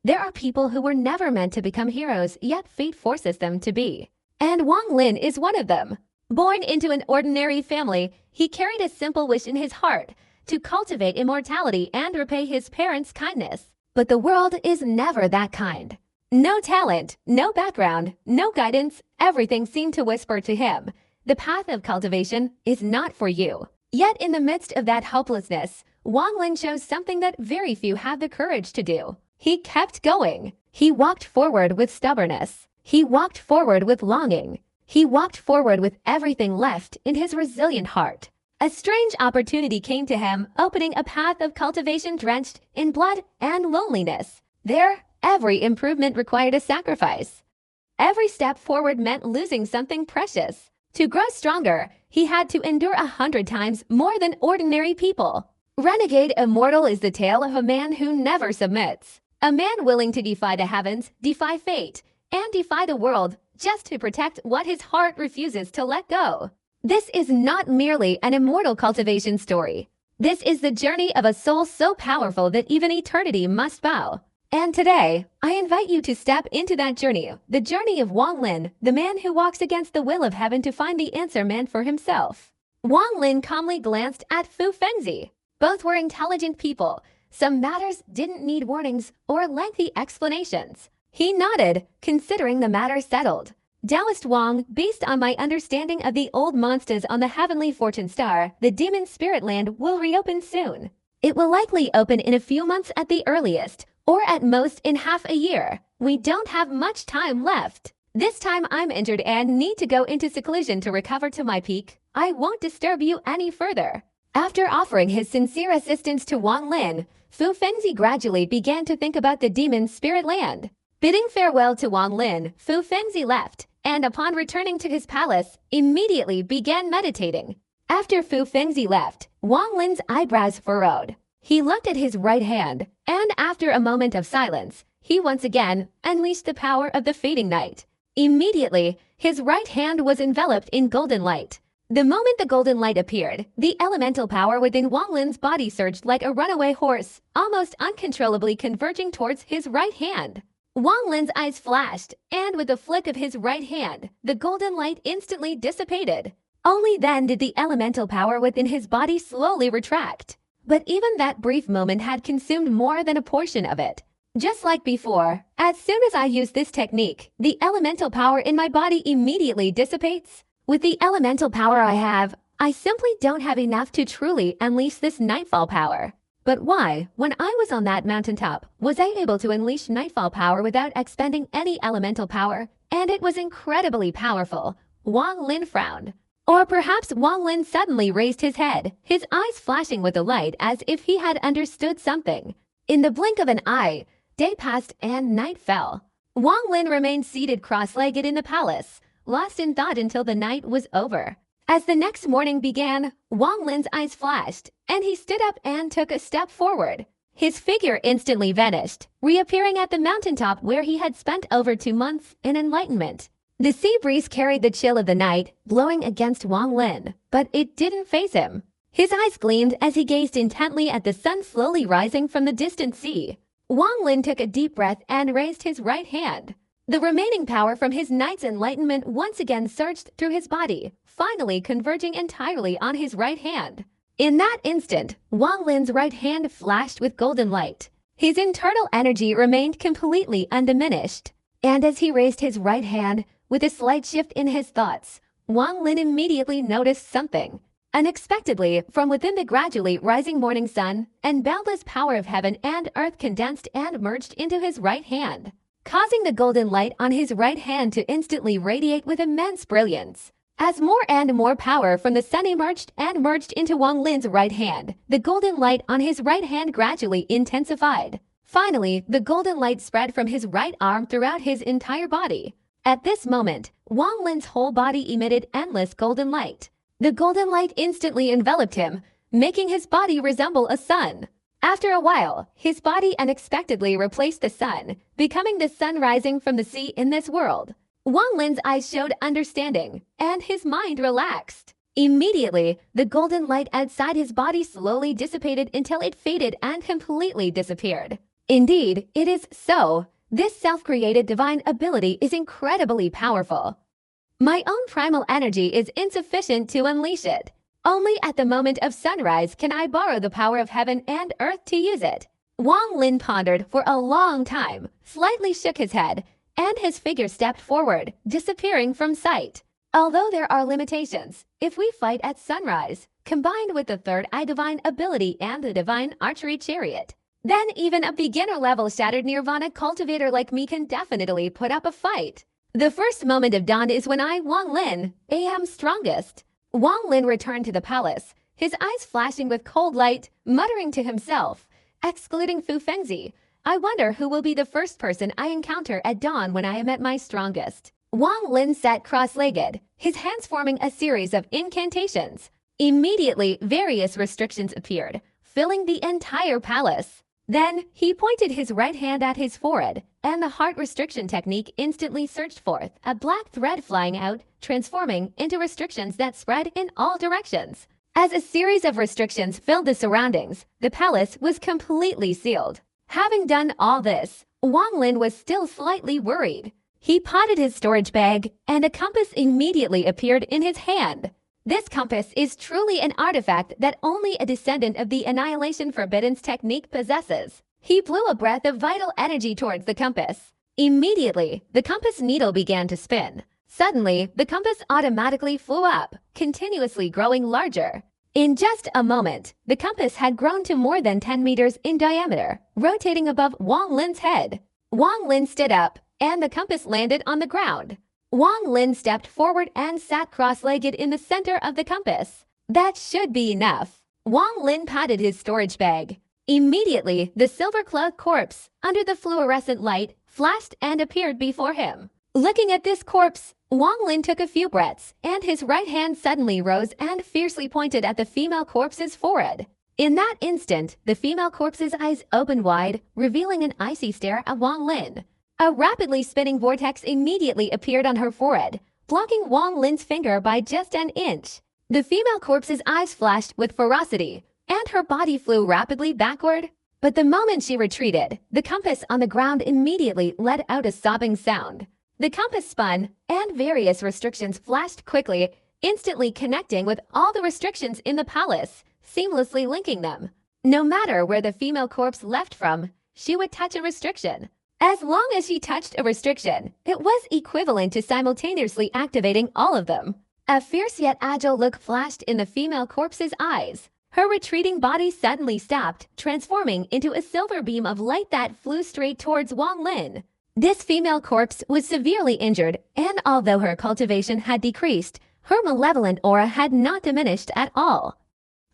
There are people who were never meant to become heroes, yet fate forces them to be. And Wang Lin is one of them. Born into an ordinary family, he carried a simple wish in his heart to cultivate immortality and repay his parents' kindness. But the world is never that kind. No talent, no background, no guidance, everything seemed to whisper to him, the path of cultivation is not for you. Yet in the midst of that hopelessness, Wang Lin chose something that very few have the courage to do. He kept going. He walked forward with stubbornness. He walked forward with longing. He walked forward with everything left in his resilient heart. A strange opportunity came to him, opening a path of cultivation drenched in blood and loneliness. There, every improvement required a sacrifice. Every step forward meant losing something precious. To grow stronger, he had to endure 100 times more than ordinary people. Renegade Immortal is the tale of a man who never submits. A man willing to defy the heavens, defy fate, and defy the world just to protect what his heart refuses to let go. This is not merely an immortal cultivation story. This is the journey of a soul so powerful that even eternity must bow. And today, I invite you to step into that journey, the journey of Wang Lin, the man who walks against the will of heaven to find the answer meant for himself. Wang Lin calmly glanced at Fu Fengzi. Both were intelligent people. Some matters didn't need warnings or lengthy explanations. He nodded, considering the matter settled. Taoist Wang, based on my understanding of the old monsters on the heavenly fortune star, the demon spirit land will reopen soon. It will likely open in a few months at the earliest, or at most in half a year. We don't have much time left. This time I'm injured and need to go into seclusion to recover to my peak. I won't disturb you any further. After offering his sincere assistance to Wang Lin, Fu Fengzi gradually began to think about the demon spirit land. Bidding farewell to Wang Lin, Fu Fengzi left, and upon returning to his palace, immediately began meditating. After Fu Fengzi left, Wang Lin's eyebrows furrowed. He looked at his right hand, and after a moment of silence, he once again unleashed the power of the fading night. Immediately, his right hand was enveloped in golden light. The moment the golden light appeared, the elemental power within Wang Lin's body surged like a runaway horse, almost uncontrollably converging towards his right hand. Wang Lin's eyes flashed, and with a flick of his right hand, the golden light instantly dissipated. Only then did the elemental power within his body slowly retract. But even that brief moment had consumed more than a portion of it. Just like before, as soon as I use this technique, the elemental power in my body immediately dissipates. With the elemental power I have, I simply don't have enough to truly unleash this nightfall power. But why, when I was on that mountaintop, was I able to unleash nightfall power without expending any elemental power? And it was incredibly powerful. Wang Lin frowned. Or perhaps Wang Lin suddenly raised his head, his eyes flashing with delight as if he had understood something. In the blink of an eye, day passed and night fell. Wang Lin remained seated cross-legged in the palace, lost in thought until the night was over. As the next morning began, Wang Lin's eyes flashed, and he stood up and took a step forward. His figure instantly vanished, reappearing at the mountaintop where he had spent over 2 months in enlightenment. The sea breeze carried the chill of the night, blowing against Wang Lin, but it didn't faze him. His eyes gleamed as he gazed intently at the sun slowly rising from the distant sea. Wang Lin took a deep breath and raised his right hand. The remaining power from his night's enlightenment once again surged through his body, finally converging entirely on his right hand. In that instant, Wang Lin's right hand flashed with golden light. His internal energy remained completely undiminished. And as he raised his right hand, with a slight shift in his thoughts, Wang Lin immediately noticed something. Unexpectedly, from within the gradually rising morning sun, and boundless power of heaven and earth condensed and merged into his right hand, causing the golden light on his right hand to instantly radiate with immense brilliance. As more and more power from the sun emerged and merged into Wang Lin's right hand, the golden light on his right hand gradually intensified. Finally, the golden light spread from his right arm throughout his entire body. At this moment, Wang Lin's whole body emitted endless golden light. The golden light instantly enveloped him, making his body resemble a sun. After a while, his body unexpectedly replaced the sun, becoming the sun rising from the sea in this world. Wang Lin's eyes showed understanding, and his mind relaxed. Immediately, the golden light outside his body slowly dissipated until it faded and completely disappeared. Indeed, it is so. This self-created divine ability is incredibly powerful. My own primal energy is insufficient to unleash it. Only at the moment of sunrise can I borrow the power of heaven and earth to use it. Wang Lin pondered for a long time, slightly shook his head, and his figure stepped forward, disappearing from sight. Although there are limitations, if we fight at sunrise, combined with the third eye divine ability and the divine archery chariot, then even a beginner-level Shattered Nirvana cultivator like me can definitely put up a fight. The first moment of dawn is when I, Wang Lin, am strongest. Wang Lin returned to the palace, his eyes flashing with cold light, muttering to himself, excluding Fu Fengzi, I wonder who will be the first person I encounter at dawn when I am at my strongest. Wang Lin sat cross-legged, his hands forming a series of incantations. Immediately, various restrictions appeared, filling the entire palace. Then, he pointed his right hand at his forehead, and the heart restriction technique instantly surged forth, a black thread flying out, transforming into restrictions that spread in all directions. As a series of restrictions filled the surroundings, the palace was completely sealed. Having done all this, Wang Lin was still slightly worried. He potted his storage bag, and a compass immediately appeared in his hand. This compass is truly an artifact that only a descendant of the Annihilation Forbidden's technique possesses. He blew a breath of vital energy towards the compass. Immediately, the compass needle began to spin. Suddenly, the compass automatically flew up, continuously growing larger. In just a moment, the compass had grown to more than 10 meters in diameter, rotating above Wang Lin's head. Wang Lin stood up, and the compass landed on the ground. Wang Lin stepped forward and sat cross-legged in the center of the compass. That should be enough. Wang Lin patted his storage bag. Immediately, the silver-cloaked corpse, under the fluorescent light, flashed and appeared before him. Looking at this corpse, Wang Lin took a few breaths, and his right hand suddenly rose and fiercely pointed at the female corpse's forehead. In that instant, the female corpse's eyes opened wide, revealing an icy stare at Wang Lin. A rapidly spinning vortex immediately appeared on her forehead, blocking Wang Lin's finger by just an inch. The female corpse's eyes flashed with ferocity, and her body flew rapidly backward. But the moment she retreated, the compass on the ground immediately let out a sobbing sound. The compass spun, and various restrictions flashed quickly, instantly connecting with all the restrictions in the palace, seamlessly linking them. No matter where the female corpse left from, she would touch a restriction. As long as she touched a restriction, it was equivalent to simultaneously activating all of them. A fierce yet agile look flashed in the female corpse's eyes. Her retreating body suddenly stopped, transforming into a silver beam of light that flew straight towards Wang Lin. This female corpse was severely injured, and although her cultivation had decreased, her malevolent aura had not diminished at all.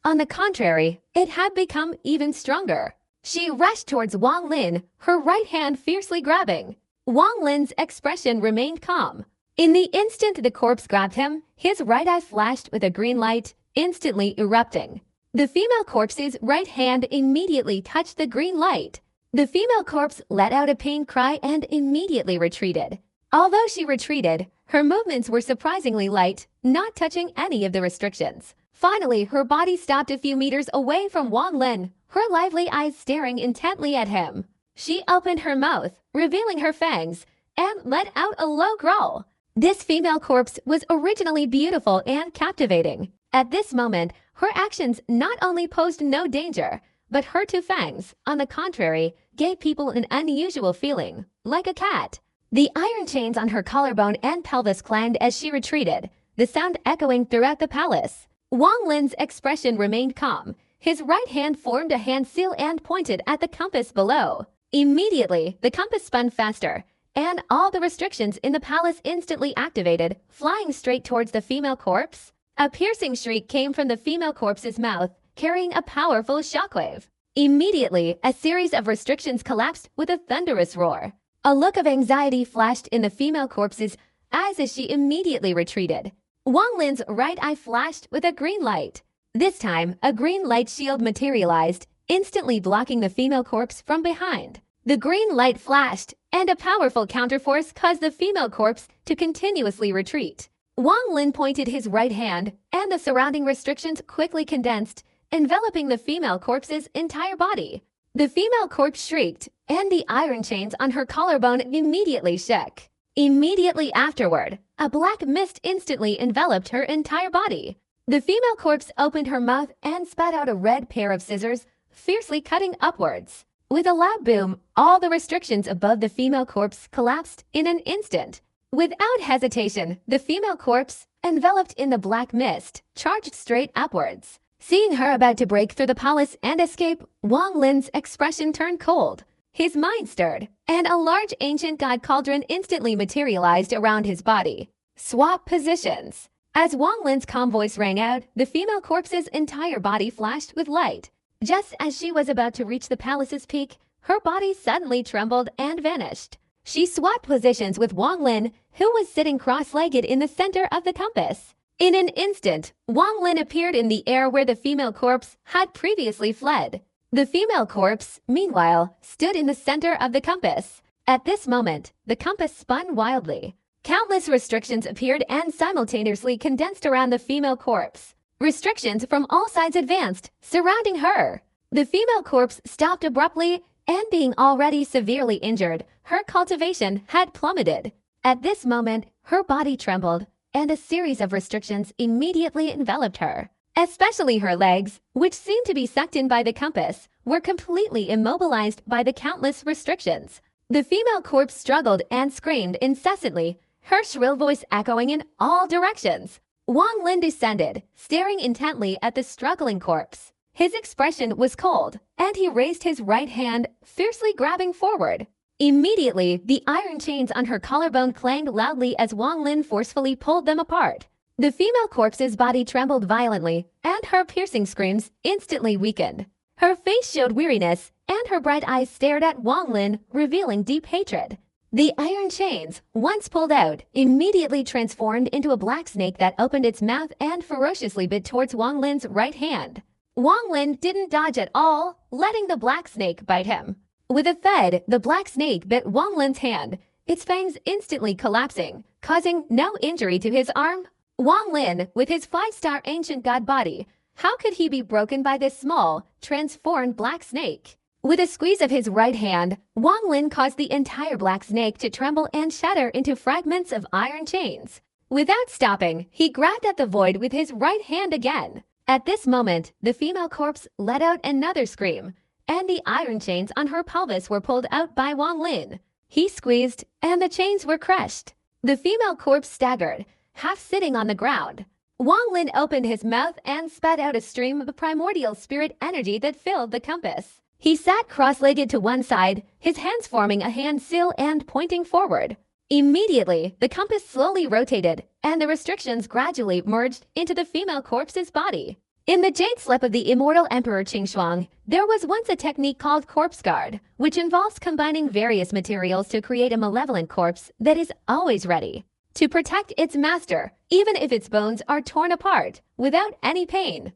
On the contrary, it had become even stronger. She rushed towards Wang Lin, her right hand fiercely grabbing. Wang Lin's expression remained calm. In the instant the corpse grabbed him, his right eye flashed with a green light, instantly erupting. The female corpse's right hand immediately touched the green light. The female corpse let out a pained cry and immediately retreated. Although she retreated, her movements were surprisingly light, not touching any of the restrictions. Finally, her body stopped a few meters away from Wang Lin, her lively eyes staring intently at him. She opened her mouth, revealing her fangs, and let out a low growl. This female corpse was originally beautiful and captivating. At this moment, her actions not only posed no danger, but her two fangs, on the contrary, gave people an unusual feeling, like a cat. The iron chains on her collarbone and pelvis clanged as she retreated, the sound echoing throughout the palace. Wang Lin's expression remained calm. His right hand formed a hand seal and pointed at the compass below. Immediately, the compass spun faster, and all the restrictions in the palace instantly activated, flying straight towards the female corpse. A piercing shriek came from the female corpse's mouth, carrying a powerful shockwave. Immediately, a series of restrictions collapsed with a thunderous roar. A look of anxiety flashed in the female corpse's eyes as she immediately retreated. Wang Lin's right eye flashed with a green light. This time, a green light shield materialized, instantly blocking the female corpse from behind. The green light flashed, and a powerful counterforce caused the female corpse to continuously retreat. Wang Lin pointed his right hand, and the surrounding restrictions quickly condensed, enveloping the female corpse's entire body. The female corpse shrieked, and the iron chains on her collarbone immediately shook. Immediately afterward, a black mist instantly enveloped her entire body. The female corpse opened her mouth and spat out a red pair of scissors, fiercely cutting upwards. With a loud boom, all the restrictions above the female corpse collapsed in an instant. Without hesitation, the female corpse, enveloped in the black mist, charged straight upwards. Seeing her about to break through the palace and escape, Wang Lin's expression turned cold. His mind stirred, and a large ancient god cauldron instantly materialized around his body. Swap positions. As Wang Lin's calm voice rang out, the female corpse's entire body flashed with light. Just as she was about to reach the palace's peak, her body suddenly trembled and vanished. She swapped positions with Wang Lin, who was sitting cross-legged in the center of the compass. In an instant, Wang Lin appeared in the air where the female corpse had previously fled. The female corpse, meanwhile, stood in the center of the compass. At this moment, the compass spun wildly. Countless restrictions appeared and simultaneously condensed around the female corpse. Restrictions from all sides advanced, surrounding her. The female corpse stopped abruptly, and being already severely injured, her cultivation had plummeted. At this moment, her body trembled, and a series of restrictions immediately enveloped her. Especially her legs, which seemed to be sucked in by the compass, were completely immobilized by the countless restrictions. The female corpse struggled and screamed incessantly, her shrill voice echoing in all directions. Wang Lin descended, staring intently at the struggling corpse. His expression was cold, and he raised his right hand, fiercely grabbing forward. Immediately, the iron chains on her collarbone clanged loudly as Wang Lin forcefully pulled them apart. The female corpse's body trembled violently, and her piercing screams instantly weakened. Her face showed weariness, and her bright eyes stared at Wang Lin, revealing deep hatred. The iron chains, once pulled out, immediately transformed into a black snake that opened its mouth and ferociously bit towards Wang Lin's right hand. Wang Lin didn't dodge at all, letting the black snake bite him. With a thud, the black snake bit Wang Lin's hand, its fangs instantly collapsing, causing no injury to his arm. Wang Lin, with his 5-star ancient god body, how could he be broken by this small, transformed black snake? With a squeeze of his right hand, Wang Lin caused the entire black snake to tremble and shatter into fragments of iron chains. Without stopping, he grabbed at the void with his right hand again. At this moment, the female corpse let out another scream, and the iron chains on her pelvis were pulled out by Wang Lin. He squeezed, and the chains were crushed. The female corpse staggered, half sitting on the ground. Wang Lin opened his mouth and spat out a stream of primordial spirit energy that filled the compass. He sat cross-legged to one side, his hands forming a hand seal and pointing forward. Immediately, the compass slowly rotated, and the restrictions gradually merged into the female corpse's body. In the jade slip of the immortal Emperor Qingxuang, there was once a technique called corpse guard, which involves combining various materials to create a malevolent corpse that is always ready to protect its master, even if its bones are torn apart, without any pain.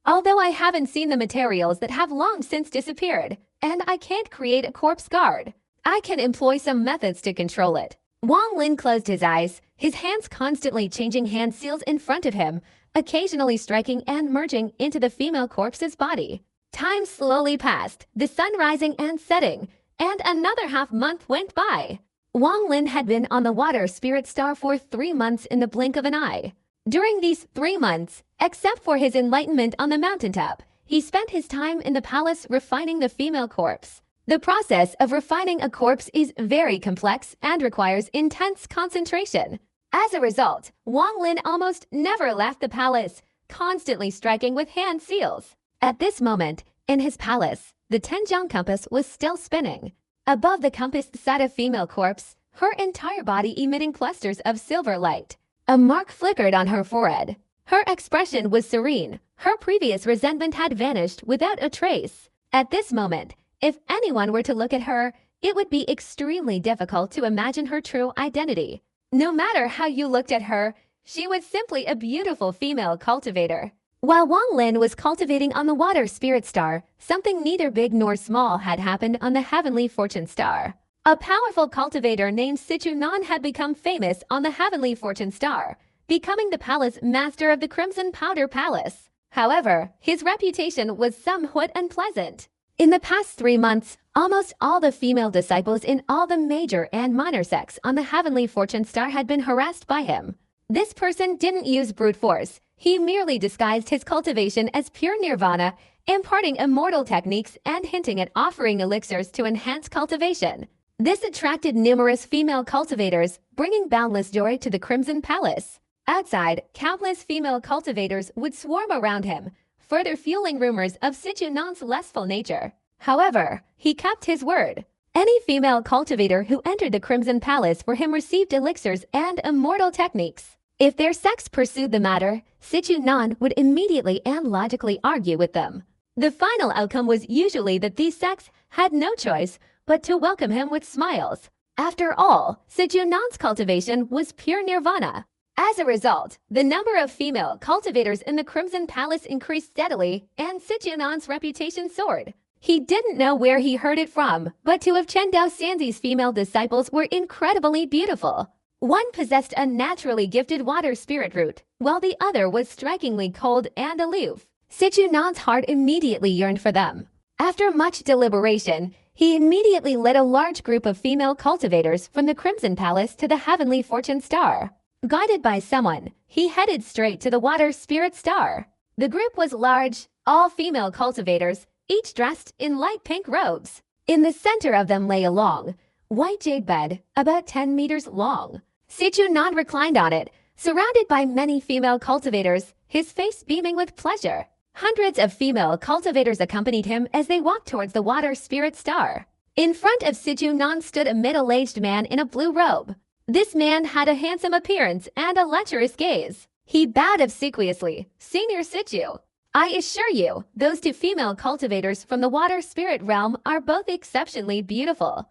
Although I haven't seen the materials that have long since disappeared, and I can't create a corpse guard, I can employ some methods to control it. Wang Lin closed his eyes, his hands constantly changing hand seals in front of him, occasionally striking and merging into the female corpse's body. Time slowly passed, the sun rising and setting, and another half-month went by. Wang Lin had been on the water spirit star for 3 months in the blink of an eye. During these 3 months, except for his enlightenment on the mountaintop, he spent his time in the palace refining the female corpse. The process of refining a corpse is very complex and requires intense concentration. As a result, Wang Lin almost never left the palace, constantly striking with hand seals. At this moment, in his palace, the Tenjiang compass was still spinning. Above the compass sat a female corpse, her entire body emitting clusters of silver light. A mark flickered on her forehead. Her expression was serene. Her previous resentment had vanished without a trace. At this moment, if anyone were to look at her, it would be extremely difficult to imagine her true identity. No matter how you looked at her, she was simply a beautiful female cultivator. While Wang Lin was cultivating on the water spirit star, something neither big nor small had happened on the heavenly fortune star. A powerful cultivator named Sichunan had become famous on the heavenly fortune star, becoming the palace master of the Crimson Powder Palace. However, his reputation was somewhat unpleasant. In the past 3 months, Almost all the female disciples in all the major and minor sects on the heavenly fortune star had been harassed by him. This person didn't use brute force. He merely disguised his cultivation as pure nirvana, imparting immortal techniques and hinting at offering elixirs to enhance cultivation. This attracted numerous female cultivators, bringing boundless joy to the Crimson Palace. Outside, countless female cultivators would swarm around him, further fueling rumors of Sichunan's lustful nature. However, he kept his word. Any female cultivator who entered the Crimson Palace for him received elixirs and immortal techniques. If their sex pursued the matter, Sichunan would immediately and logically argue with them. The final outcome was usually that these sects had no choice but to welcome him with smiles. After all, Sichunan's cultivation was pure nirvana. As a result, the number of female cultivators in the Crimson Palace increased steadily, and Sichunan's reputation soared. He didn't know where he heard it from, but two of Chen Dao Sanzi's female disciples were incredibly beautiful. One possessed a naturally gifted water spirit root, while the other was strikingly cold and aloof. Sichunan's heart immediately yearned for them. After much deliberation, he immediately led a large group of female cultivators from the Crimson Palace to the heavenly fortune star. Guided by someone, he headed straight to the water spirit star. The group was large, all female cultivators, each dressed in light pink robes. In the center of them lay a long, white jade bed, about 10 meters long. Sichunan reclined on it, surrounded by many female cultivators, his face beaming with pleasure. Hundreds of female cultivators accompanied him as they walked towards the water spirit star. In front of Sichunan stood a middle-aged man in a blue robe. This man had a handsome appearance and a lecherous gaze. He bowed obsequiously. "Senior Sichu, I assure you, those two female cultivators from the water spirit realm are both exceptionally beautiful.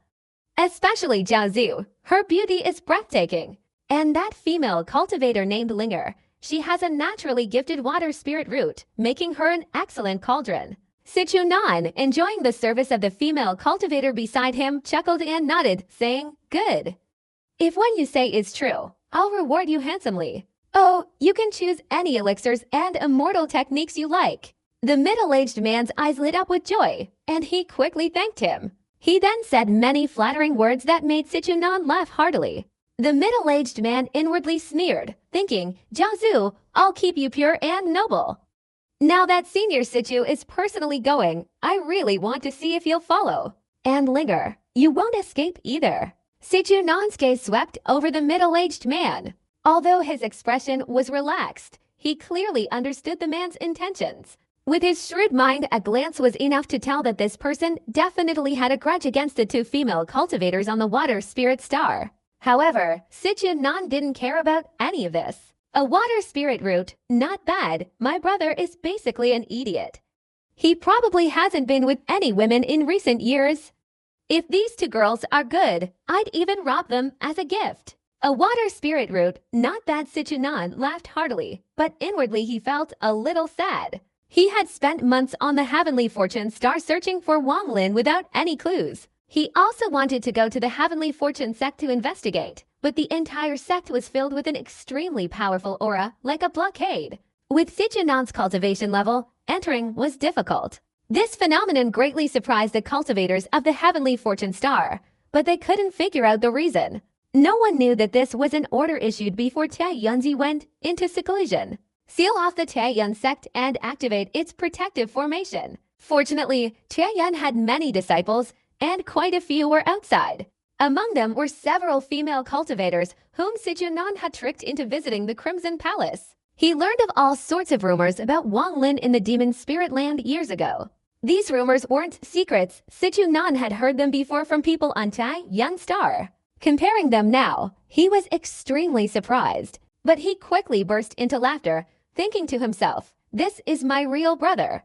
Especially Jiaozu, her beauty is breathtaking. And that female cultivator named Linger, she has a naturally gifted water spirit root, making her an excellent cauldron." Sichunan, enjoying the service of the female cultivator beside him, chuckled and nodded, saying, "Good. If what you say is true, I'll reward you handsomely. Oh, you can choose any elixirs and immortal techniques you like." The middle-aged man's eyes lit up with joy, and he quickly thanked him. He then said many flattering words that made Sichunan laugh heartily. The middle-aged man inwardly sneered, thinking, "Jiaozu, I'll keep you pure and noble. Now that Senior Sichu is personally going, I really want to see if you'll follow. And Linger, you won't escape either." Sichunan's gaze swept over the middle-aged man. Although his expression was relaxed, he clearly understood the man's intentions. With his shrewd mind, a glance was enough to tell that this person definitely had a grudge against the two female cultivators on the water spirit star. However, Sichunan didn't care about any of this. A water spirit root, not bad. My brother is basically an idiot. He probably hasn't been with any women in recent years. If these two girls are good, I'd even rob them as a gift. A water spirit root, not bad. Sichunan laughed heartily, but inwardly he felt a little sad. He had spent months on the heavenly fortune star searching for Wang Lin without any clues. He also wanted to go to the heavenly fortune sect to investigate, but the entire sect was filled with an extremely powerful aura, like a blockade. With Sichunan's cultivation level, entering was difficult. This phenomenon greatly surprised the cultivators of the heavenly fortune star, but they couldn't figure out the reason. No one knew that this was an order issued before Taiyunzi went into seclusion. Seal off the Taiyun sect and activate its protective formation. Fortunately, Taiyun had many disciples, and quite a few were outside. Among them were several female cultivators whom Sichunan had tricked into visiting the Crimson Palace. He learned of all sorts of rumors about Wang Lin in the demon spirit land years ago. These rumors weren't secrets. Sichunan had heard them before from people on Taiyun Star. Comparing them now, he was extremely surprised, but he quickly burst into laughter, thinking to himself, "This is my real brother.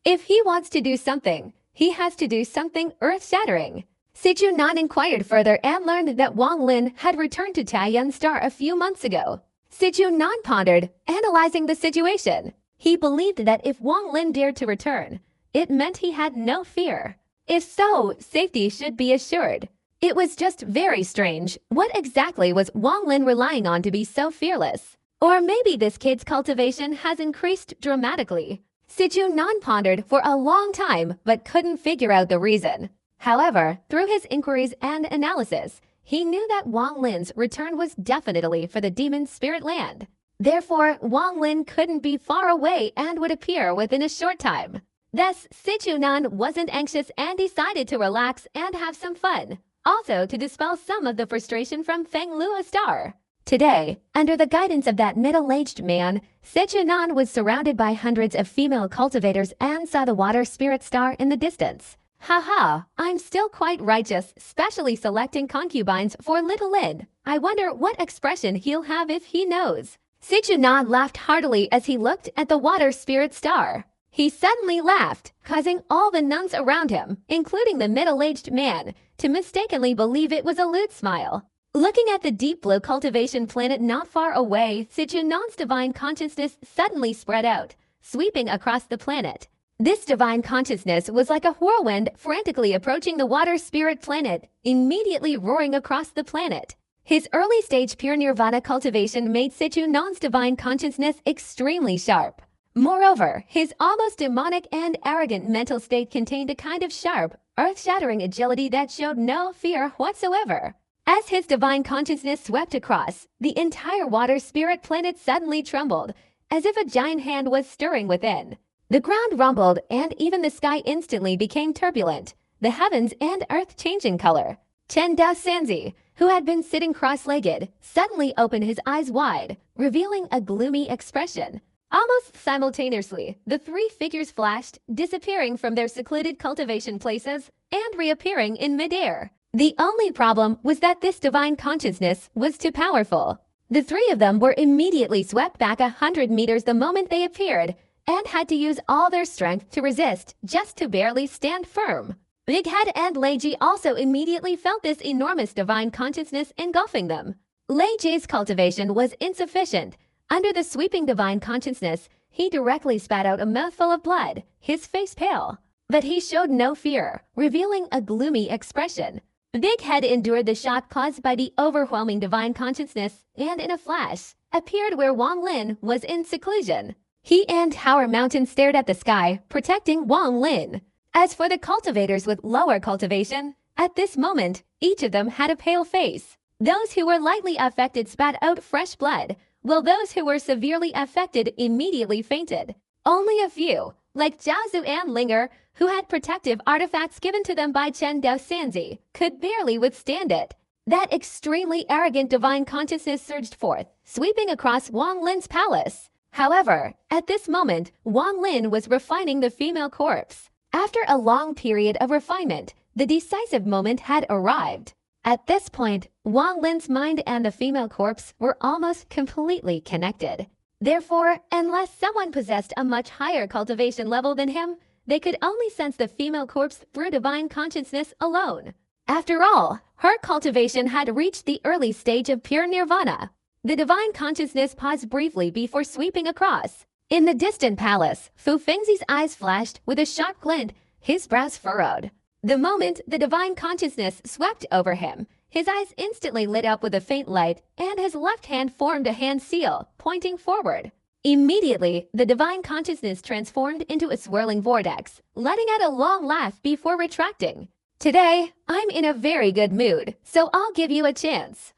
If he wants to do something, he has to do something earth-shattering." Sichunan inquired further and learned that Wang Lin had returned to Taiyun Star a few months ago. Sichunan pondered, analyzing the situation. He believed that if Wang Lin dared to return, it meant he had no fear. If so, safety should be assured. It was just very strange. What exactly was Wang Lin relying on to be so fearless? Or maybe this kid's cultivation has increased dramatically. Sichunan pondered for a long time but couldn't figure out the reason. However, through his inquiries and analysis, he knew that Wang Lin's return was definitely for the demon spirit land. Therefore, Wang Lin couldn't be far away and would appear within a short time. Thus, Sichunan wasn't anxious and decided to relax and have some fun, also to dispel some of the frustration from Feng Luo Star. Today, under the guidance of that middle-aged man, Sichunan was surrounded by hundreds of female cultivators and saw the water spirit star in the distance. Haha, I'm still quite righteous, specially selecting concubines for Little Lin. I wonder what expression he'll have if he knows. Sichunan laughed heartily as he looked at the water spirit star. He suddenly laughed, causing all the nuns around him, including the middle-aged man, to mistakenly believe it was a lewd smile. Looking at the deep blue cultivation planet not far away, Sichunan's divine consciousness suddenly spread out, sweeping across the planet. This divine consciousness was like a whirlwind frantically approaching the water spirit planet, immediately roaring across the planet. His early-stage pure nirvana cultivation made Sichunan's divine consciousness extremely sharp. Moreover, his almost demonic and arrogant mental state contained a kind of sharp, earth-shattering agility that showed no fear whatsoever. As his divine consciousness swept across, the entire water spirit planet suddenly trembled, as if a giant hand was stirring within. The ground rumbled, and even the sky instantly became turbulent, the heavens and earth changing color. Chen Daosanzi, who had been sitting cross-legged, suddenly opened his eyes wide, revealing a gloomy expression. Almost simultaneously, the three figures flashed, disappearing from their secluded cultivation places and reappearing in midair. The only problem was that this divine consciousness was too powerful. The three of them were immediately swept back 100 meters the moment they appeared, and had to use all their strength to resist just to barely stand firm. Big Head and Lei Ji also immediately felt this enormous divine consciousness engulfing them. Lei Ji's cultivation was insufficient. Under the sweeping divine consciousness, he directly spat out a mouthful of blood, his face pale. But he showed no fear, revealing a gloomy expression. Big Head endured the shock caused by the overwhelming divine consciousness and in a flash, appeared where Wang Lin was in seclusion. He and Tower Mountain stared at the sky, protecting Wang Lin. As for the cultivators with lower cultivation, at this moment, each of them had a pale face. Those who were lightly affected spat out fresh blood, while those who were severely affected immediately fainted. Only a few, like Jiaozu and Linger, who had protective artifacts given to them by Chen Daosanzi, could barely withstand it. That extremely arrogant divine consciousness surged forth, sweeping across Wang Lin's palace. However, at this moment, Wang Lin was refining the female corpse. After a long period of refinement, the decisive moment had arrived. At this point, Wang Lin's mind and the female corpse were almost completely connected. Therefore, unless someone possessed a much higher cultivation level than him, they could only sense the female corpse through divine consciousness alone. After all, her cultivation had reached the early stage of pure nirvana. The divine consciousness paused briefly before sweeping across. In the distant palace, Fu Fengzi's eyes flashed with a sharp glint, his brows furrowed. The moment the divine consciousness swept over him, his eyes instantly lit up with a faint light, and his left hand formed a hand seal, pointing forward. Immediately, the divine consciousness transformed into a swirling vortex, letting out a long laugh before retracting. Today, I'm in a very good mood, so I'll give you a chance.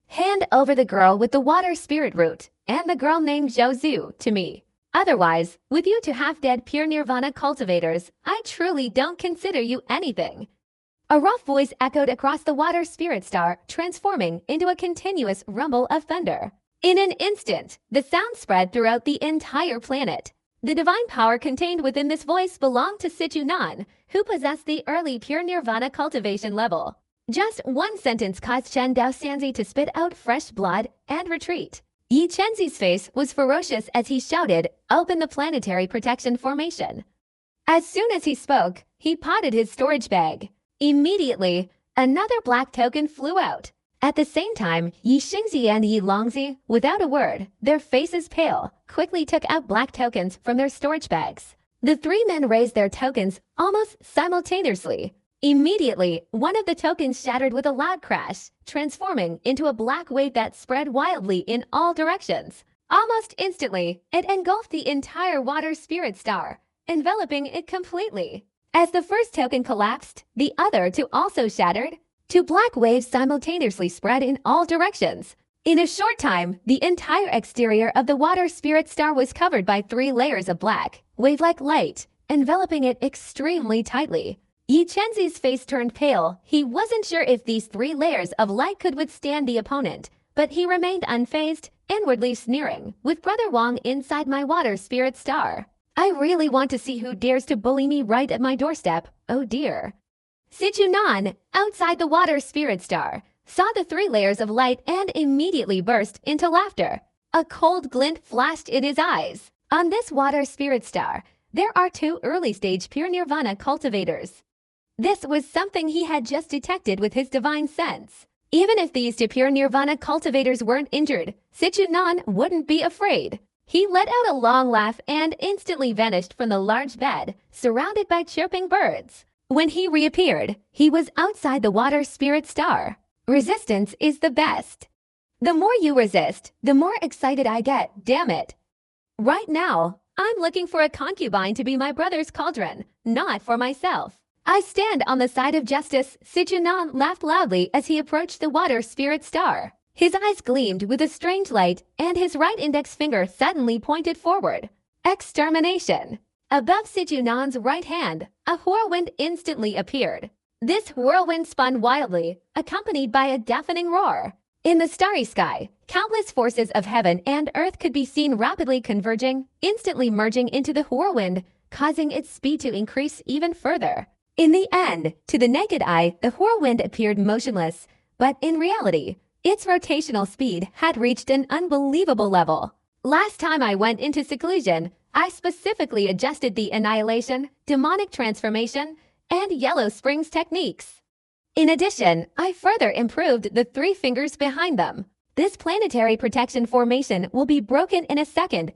Hand over the girl with the water spirit root, and the girl named Zhou to me. Otherwise, with you two half-dead pure nirvana cultivators, I truly don't consider you anything. A rough voice echoed across the water spirit star, transforming into a continuous rumble of thunder. In an instant, the sound spread throughout the entire planet. The divine power contained within this voice belonged to Sichunan, who possessed the early pure nirvana cultivation level. Just one sentence caused Chen Daosanzi to spit out fresh blood and retreat. Yi Chenzi's face was ferocious as he shouted, "Open the planetary protection formation." As soon as he spoke, he potted his storage bag. Immediately, another black token flew out. At the same time, Yi Xingzi and Yi Longzi, without a word, their faces pale, quickly took out black tokens from their storage bags. The three men raised their tokens almost simultaneously. Immediately, one of the tokens shattered with a loud crash, transforming into a black wave that spread wildly in all directions. Almost instantly, it engulfed the entire water spirit star, enveloping it completely. As the first token collapsed, the other two also shattered. Two black waves simultaneously spread in all directions. In a short time, the entire exterior of the water spirit star was covered by 3 layers of black, wave-like light, enveloping it extremely tightly. Yi Chenzi's face turned pale. He wasn't sure if these 3 layers of light could withstand the opponent, but he remained unfazed, inwardly sneering, with Brother Wang inside my water spirit star. I really want to see who dares to bully me right at my doorstep. Oh dear. Sichuan, outside the water spirit star, saw the 3 layers of light and immediately burst into laughter. A cold glint flashed in his eyes. On this water spirit star, there are 2 early-stage pure nirvana cultivators. This was something he had just detected with his divine sense. Even if these 2 pure nirvana cultivators weren't injured, Sichuan wouldn't be afraid. He let out a long laugh and instantly vanished from the large bed, surrounded by chirping birds. When he reappeared, he was outside the water spirit star. Resistance is the best. The more you resist, the more excited I get, damn it. Right now, I'm looking for a concubine to be my brother's cauldron, not for myself. I stand on the side of justice. Sichuan laughed loudly as he approached the water spirit star. His eyes gleamed with a strange light, and his right index finger suddenly pointed forward. Extermination. Above Sichuan's right hand, a whirlwind instantly appeared. This whirlwind spun wildly, accompanied by a deafening roar. In the starry sky, countless forces of heaven and earth could be seen rapidly converging, instantly merging into the whirlwind, causing its speed to increase even further. In the end, to the naked eye, the whirlwind appeared motionless, but in reality, its rotational speed had reached an unbelievable level. Last time I went into seclusion, I specifically adjusted the annihilation, demonic transformation, and yellow springs techniques. In addition, I further improved the 3 fingers behind them. This planetary protection formation will be broken in a second.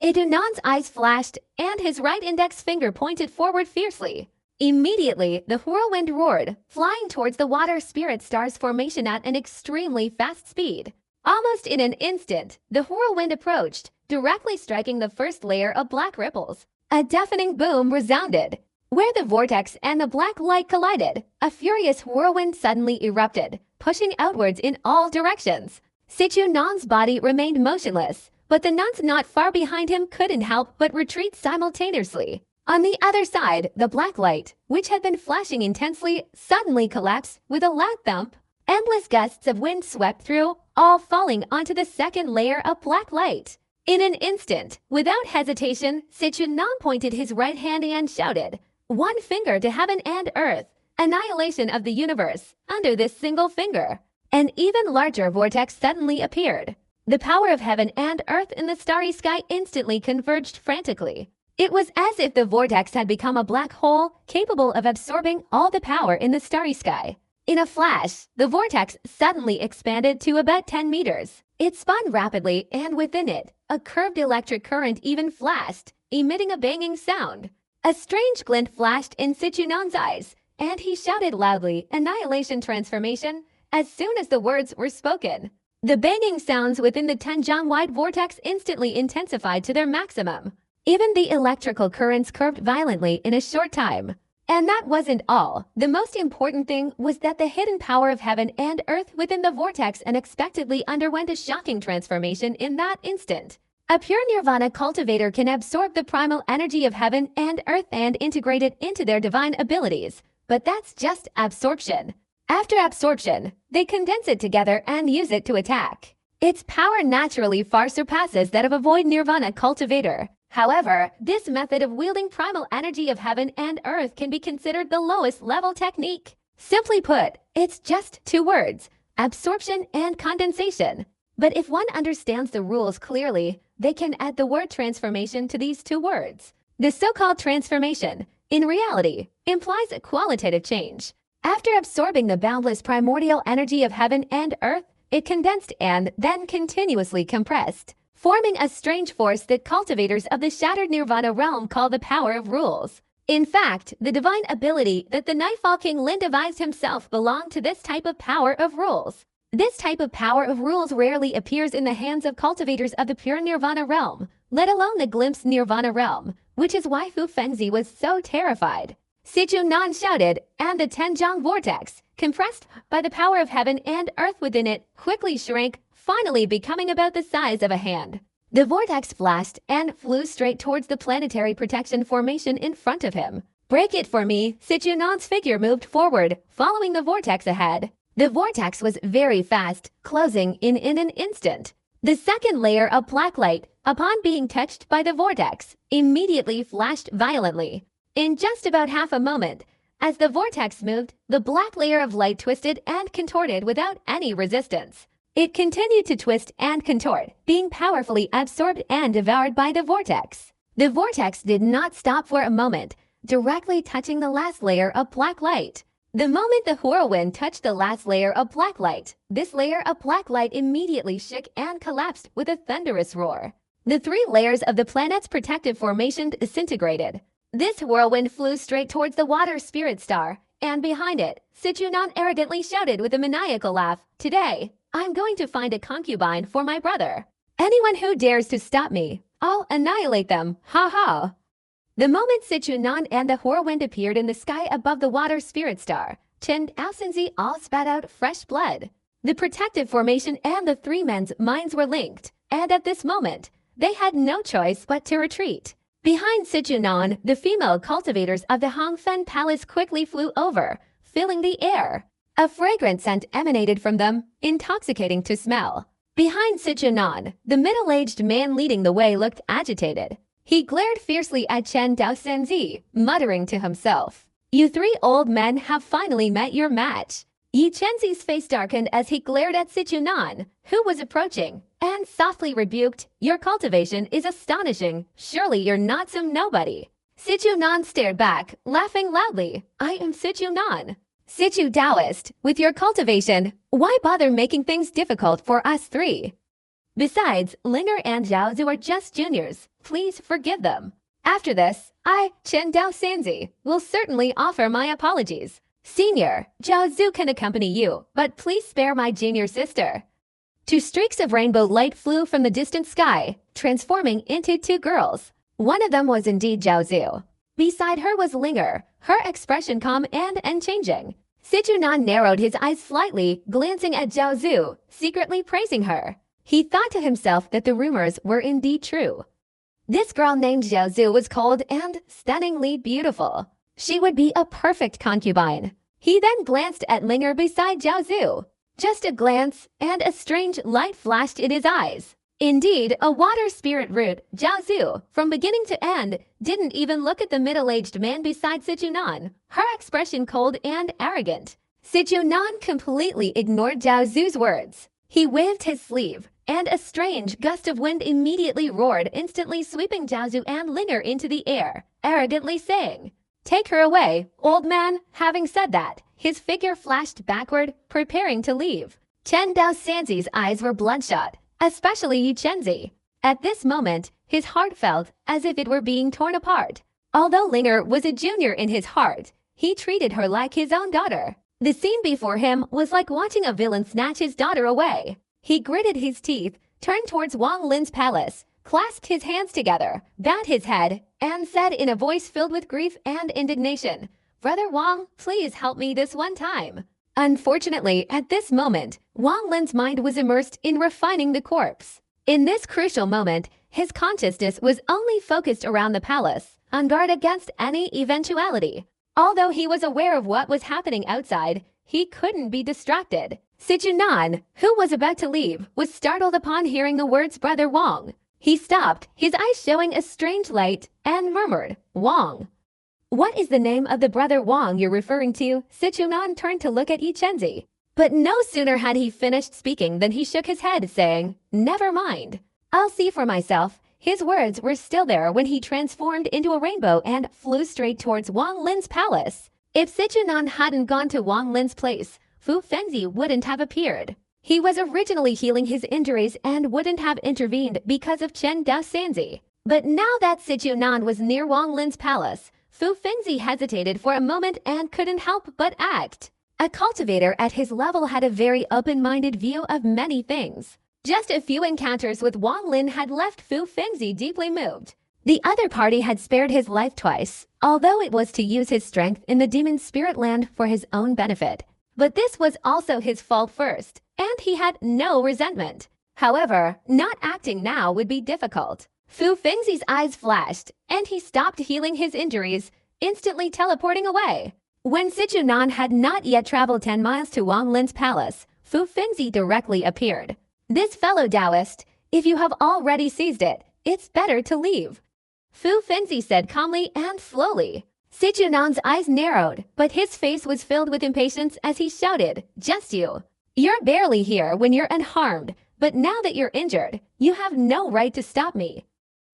Idunan's eyes flashed, and his right index finger pointed forward fiercely. Immediately, the whirlwind roared, flying towards the water spirit star's formation at an extremely fast speed. Almost in an instant, the whirlwind approached, directly striking the first layer of black ripples. A deafening boom resounded. Where the vortex and the black light collided, a furious whirlwind suddenly erupted, pushing outwards in all directions. Sichuan's body remained motionless, but the nuns not far behind him couldn't help but retreat simultaneously. On the other side, the black light, which had been flashing intensely, suddenly collapsed with a loud thump. Endless gusts of wind swept through, all falling onto the second layer of black light. In an instant, without hesitation, Sichuan pointed his right hand and shouted, "One finger to heaven and earth, annihilation of the universe, under this single finger." An even larger vortex suddenly appeared. The power of heaven and earth in the starry sky instantly converged frantically. It was as if the vortex had become a black hole capable of absorbing all the power in the starry sky. In a flash, the vortex suddenly expanded to about 10 meters. It spun rapidly, and within it, a curved electric current even flashed, emitting a banging sound. A strange glint flashed in Sichuan's eyes, and he shouted loudly, "Annihilation transformation," as soon as the words were spoken. The banging sounds within the 10-wide vortex instantly intensified to their maximum. Even the electrical currents curved violently in a short time. And that wasn't all. The most important thing was that the hidden power of heaven and earth within the vortex unexpectedly underwent a shocking transformation in that instant. A pure nirvana cultivator can absorb the primal energy of heaven and earth and integrate it into their divine abilities, but that's just absorption. After absorption, they condense it together and use it to attack. Its power naturally far surpasses that of a void nirvana cultivator. However, this method of wielding primal energy of heaven and earth can be considered the lowest level technique. Simply put, it's just 2 words, absorption and condensation. But if one understands the rules clearly, they can add the word transformation to these 2 words. The so-called transformation, in reality, implies a qualitative change. After absorbing the boundless primordial energy of heaven and earth, it condensed and then continuously compressed, forming a strange force that cultivators of the shattered nirvana realm call the power of rules. In fact, the divine ability that the Nightfall King Lin devised himself belonged to this type of power of rules. This type of power of rules rarely appears in the hands of cultivators of the pure nirvana realm, let alone the glimpsed nirvana realm, which is why Fu Fengzi was so terrified. Sichuan shouted, and the Tenjiang vortex, compressed by the power of heaven and earth within it, quickly shrank, finally becoming about the size of a hand. The vortex flashed and flew straight towards the planetary protection formation in front of him. Break it for me. Sichuan's figure moved forward, following the vortex ahead. The vortex was very fast, closing in an instant. The second layer of black light, upon being touched by the vortex, immediately flashed violently. In just about half a moment, as the vortex moved, the black layer of light twisted and contorted without any resistance. It continued to twist and contort, being powerfully absorbed and devoured by the vortex. The vortex did not stop for a moment, directly touching the last layer of black light. The moment the whirlwind touched the last layer of black light, this layer of black light immediately shook and collapsed with a thunderous roar. The three layers of the planet's protective formation disintegrated. This whirlwind flew straight towards the water spirit star, and behind it, Sichuan arrogantly shouted with a maniacal laugh, "Today, I'm going to find a concubine for my brother. Anyone who dares to stop me, I'll annihilate them, ha ha." The moment Sichuan and the whirlwind appeared in the sky above the water spirit star, Chen Daoxinzi all spat out fresh blood. The protective formation and the three men's minds were linked, and at this moment, they had no choice but to retreat. Behind Sichuan, the female cultivators of the Hongfen Palace quickly flew over, filling the air. A fragrant scent emanated from them, intoxicating to smell. Behind Sichuan, the middle-aged man leading the way looked agitated. He glared fiercely at Chen Daoxinzi, muttering to himself, "You three old men have finally met your match." Yi Chenzi's face darkened as he glared at Sichuan, who was approaching, and softly rebuked, "Your cultivation is astonishing. Surely you're not some nobody." Sichuan stared back, laughing loudly. "I am Sichuan. Sichu Taoist, with your cultivation, why bother making things difficult for us three? Besides, Linger and Zhaozu are just juniors. Please forgive them. After this, I, Chen Daoxinzi, will certainly offer my apologies. Senior, Zhaozu can accompany you, but please spare my junior sister." Two streaks of rainbow light flew from the distant sky, transforming into two girls. One of them was indeed Zhaozu. Beside her was Linger, her expression calm and unchanging. Sichuan narrowed his eyes slightly, glancing at Zhaozu, secretly praising her. He thought to himself that the rumors were indeed true. This girl named Zhaozu was cold and stunningly beautiful. She would be a perfect concubine. He then glanced at Linger beside Zhaozu. Just a glance, and a strange light flashed in his eyes. Indeed, a water spirit root, Zhaozu, from beginning to end, didn't even look at the middle-aged man beside Sichuan, her expression cold and arrogant. Sichuan completely ignored Zhaozu's words. He waved his sleeve, and a strange gust of wind immediately roared, instantly sweeping Zhaozu and Linger into the air, arrogantly saying, "Take her away, old man." Having said that, his figure flashed backward, preparing to leave. Chen Daoxinzi's eyes were bloodshot, especially Yi Chenzi. At this moment, his heart felt as if it were being torn apart. Although Linger was a junior in his heart, he treated her like his own daughter. The scene before him was like watching a villain snatch his daughter away. He gritted his teeth, turned towards Wang Lin's palace, clasped his hands together, bowed his head, and said in a voice filled with grief and indignation, "Brother Wang, please help me this one time." Unfortunately, at this moment, Wang Lin's mind was immersed in refining the corpse. In this crucial moment, his consciousness was only focused around the palace, on guard against any eventuality. Although he was aware of what was happening outside, he couldn't be distracted. Sichuan, who was about to leave, was startled upon hearing the words "Brother Wang." He stopped, his eyes showing a strange light, and murmured, "Wang. What is the name of the brother Wang you're referring to?" Sichuan turned to look at Yi Chenzi. But no sooner had he finished speaking than he shook his head, saying, "Never mind. I'll see for myself." His words were still there when he transformed into a rainbow and flew straight towards Wang Lin's palace. If Sichuan hadn't gone to Wang Lin's place, Fu Fengzi wouldn't have appeared. He was originally healing his injuries and wouldn't have intervened because of Chen Daoxinzi. But now that Sichuan was near Wang Lin's palace, Fu Fengzi hesitated for a moment and couldn't help but act. A cultivator at his level had a very open-minded view of many things. Just a few encounters with Wang Lin had left Fu Fengzi deeply moved. The other party had spared his life twice, although it was to use his strength in the demon spirit land for his own benefit. But this was also his fault first, and he had no resentment. However, not acting now would be difficult. Fu Fengzi's eyes flashed, and he stopped healing his injuries, instantly teleporting away. When Sichuan had not yet traveled 10 miles to Wang Lin's palace, Fu Fengzi directly appeared. "This fellow Taoist, if you have already seized it, it's better to leave," Fu Fengzi said calmly and slowly. Sichuan's eyes narrowed, but his face was filled with impatience as he shouted, "Just you. You're barely here when you're unharmed, but now that you're injured, you have no right to stop me."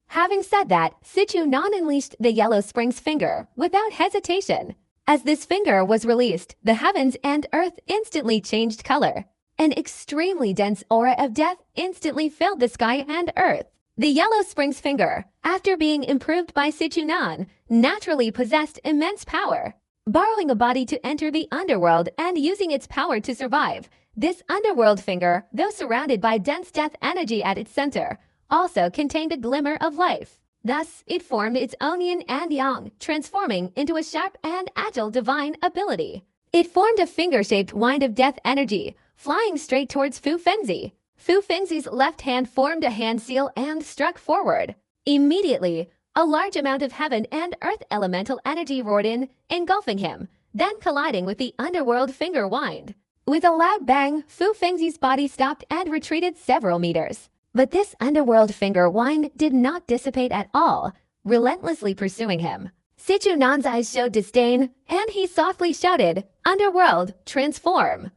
Having said that, Sichuan unleashed the Yellow Springs finger without hesitation. As this finger was released, the heavens and earth instantly changed color. An extremely dense aura of death instantly filled the sky and earth. The Yellow Springs finger, after being improved by Sichuan, naturally possessed immense power. Borrowing a body to enter the underworld and using its power to survive, this underworld finger, though surrounded by dense death energy at its center, also contained a glimmer of life. Thus, it formed its own yin and yang, transforming into a sharp and agile divine ability. It formed a finger-shaped wind of death energy, flying straight towards Fu Fengzi. Fu Fengzi's left hand formed a hand seal and struck forward. Immediately, a large amount of heaven and earth elemental energy roared in, engulfing him, then colliding with the underworld finger wind. With a loud bang, Fu Fengzi's body stopped and retreated several meters. But this underworld finger wind did not dissipate at all, relentlessly pursuing him. Sichuan's eyes showed disdain, and he softly shouted, "Underworld, transform!"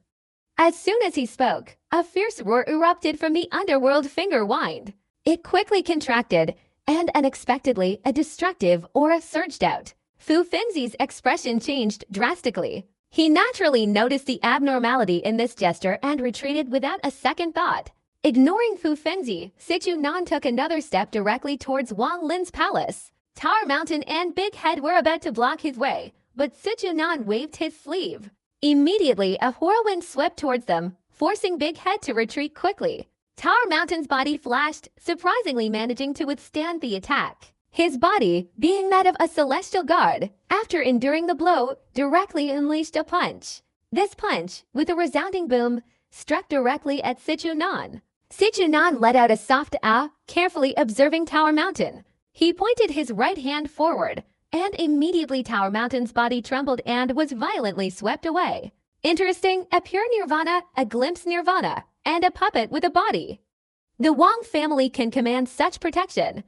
As soon as he spoke, a fierce roar erupted from the underworld finger wind. It quickly contracted, and unexpectedly a destructive aura surged out. Fu Fengzi's expression changed drastically. He naturally noticed the abnormality in this gesture and retreated without a second thought. Ignoring Fu Fengzi, Sichuan took another step directly towards Wang Lin's palace. Tower Mountain and Big Head were about to block his way, but Sichuan waved his sleeve. Immediately, a whirlwind swept towards them, forcing Big Head to retreat quickly. Tower Mountain's body flashed, surprisingly managing to withstand the attack. His body, being that of a celestial guard, after enduring the blow, directly unleashed a punch. This punch, with a resounding boom, struck directly at Sichuan. Sichuan let out a soft "ah," carefully observing Tower Mountain. He pointed his right hand forward, and immediately Tower Mountain's body trembled and was violently swept away. Interesting, a pure nirvana, a glimpse nirvana, and a puppet with a body. The Wang family can command such protection.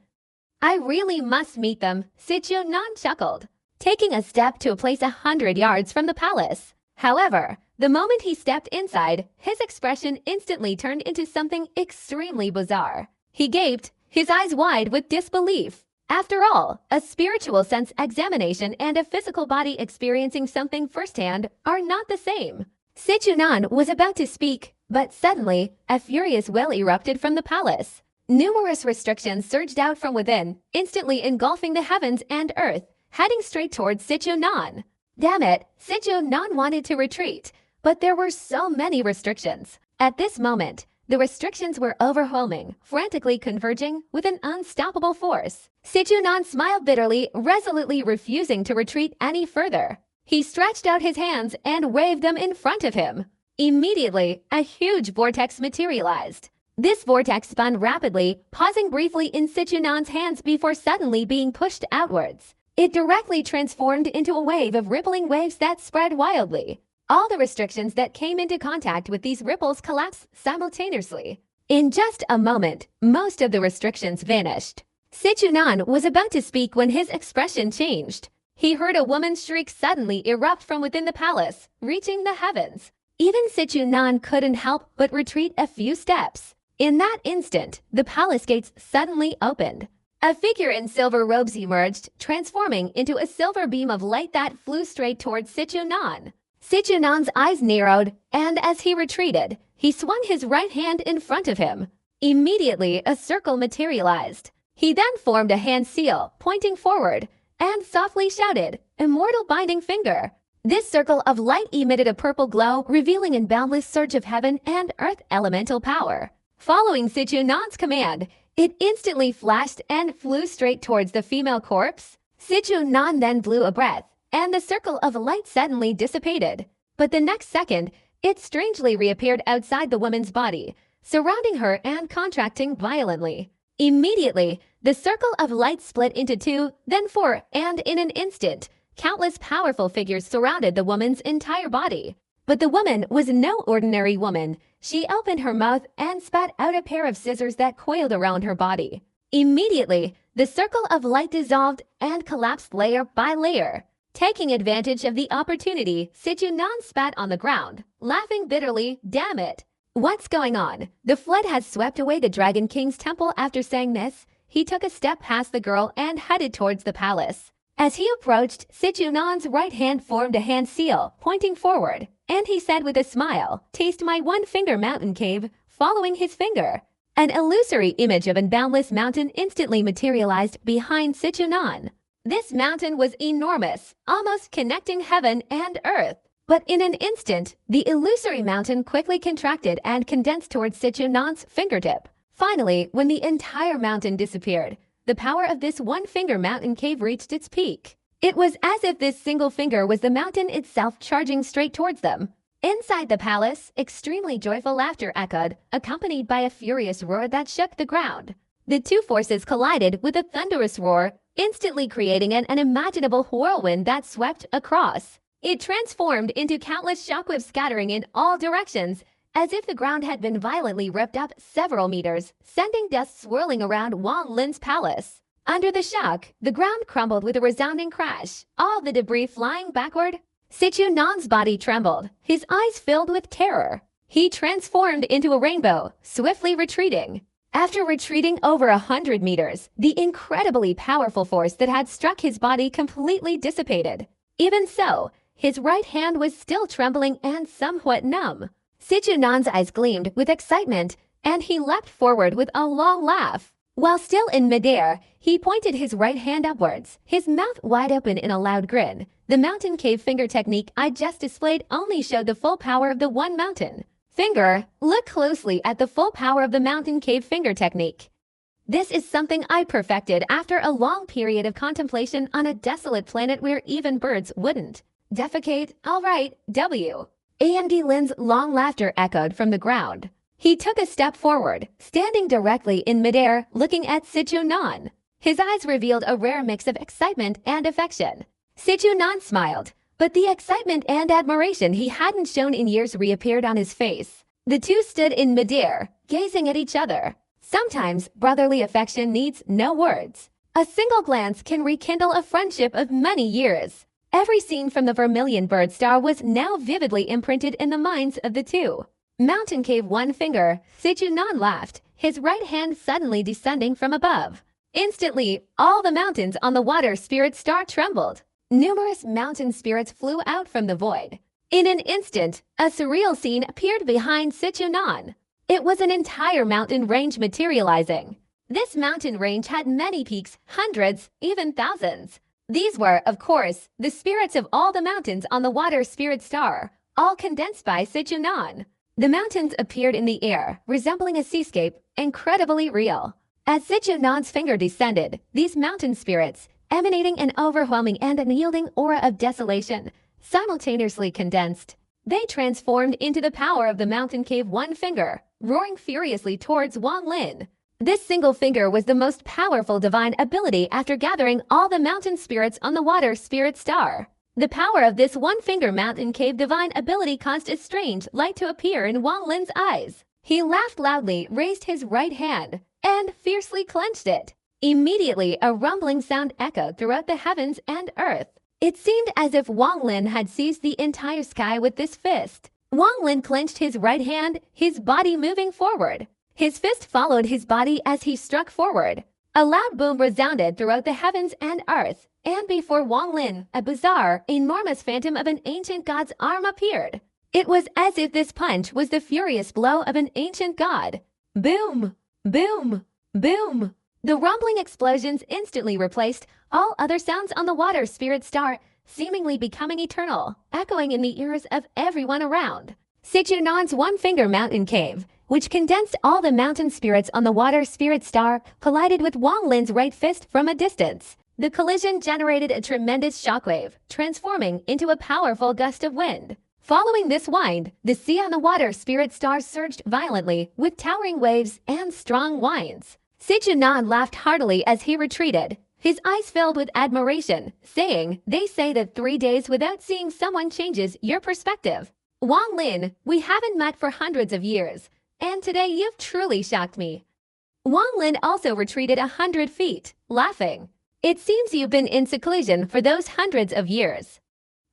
I really must meet them, Sichuan chuckled, taking a step to a place 100 yards from the palace. However, the moment he stepped inside, his expression instantly turned into something extremely bizarre. He gaped, his eyes wide with disbelief. After all, a spiritual sense examination and a physical body experiencing something firsthand are not the same. Sichuan was about to speak, but suddenly, a furious wail erupted from the palace. Numerous restrictions surged out from within, instantly engulfing the heavens and earth, heading straight towards Sichuan. Damn it, Sichuan wanted to retreat, but there were so many restrictions. At this moment, the restrictions were overwhelming, frantically converging with an unstoppable force. Sichuan smiled bitterly, resolutely refusing to retreat any further. He stretched out his hands and waved them in front of him. Immediately, a huge vortex materialized. This vortex spun rapidly, pausing briefly in Sichuan's hands before suddenly being pushed outwards. It directly transformed into a wave of rippling waves that spread wildly. All the restrictions that came into contact with these ripples collapsed simultaneously. In just a moment, most of the restrictions vanished. Sichuan was about to speak when his expression changed. He heard a woman's shriek suddenly erupt from within the palace, reaching the heavens. Even Sichuan couldn't help but retreat a few steps. In that instant, the palace gates suddenly opened. A figure in silver robes emerged, transforming into a silver beam of light that flew straight towards Sichuan. Sichuan's eyes narrowed, and as he retreated, he swung his right hand in front of him. Immediately, a circle materialized. He then formed a hand seal, pointing forward, and softly shouted, "Immortal binding finger." This circle of light emitted a purple glow, revealing a boundless surge of heaven and earth elemental power. Following Sichuan's command, It instantly flashed and flew straight towards the female corpse. Sichuan then blew a breath, and the circle of light suddenly dissipated. But the next second, it strangely reappeared outside the woman's body, surrounding her and contracting violently. Immediately, the circle of light split into 2, then 4, and in an instant, countless powerful figures surrounded the woman's entire body. But the woman was no ordinary woman. She opened her mouth and spat out a pair of scissors that coiled around her body. Immediately, the circle of light dissolved and collapsed layer by layer. Taking advantage of the opportunity, Sichuan spat on the ground, laughing bitterly. Damn it! What's going on? The flood has swept away the Dragon King's temple. After saying this, he took a step past the girl and headed towards the palace. As he approached, Sichuan's right hand formed a hand seal, pointing forward, and he said with a smile, "Taste my one-finger mountain cave," following his finger. An illusory image of a boundless mountain instantly materialized behind Sichuan. This mountain was enormous, almost connecting heaven and earth. But in an instant, the illusory mountain quickly contracted and condensed towards Sichuan's fingertip. Finally, when the entire mountain disappeared, the power of this one-finger mountain cave reached its peak. It was as if this single finger was the mountain itself charging straight towards them. Inside the palace, extremely joyful laughter echoed, accompanied by a furious roar that shook the ground. The two forces collided with a thunderous roar, instantly creating an unimaginable whirlwind that swept across. It transformed into countless shockwaves scattering in all directions, as if the ground had been violently ripped up several meters, sending dust swirling around Wang Lin's palace. Under the shock, the ground crumbled with a resounding crash, all the debris flying backward. Sichuan's body trembled, his eyes filled with terror. He transformed into a rainbow, swiftly retreating. After retreating over 100 meters, the incredibly powerful force that had struck his body completely dissipated. Even so, his right hand was still trembling and somewhat numb. Sichuan's eyes gleamed with excitement, and he leapt forward with a long laugh. While still in midair, he pointed his right hand upwards, his mouth wide open in a loud grin. The mountain cave finger technique I just displayed only showed the full power of the one mountain finger. Look closely at the full power of the mountain cave finger technique. This is something I perfected after a long period of contemplation on a desolate planet where even birds wouldn't defecate. All right, Andy Lin's long laughter echoed from the ground. He took a step forward, standing directly in midair, looking at Sichuan. His eyes revealed a rare mix of excitement and affection. Sichuan smiled, but the excitement and admiration he hadn't shown in years reappeared on his face. The two stood in midair, gazing at each other. Sometimes brotherly affection needs no words. A single glance can rekindle a friendship of many years. Every scene from the Vermilion Bird Star was now vividly imprinted in the minds of the two. Mountain cave one finger, Sichuan laughed, his right hand suddenly descending from above. Instantly, all the mountains on the water spirit star trembled. Numerous mountain spirits flew out from the void. In an instant, a surreal scene appeared behind Sichuan. It was an entire mountain range materializing. This mountain range had many peaks, hundreds, even thousands. These were, of course, the spirits of all the mountains on the water spirit star, all condensed by Sichuan. The mountains appeared in the air, resembling a seascape, incredibly real. As Sichuan's finger descended, these mountain spirits, emanating an overwhelming and unyielding aura of desolation, simultaneously condensed. They transformed into the power of the mountain cave one finger, roaring furiously towards Wang Lin. This single finger was the most powerful divine ability after gathering all the mountain spirits on the water spirit star. The power of this one-finger mountain cave divine ability caused a strange light to appear in Wang Lin's eyes. He laughed loudly, raised his right hand, and fiercely clenched it. Immediately, a rumbling sound echoed throughout the heavens and earth. It seemed as if Wang Lin had seized the entire sky with this fist. Wang Lin clenched his right hand, his body moving forward. His fist followed his body as he struck forward. A loud boom resounded throughout the heavens and earth, and before Wang Lin, a bizarre, enormous phantom of an ancient god's arm appeared. It was as if this punch was the furious blow of an ancient god. Boom! Boom! Boom! The rumbling explosions instantly replaced all other sounds on the water spirit star, seemingly becoming eternal, echoing in the ears of everyone around. Sichuan's one-finger mountain cave, which condensed all the mountain spirits on the water spirit star, collided with Wang Lin's right fist from a distance. The collision generated a tremendous shockwave, transforming into a powerful gust of wind. Following this wind, the sea on the water spirit star surged violently with towering waves and strong winds. Sichuan laughed heartily as he retreated, his eyes filled with admiration, saying, "They say that 3 days without seeing someone changes your perspective. Wang Lin, we haven't met for hundreds of years, and today you've truly shocked me." Wang Lin also retreated 100 feet, laughing. "It seems you've been in seclusion for those hundreds of years."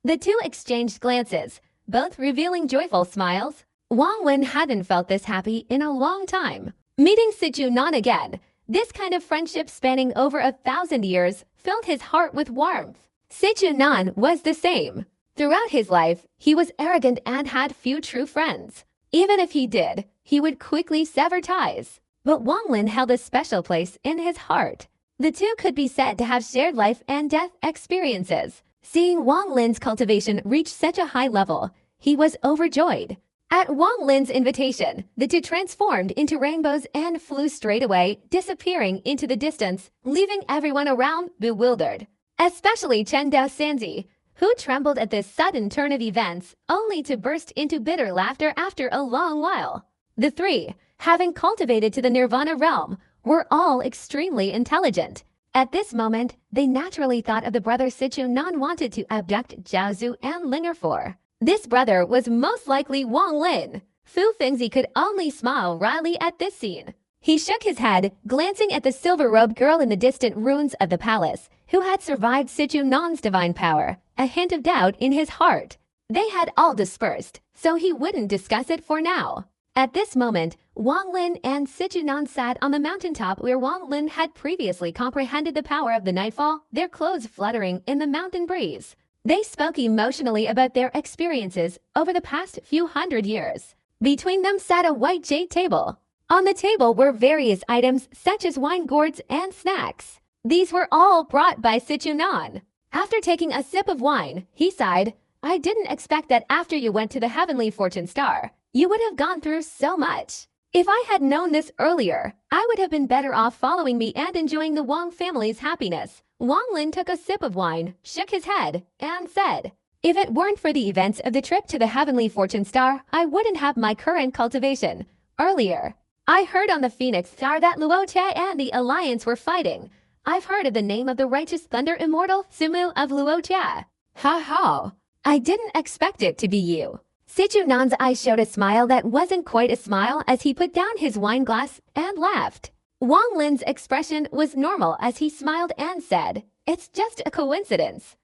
The two exchanged glances, both revealing joyful smiles. Wang Lin hadn't felt this happy in a long time. Meeting Sichuan again, this kind of friendship spanning over 1,000 years filled his heart with warmth. Sichuan was the same. Throughout his life, he was arrogant and had few true friends. Even if he did, he would quickly sever ties. But Wang Lin held a special place in his heart. The two could be said to have shared life and death experiences. Seeing Wang Lin's cultivation reach such a high level, he was overjoyed. At Wang Lin's invitation, the two transformed into rainbows and flew straight away, disappearing into the distance, leaving everyone around bewildered. Especially Chen Dao Sanzi, who trembled at this sudden turn of events, only to burst into bitter laughter after a long while. The three, having cultivated to the Nirvana realm, were all extremely intelligent. At this moment, they naturally thought of the brother Sichuan wanted to abduct Jiaozu and linger for. This brother was most likely Wang Lin. Fu Fengzi could only smile wryly at this scene. He shook his head, glancing at the silver-robed girl in the distant ruins of the palace, who had survived Sichuan's divine power, a hint of doubt in his heart. They had all dispersed, so he wouldn't discuss it for now. At this moment, Wang Lin and Sichuan sat on the mountaintop where Wang Lin had previously comprehended the power of the nightfall, their clothes fluttering in the mountain breeze. They spoke emotionally about their experiences over the past few hundred years. Between them sat a white jade table. On the table were various items such as wine gourds and snacks. These were all brought by Sichuan. After taking a sip of wine, he sighed, "I didn't expect that after you went to the Heavenly Fortune Star, you would have gone through so much. If I had known this earlier, I would have been better off following me and enjoying the Wang family's happiness." Wang Lin took a sip of wine, shook his head, and said, "If it weren't for the events of the trip to the Heavenly Fortune Star, I wouldn't have my current cultivation. Earlier, I heard on the Phoenix Star that Luo Jia and the Alliance were fighting. I've heard of the name of the righteous thunder immortal Sumu of Luo Jia. Ha ha, I didn't expect it to be you." Sichuan's eyes showed a smile that wasn't quite a smile as he put down his wine glass and laughed. Wang Lin's expression was normal as he smiled and said, "It's just a coincidence.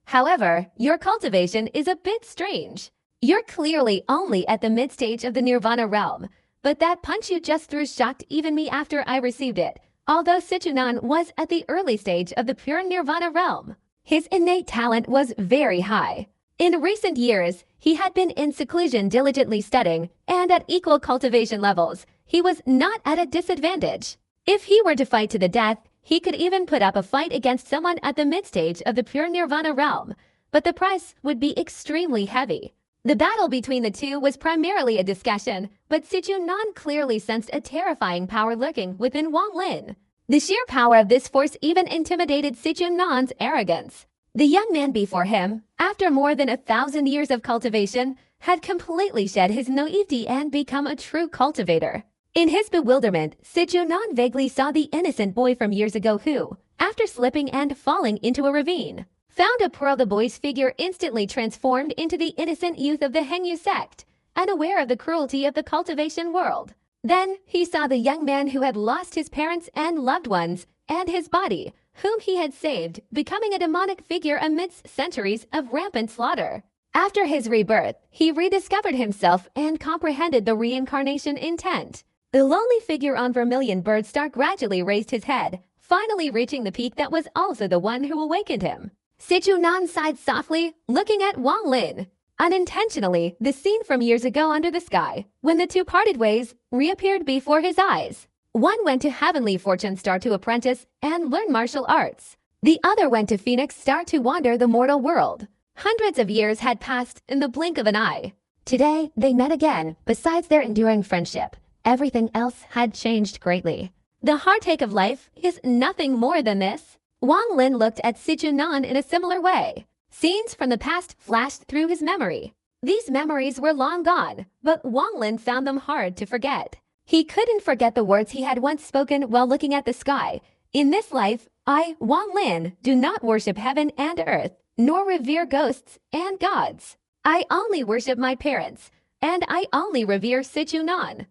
However, your cultivation is a bit strange. You're clearly only at the mid-stage of the Nirvana realm, but that punch you just threw shocked even me after I received it, although Sichuan was at the early stage of the pure Nirvana realm. His innate talent was very high. In recent years, he had been in seclusion diligently studying, and at equal cultivation levels, he was not at a disadvantage. If he were to fight to the death, he could even put up a fight against someone at the mid-stage of the pure Nirvana realm, but the price would be extremely heavy." The battle between the two was primarily a discussion, but Sichuan clearly sensed a terrifying power lurking within Wang Lin. The sheer power of this force even intimidated Sichuan's arrogance. The young man before him, after more than 1,000 years of cultivation, had completely shed his naivety and become a true cultivator. In his bewilderment, Sichuan vaguely saw the innocent boy from years ago who, after slipping and falling into a ravine, found a pearl. The boy's figure instantly transformed into the innocent youth of the Hengyu sect, unaware of the cruelty of the cultivation world. Then he saw the young man who had lost his parents and loved ones, and his body, whom he had saved, becoming a demonic figure amidst centuries of rampant slaughter. After his rebirth, he rediscovered himself and comprehended the reincarnation intent. The lonely figure on Vermilion Bird Star gradually raised his head, finally reaching the peak that was also the one who awakened him. Sichuan sighed softly, looking at Wang Lin. Unintentionally, the scene from years ago under the sky, when the two parted ways, reappeared before his eyes. One went to Heavenly Fortune Star to apprentice and learn martial arts. The other went to Phoenix Star to wander the mortal world. Hundreds of years had passed in the blink of an eye. Today, they met again. Besides their enduring friendship, Everything else had changed greatly. The heartache of life is nothing more than this. Wang Lin looked at Sichuan in a similar way. Scenes from the past flashed through his memory. These memories were long gone, but Wang Lin found them hard to forget. He couldn't forget the words he had once spoken while looking at the sky. In this life, I, Wang Lin, do not worship heaven and earth, nor revere ghosts and gods. I only worship my parents, and I only revere Sichuan.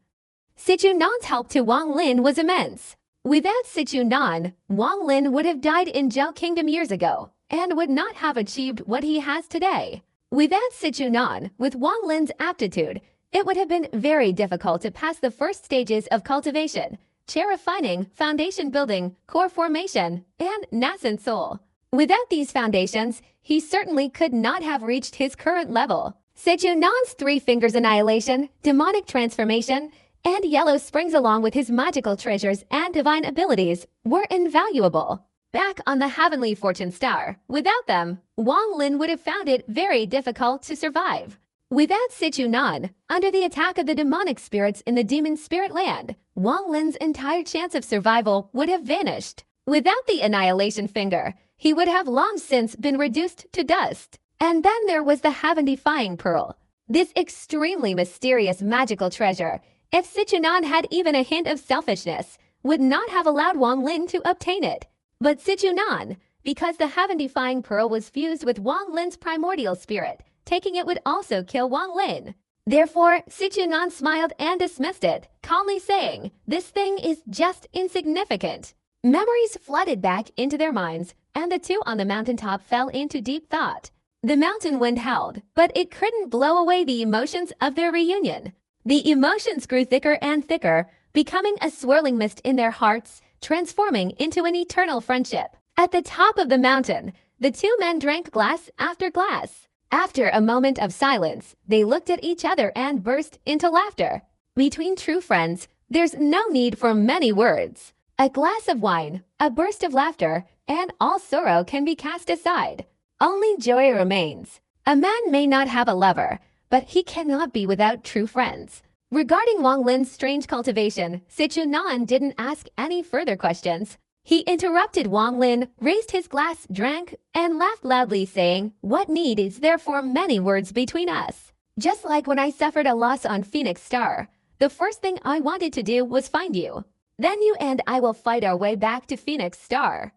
Sichunan's help to Wang Lin was immense. Without Sichuan, Wang Lin would have died in Zhou Kingdom years ago, and would not have achieved what he has today. Without Sichuan, with Wang Lin's aptitude, it would have been very difficult to pass the first stages of cultivation, chair refining, foundation building, core formation, and nascent soul. Without these foundations, he certainly could not have reached his current level. Sichunan's 3 fingers annihilation, demonic transformation, and yellow springs along with his magical treasures and divine abilities were invaluable. Back on the heavenly fortune star, without them, Wang Lin would have found it very difficult to survive. Without Sichuan, under the attack of the demonic spirits in the demon spirit land, Wang Lin's entire chance of survival would have vanished. Without the annihilation finger, he would have long since been reduced to dust. And then there was the heaven-defying pearl, this extremely mysterious magical treasure. If Sichuan had even a hint of selfishness, would not have allowed Wang Lin to obtain it. But Sichuan, because the heaven-defying pearl was fused with Wang Lin's primordial spirit, taking it would also kill Wang Lin. Therefore, Sichuan smiled and dismissed it, calmly saying, "This thing is just insignificant." Memories flooded back into their minds, and the two on the mountaintop fell into deep thought. The mountain wind howled, but it couldn't blow away the emotions of their reunion. The emotions grew thicker and thicker, becoming a swirling mist in their hearts, transforming into an eternal friendship. At the top of the mountain, the two men drank glass after glass. After a moment of silence, they looked at each other and burst into laughter. Between true friends, there's no need for many words. A glass of wine, a burst of laughter, and all sorrow can be cast aside. Only joy remains. A man may not have a lover, but he cannot be without true friends. Regarding Wang Lin's strange cultivation, Sichuan didn't ask any further questions. He interrupted Wang Lin, raised his glass, drank, and laughed loudly, saying, "What need is there for many words between us? Just like when I suffered a loss on Phoenix Star, the first thing I wanted to do was find you. Then you and I will fight our way back to Phoenix Star."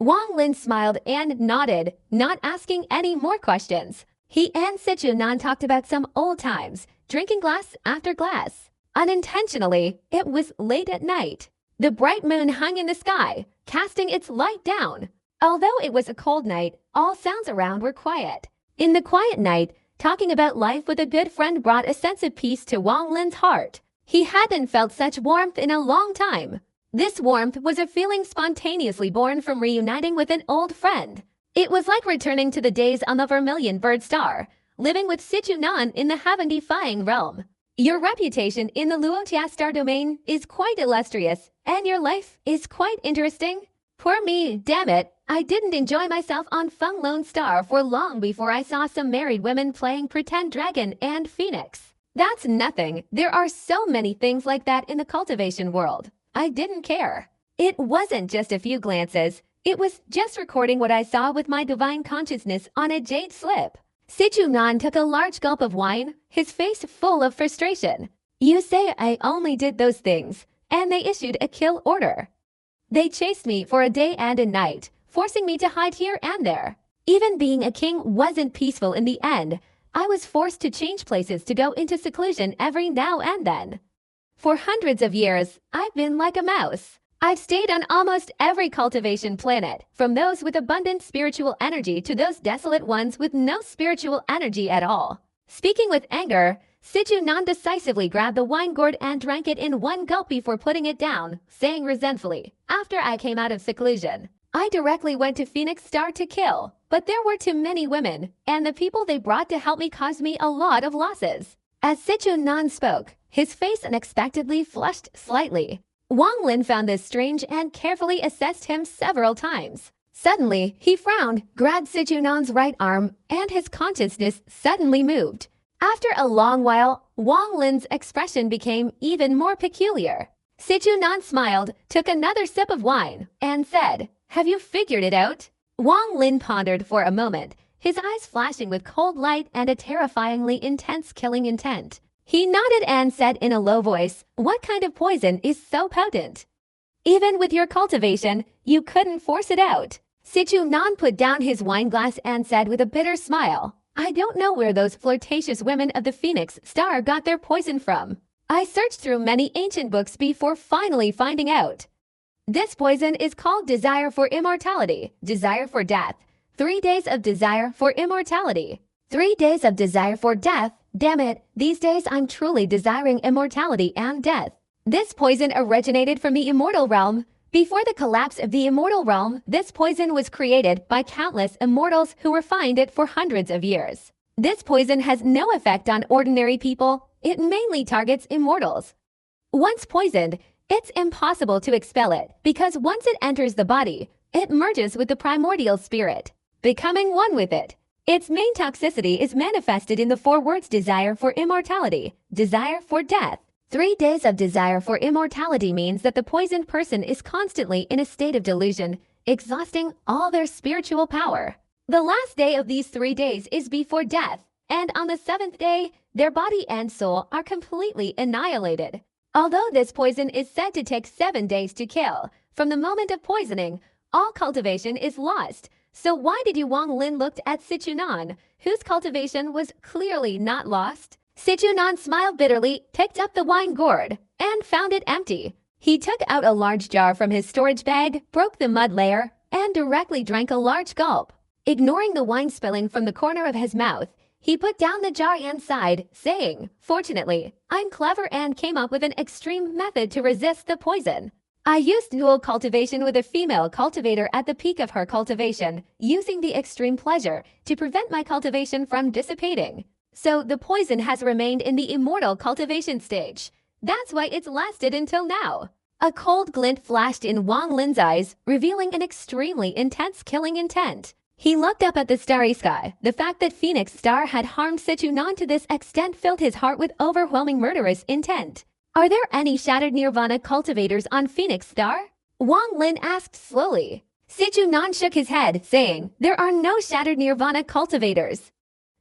Wang Lin smiled and nodded, not asking any more questions. He and Sichuan talked about some old times, drinking glass after glass. Unintentionally, it was late at night. The bright moon hung in the sky, casting its light down. Although it was a cold night, all sounds around were quiet. In the quiet night, talking about life with a good friend brought a sense of peace to Wang Lin's heart. He hadn't felt such warmth in a long time. This warmth was a feeling spontaneously born from reuniting with an old friend. It was like returning to the days on the Vermilion Bird Star, living with Sichuan in the heaven-defying realm. Your reputation in the Luotia star domain is quite illustrious, and your life is quite interesting. Poor me, damn it, I didn't enjoy myself on Feng Lone Star for long before I saw some married women playing Pretend Dragon and Phoenix. That's nothing, there are so many things like that in the cultivation world. I didn't care. It wasn't just a few glances, it was just recording what I saw with my divine consciousness on a jade slip. Sichuan took a large gulp of wine, his face full of frustration. "You say I only did those things, and they issued a kill order. They chased me for a day and a night, forcing me to hide here and there. Even being a king wasn't peaceful in the end. I was forced to change places to go into seclusion every now and then. For hundreds of years, I've been like a mouse. I've stayed on almost every cultivation planet, from those with abundant spiritual energy to those desolate ones with no spiritual energy at all." Speaking with anger, Sichuan decisively grabbed the wine gourd and drank it in one gulp before putting it down, saying resentfully, "After I came out of seclusion, I directly went to Phoenix Star to kill, but there were too many women, and the people they brought to help me caused me a lot of losses." As Sichuan spoke, his face unexpectedly flushed slightly. Wang Lin found this strange and carefully assessed him several times. Suddenly, he frowned, grabbed Sichuan's right arm, and his consciousness suddenly moved. After a long while, Wang Lin's expression became even more peculiar. Sichuan smiled, took another sip of wine, and said, "Have you figured it out?" Wang Lin pondered for a moment, his eyes flashing with cold light and a terrifyingly intense killing intent. He nodded and said in a low voice, "What kind of poison is so potent? Even with your cultivation, you couldn't force it out." Sichuan put down his wineglass and said with a bitter smile, "I don't know where those flirtatious women of the Phoenix Star got their poison from. I searched through many ancient books before finally finding out. This poison is called desire for immortality, desire for death. 3 days of desire for immortality. 3 days of desire for death. Damn it, these days I'm truly desiring immortality and death." This poison originated from the immortal realm. Before the collapse of the immortal realm, this poison was created by countless immortals who refined it for hundreds of years. This poison has no effect on ordinary people. It mainly targets immortals. Once poisoned, it's impossible to expel it because once it enters the body, it merges with the primordial spirit, becoming one with it. Its main toxicity is manifested in the 4 words desire for immortality, desire for death. 3 days of desire for immortality means that the poisoned person is constantly in a state of delusion, exhausting all their spiritual power. The last day of these 3 days is before death, and on the 7th day, their body and soul are completely annihilated. Although this poison is said to take 7 days to kill, from the moment of poisoning, all cultivation is lost. So why did Wang Lin looked at Sichuan, whose cultivation was clearly not lost? Sichuan smiled bitterly, picked up the wine gourd, and found it empty. He took out a large jar from his storage bag, broke the mud layer, and directly drank a large gulp. Ignoring the wine spilling from the corner of his mouth, he put down the jar and sighed, saying, "Fortunately, I'm clever and came up with an extreme method to resist the poison. I used dual cultivation with a female cultivator at the peak of her cultivation, using the extreme pleasure to prevent my cultivation from dissipating. So the poison has remained in the immortal cultivation stage. That's why it's lasted until now." A cold glint flashed in Wang Lin's eyes, revealing an extremely intense killing intent. He looked up at the starry sky. The fact that Phoenix Star had harmed Sichuan to this extent filled his heart with overwhelming murderous intent. "Are there any shattered nirvana cultivators on Phoenix Star?" Wang Lin asked slowly. Sichuan shook his head, saying, "There are no shattered nirvana cultivators.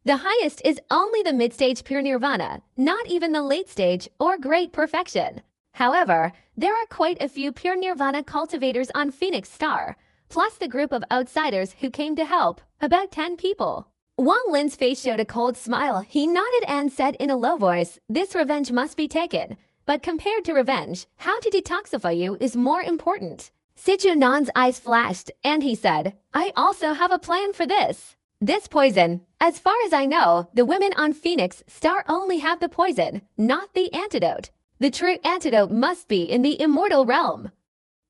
The highest is only the mid-stage pure nirvana, not even the late stage or great perfection. However, there are quite a few pure nirvana cultivators on Phoenix Star, plus the group of outsiders who came to help, about 10 people." Wang Lin's face showed a cold smile. He nodded and said in a low voice, "This revenge must be taken. But compared to revenge, how to detoxify you is more important." Sichuan's eyes flashed, and he said, "I also have a plan for this. This poison, as far as I know, the women on Phoenix Star only have the poison, not the antidote. The true antidote must be in the immortal realm.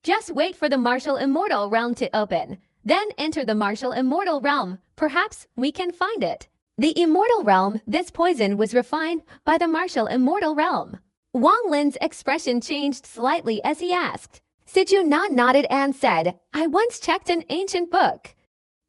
Just wait for the martial immortal realm to open, then enter the martial immortal realm. Perhaps we can find it." The immortal realm, this poison was refined by the martial immortal realm. Wang Lin's expression changed slightly as he asked. Sichuan nodded and said, "I once checked an ancient book.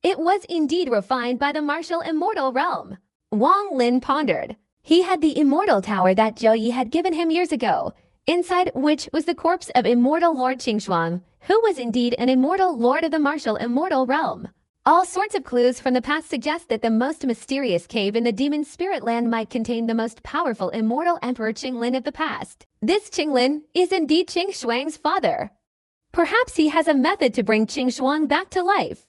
It was indeed refined by the martial immortal realm." Wang Lin pondered. He had the immortal tower that Zhou Yi had given him years ago, inside which was the corpse of immortal Lord Qingshuang, who was indeed an immortal lord of the martial immortal realm. All sorts of clues from the past suggest that the most mysterious cave in the demon spirit land might contain the most powerful immortal emperor Qinglin of the past. This Qinglin is indeed Qing Shuang's father. Perhaps he has a method to bring Qing Shuang back to life.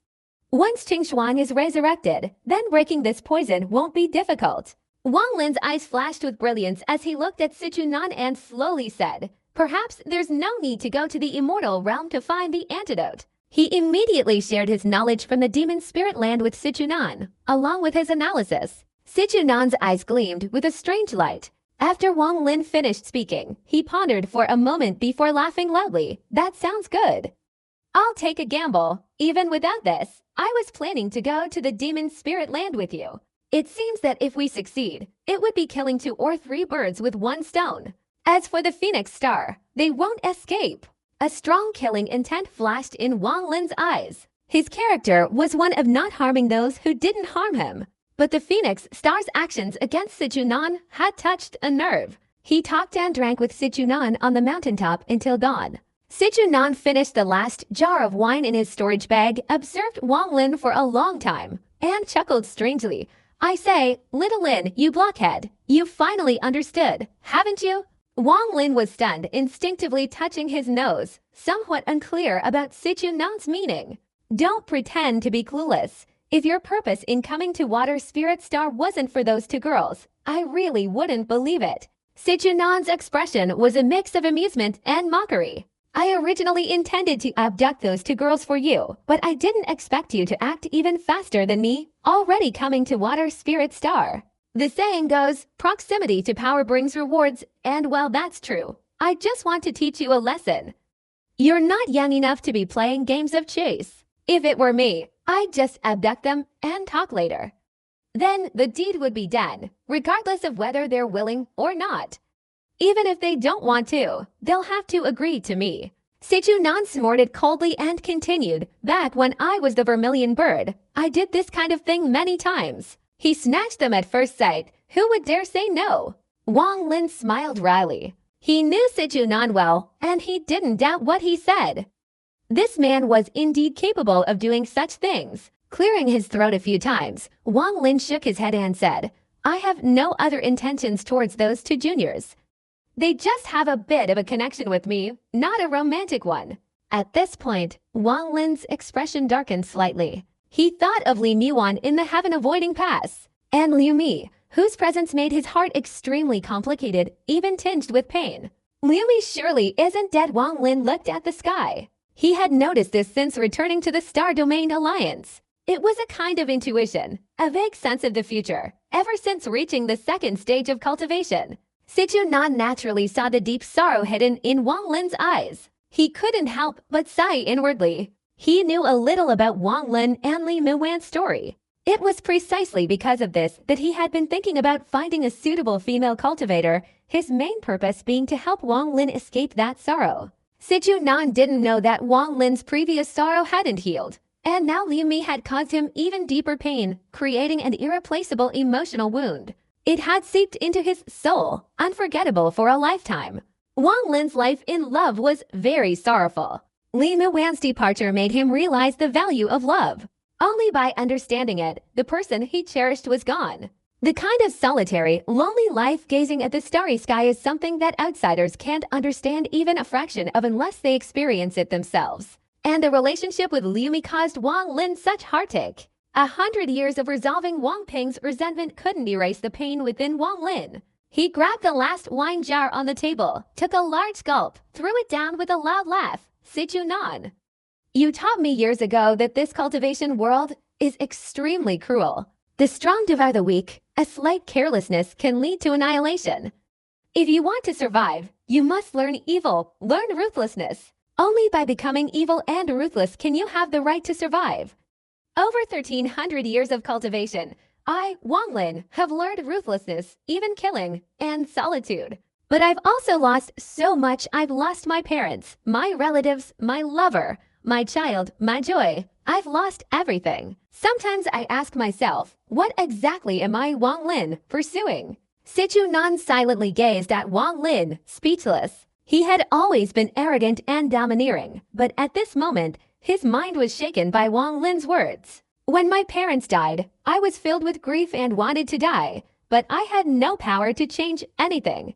Once Qing Shuang is resurrected, then breaking this poison won't be difficult. Wang Lin's eyes flashed with brilliance as he looked at Sichuan and slowly said, "Perhaps there's no need to go to the immortal realm to find the antidote." He immediately shared his knowledge from the demon spirit land with Sichuan, along with his analysis. Sichuan's eyes gleamed with a strange light. After Wang Lin finished speaking, he pondered for a moment before laughing loudly. "That sounds good. I'll take a gamble. Even without this, I was planning to go to the demon spirit land with you. It seems that if we succeed, it would be killing 2 or 3 birds with 1 stone. As for the Phoenix Star, they won't escape." A strong killing intent flashed in Wang Lin's eyes. His character was one of not harming those who didn't harm him. But the Phoenix Star's actions against Sichuan had touched a nerve. He talked and drank with Sichuan on the mountaintop until dawn. Sichuan finished the last jar of wine in his storage bag, observed Wang Lin for a long time, and chuckled strangely. "I say, little Lin, you blockhead, you finally understood, haven't you?" Wang Lin was stunned, instinctively touching his nose, somewhat unclear about Sichuan's meaning. "Don't pretend to be clueless. If your purpose in coming to Water Spirit Star wasn't for those two girls, I really wouldn't believe it." Sichuan's expression was a mix of amusement and mockery. "I originally intended to abduct those two girls for you, but I didn't expect you to act even faster than me, already coming to Water Spirit Star. The saying goes, proximity to power brings rewards, and while that's true, I just want to teach you a lesson. You're not young enough to be playing games of chase. If it were me, I'd just abduct them and talk later. Then the deed would be done, regardless of whether they're willing or not. Even if they don't want to, they'll have to agree to me." Sichuan snorted coldly and continued, "Back when I was the vermilion bird, I did this kind of thing many times. He snatched them at first sight. Who would dare say no?" Wang Lin smiled wryly. He knew Sichuan well, and he didn't doubt what he said. This man was indeed capable of doing such things. Clearing his throat a few times, Wang Lin shook his head and said, "I have no other intentions towards those two juniors. They just have a bit of a connection with me, not a romantic one." At this point, Wang Lin's expression darkened slightly. He thought of Li Muan in the heaven-avoiding pass, and Liu Mi, whose presence made his heart extremely complicated, even tinged with pain. "Liu Mi surely isn't dead." Wang Lin looked at the sky. He had noticed this since returning to the Star Domain Alliance. It was a kind of intuition, a vague sense of the future, ever since reaching the second stage of cultivation. Sichuan naturally saw the deep sorrow hidden in Wang Lin's eyes. He couldn't help but sigh inwardly. He knew a little about Wang Lin and Li Muan's story. It was precisely because of this that he had been thinking about finding a suitable female cultivator, his main purpose being to help Wang Lin escape that sorrow. Sichuan didn't know that Wang Lin's previous sorrow hadn't healed, and now Liu Mi had caused him even deeper pain, creating an irreplaceable emotional wound. It had seeped into his soul, unforgettable for a lifetime. Wang Lin's life in love was very sorrowful. Li Muan's departure made him realize the value of love. Only by understanding it, the person he cherished was gone. The kind of solitary, lonely life gazing at the starry sky is something that outsiders can't understand even a fraction of unless they experience it themselves. And the relationship with Liu Mi caused Wang Lin such heartache. 100 years of resolving Wang Ping's resentment couldn't erase the pain within Wang Lin. He grabbed the last wine jar on the table, took a large gulp, threw it down with a loud laugh. "Sichuan, you taught me years ago that this cultivation world is extremely cruel. The strong devour the weak. A slight carelessness can lead to annihilation. If you want to survive, you must learn evil, learn ruthlessness. Only by becoming evil and ruthless can you have the right to survive. Over 1,300 years of cultivation, I, Wang Lin, have learned ruthlessness, even killing, and solitude. But I've also lost so much. I've lost my parents, my relatives, my lover, my child, my joy. I've lost everything. Sometimes I ask myself, what exactly am I, Wang Lin, pursuing?" Sichuan silently gazed at Wang Lin, speechless. He had always been arrogant and domineering, but at this moment, his mind was shaken by Wang Lin's words. "When my parents died, I was filled with grief and wanted to die, but I had no power to change anything.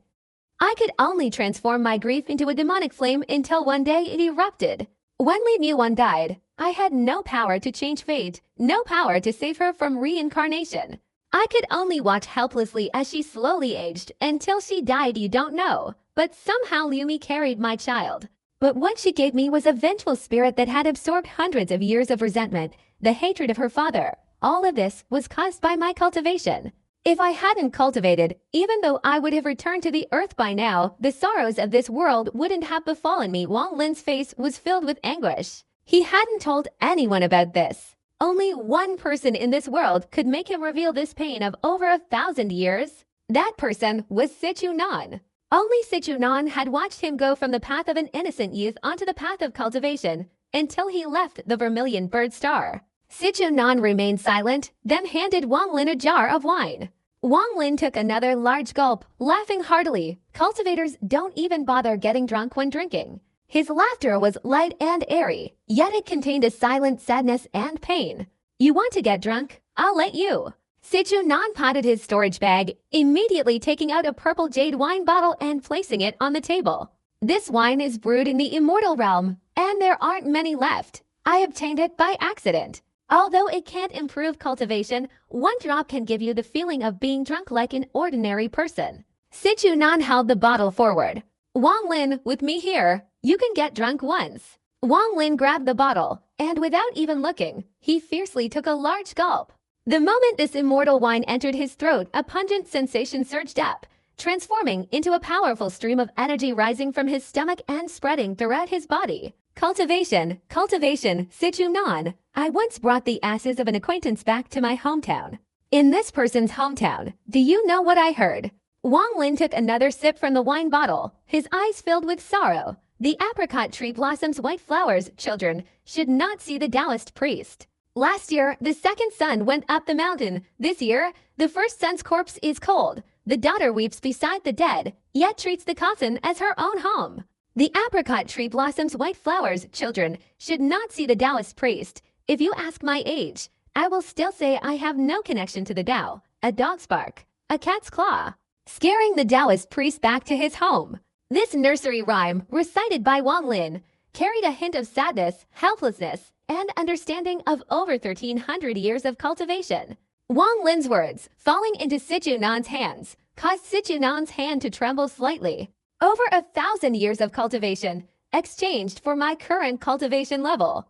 I could only transform my grief into a demonic flame until one day it erupted. When Li Muan died, I had no power to change fate, no power to save her from reincarnation. I could only watch helplessly as she slowly aged until she died. You don't know, but somehow Liu Mi carried my child. But what she gave me was a vengeful spirit that had absorbed hundreds of years of resentment, the hatred of her father. All of this was caused by my cultivation. If I hadn't cultivated, even though I would have returned to the earth by now, the sorrows of this world wouldn't have befallen me." Wang Lin's face was filled with anguish. He hadn't told anyone about this. Only one person in this world could make him reveal this pain of over 1,000 years. That person was Sichuan. Only Sichuan had watched him go from the path of an innocent youth onto the path of cultivation until he left the Vermilion Bird Star. Sichuan remained silent, then handed Wang Lin a jar of wine. Wang Lin took another large gulp, laughing heartily. Cultivators don't even bother getting drunk when drinking. His laughter was light and airy, yet it contained a silent sadness and pain. You want to get drunk? I'll let you. Sichuan patted his storage bag, immediately taking out a purple jade wine bottle and placing it on the table. This wine is brewed in the immortal realm, and there aren't many left. I obtained it by accident. Although it can't improve cultivation, one drop can give you the feeling of being drunk like an ordinary person. Sichuan held the bottle forward. Wang Lin, with me here, you can get drunk once. Wang Lin grabbed the bottle, and without even looking, he fiercely took a large gulp. The moment this immortal wine entered his throat, a pungent sensation surged up, transforming into a powerful stream of energy rising from his stomach and spreading throughout his body. Cultivation, Sichuan. I once brought the ashes of an acquaintance back to my hometown. In this person's hometown, do you know what I heard? Wang Lin took another sip from the wine bottle, his eyes filled with sorrow. The apricot tree blossoms white flowers, children, should not see the Taoist priest. Last year, the second son went up the mountain. This year, the first son's corpse is cold. The daughter weeps beside the dead, yet treats the coffin as her own home. The apricot tree blossoms white flowers, children, should not see the Taoist priest. If you ask my age, I will still say I have no connection to the Tao. A dog's bark, a cat's claw, scaring the Taoist priest back to his home. This nursery rhyme, recited by Wang Lin, carried a hint of sadness, helplessness, and understanding of over 1,300 years of cultivation. Wang Lin's words, falling into Sichuan's hands, caused Sichuan's hand to tremble slightly. Over 1,000 years of cultivation, exchanged for my current cultivation level.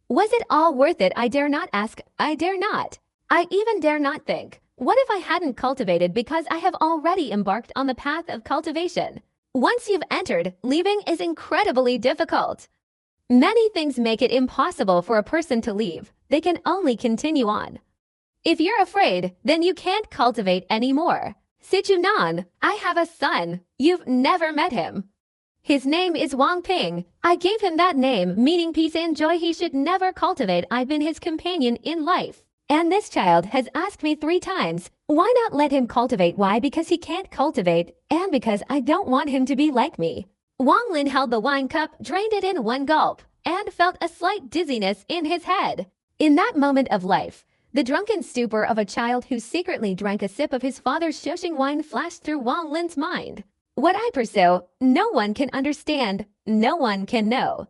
Was it all worth it? I dare not ask, I dare not. I even dare not think. What if I hadn't cultivated because I have already embarked on the path of cultivation? Once you've entered, leaving is incredibly difficult. Many things make it impossible for a person to leave. They can only continue on. If you're afraid, then you can't cultivate anymore. Sichuan, I have a son. You've never met him. His name is Wang Ping. I gave him that name, meaning peace and joy. He should never cultivate. I've been his companion in life. And this child has asked me 3 times, why not let him cultivate? Why? Because he can't cultivate, and because I don't want him to be like me. Wang Lin held the wine cup, drained it in one gulp, and felt a slight dizziness in his head. In that moment of life, the drunken stupor of a child who secretly drank a sip of his father's Shoshing wine flashed through Wang Lin's mind. What I pursue, no one can understand, no one can know.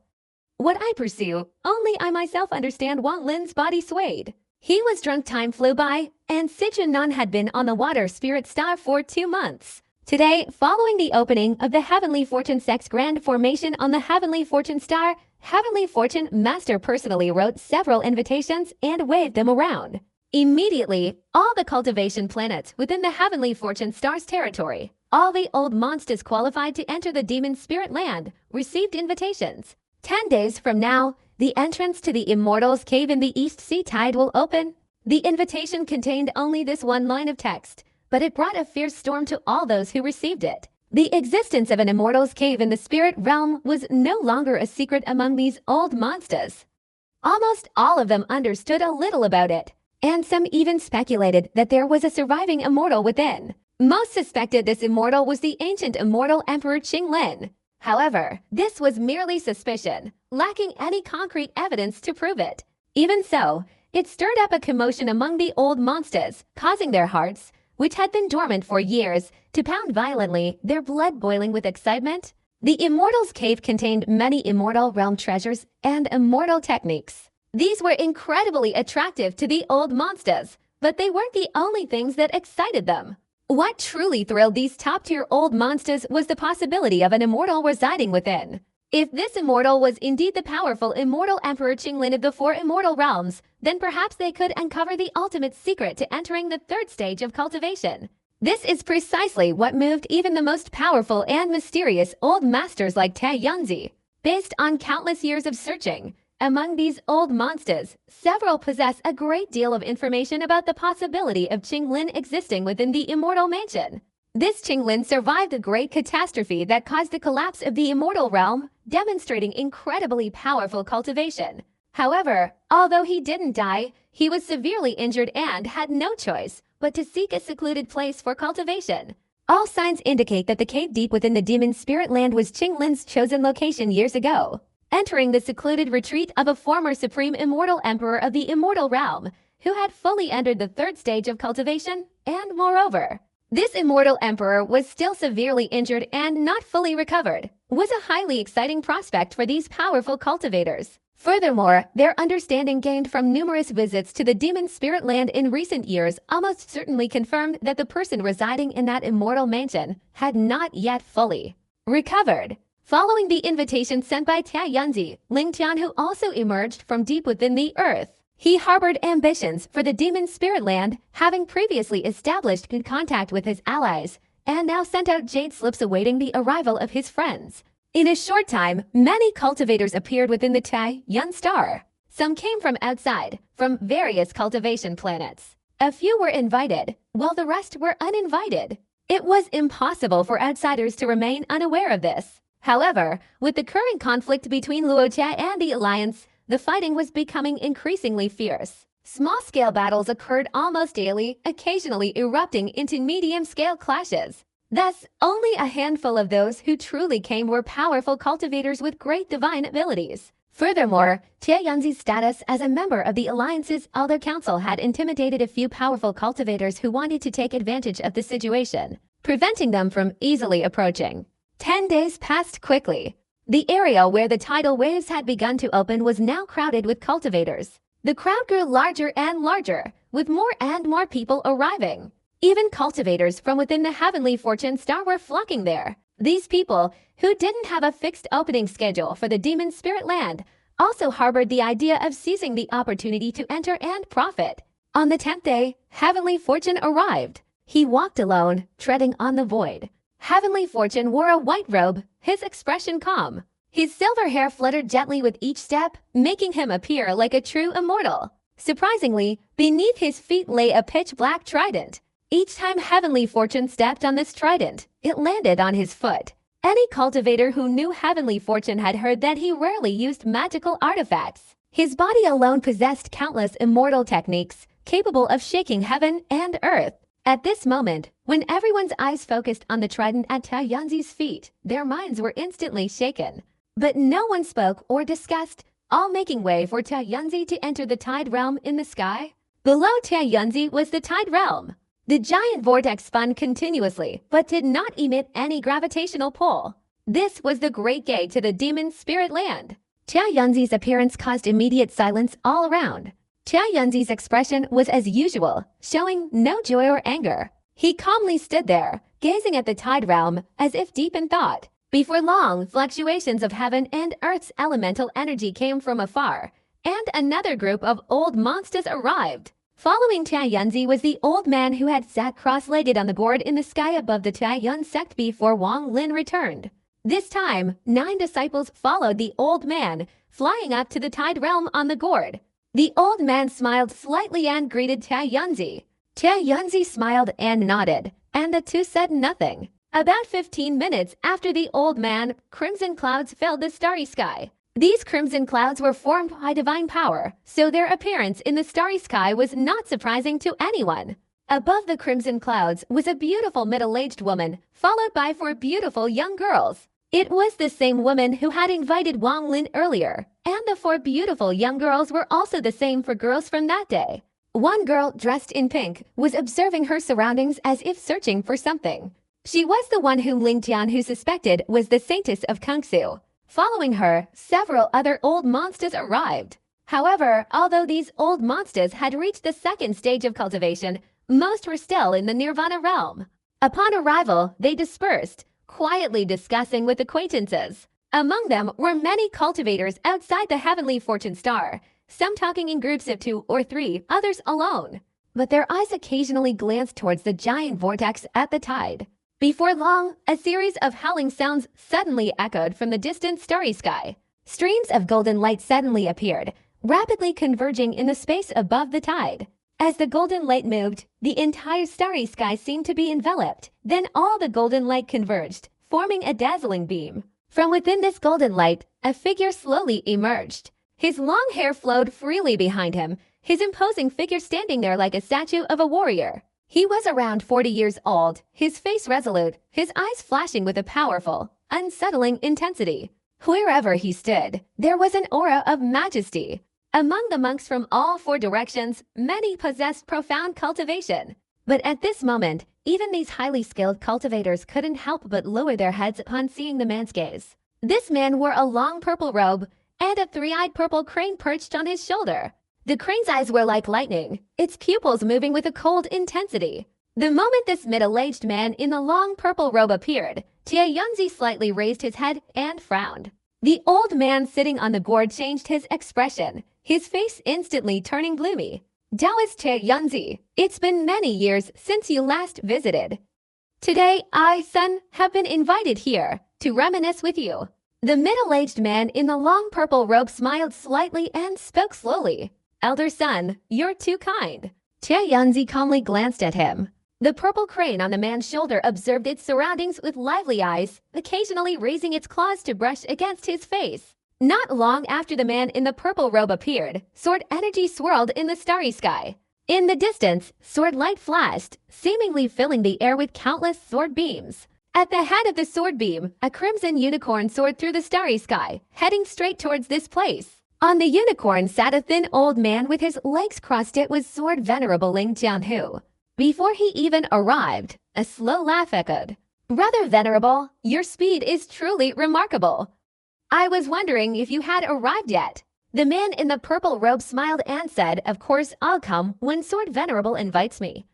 What I pursue, only I myself understand. Wang Lin's body swayed. He was drunk, time flew by, and Sichuan had been on the water spirit star for 2 months. Today, following the opening of the Heavenly Fortune Sex Grand Formation on the Heavenly Fortune Star, Heavenly Fortune Master personally wrote several invitations and waved them around. Immediately, all the cultivation planets within the Heavenly Fortune Star's territory, all the old monsters qualified to enter the demon spirit land, received invitations. 10 days from now, the entrance to the Immortals Cave in the East Sea Tide will open. The invitation contained only this one line of text, but it brought a fierce storm to all those who received it. The existence of an Immortals Cave in the spirit realm was no longer a secret among these old monsters. Almost all of them understood a little about it, and some even speculated that there was a surviving immortal within. Most suspected this immortal was the ancient immortal Emperor Qinglin. However, this was merely suspicion, lacking any concrete evidence to prove it. Even so, it stirred up a commotion among the old monsters, causing their hearts, which had been dormant for years, to pound violently, their blood boiling with excitement. The Immortals Cave contained many immortal realm treasures and immortal techniques. These were incredibly attractive to the old monsters, but they weren't the only things that excited them. What truly thrilled these top-tier old monsters was the possibility of an immortal residing within. If this immortal was indeed the powerful immortal Emperor Qinglin of the 4 immortal realms, then perhaps they could uncover the ultimate secret to entering the 3rd stage of cultivation. This is precisely what moved even the most powerful and mysterious old masters like Tai Yunzi. Based on countless years of searching, among these old monsters, several possess a great deal of information about the possibility of Qinglin existing within the immortal mansion. This Qinglin survived a great catastrophe that caused the collapse of the immortal realm, demonstrating incredibly powerful cultivation. However, although he didn't die, he was severely injured and had no choice but to seek a secluded place for cultivation. All signs indicate that the cave deep within the demon spirit land was Qinglin's chosen location years ago, entering the secluded retreat of a former supreme immortal emperor of the immortal realm, who had fully entered the third stage of cultivation, and moreover, this immortal emperor was still severely injured and not fully recovered, was a highly exciting prospect for these powerful cultivators. Furthermore, their understanding gained from numerous visits to the demon spirit land in recent years almost certainly confirmed that the person residing in that immortal mansion had not yet fully recovered. Following the invitation sent by Tia Yunzi, Ling Tian, who also emerged from deep within the earth, he harbored ambitions for the demon spirit land, having previously established good contact with his allies, and now sent out jade slips awaiting the arrival of his friends. In a short time, many cultivators appeared within the Tai Yun star. Some came from outside, from various cultivation planets. A few were invited, while the rest were uninvited. It was impossible for outsiders to remain unaware of this. However, with the current conflict between Luotia and the Alliance, the fighting was becoming increasingly fierce. Small-scale battles occurred almost daily, occasionally erupting into medium-scale clashes. Thus, only a handful of those who truly came were powerful cultivators with great divine abilities. Furthermore, Tia Yunzi's status as a member of the Alliance's Elder Council had intimidated a few powerful cultivators who wanted to take advantage of the situation, preventing them from easily approaching. 10 days passed quickly. The area where the tidal waves had begun to open was now crowded with cultivators. The crowd grew larger and larger, with more and more people arriving. Even cultivators from within the Heavenly Fortune Star were flocking there. These people, who didn't have a fixed opening schedule for the Demon Spirit Land, also harbored the idea of seizing the opportunity to enter and profit. On the 10th day, Heavenly Fortune arrived. He walked alone, treading on the void. Heavenly Fortune wore a white robe, his expression calm. His silver hair fluttered gently with each step, making him appear like a true immortal. Surprisingly, beneath his feet lay a pitch-black trident. Each time Heavenly Fortune stepped on this trident, it landed on his foot. Any cultivator who knew Heavenly Fortune had heard that he rarely used magical artifacts. His body alone possessed countless immortal techniques, capable of shaking heaven and earth. At this moment, when everyone's eyes focused on the trident at Tia Yunzi's feet, their minds were instantly shaken. But no one spoke or discussed, all making way for Tia Yunzi to enter the Tide Realm in the sky. Below Tia Yunzi was the Tide Realm. The giant vortex spun continuously, but did not emit any gravitational pull. This was the great gate to the demon spirit land. Tia Yunzi's appearance caused immediate silence all around. Tia Yunzi's expression was as usual, showing no joy or anger. He calmly stood there, gazing at the Tide Realm, as if deep in thought. Before long, fluctuations of heaven and earth's elemental energy came from afar, and another group of old monsters arrived. Following Tia Yunzi was the old man who had sat cross-legged on the board in the sky above the Tia Yun sect before Wang Lin returned. This time, 9 disciples followed the old man, flying up to the Tide Realm on the gourd. The old man smiled slightly and greeted Tia Yunzi. Tia Yunzi smiled and nodded, and the two said nothing. About 15 minutes after the old man, crimson clouds filled the starry sky. These crimson clouds were formed by divine power, so their appearance in the starry sky was not surprising to anyone. Above the crimson clouds was a beautiful middle-aged woman, followed by 4 beautiful young girls. It was the same woman who had invited Wang Lin earlier, and the 4 beautiful young girls were also the same for girls from that day. One girl, dressed in pink, was observing her surroundings as if searching for something. She was the one whom Ling Tian who suspected was the saintess of Kungsu. Following her, several other old monsters arrived. However, although these old monsters had reached the 2nd stage of cultivation, most were still in the Nirvana realm. Upon arrival, they dispersed, quietly discussing with acquaintances. Among them were many cultivators outside the Heavenly Fortune Star, some talking in groups of 2 or 3, others alone. But their eyes occasionally glanced towards the giant vortex at the tide. Before long, a series of howling sounds suddenly echoed from the distant starry sky. Streams of golden light suddenly appeared, rapidly converging in the space above the tide. As the golden light moved, the entire starry sky seemed to be enveloped. Then all the golden light converged, forming a dazzling beam. From within this golden light, a figure slowly emerged. His long hair flowed freely behind him, his imposing figure standing there like a statue of a warrior. He was around 40 years old, his face resolute, his eyes flashing with a powerful, unsettling intensity. Wherever he stood, there was an aura of majesty. Among the monks from all four directions, many possessed profound cultivation. But at this moment, even these highly skilled cultivators couldn't help but lower their heads upon seeing the man's gaze. This man wore a long purple robe, and a three-eyed purple crane perched on his shoulder. The crane's eyes were like lightning, its pupils moving with a cold intensity. The moment this middle-aged man in the long purple robe appeared, Yunzi slightly raised his head and frowned. The old man sitting on the gourd changed his expression, his face instantly turning gloomy. Taoist Yunzi, it's been many years since you last visited. Today, I, son, have been invited here to reminisce with you. The middle-aged man in the long purple robe smiled slightly and spoke slowly. Elder son, you're too kind. Yunzi calmly glanced at him. The purple crane on the man's shoulder observed its surroundings with lively eyes, occasionally raising its claws to brush against his face. Not long after the man in the purple robe appeared, sword energy swirled in the starry sky. In the distance, sword light flashed, seemingly filling the air with countless sword beams. At the head of the sword beam, a crimson unicorn soared through the starry sky, heading straight towards this place. On the unicorn sat a thin old man with his legs crossed. It was Sword Venerable Ling Jianhu. Before he even arrived, a slow laugh echoed. Brother Venerable, your speed is truly remarkable. I was wondering if you had arrived yet. The man in the purple robe smiled and said, of course I'll come when Sword Venerable invites me.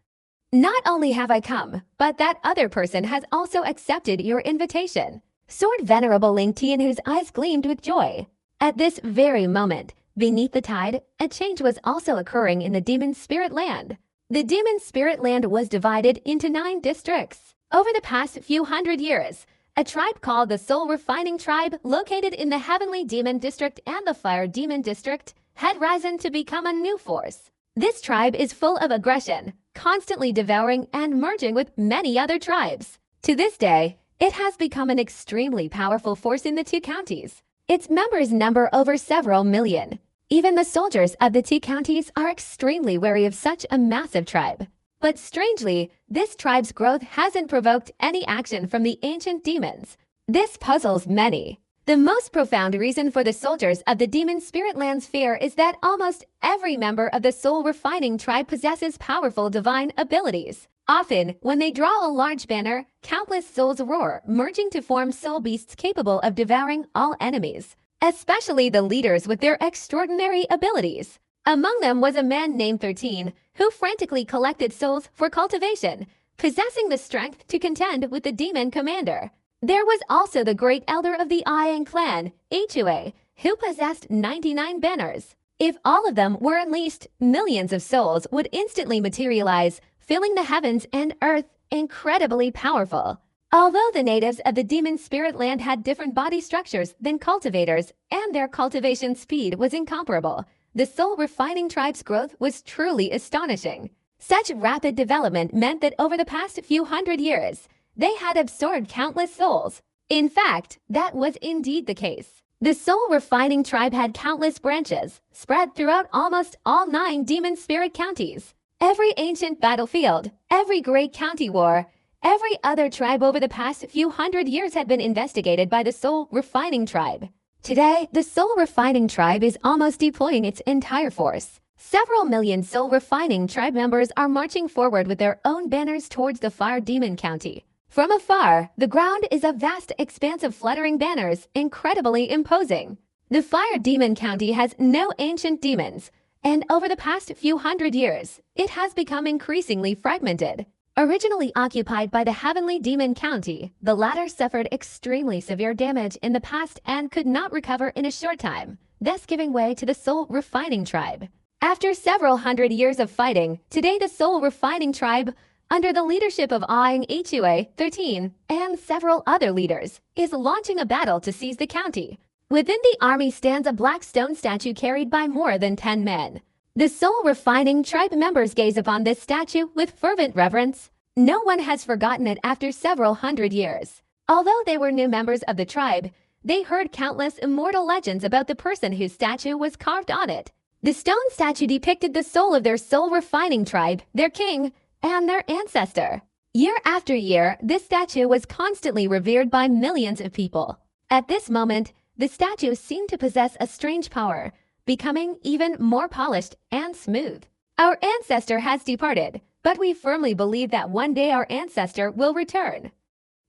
Not only have I come, but that other person has also accepted your invitation. Sword Venerable Ling Tianhu's eyes gleamed with joy. At this very moment, beneath the tide, a change was also occurring in the Demon Spirit Land. The Demon Spirit Land was divided into 9 districts. Over the past few hundred years, a tribe called the Soul Refining Tribe, located in the Heavenly Demon District and the Fire Demon District, had risen to become a new force. This tribe is full of aggression, constantly devouring and merging with many other tribes. To this day, it has become an extremely powerful force in the 2 counties. Its members number over several million. Even the soldiers of the 2 counties are extremely wary of such a massive tribe. But strangely, this tribe's growth hasn't provoked any action from the ancient demons. This puzzles many. The most profound reason for the soldiers of the Demon Spirit Land's fear is that almost every member of the Soul Refining Tribe possesses powerful divine abilities. Often, when they draw a large banner, countless souls roar, merging to form soul beasts capable of devouring all enemies, especially the leaders with their extraordinary abilities. Among them was a man named 13, who frantically collected souls for cultivation, possessing the strength to contend with the demon commander. There was also the great elder of the Iang clan, Hua, who possessed 99 banners. If all of them were unleashed, millions of souls would instantly materialize, filling the heavens and earth, incredibly powerful. Although the natives of the Demon Spirit Land had different body structures than cultivators, and their cultivation speed was incomparable, the Soul Refining Tribe's growth was truly astonishing. Such rapid development meant that over the past few hundred years, they had absorbed countless souls. In fact, that was indeed the case. The Soul Refining Tribe had countless branches, spread throughout almost all 9 Demon Spirit counties. Every ancient battlefield, every great county war, every other tribe over the past few hundred years had been investigated by the Soul Refining Tribe. Today, the Soul Refining Tribe is almost deploying its entire force. Several million Soul Refining Tribe members are marching forward with their own banners towards the Fire Demon County. From afar, the ground is a vast expanse of fluttering banners, incredibly imposing. The Fire Demon County has no ancient demons, and over the past few hundred years, it has become increasingly fragmented. Originally occupied by the Heavenly Demon County, the latter suffered extremely severe damage in the past and could not recover in a short time, thus giving way to the Soul Refining Tribe. After several hundred years of fighting, today the Soul Refining Tribe, under the leadership of Iang Hua, 13, and several other leaders, is launching a battle to seize the county. Within the army stands a black stone statue carried by more than 10 men. The Soul Refining Tribe members gaze upon this statue with fervent reverence. No one has forgotten it after several hundred years. Although they were new members of the tribe, they heard countless immortal legends about the person whose statue was carved on it. The stone statue depicted the soul of their soul-refining tribe, their king, and their ancestor. Year after year, this statue was constantly revered by millions of people. At this moment, the statue seemed to possess a strange power, becoming even more polished and smooth. Our ancestor has departed, but we firmly believe that one day our ancestor will return.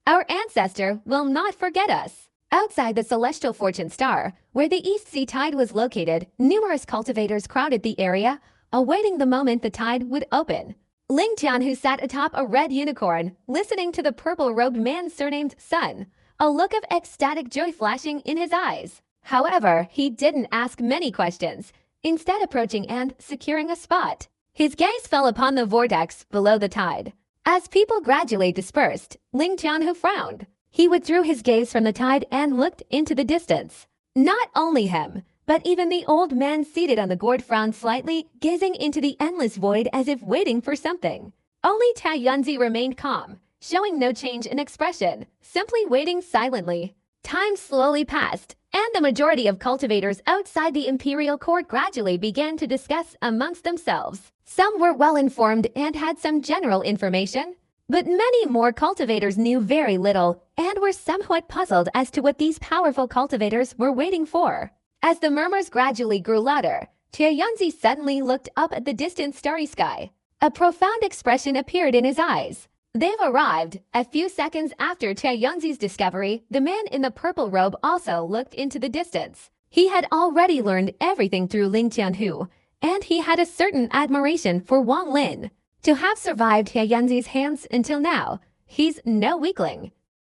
Our ancestor will not forget us. Outside the celestial fortune star, where the East Sea Tide was located, numerous cultivators crowded the area, awaiting the moment the tide would open. Ling Tian, who sat atop a red unicorn, listening to the purple-robed man surnamed Sun, a look of ecstatic joy flashing in his eyes. However, he didn't ask many questions, instead approaching and securing a spot. His gaze fell upon the vortex below the tide. As people gradually dispersed, Ling Tian, who frowned, he withdrew his gaze from the tide and looked into the distance. Not only him, but even the old man seated on the gourd frowned slightly, gazing into the endless void as if waiting for something. Only Tai Yunzi remained calm, showing no change in expression, simply waiting silently. Time slowly passed, and the majority of cultivators outside the imperial court gradually began to discuss amongst themselves. Some were well informed and had some general information, but many more cultivators knew very little and were somewhat puzzled as to what these powerful cultivators were waiting for. As the murmurs gradually grew louder, Tianyunzi suddenly looked up at the distant starry sky. A profound expression appeared in his eyes. They've arrived. A few seconds after Tianyunzi's discovery, the man in the purple robe also looked into the distance. He had already learned everything through Ling Tianhu, and he had a certain admiration for Wang Lin. To have survived Tianyunzi's hands until now, he's no weakling.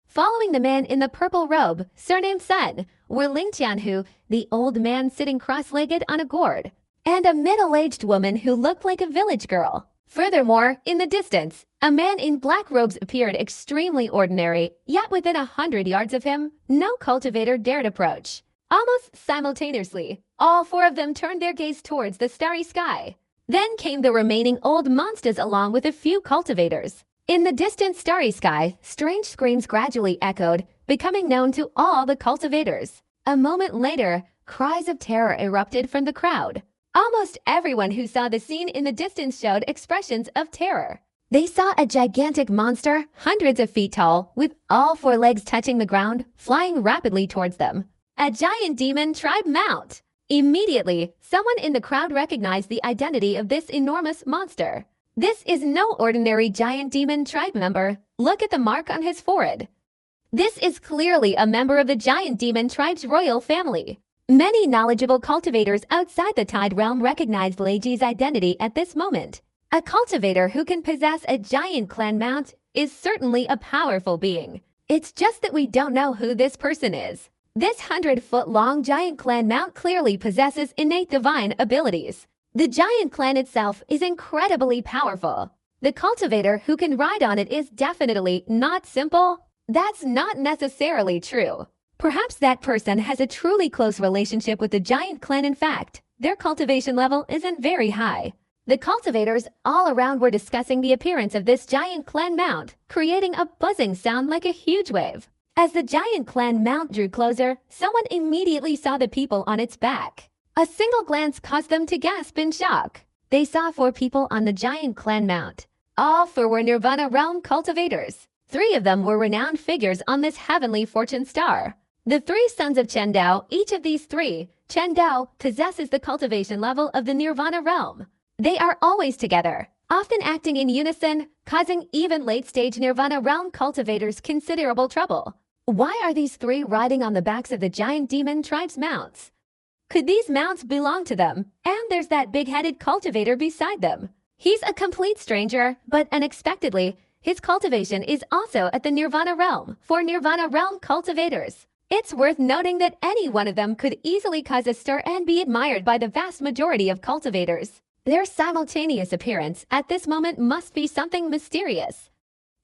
Following the man in the purple robe, surnamed Sun, were Ling Tianhu, the old man sitting cross-legged on a gourd, and a middle-aged woman who looked like a village girl. Furthermore, in the distance, a man in black robes appeared extremely ordinary, yet within 100 yards of him, no cultivator dared approach. Almost simultaneously, all four of them turned their gaze towards the starry sky. Then came the remaining old monsters along with a few cultivators. In the distant starry sky, strange screams gradually echoed, becoming known to all the cultivators. A moment later, cries of terror erupted from the crowd. Almost everyone who saw the scene in the distance showed expressions of terror. They saw a gigantic monster, hundreds of feet tall, with all four legs touching the ground, flying rapidly towards them. A giant demon tribe mount. Immediately, someone in the crowd recognized the identity of this enormous monster. This is no ordinary giant demon tribe member. Look at the mark on his forehead. This is clearly a member of the giant demon tribe's royal family. Many knowledgeable cultivators outside the Tide realm recognized Lei Ji's identity at this moment. A cultivator who can possess a giant clan mount is certainly a powerful being. It's just that we don't know who this person is. This 100-foot-long giant clan mount clearly possesses innate divine abilities. The giant clan itself is incredibly powerful. The cultivator who can ride on it is definitely not simple. That's not necessarily true. Perhaps that person has a truly close relationship with the giant clan. In fact, their cultivation level isn't very high. The cultivators all around were discussing the appearance of this giant clan mount, creating a buzzing sound like a huge wave. As the giant clan mount drew closer, someone immediately saw the people on its back. A single glance caused them to gasp in shock. They saw 4 people on the giant clan mount. All 4 were Nirvana realm cultivators. 3 of them were renowned figures on this heavenly fortune star. The 3 sons of Chen Dao, each of these 3, Chen Dao, possesses the cultivation level of the Nirvana realm. They are always together, often acting in unison, causing even late-stage Nirvana realm cultivators considerable trouble. Why are these 3 riding on the backs of the giant demon tribe's mounts? Could these mounts belong to them? And there's that big-headed cultivator beside them. He's a complete stranger, but unexpectedly, his cultivation is also at the Nirvana realm for Nirvana realm cultivators. It's worth noting that any one of them could easily cause a stir and be admired by the vast majority of cultivators. Their simultaneous appearance at this moment must be something mysterious.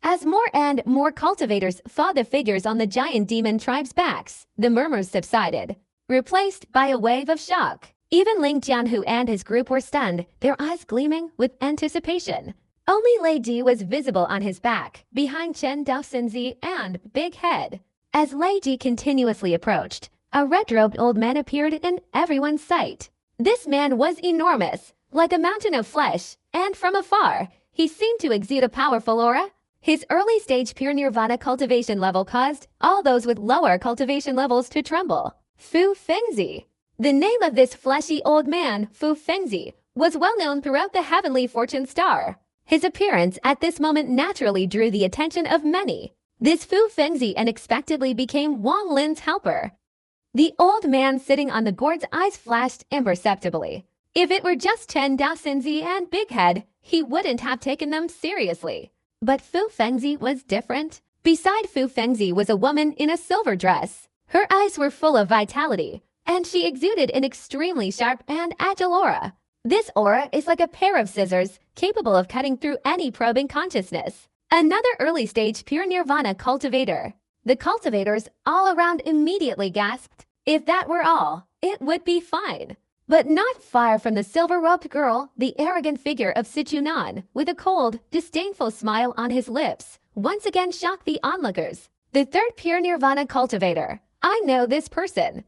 As more and more cultivators saw the figures on the giant demon tribe's backs, the murmurs subsided, replaced by a wave of shock. Even Ling Jianhu and his group were stunned, their eyes gleaming with anticipation. Only Lei Ji was visible on his back, behind Chen Daoxinzi and Big Head. As Lei Ji continuously approached, a red-robed old man appeared in everyone's sight. This man was enormous, like a mountain of flesh, and from afar, he seemed to exude a powerful aura. His early-stage pure nirvana cultivation level caused all those with lower cultivation levels to tremble. Fu Fengzi. The name of this fleshy old man, Fu Fengzi, was well known throughout the heavenly fortune star. His appearance at this moment naturally drew the attention of many. This Fu Fengzi unexpectedly became Wang Lin's helper. The old man sitting on the gourd's eyes flashed imperceptibly. If it were just Chen Daoxinzi and Big Head, he wouldn't have taken them seriously. But Fu Fengzi was different. Beside Fu Fengzi was a woman in a silver dress. Her eyes were full of vitality, and she exuded an extremely sharp and agile aura. This aura is like a pair of scissors, capable of cutting through any probing consciousness. Another early-stage pure nirvana cultivator. The cultivators all around immediately gasped. If that were all, it would be fine. But not far from the silver-robed girl, the arrogant figure of Sichuan, with a cold, disdainful smile on his lips, once again shocked the onlookers. The third pure nirvana cultivator. I know this person.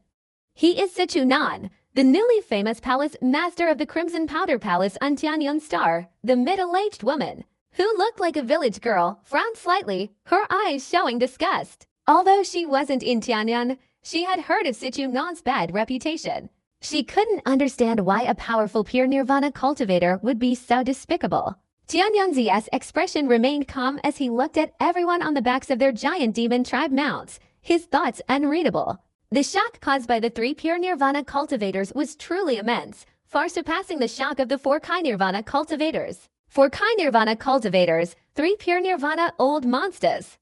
He is Sichuan, the newly famous palace master of the Crimson Powder Palace on Tianyang Star, the middle-aged woman, who looked like a village girl, frowned slightly, her eyes showing disgust. Although she wasn't in Tianyang, she had heard of Sichuan's bad reputation. She couldn't understand why a powerful pure nirvana cultivator would be so despicable. Tianyang Zi's expression remained calm as he looked at everyone on the backs of their giant demon tribe mounts, his thoughts unreadable. The shock caused by the three pure nirvana cultivators was truly immense, far surpassing the shock of the four Kai nirvana cultivators. For Kai nirvana cultivators, three pure nirvana old monsters.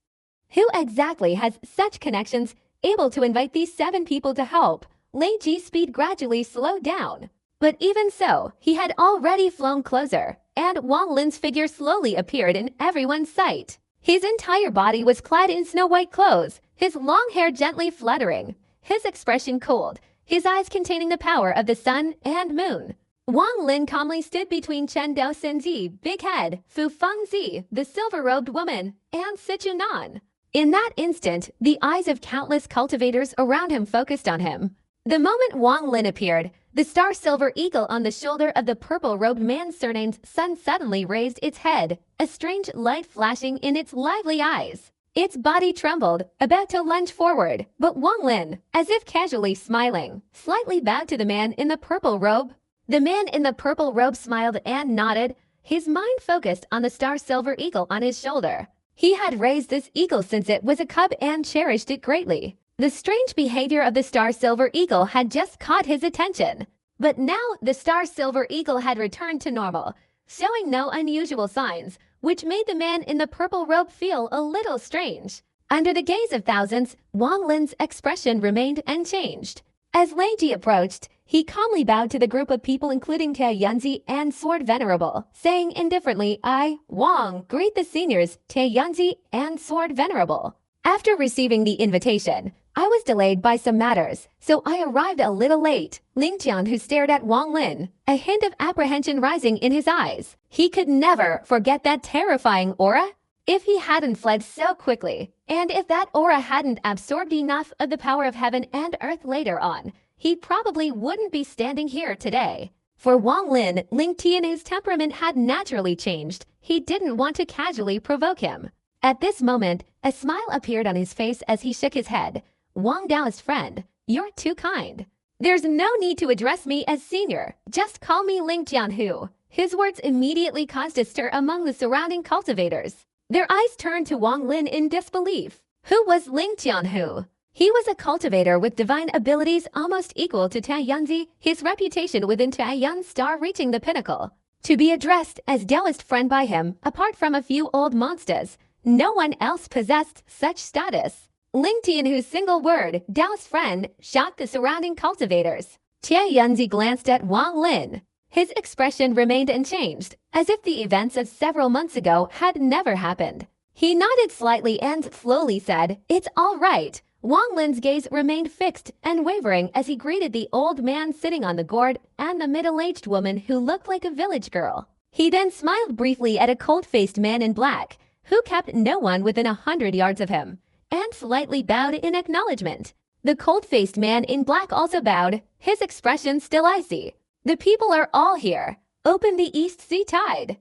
Who exactly has such connections, able to invite these 7 people to help? Lei Ji's speed gradually slowed down. But even so, he had already flown closer, and Wang Lin's figure slowly appeared in everyone's sight. His entire body was clad in snow-white clothes, his long hair gently fluttering, his expression cold, his eyes containing the power of the sun and moon. Wang Lin calmly stood between Chen Daoxinzi, Big Head, Fu Fengzi, the silver-robed woman, and Sichuan. In that instant, the eyes of countless cultivators around him focused on him. The moment Wang Lin appeared, the star-silver eagle on the shoulder of the purple-robed man surnamed Sun suddenly raised its head, a strange light flashing in its lively eyes. Its body trembled, about to lunge forward, but Wang Lin, as if casually smiling, slightly bowed to the man in the purple robe. The man in the purple robe smiled and nodded, his mind focused on the star-silver eagle on his shoulder. He had raised this eagle since it was a cub and cherished it greatly. The strange behavior of the star-silver eagle had just caught his attention. But now the star-silver eagle had returned to normal, showing no unusual signs, which made the man in the purple robe feel a little strange. Under the gaze of thousands, Wang Lin's expression remained unchanged. As Lei Ji approached, he calmly bowed to the group of people including Tianyang and Sword Venerable, saying indifferently, I, Wang, greet the seniors, Tianyang and Sword Venerable. After receiving the invitation, I was delayed by some matters, so I arrived a little late. Ling Tian, who stared at Wang Lin, a hint of apprehension rising in his eyes. He could never forget that terrifying aura. If he hadn't fled so quickly, and if that aura hadn't absorbed enough of the power of heaven and earth later on, he probably wouldn't be standing here today. For Wang Lin, Ling Tian's temperament had naturally changed. He didn't want to casually provoke him. At this moment, a smile appeared on his face as he shook his head. Wang Dao's friend, you're too kind. There's no need to address me as senior. Just call me Ling Jianhu. His words immediately caused a stir among the surrounding cultivators. Their eyes turned to Wang Lin in disbelief. Who was Ling Jianhu? He was a cultivator with divine abilities almost equal to Tianyang, his reputation within Tianyang Star reaching the pinnacle. To be addressed as Taoist friend by him, apart from a few old monsters, no one else possessed such status. Ling Tianhu's single word, Taoist friend, shocked the surrounding cultivators. Tianyang glanced at Wang Lin. His expression remained unchanged, as if the events of several months ago had never happened. He nodded slightly and slowly said, It's all right. Wang Lin's gaze remained fixed and wavering as he greeted the old man sitting on the gourd and the middle-aged woman who looked like a village girl. He then smiled briefly at a cold-faced man in black, who kept no one within 100 yards of him, and slightly bowed in acknowledgement. The cold-faced man in black also bowed, his expression still icy. The people are all here. Open the East Sea Tide.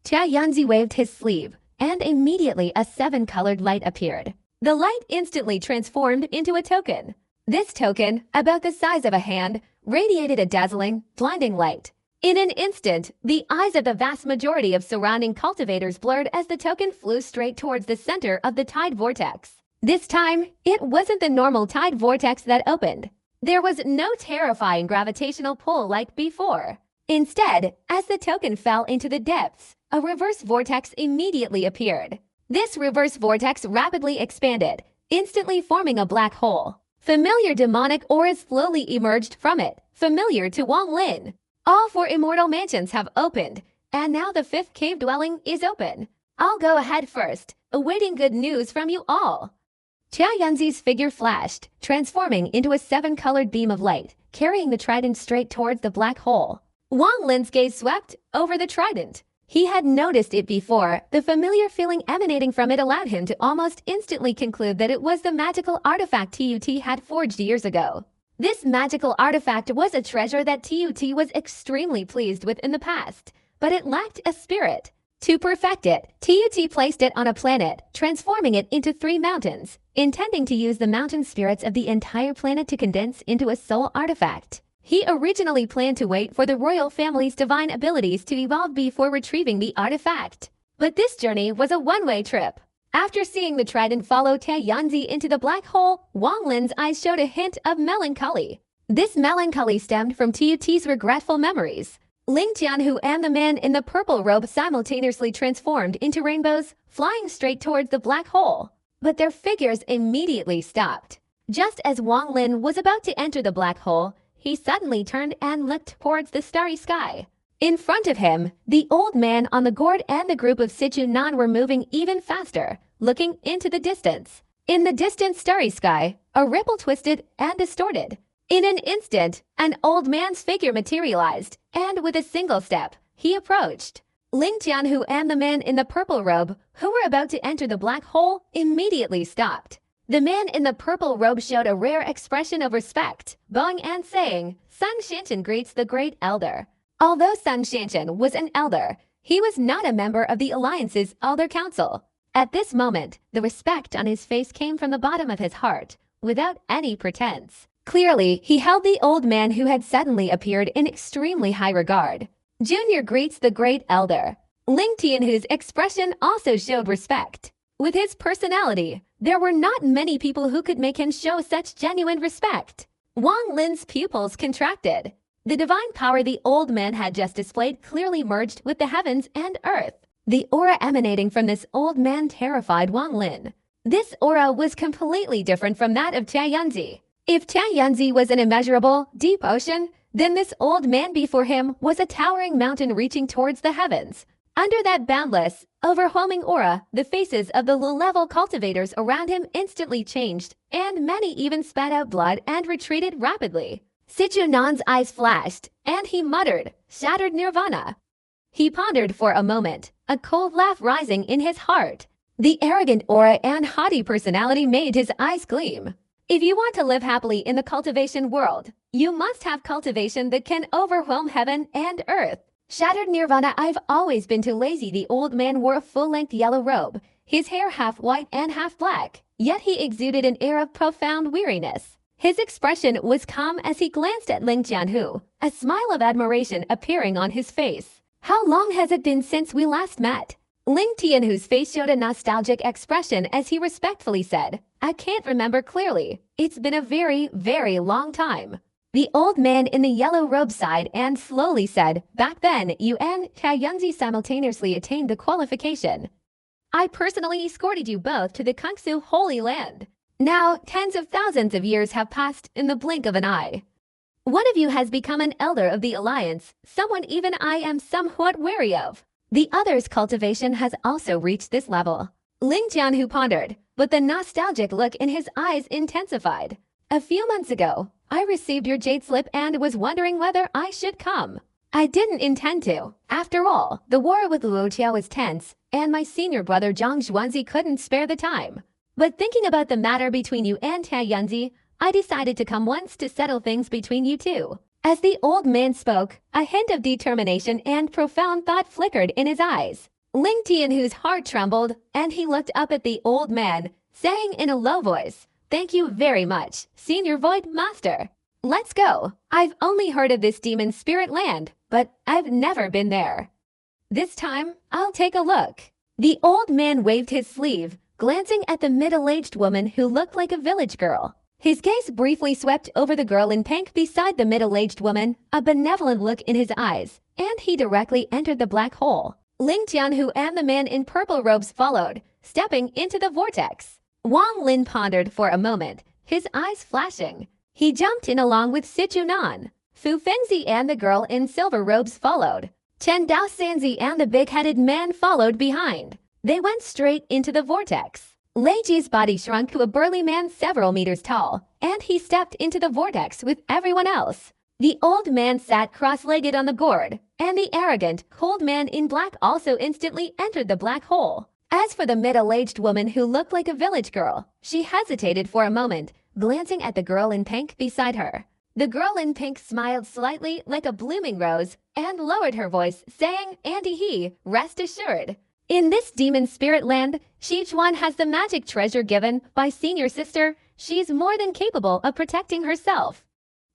Tia Yanzi waved his sleeve, and immediately a 7-colored light appeared. The light instantly transformed into a token. This token, about the size of a hand, radiated a dazzling, blinding light. In an instant, the eyes of the vast majority of surrounding cultivators blurred as the token flew straight towards the center of the tide vortex. This time, it wasn't the normal tide vortex that opened. There was no terrifying gravitational pull like before. Instead, as the token fell into the depths, a reverse vortex immediately appeared. This reverse vortex rapidly expanded, instantly forming a black hole. Familiar demonic auras slowly emerged from it, familiar to Wang Lin. All 4 immortal mansions have opened, and now the 5th cave dwelling is open. I'll go ahead first, awaiting good news from you all. Tia Yanzi's figure flashed, transforming into a 7-colored beam of light, carrying the trident straight towards the black hole. Wang Lin's gaze swept over the trident. He had noticed it before. The familiar feeling emanating from it allowed him to almost instantly conclude that it was the magical artifact TUT had forged years ago. This magical artifact was a treasure that TUT was extremely pleased with in the past, but it lacked a spirit. To perfect it, TUT placed it on a planet, transforming it into 3 mountains, intending to use the mountain spirits of the entire planet to condense into a sole artifact. He originally planned to wait for the royal family's divine abilities to evolve before retrieving the artifact. But this journey was a one-way trip. After seeing the trident follow Tia Yanzi into the black hole, Wang Lin's eyes showed a hint of melancholy. This melancholy stemmed from TUT's regretful memories. Ling Tianhu and the man in the purple robe simultaneously transformed into rainbows, flying straight towards the black hole. But their figures immediately stopped. Just as Wang Lin was about to enter the black hole, he suddenly turned and looked towards the starry sky. In front of him, the old man on the gourd and the group of Sichu Nan were moving even faster, looking into the distance. In the distant starry sky, a ripple twisted and distorted. In an instant, an old man's figure materialized, and with a single step, he approached. Ling Tianhu and the man in the purple robe, who were about to enter the black hole, immediately stopped. The man in the purple robe showed a rare expression of respect, bowing and saying, "Sun Xianchen greets the great elder." Although Sun Xianchen was an elder, he was not a member of the Alliance's Elder Council. At this moment, the respect on his face came from the bottom of his heart, without any pretense. Clearly, he held the old man who had suddenly appeared in extremely high regard. Junior greets the great elder. Ling Tianhu's expression also showed respect. With his personality, there were not many people who could make him show such genuine respect. Wang Lin's pupils contracted. The divine power the old man had just displayed clearly merged with the heavens and earth. The aura emanating from this old man terrified Wang Lin. This aura was completely different from that of Tia Yanzi. If Tia Yanzi was an immeasurable, deep ocean, then this old man before him was a towering mountain reaching towards the heavens. Under that boundless, overwhelming aura, the faces of the low-level cultivators around him instantly changed, and many even spat out blood and retreated rapidly. Sichu Nan's eyes flashed, and he muttered, "Shattered nirvana." He pondered for a moment, a cold laugh rising in his heart. The arrogant aura and haughty personality made his eyes gleam. If you want to live happily in the cultivation world, you must have cultivation that can overwhelm heaven and earth. Shattered nirvana. I've always been too lazy. The old man wore a full-length yellow robe, his hair half white and half black, yet he exuded an air of profound weariness. His expression was calm as he glanced at Ling Tianhu, a smile of admiration appearing on his face. "How long has it been since we last met?" Ling Tianhu's face showed a nostalgic expression as he respectfully said, "I can't remember clearly. It's been a very, very long time." The old man in the yellow robe sighed and slowly said, "Back then, you and Tia Yanzi simultaneously attained the qualification. I personally escorted you both to the Kungsu Holy Land. Now, tens of thousands of years have passed in the blink of an eye. One of you has become an elder of the Alliance, someone even I am somewhat wary of. The other's cultivation has also reached this level." Ling Jianhu pondered, but the nostalgic look in his eyes intensified. "A few months ago, I received your jade slip and was wondering whether I should come. I didn't intend to. After all, the war with Luo Qiao was tense, and my senior brother Zhang Xuanzi couldn't spare the time. But thinking about the matter between you and Taeyunzi, I decided to come once to settle things between you two." As the old man spoke, a hint of determination and profound thought flickered in his eyes. Ling Tian, whose heart trembled, and he looked up at the old man, saying in a low voice, "Thank you very much, Senior Void Master. Let's go. I've only heard of this demon spirit land, but I've never been there. This time, I'll take a look." The old man waved his sleeve, glancing at the middle-aged woman who looked like a village girl. His gaze briefly swept over the girl in pink beside the middle-aged woman, a benevolent look in his eyes, and he directly entered the black hole. Ling Tianhu and the man in purple robes followed, stepping into the vortex. Wang Lin pondered for a moment, his eyes flashing. He jumped in along with Si Junan. Fu Fengzi and the girl in silver robes followed. Chen Dao Sanzi and the big-headed man followed behind. They went straight into the vortex. Lei Ji's body shrunk to a burly man several meters tall, and he stepped into the vortex with everyone else. The old man sat cross-legged on the gourd, and the arrogant, cold man in black also instantly entered the black hole. As for the middle-aged woman who looked like a village girl, she hesitated for a moment, glancing at the girl in pink beside her. The girl in pink smiled slightly like a blooming rose and lowered her voice, saying, "Andy, rest assured. In this demon spirit land, Sichuan has the magic treasure given by Senior Sister. She's more than capable of protecting herself.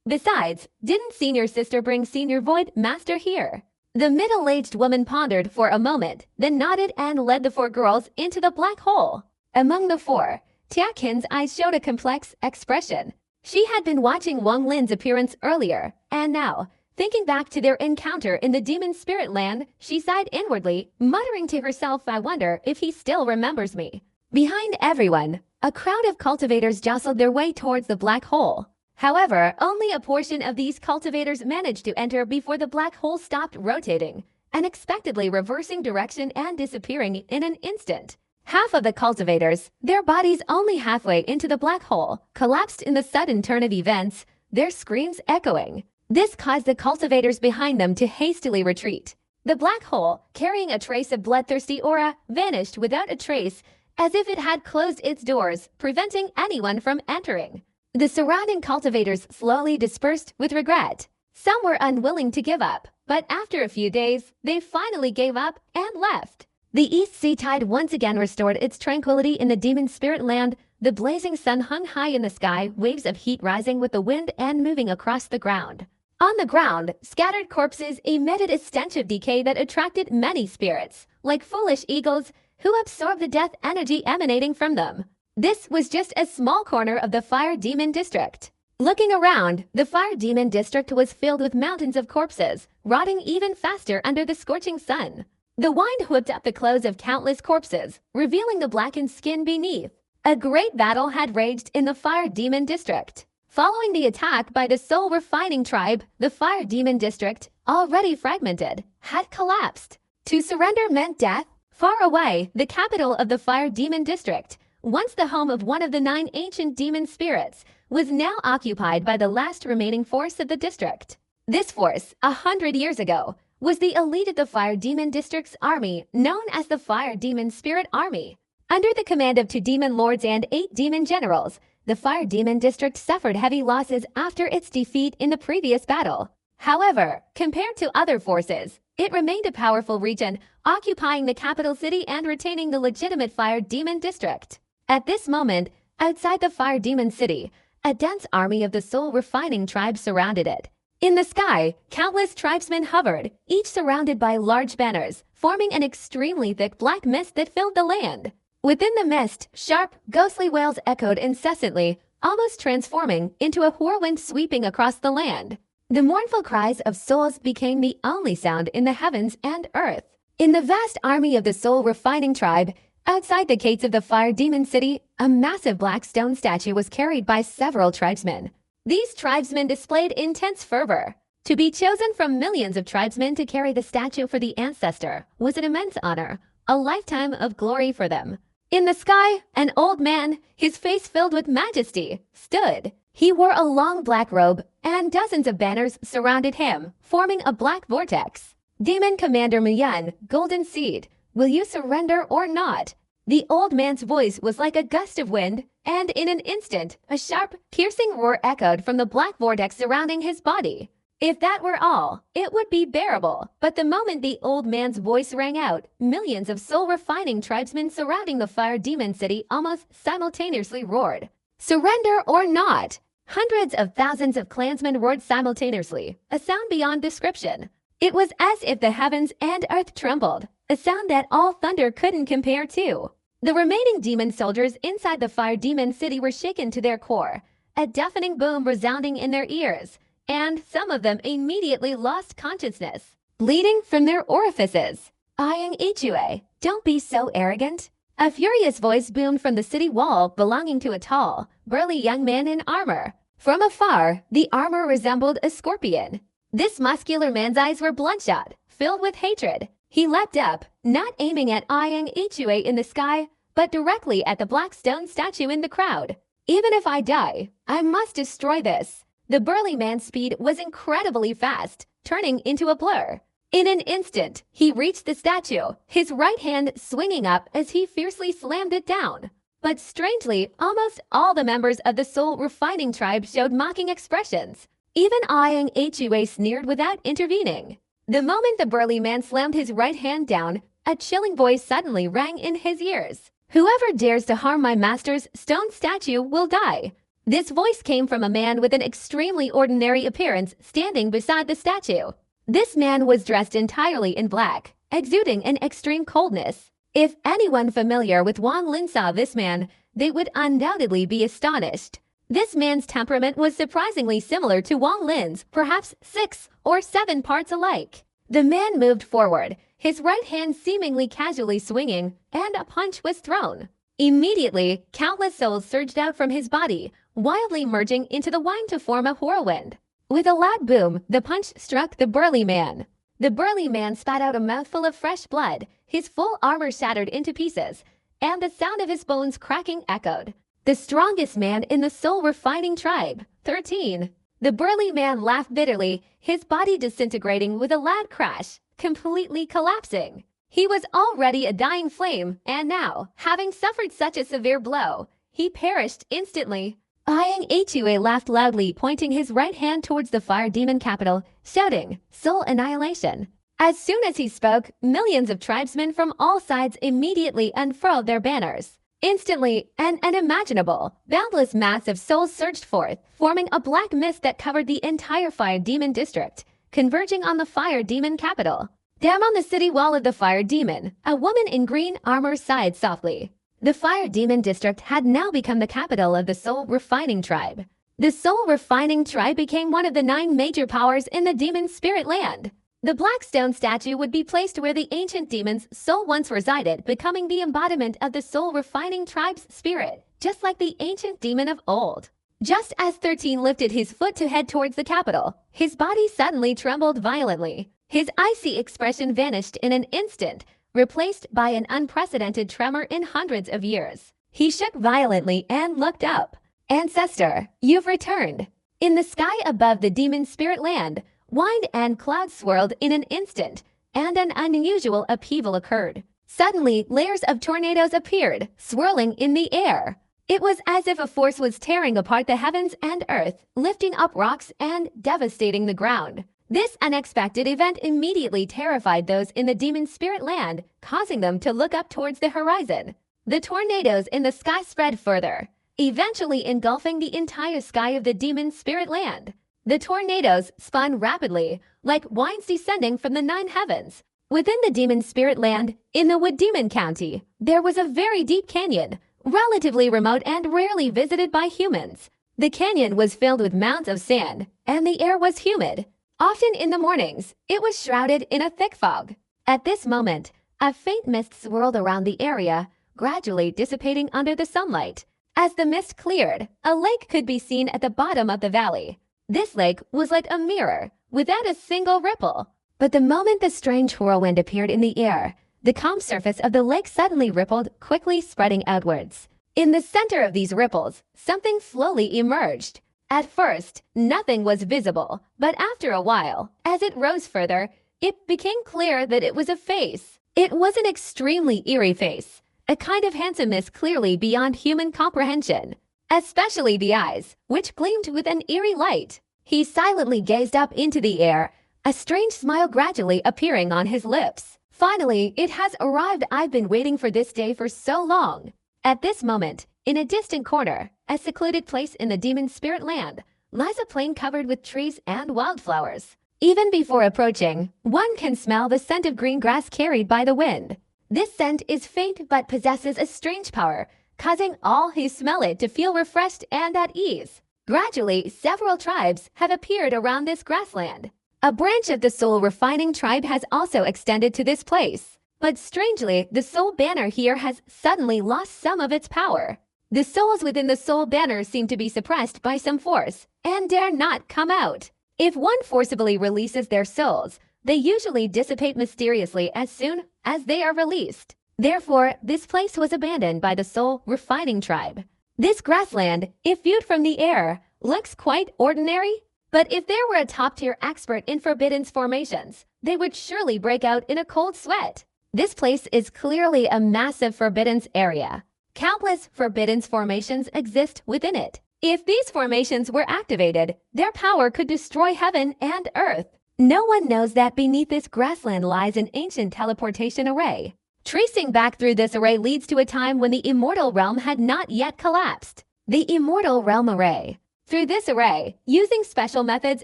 Besides, didn't Senior Sister bring Senior Void Master here?" The middle-aged woman pondered for a moment, then nodded and led the four girls into the black hole. Among the four, Tia Qin's eyes showed a complex expression. She had been watching Wang Lin's appearance earlier, and now, thinking back to their encounter in the demon spirit land, she sighed inwardly, muttering to herself, "I wonder if he still remembers me." Behind everyone, a crowd of cultivators jostled their way towards the black hole. However, only a portion of these cultivators managed to enter before the black hole stopped rotating, unexpectedly reversing direction and disappearing in an instant. Half of the cultivators, their bodies only halfway into the black hole, collapsed in the sudden turn of events, their screams echoing. This caused the cultivators behind them to hastily retreat. The black hole, carrying a trace of bloodthirsty aura, vanished without a trace, as if it had closed its doors, preventing anyone from entering. The surrounding cultivators slowly dispersed with regret. Some were unwilling to give up, but after a few days, they finally gave up and left. The East Sea Tide once again restored its tranquility in the demon spirit land. The blazing sun hung high in the sky, waves of heat rising with the wind and moving across the ground. On the ground, scattered corpses emitted a stench of decay that attracted many spirits, like foolish eagles, who absorbed the death energy emanating from them. This was just a small corner of the Fire Demon District. Looking around, the Fire Demon District was filled with mountains of corpses, rotting even faster under the scorching sun. The wind whipped up the clothes of countless corpses, revealing the blackened skin beneath. A great battle had raged in the Fire Demon District. Following the attack by the Soul Refining Tribe, the Fire Demon District, already fragmented, had collapsed. To surrender meant death. Far away, the capital of the Fire Demon District, once the home of one of the 9 ancient demon spirits, was now occupied by the last remaining force of the district. This force, 100 years ago, was the elite of the Fire Demon District's army, known as the Fire Demon Spirit Army. Under the command of 2 demon lords and 8 demon generals, the Fire Demon District suffered heavy losses after its defeat in the previous battle. However, compared to other forces, it remained a powerful region, occupying the capital city and retaining the legitimate Fire Demon District. At this moment, outside the Fire Demon City, a dense army of the Soul Refining Tribe surrounded it. In the sky, countless tribesmen hovered, each surrounded by large banners, forming an extremely thick black mist that filled the land. Within the mist, sharp, ghostly wails echoed incessantly, almost transforming into a whirlwind sweeping across the land. The mournful cries of souls became the only sound in the heavens and earth. In the vast army of the Soul Refining Tribe, outside the gates of the Fire Demon City, a massive black stone statue was carried by several tribesmen. These tribesmen displayed intense fervor. To be chosen from millions of tribesmen to carry the statue for the ancestor was an immense honor, a lifetime of glory for them. In the sky, an old man, his face filled with majesty, stood. He wore a long black robe, and dozens of banners surrounded him, forming a black vortex. Demon Commander Muyun, Golden Seed, will you surrender or not? The old man's voice was like a gust of wind, and in an instant, a sharp, piercing roar echoed from the black vortex surrounding his body. If that were all, it would be bearable, but the moment the old man's voice rang out, millions of soul-refining tribesmen surrounding the fire demon city almost simultaneously roared. Surrender or not! Hundreds of thousands of clansmen roared simultaneously, a sound beyond description. It was as if the heavens and earth trembled, a sound that all thunder couldn't compare to. The remaining demon soldiers inside the fire demon city were shaken to their core, a deafening boom resounding in their ears, and some of them immediately lost consciousness, bleeding from their orifices. Eyeing Ichue, don't be so arrogant. A furious voice boomed from the city wall belonging to a tall, burly young man in armor. From afar, the armor resembled a scorpion. This muscular man's eyes were bloodshot, filled with hatred. He leapt up, not aiming at Iang Ichue in the sky, but directly at the black stone statue in the crowd. Even if I die, I must destroy this. The burly man's speed was incredibly fast, turning into a blur. In an instant, he reached the statue, his right hand swinging up as he fiercely slammed it down. But strangely, almost all the members of the Soul Refining tribe showed mocking expressions. Even Iang Ichue sneered without intervening. The moment the burly man slammed his right hand down, a chilling voice suddenly rang in his ears. Whoever dares to harm my master's stone statue will die. This voice came from a man with an extremely ordinary appearance standing beside the statue. This man was dressed entirely in black, exuding an extreme coldness. If anyone familiar with Wang Lin saw this man, they would undoubtedly be astonished. This man's temperament was surprisingly similar to Wang Lin's, perhaps 6 or 7 parts alike. The man moved forward, his right hand seemingly casually swinging, and a punch was thrown. Immediately, countless souls surged out from his body, wildly merging into the wine to form a whirlwind. With a loud boom, the punch struck the burly man. The burly man spat out a mouthful of fresh blood, his full armor shattered into pieces, and the sound of his bones cracking echoed. The strongest man in the Soul Refining tribe, 13. The burly man laughed bitterly, his body disintegrating with a loud crash, completely collapsing. He was already a dying flame, and now, having suffered such a severe blow, he perished instantly. Iang Ichue laughed loudly, pointing his right hand towards the fire demon capital, shouting, "Soul annihilation." As soon as he spoke, millions of tribesmen from all sides immediately unfurled their banners. Instantly, an unimaginable, boundless mass of souls surged forth, forming a black mist that covered the entire fire demon district, converging on the fire demon capital. Down on the city wall of the fire demon, a woman in green armor sighed softly. The fire demon district had now become the capital of the Soul Refining tribe. The Soul Refining tribe became one of the 9 major powers in the demon spirit land. The black stone statue would be placed where the ancient demon's soul once resided, becoming the embodiment of the Soul Refining tribe's spirit, just like the ancient demon of old. Just as 13 lifted his foot to head towards the capital, his body suddenly trembled violently. His icy expression vanished in an instant, replaced by an unprecedented tremor in hundreds of years. He shook violently and looked up. "Ancestor, you've returned." In the sky above the demon spirit land, wind and clouds swirled in an instant, and an unusual upheaval occurred. Suddenly, layers of tornadoes appeared, swirling in the air. It was as if a force was tearing apart the heavens and earth, lifting up rocks and devastating the ground. This unexpected event immediately terrified those in the demon spirit land, causing them to look up towards the horizon. The tornadoes in the sky spread further, eventually engulfing the entire sky of the demon spirit land. The tornadoes spun rapidly, like winds descending from the 9 heavens. Within the demon spirit land, in the Wood Demon County, there was a very deep canyon, relatively remote and rarely visited by humans. The canyon was filled with mounds of sand, and the air was humid. Often in the mornings, it was shrouded in a thick fog. At this moment, a faint mist swirled around the area, gradually dissipating under the sunlight. As the mist cleared, a lake could be seen at the bottom of the valley. This lake was like a mirror, without a single ripple. But the moment the strange whirlwind appeared in the air, the calm surface of the lake suddenly rippled, quickly spreading outwards. In the center of these ripples, something slowly emerged. At first, nothing was visible, but after a while, as it rose further, it became clear that it was a face. It was an extremely eerie face. a kind of handsomeness clearly beyond human comprehension, especially the eyes, which gleamed with an eerie light. He silently gazed up into the air, a strange smile gradually appearing on his lips. Finally, it has arrived. I've been waiting for this day for so long. At this moment, in a distant corner, a secluded place in the demon spirit land, lies a plain covered with trees and wildflowers. Even before approaching, one can smell the scent of green grass carried by the wind. This scent is faint but possesses a strange power, causing all who smell it to feel refreshed and at ease. Gradually, several tribes have appeared around this grassland. A branch of the soul refining tribe has also extended to this place. But strangely, the soul banner here has suddenly lost some of its power. The souls within the soul banner seem to be suppressed by some force and dare not come out. If one forcibly releases their souls, they usually dissipate mysteriously as soon as they are released. Therefore, this place was abandoned by the soul refining tribe. This grassland, if viewed from the air, looks quite ordinary. But if there were a top-tier expert in Forbidden's formations, they would surely break out in a cold sweat. This place is clearly a massive Forbidden's area. Countless Forbidden's formations exist within it. If these formations were activated, their power could destroy heaven and earth. No one knows that beneath this grassland lies an ancient teleportation array. Tracing back through this array leads to a time when the immortal realm had not yet collapsed. The immortal realm array. Through this array, using special methods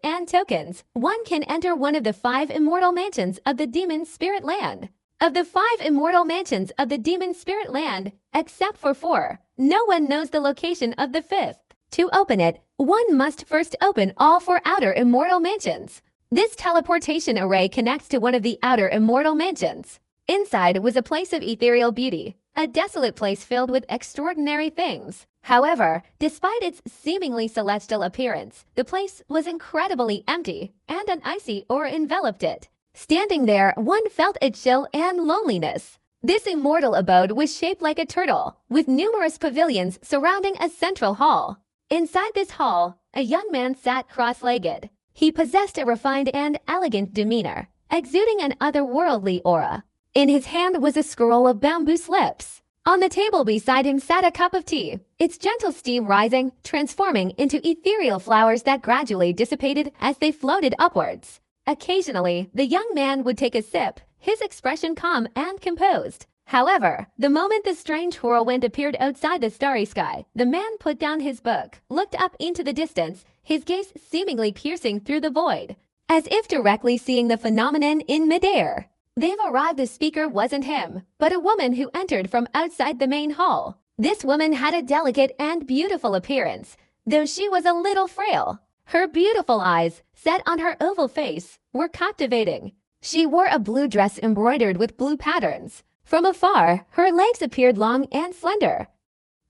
and tokens, one can enter one of the 5 immortal mansions of the demon spirit land. Of the 5 immortal mansions of the demon spirit land, except for 4, no one knows the location of the 5th. To open it, one must first open all 4 outer immortal mansions. This teleportation array connects to one of the outer immortal mansions. Inside was a place of ethereal beauty, a desolate place filled with extraordinary things. However, despite its seemingly celestial appearance, the place was incredibly empty, and an icy aura enveloped it. Standing there, one felt a chill and loneliness. This immortal abode was shaped like a turtle, with numerous pavilions surrounding a central hall. Inside this hall, a young man sat cross-legged. He possessed a refined and elegant demeanor, exuding an otherworldly aura. In his hand was a scroll of bamboo slips. On the table beside him sat a cup of tea, its gentle steam rising, transforming into ethereal flowers that gradually dissipated as they floated upwards. Occasionally, the young man would take a sip, his expression calm and composed. However, the moment the strange whirlwind appeared outside the starry sky, the man put down his book, looked up into the distance, his gaze seemingly piercing through the void, as if directly seeing the phenomenon in midair. They've arrived. The speaker wasn't him, but a woman who entered from outside the main hall. This woman had a delicate and beautiful appearance, though she was a little frail. Her beautiful eyes, set on her oval face, were captivating. She wore a blue dress embroidered with blue patterns. From afar, her legs appeared long and slender.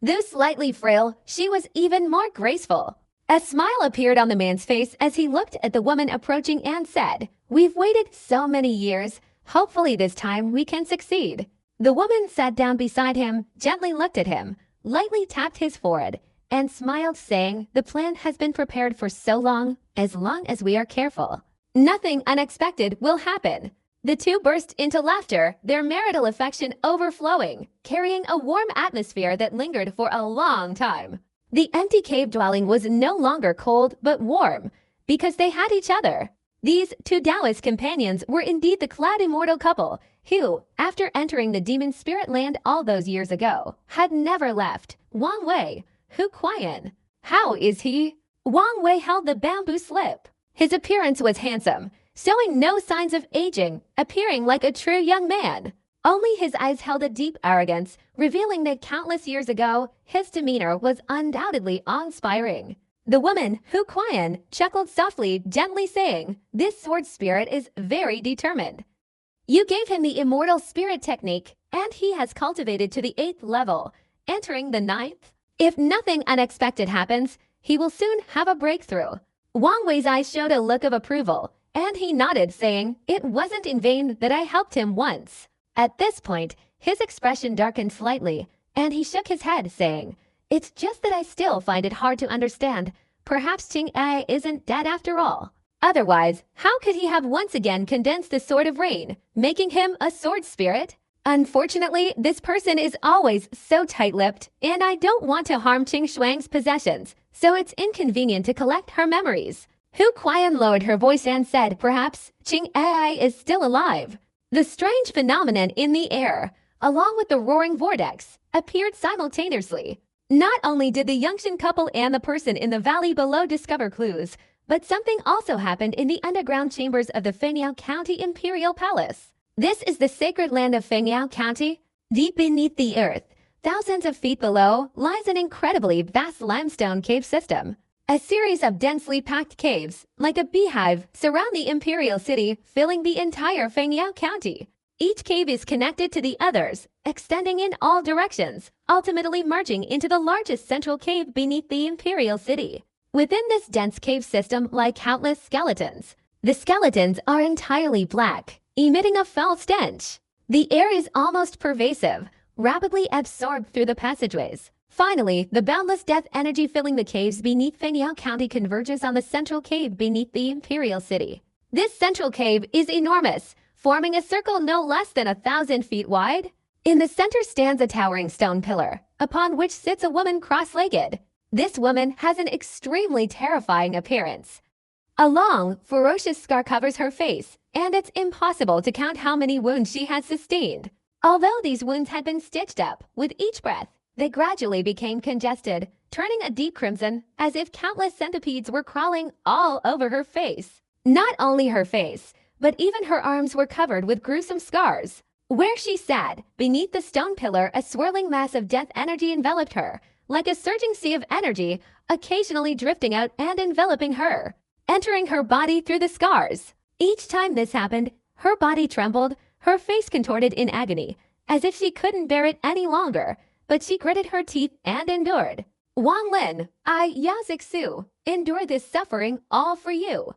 Though slightly frail, she was even more graceful. A smile appeared on the man's face as he looked at the woman approaching and said, "We've waited so many years. Hopefully this time we can succeed." The woman sat down beside him, gently looked at him, lightly tapped his forehead, and smiled, saying, "The plan has been prepared for so long as we are careful. Nothing unexpected will happen." The two burst into laughter, their marital affection overflowing, carrying a warm atmosphere that lingered for a long time. The empty cave dwelling was no longer cold but warm, because they had each other. These 2 Taoist companions were indeed the clad immortal couple who, after entering the demon spirit land all those years ago, had never left. Wang Wei, Hu Kuan. How is he? Wang Wei held the bamboo slip. His appearance was handsome, showing no signs of aging, appearing like a true young man. Only his eyes held a deep arrogance, revealing that countless years ago, his demeanor was undoubtedly awe-inspiring. The woman, Hu Kuan, chuckled softly, gently saying, "This sword spirit is very determined. You gave him the immortal spirit technique, and he has cultivated to the 8th level, entering the 9th. If nothing unexpected happens, he will soon have a breakthrough." Wang Wei's eyes showed a look of approval, and he nodded, saying, "It wasn't in vain that I helped him once." At this point, his expression darkened slightly, and he shook his head, saying, "It's just that I still find it hard to understand. Perhaps Qing Ai isn't dead after all. Otherwise, how could he have once again condensed the Sword of Rain, making him a sword spirit?" Unfortunately, this person is always so tight-lipped, and I don't want to harm Qing Shuang's possessions, so it's inconvenient to collect her memories. Hu Qian lowered her voice and said, perhaps Qing Ai is still alive. The strange phenomenon in the air, along with the roaring vortex, appeared simultaneously. Not only did the Youngshan couple and the person in the valley below discover clues, but something also happened in the underground chambers of the Fengyao County Imperial Palace. This is the sacred land of Fengyao County. Deep beneath the earth, thousands of feet below, lies an incredibly vast limestone cave system. A series of densely packed caves, like a beehive, surround the imperial city, filling the entire Fengyao County. Each cave is connected to the others, extending in all directions, ultimately merging into the largest central cave beneath the imperial city. Within this dense cave system lie countless skeletons. The skeletons are entirely black, emitting a foul stench. The air is almost pervasive, rapidly absorbed through the passageways. Finally, the boundless death energy filling the caves beneath Fengyao County converges on the central cave beneath the imperial city. This central cave is enormous, forming a circle no less than 1,000 feet wide. In the center stands a towering stone pillar, upon which sits a woman cross-legged. This woman has an extremely terrifying appearance. A long, ferocious scar covers her face, and it's impossible to count how many wounds she has sustained. Although these wounds had been stitched up, with each breath, they gradually became congested, turning a deep crimson, as if countless centipedes were crawling all over her face. Not only her face, but even her arms were covered with gruesome scars. Where she sat, beneath the stone pillar, a swirling mass of death energy enveloped her, like a surging sea of energy, occasionally drifting out and enveloping her, entering her body through the scars. Each time this happened, her body trembled, her face contorted in agony, as if she couldn't bear it any longer, but she gritted her teeth and endured. Wang Lin, Yao Zixu, endure this suffering all for you.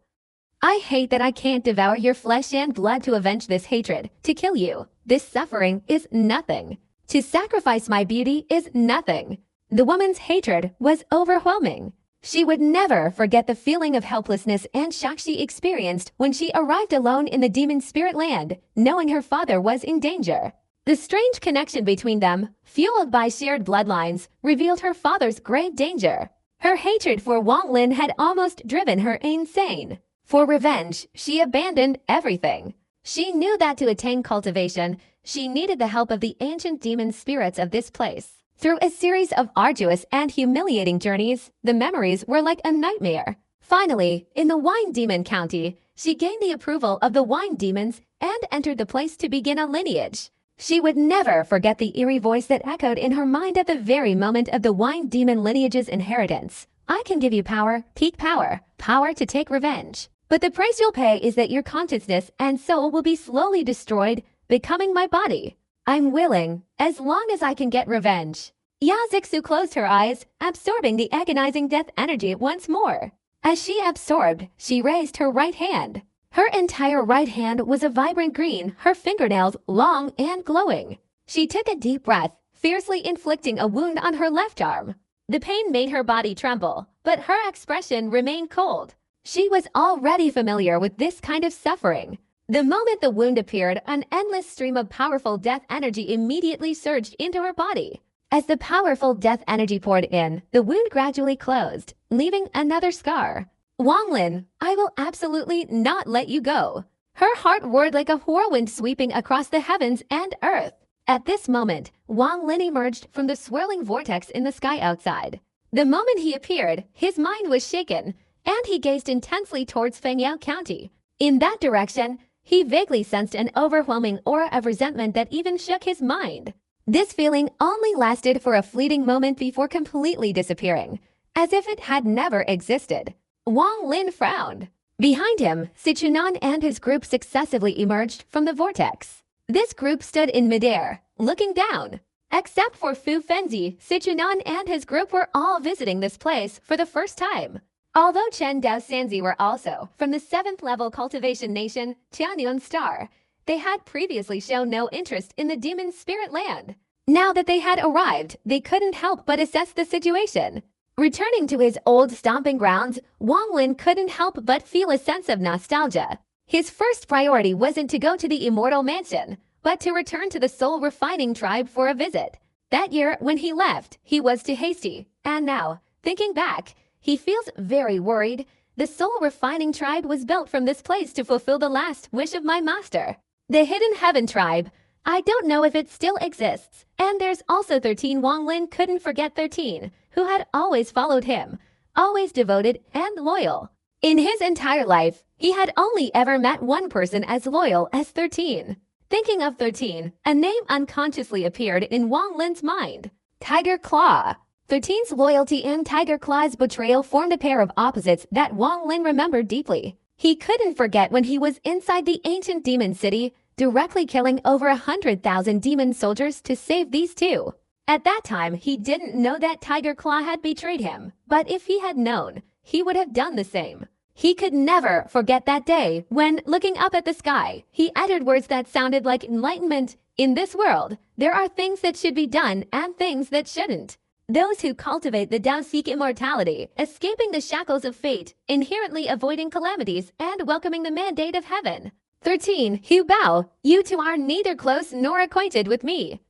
I hate that I can't devour your flesh and blood to avenge this hatred, to kill you. This suffering is nothing. To sacrifice my beauty is nothing. The woman's hatred was overwhelming. She would never forget the feeling of helplessness and shock she experienced when she arrived alone in the demon spirit land, knowing her father was in danger. The strange connection between them, fueled by shared bloodlines, revealed her father's grave danger. Her hatred for Wang Lin had almost driven her insane. For revenge, she abandoned everything. She knew that to attain cultivation, she needed the help of the ancient demon spirits of this place. Through a series of arduous and humiliating journeys, the memories were like a nightmare. Finally, in the Wine Demon County, she gained the approval of the Wine Demons and entered the place to begin a lineage. She would never forget the eerie voice that echoed in her mind at the very moment of the Wine Demon lineage's inheritance. I can give you power, peak power, power to take revenge. But the price you'll pay is that your consciousness and soul will be slowly destroyed, becoming my body. I'm willing, as long as I can get revenge. Yao Zixu closed her eyes, absorbing the agonizing death energy once more. As she absorbed, she raised her right hand. Her entire right hand was a vibrant green, her fingernails long and glowing. She took a deep breath, fiercely inflicting a wound on her left arm. The pain made her body tremble, but her expression remained cold. She was already familiar with this kind of suffering. The moment the wound appeared, an endless stream of powerful death energy immediately surged into her body. As the powerful death energy poured in, the wound gradually closed, leaving another scar. Wang Lin, I will absolutely not let you go. Her heart roared like a whirlwind sweeping across the heavens and earth. At this moment, Wang Lin emerged from the swirling vortex in the sky outside. The moment he appeared, his mind was shaken, and he gazed intensely towards Fengyao County. In that direction, he vaguely sensed an overwhelming aura of resentment that even shook his mind. This feeling only lasted for a fleeting moment before completely disappearing, as if it had never existed. Wang Lin frowned. Behind him, Sichuan and his group successively emerged from the vortex. This group stood in midair, looking down. Except for Fu Fenzi, Sichuan and his group were all visiting this place for the first time. Although Chen Dao Sanzi were also from the 7th level cultivation nation, Tianyun Star, they had previously shown no interest in the demon spirit land. Now that they had arrived, they couldn't help but assess the situation. Returning to his old stomping grounds, Wang Lin couldn't help but feel a sense of nostalgia. His first priority wasn't to go to the Immortal Mansion, but to return to the soul refining tribe for a visit. That year, when he left, he was too hasty, and now, thinking back, he feels very worried. The soul refining tribe was built from this place to fulfill the last wish of my master. The Hidden Heaven tribe. I don't know if it still exists. And there's also 13. Wang Lin couldn't forget 13, who had always followed him, always devoted and loyal. In his entire life, he had only ever met one person as loyal as 13. Thinking of 13, a name unconsciously appeared in Wang Lin's mind. Tiger Claw. 13's loyalty and Tiger Claw's betrayal formed a pair of opposites that Wang Lin remembered deeply. He couldn't forget when he was inside the ancient demon city, directly killing over 100,000 demon soldiers to save these two. At that time, he didn't know that Tiger Claw had betrayed him, but if he had known, he would have done the same. He could never forget that day when, looking up at the sky, he uttered words that sounded like enlightenment. In this world, there are things that should be done and things that shouldn't. Those who cultivate the Tao seek immortality, escaping the shackles of fate, inherently avoiding calamities, and welcoming the mandate of heaven. 13. Hu Bao, you two are neither close nor acquainted with me.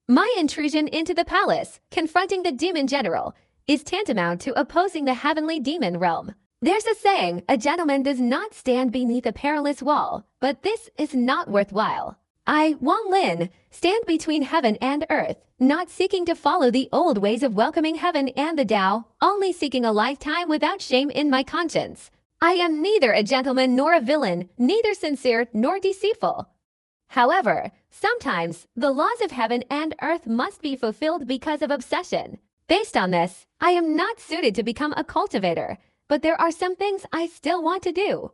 My intrusion into the palace, confronting the demon general, is tantamount to opposing the heavenly demon realm. There's a saying, a gentleman does not stand beneath a perilous wall, but this is not worthwhile. I, Wang Lin, stand between heaven and earth, not seeking to follow the old ways of welcoming heaven and the Tao, only seeking a lifetime without shame in my conscience. I am neither a gentleman nor a villain, neither sincere nor deceitful. However, sometimes the laws of heaven and earth must be fulfilled because of obsession. Based on this, I am not suited to become a cultivator, but there are some things I still want to do.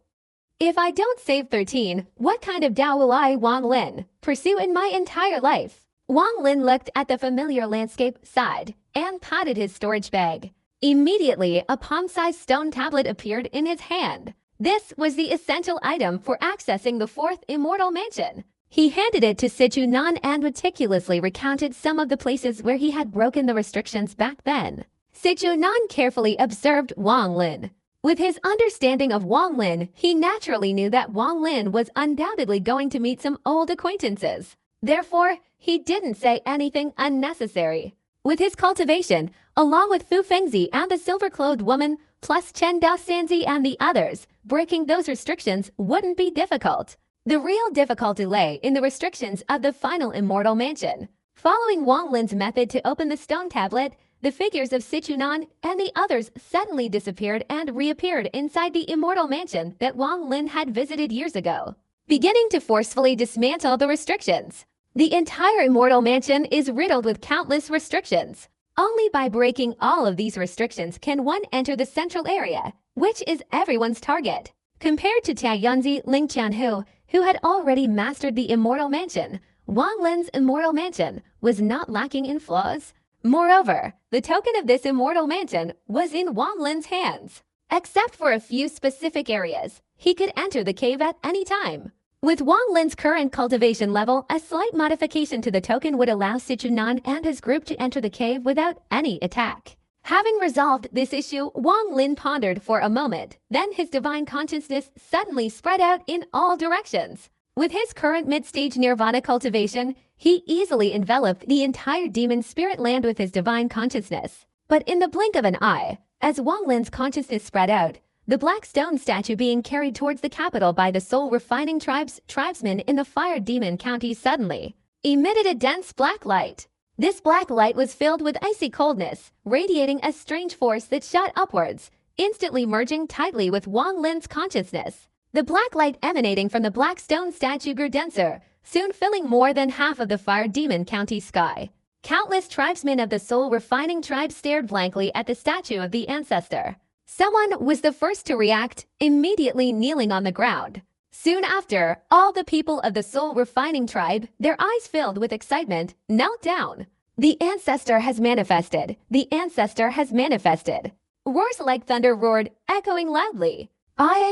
If I don't save 13, what kind of Tao will I, Wang Lin, pursue in my entire life? Wang Lin looked at the familiar landscape, sighed, and patted his storage bag. Immediately, a palm-sized stone tablet appeared in his hand. This was the essential item for accessing the fourth immortal mansion. He handed it to Sichuan and meticulously recounted some of the places where he had broken the restrictions back then. Sichuan carefully observed Wang Lin. With his understanding of Wang Lin, he naturally knew that Wang Lin was undoubtedly going to meet some old acquaintances. Therefore, he didn't say anything unnecessary. With his cultivation, along with Fu Fengzi and the silver-clothed woman, plus Chen Daosanzi and the others, breaking those restrictions wouldn't be difficult. The real difficulty lay in the restrictions of the final immortal mansion. Following Wang Lin's method to open the stone tablet, the figures of Sichuan and the others suddenly disappeared and reappeared inside the immortal mansion that Wang Lin had visited years ago, beginning to forcefully dismantle the restrictions. The entire immortal mansion is riddled with countless restrictions. Only by breaking all of these restrictions can one enter the central area, which is everyone's target. Compared to Tianzi Ling Qianhu, who had already mastered the immortal mansion, Wang Lin's immortal mansion was not lacking in flaws. Moreover, the token of this immortal mansion was in Wang Lin's hands. Except for a few specific areas, he could enter the cave at any time. With Wang Lin's current cultivation level, a slight modification to the token would allow Sichuan and his group to enter the cave without any attack. Having resolved this issue, Wang Lin pondered for a moment, then his divine consciousness suddenly spread out in all directions. With his current mid-stage nirvana cultivation, he easily enveloped the entire demon spirit land with his divine consciousness. But in the blink of an eye, as Wang Lin's consciousness spread out, the black stone statue being carried towards the capital by the soul refining tribesmen in the fire demon county suddenly emitted a dense black light. This black light was filled with icy coldness, radiating a strange force that shot upwards, instantly merging tightly with Wang Lin's consciousness. The black light emanating from the black stone statue grew denser, soon filling more than half of the fire demon county sky. Countless tribesmen of the soul refining tribe stared blankly at the statue of the ancestor. Someone was the first to react, immediately kneeling on the ground. Soon after, all the people of the soul refining tribe, their eyes filled with excitement, knelt down. The ancestor has manifested. The ancestor has manifested. Roars like thunder roared, echoing loudly.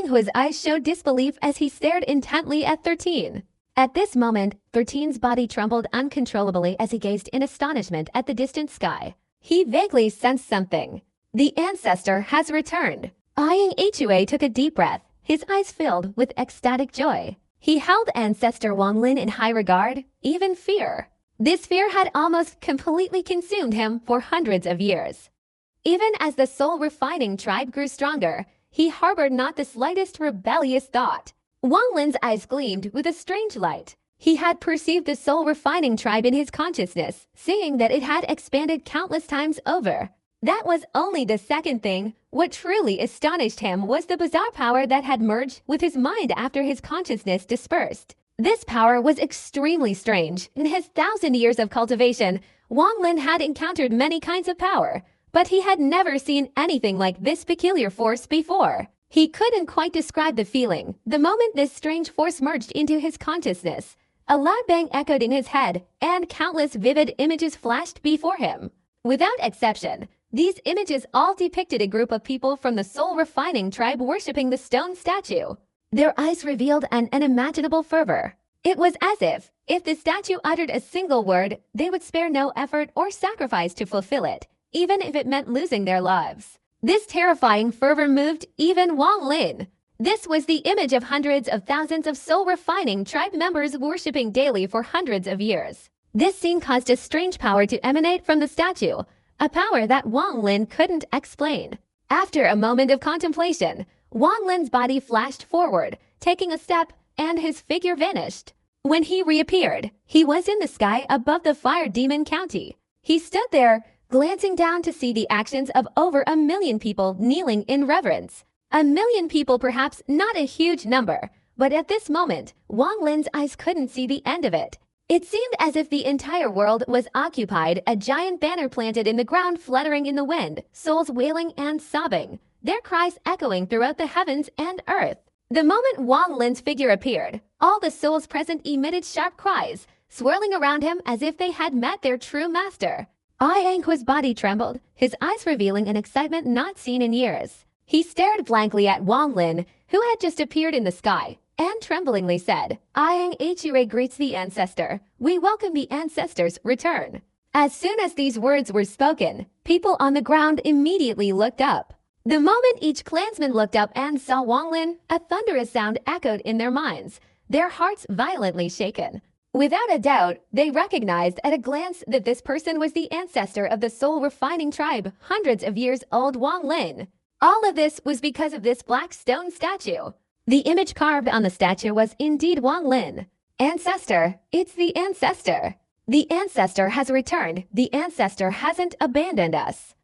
Whose eyes showed disbelief as he stared intently at 13. At this moment, 13's body trembled uncontrollably as he gazed in astonishment at the distant sky. He vaguely sensed something. The ancestor has returned. Hua took a deep breath, his eyes filled with ecstatic joy. He held ancestor Wang Lin in high regard, even fear. This fear had almost completely consumed him for hundreds of years. Even as the soul refining tribe grew stronger, he harbored not the slightest rebellious thought. Wang Lin's eyes gleamed with a strange light. He had perceived the soul refining tribe in his consciousness, seeing that it had expanded countless times over. That was only the second thing. What truly astonished him was the bizarre power that had merged with his mind after his consciousness dispersed. This power was extremely strange. In his 1,000 years of cultivation, Wang Lin had encountered many kinds of power, but he had never seen anything like this peculiar force before. He couldn't quite describe the feeling. The moment this strange force merged into his consciousness, a loud bang echoed in his head, and countless vivid images flashed before him. Without exception, these images all depicted a group of people from the soul refining tribe worshipping the stone statue. Their eyes revealed an unimaginable fervor. It was as if the statue uttered a single word, they would spare no effort or sacrifice to fulfill it, even if it meant losing their lives. This terrifying fervor moved even Wang Lin. This was the image of hundreds of thousands of soul-refining tribe members worshipping daily for hundreds of years. This scene caused a strange power to emanate from the statue, a power that Wang Lin couldn't explain. After a moment of contemplation, Wang Lin's body flashed forward, taking a step, and his figure vanished. When he reappeared, he was in the sky above the Fire Demon County. He stood there, glancing down to see the actions of over 1 million people kneeling in reverence. 1 million people, perhaps not a huge number, but at this moment, Wang Lin's eyes couldn't see the end of it. It seemed as if the entire world was occupied, a giant banner planted in the ground fluttering in the wind, souls wailing and sobbing, their cries echoing throughout the heavens and earth. The moment Wang Lin's figure appeared, all the souls present emitted sharp cries, swirling around him as if they had met their true master. Ianghua's body trembled, his eyes revealing an excitement not seen in years. He stared blankly at Wang Lin, who had just appeared in the sky, and tremblingly said, "Iang Hure greets the ancestor. We welcome the ancestor's return." As soon as these words were spoken, people on the ground immediately looked up. The moment each clansman looked up and saw Wang Lin, a thunderous sound echoed in their minds, their hearts violently shaken. Without a doubt, they recognized at a glance that this person was the ancestor of the soul-refining tribe, hundreds of years old Wang Lin. All of this was because of this black stone statue. The image carved on the statue was indeed Wang Lin. Ancestor, it's the ancestor. The ancestor has returned. The ancestor hasn't abandoned us.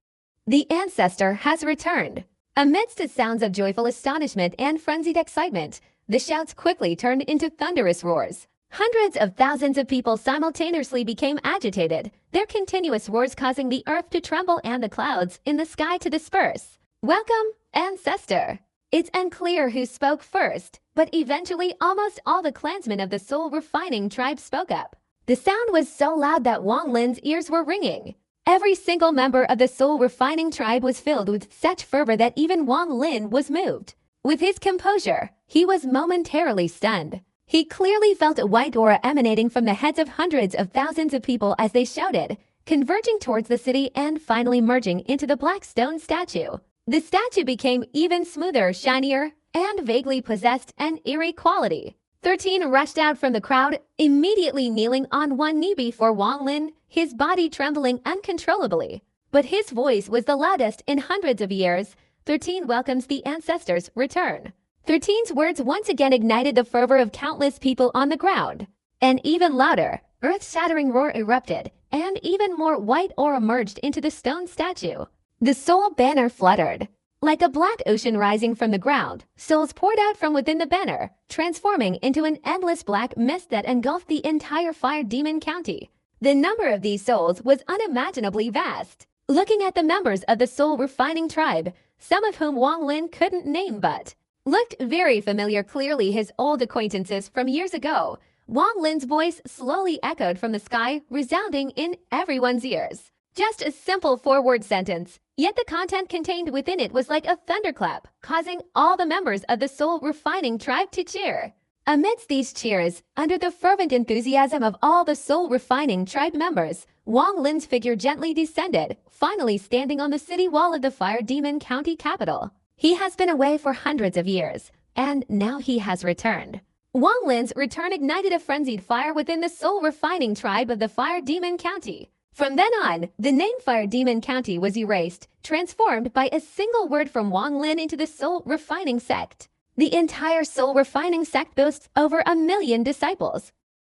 The ancestor has returned. Amidst the sounds of joyful astonishment and frenzied excitement, the shouts quickly turned into thunderous roars. Hundreds of thousands of people simultaneously became agitated, their continuous roars causing the earth to tremble and the clouds in the sky to disperse. "Welcome, ancestor." It's unclear who spoke first, but eventually almost all the clansmen of the soul-refining tribe spoke up. The sound was so loud that Wang Lin's ears were ringing. Every single member of the soul-refining tribe was filled with such fervor that even Wang Lin was moved. With his composure, he was momentarily stunned. He clearly felt a white aura emanating from the heads of hundreds of thousands of people as they shouted, converging towards the city and finally merging into the black stone statue. The statue became even smoother, shinier, and vaguely possessed an eerie quality. 13 rushed out from the crowd, immediately kneeling on one knee before Wang Lin, his body trembling uncontrollably. But his voice was the loudest in hundreds of years. 13 welcomes the ancestor's return. 13's words once again ignited the fervor of countless people on the ground. An even louder, earth-shattering roar erupted, and even more white aura merged into the stone statue. The soul banner fluttered. Like a black ocean rising from the ground, souls poured out from within the banner, transforming into an endless black mist that engulfed the entire Fire Demon County. The number of these souls was unimaginably vast. Looking at the members of the soul-refining tribe, some of whom Wang Lin couldn't name but looked very familiar, clearly his old acquaintances from years ago. Wang Lin's voice slowly echoed from the sky, resounding in everyone's ears. Just a simple 4-word sentence, yet the content contained within it was like a thunderclap, causing all the members of the soul-refining tribe to cheer. Amidst these cheers, under the fervent enthusiasm of all the soul-refining tribe members, Wang Lin's figure gently descended, finally standing on the city wall of the Fire Demon County capital. He has been away for hundreds of years, and now he has returned. Wang Lin's return ignited a frenzied fire within the soul-refining tribe of the Fire Demon County. From then on, the name Fire Demon County was erased, transformed by a single word from Wang Lin into the soul-refining sect. The entire soul-refining sect boasts over 1 million disciples.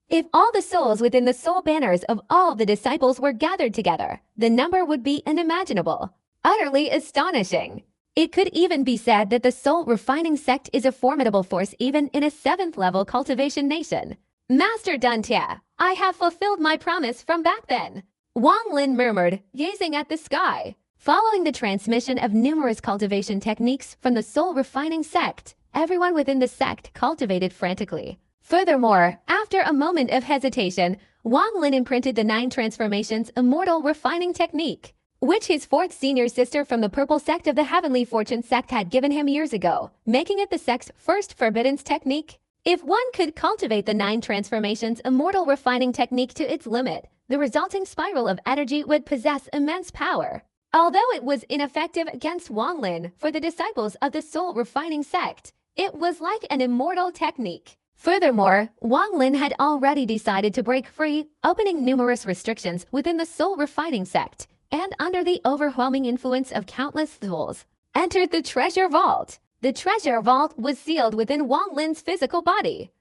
If all the souls within the soul banners of all the disciples were gathered together, the number would be unimaginable. Utterly astonishing. It could even be said that the soul-refining sect is a formidable force even in a 7th-level cultivation nation. Master Duntia, I have fulfilled my promise from back then. Wang Lin murmured, gazing at the sky. Following the transmission of numerous cultivation techniques from the soul-refining sect, everyone within the sect cultivated frantically. Furthermore, after a moment of hesitation, Wang Lin imprinted the 9 transformations immortal refining technique, which his 4th senior sister from the purple sect of the Heavenly Fortune sect had given him years ago, making it the sect's first forbidden technique. If one could cultivate the 9 transformations immortal refining technique to its limit, the resulting spiral of energy would possess immense power. Although it was ineffective against Wang Lin for the disciples of the soul refining sect, it was like an immortal technique. Furthermore, Wang Lin had already decided to break free, opening numerous restrictions within the soul refining sect, and under the overwhelming influence of countless souls, entered the treasure vault. The treasure vault was sealed within Wang Lin's physical body.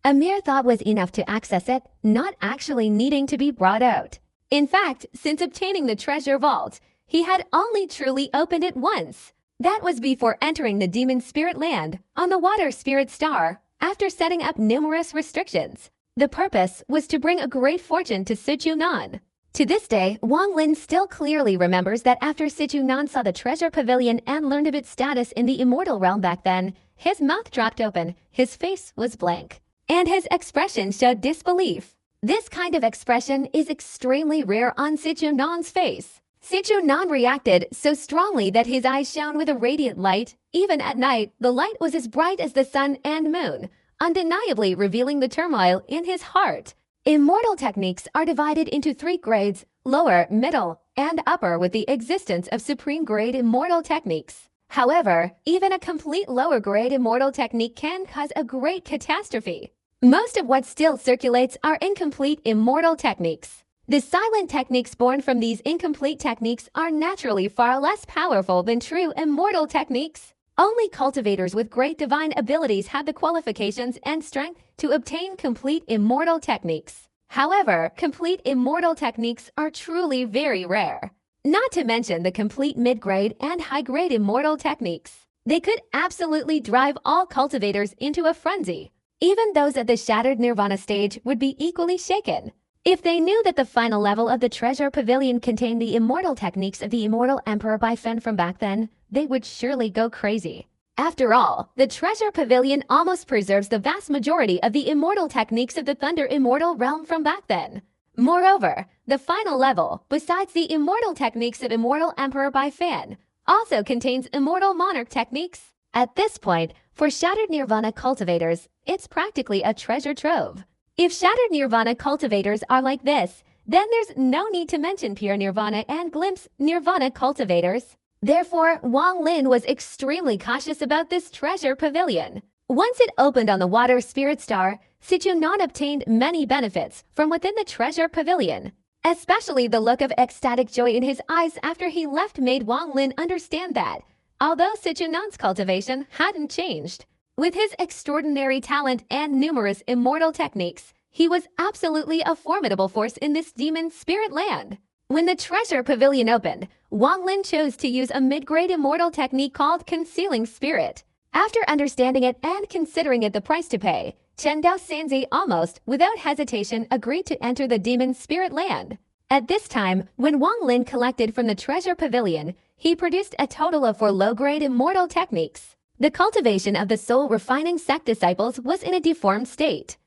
A mere thought was enough to access it, not actually needing to be brought out. In fact, since obtaining the treasure vault, he had only truly opened it once. That was before entering the demon spirit land on the water spirit star, after setting up numerous restrictions. The purpose was to bring a great fortune to Sichuan. To this day, Wang Lin still clearly remembers that after Sichuan saw the treasure pavilion and learned of its status in the immortal realm back then, his mouth dropped open, his face was blank, and his expression showed disbelief. This kind of expression is extremely rare on Sichuan's face. Sichuan reacted so strongly that his eyes shone with a radiant light. Even at night, the light was as bright as the sun and moon, undeniably revealing the turmoil in his heart. Immortal techniques are divided into 3 grades, lower, middle, and upper, with the existence of supreme grade immortal techniques. However, even a complete lower grade immortal technique can cause a great catastrophe. Most of what still circulates are incomplete immortal techniques. The silent techniques born from these incomplete techniques are naturally far less powerful than true immortal techniques. Only cultivators with great divine abilities have the qualifications and strength to obtain complete immortal techniques. However, complete immortal techniques are truly very rare. Not to mention the complete mid-grade and high-grade immortal techniques. They could absolutely drive all cultivators into a frenzy. Even those at the Shattered Nirvana stage would be equally shaken. If they knew that the final level of the treasure pavilion contained the immortal techniques of the immortal emperor Bai Fen from back then, they would surely go crazy. After all, the treasure pavilion almost preserves the vast majority of the immortal techniques of the Thunder Immortal realm from back then. Moreover, the final level, besides the immortal techniques of immortal emperor Bai Fen, also contains immortal monarch techniques. At this point, for Shattered Nirvana cultivators, it's practically a treasure trove. If Shattered Nirvana cultivators are like this, then there's no need to mention Pure Nirvana and Glimpse Nirvana cultivators. Therefore, Wang Lin was extremely cautious about this treasure pavilion. Once it opened on the water spirit star, Sichuan obtained many benefits from within the treasure pavilion. Especially the look of ecstatic joy in his eyes after he left made Wang Lin understand that, although Sichuan's cultivation hadn't changed, with his extraordinary talent and numerous immortal techniques, he was absolutely a formidable force in this demon spirit land. When the treasure pavilion opened, Wang Lin chose to use a mid-grade immortal technique called Concealing Spirit. After understanding it and considering it the price to pay, Chen Dao Sanzi almost, without hesitation, agreed to enter the demon spirit land. At this time, when Wang Lin collected from the treasure pavilion, he produced a total of 4 low-grade immortal techniques. The cultivation of the soul refining sect disciples was in a deformed state.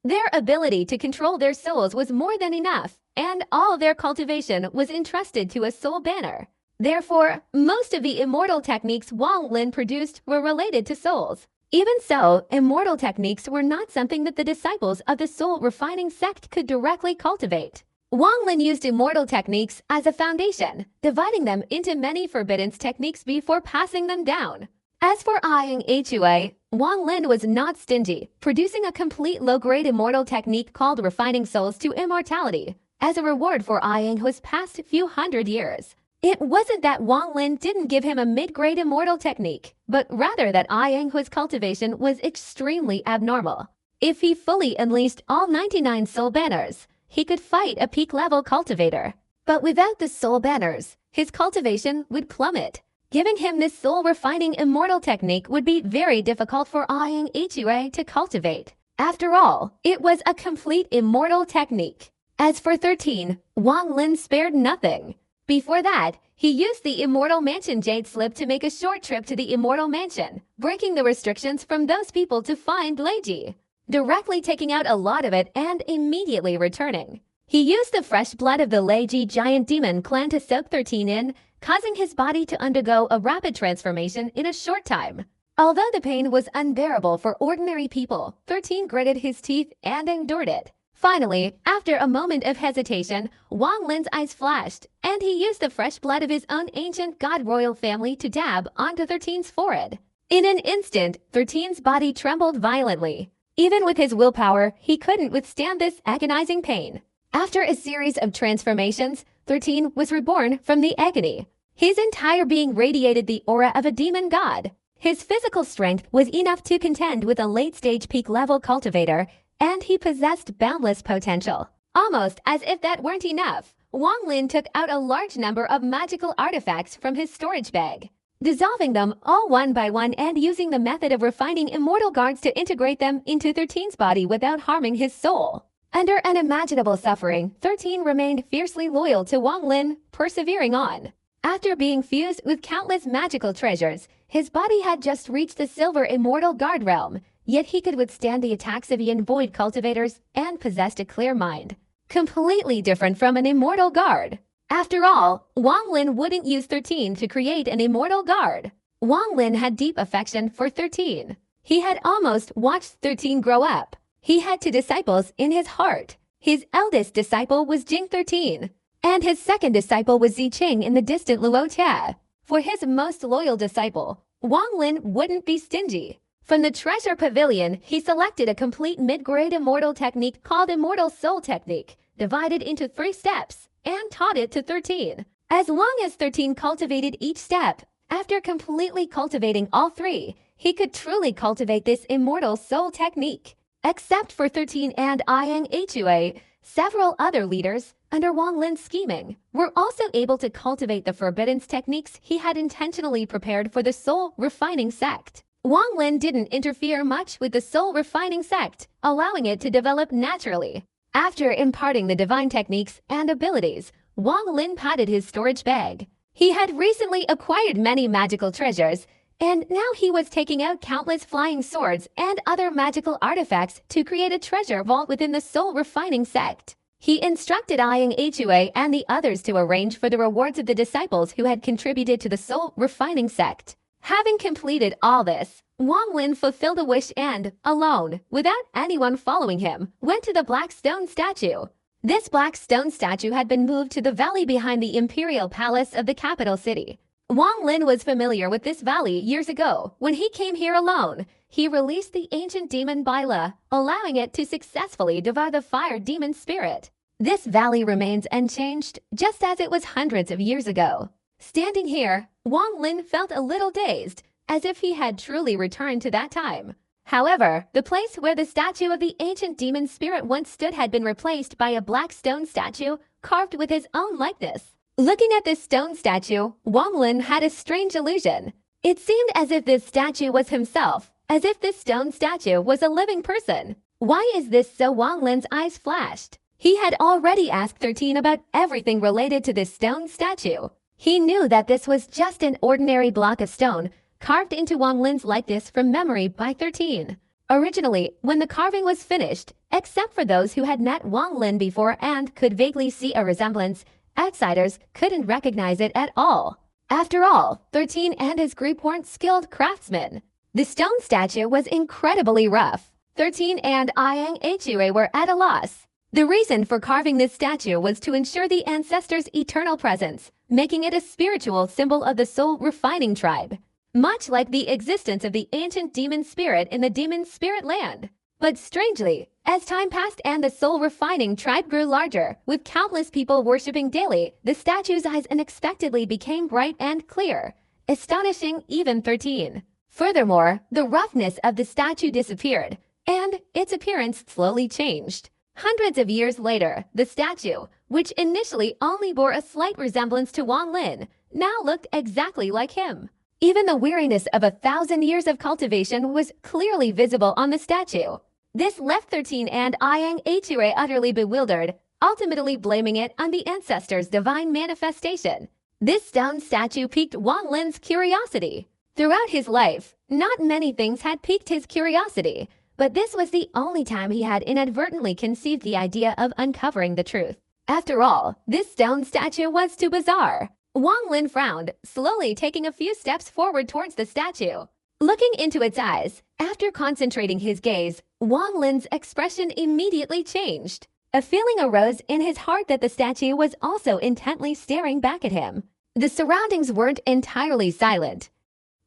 Their ability to control their souls was more than enough, and all their cultivation was entrusted to a soul banner. Therefore, most of the immortal techniques Wang Lin produced were related to souls. Even so, immortal techniques were not something that the disciples of the soul refining sect could directly cultivate. Wang Lin used immortal techniques as a foundation, dividing them into many forbidden techniques before passing them down. As for eyeing Hua, Wang Lin was not stingy, producing a complete low-grade immortal technique called refining souls to immortality, as a reward for eyeing Hu's past few hundred years. It wasn't that Wang Lin didn't give him a mid-grade immortal technique, but rather that eyeing Hu's cultivation was extremely abnormal. If he fully unleashed all 99 soul banners, he could fight a peak-level cultivator. But without the soul banners, his cultivation would plummet. Giving him this soul-refining immortal technique would be very difficult for eyeing Hua to cultivate. After all, it was a complete immortal technique. As for 13, Wang Lin spared nothing. Before that, he used the Immortal Mansion Jade Slip to make a short trip to the Immortal Mansion, breaking the restrictions from those people to find Leiji, directly taking out a lot of it and immediately returning. He used the fresh blood of the Leiji giant demon clan to soak 13 in, causing his body to undergo a rapid transformation in a short time. Although the pain was unbearable for ordinary people, 13 gritted his teeth and endured it. Finally, after a moment of hesitation, Wang Lin's eyes flashed, and he used the fresh blood of his own ancient god royal family to dab onto 13's forehead. In an instant, 13's body trembled violently. Even with his willpower, he couldn't withstand this agonizing pain. After a series of transformations, 13 was reborn from the agony. His entire being radiated the aura of a demon god. His physical strength was enough to contend with a late-stage peak-level cultivator, and he possessed boundless potential. Almost as if that weren't enough, Wang Lin took out a large number of magical artifacts from his storage bag, dissolving them all one by one and using the method of refining immortal guards to integrate them into 13's body without harming his soul. Under unimaginable suffering, 13 remained fiercely loyal to Wang Lin, persevering on. After being fused with countless magical treasures, his body had just reached the Silver Immortal Guard realm, yet he could withstand the attacks of Yin Void cultivators and possessed a clear mind. Completely different from an immortal guard. After all, Wang Lin wouldn't use 13 to create an immortal guard. Wang Lin had deep affection for 13. He had almost watched 13 grow up. He had 2 disciples in his heart. His eldest disciple was Jing 13, and his second disciple was Zi Qing in the distant Luotia. For his most loyal disciple, Wang Lin wouldn't be stingy. From the treasure pavilion, he selected a complete mid-grade immortal technique called Immortal Soul Technique, divided into 3 steps, and taught it to 13. As long as 13 cultivated each step, after completely cultivating all 3, he could truly cultivate this Immortal Soul Technique. Except for 13 and eyeing Hua, several other leaders, under Wang Lin's scheming, were also able to cultivate the forbidden techniques he had intentionally prepared for the soul refining sect. Wang Lin didn't interfere much with the soul refining sect, allowing it to develop naturally. After imparting the divine techniques and abilities, Wang Lin patted his storage bag. He had recently acquired many magical treasures, and now he was taking out countless flying swords and other magical artifacts to create a treasure vault within the soul refining sect. He instructed eyeing Hua and the others to arrange for the rewards of the disciples who had contributed to the soul refining sect. Having completed all this, Wang Lin fulfilled a wish and, alone, without anyone following him, went to the black stone statue. This black stone statue had been moved to the valley behind the imperial palace of the capital city. Wang Lin was familiar with this valley years ago. When he came here alone, he released the ancient demon Bila, allowing it to successfully devour the fire demon spirit. This valley remains unchanged, just as it was hundreds of years ago. Standing here, Wang Lin felt a little dazed, as if he had truly returned to that time. However, the place where the statue of the ancient demon spirit once stood had been replaced by a black stone statue carved with his own likeness. Looking at this stone statue, Wang Lin had a strange illusion. It seemed as if this statue was himself, as if this stone statue was a living person. Why is this so? Wang Lin's eyes flashed. He had already asked 13 about everything related to this stone statue. He knew that this was just an ordinary block of stone, carved into Wang Lin's likeness from memory by 13. Originally, when the carving was finished, except for those who had met Wang Lin before and could vaguely see a resemblance, outsiders couldn't recognize it at all. After all, 13 and his group weren't skilled craftsmen. The stone statue was incredibly rough. 13 and eyeing Hua were at a loss. The reason for carving this statue was to ensure the ancestors' eternal presence, making it a spiritual symbol of the soul refining tribe. much like the existence of the ancient demon spirit in the demon spirit land. But strangely, as time passed and the soul-refining tribe grew larger, with countless people worshipping daily, the statue's eyes unexpectedly became bright and clear, astonishing even 13. Furthermore, the roughness of the statue disappeared, and its appearance slowly changed. Hundreds of years later, the statue, which initially only bore a slight resemblance to Wang Lin, now looked exactly like him. Even the weariness of 1,000 years of cultivation was clearly visible on the statue. This left 13 and Yang Achure utterly bewildered, ultimately blaming it on the ancestors' divine manifestation. This stone statue piqued Wang Lin's curiosity. Throughout his life, not many things had piqued his curiosity, but this was the only time he had inadvertently conceived the idea of uncovering the truth. After all, this stone statue was too bizarre. Wang Lin frowned, slowly taking a few steps forward towards the statue. Looking into its eyes, after concentrating his gaze, Wang Lin's expression immediately changed. A feeling arose in his heart that the statue was also intently staring back at him. The surroundings weren't entirely silent.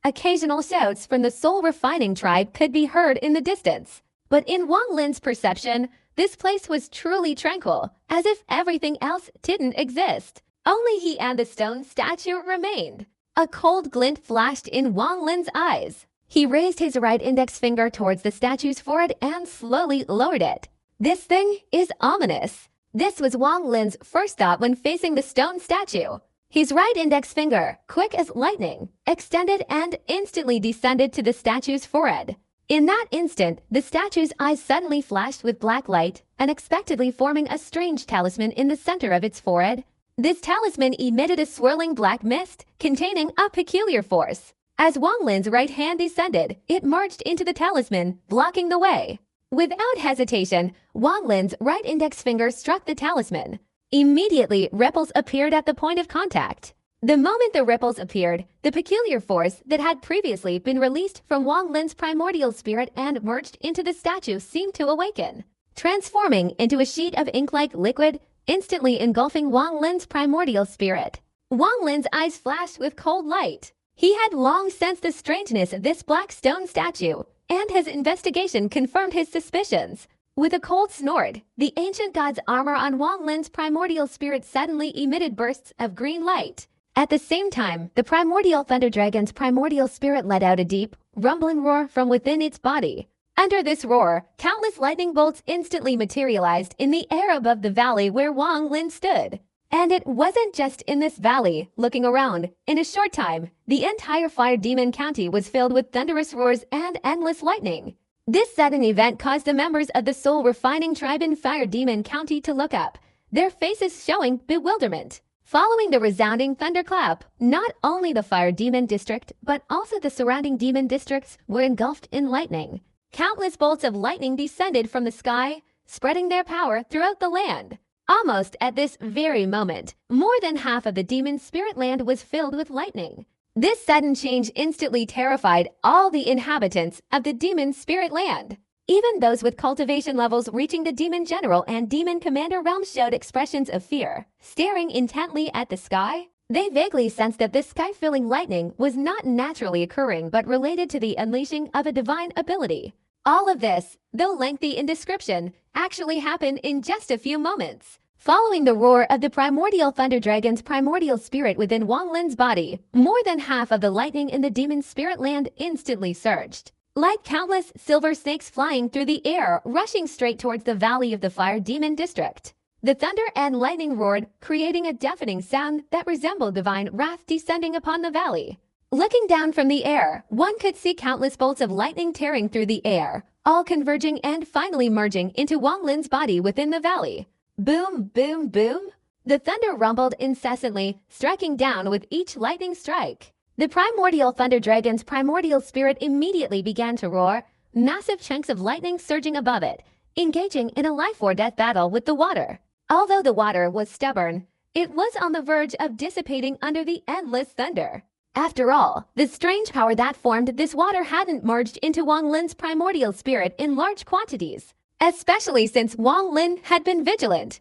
Occasional shouts from the soul-refining tribe could be heard in the distance. But in Wang Lin's perception, this place was truly tranquil, as if everything else didn't exist. Only he and the stone statue remained. A cold glint flashed in Wang Lin's eyes. He raised his right index finger towards the statue's forehead and slowly lowered it. This thing is ominous. This was Wang Lin's first thought when facing the stone statue. His right index finger, quick as lightning, extended and instantly descended to the statue's forehead. In that instant, the statue's eyes suddenly flashed with black light, unexpectedly forming a strange talisman in the center of its forehead. This talisman emitted a swirling black mist containing a peculiar force. As Wang Lin's right hand descended, it merged into the talisman, blocking the way. Without hesitation, Wang Lin's right index finger struck the talisman. Immediately, ripples appeared at the point of contact. The moment the ripples appeared, the peculiar force that had previously been released from Wang Lin's primordial spirit and merged into the statue seemed to awaken, transforming into a sheet of ink-like liquid, instantly engulfing Wang Lin's primordial spirit. Wang Lin's eyes flashed with cold light. He had long sensed the strangeness of this black stone statue, and his investigation confirmed his suspicions. With a cold snort, the ancient god's armor on Wang Lin's primordial spirit suddenly emitted bursts of green light. At the same time, the primordial thunder dragon's primordial spirit let out a deep, rumbling roar from within its body. Under this roar, countless lightning bolts instantly materialized in the air above the valley where Wang Lin stood. And it wasn't just in this valley. Looking around, in a short time, the entire Fire Demon County was filled with thunderous roars and endless lightning. This sudden event caused the members of the soul-refining tribe in Fire Demon County to look up, their faces showing bewilderment. Following the resounding thunderclap, not only the Fire Demon District, but also the surrounding demon districts were engulfed in lightning. Countless bolts of lightning descended from the sky, spreading their power throughout the land. Almost at this very moment, more than half of the demon spirit land was filled with lightning. This sudden change instantly terrified all the inhabitants of the demon spirit land. Even those with cultivation levels reaching the demon general and demon commander realms showed expressions of fear. Staring intently at the sky, they vaguely sensed that this sky-filling lightning was not naturally occurring but related to the unleashing of a divine ability. All of this, though lengthy in description, actually happened in just a few moments. Following the roar of the primordial thunder dragon's primordial spirit within Wang Lin's body, more than half of the lightning in the demon spirit land instantly surged. Like countless silver snakes flying through the air, rushing straight towards the valley of the Fire Demon District. The thunder and lightning roared, creating a deafening sound that resembled divine wrath descending upon the valley. Looking down from the air, one could see countless bolts of lightning tearing through the air, all converging and finally merging into Wang Lin's body within the valley. Boom, boom, boom. The thunder rumbled incessantly, striking down with each lightning strike. The primordial thunder dragon's primordial spirit immediately began to roar, massive chunks of lightning surging above it, engaging in a life-or-death battle with the water. Although the water was stubborn, it was on the verge of dissipating under the endless thunder. After all, the strange power that formed this water hadn't merged into Wang Lin's primordial spirit in large quantities. Especially since Wang Lin had been vigilant.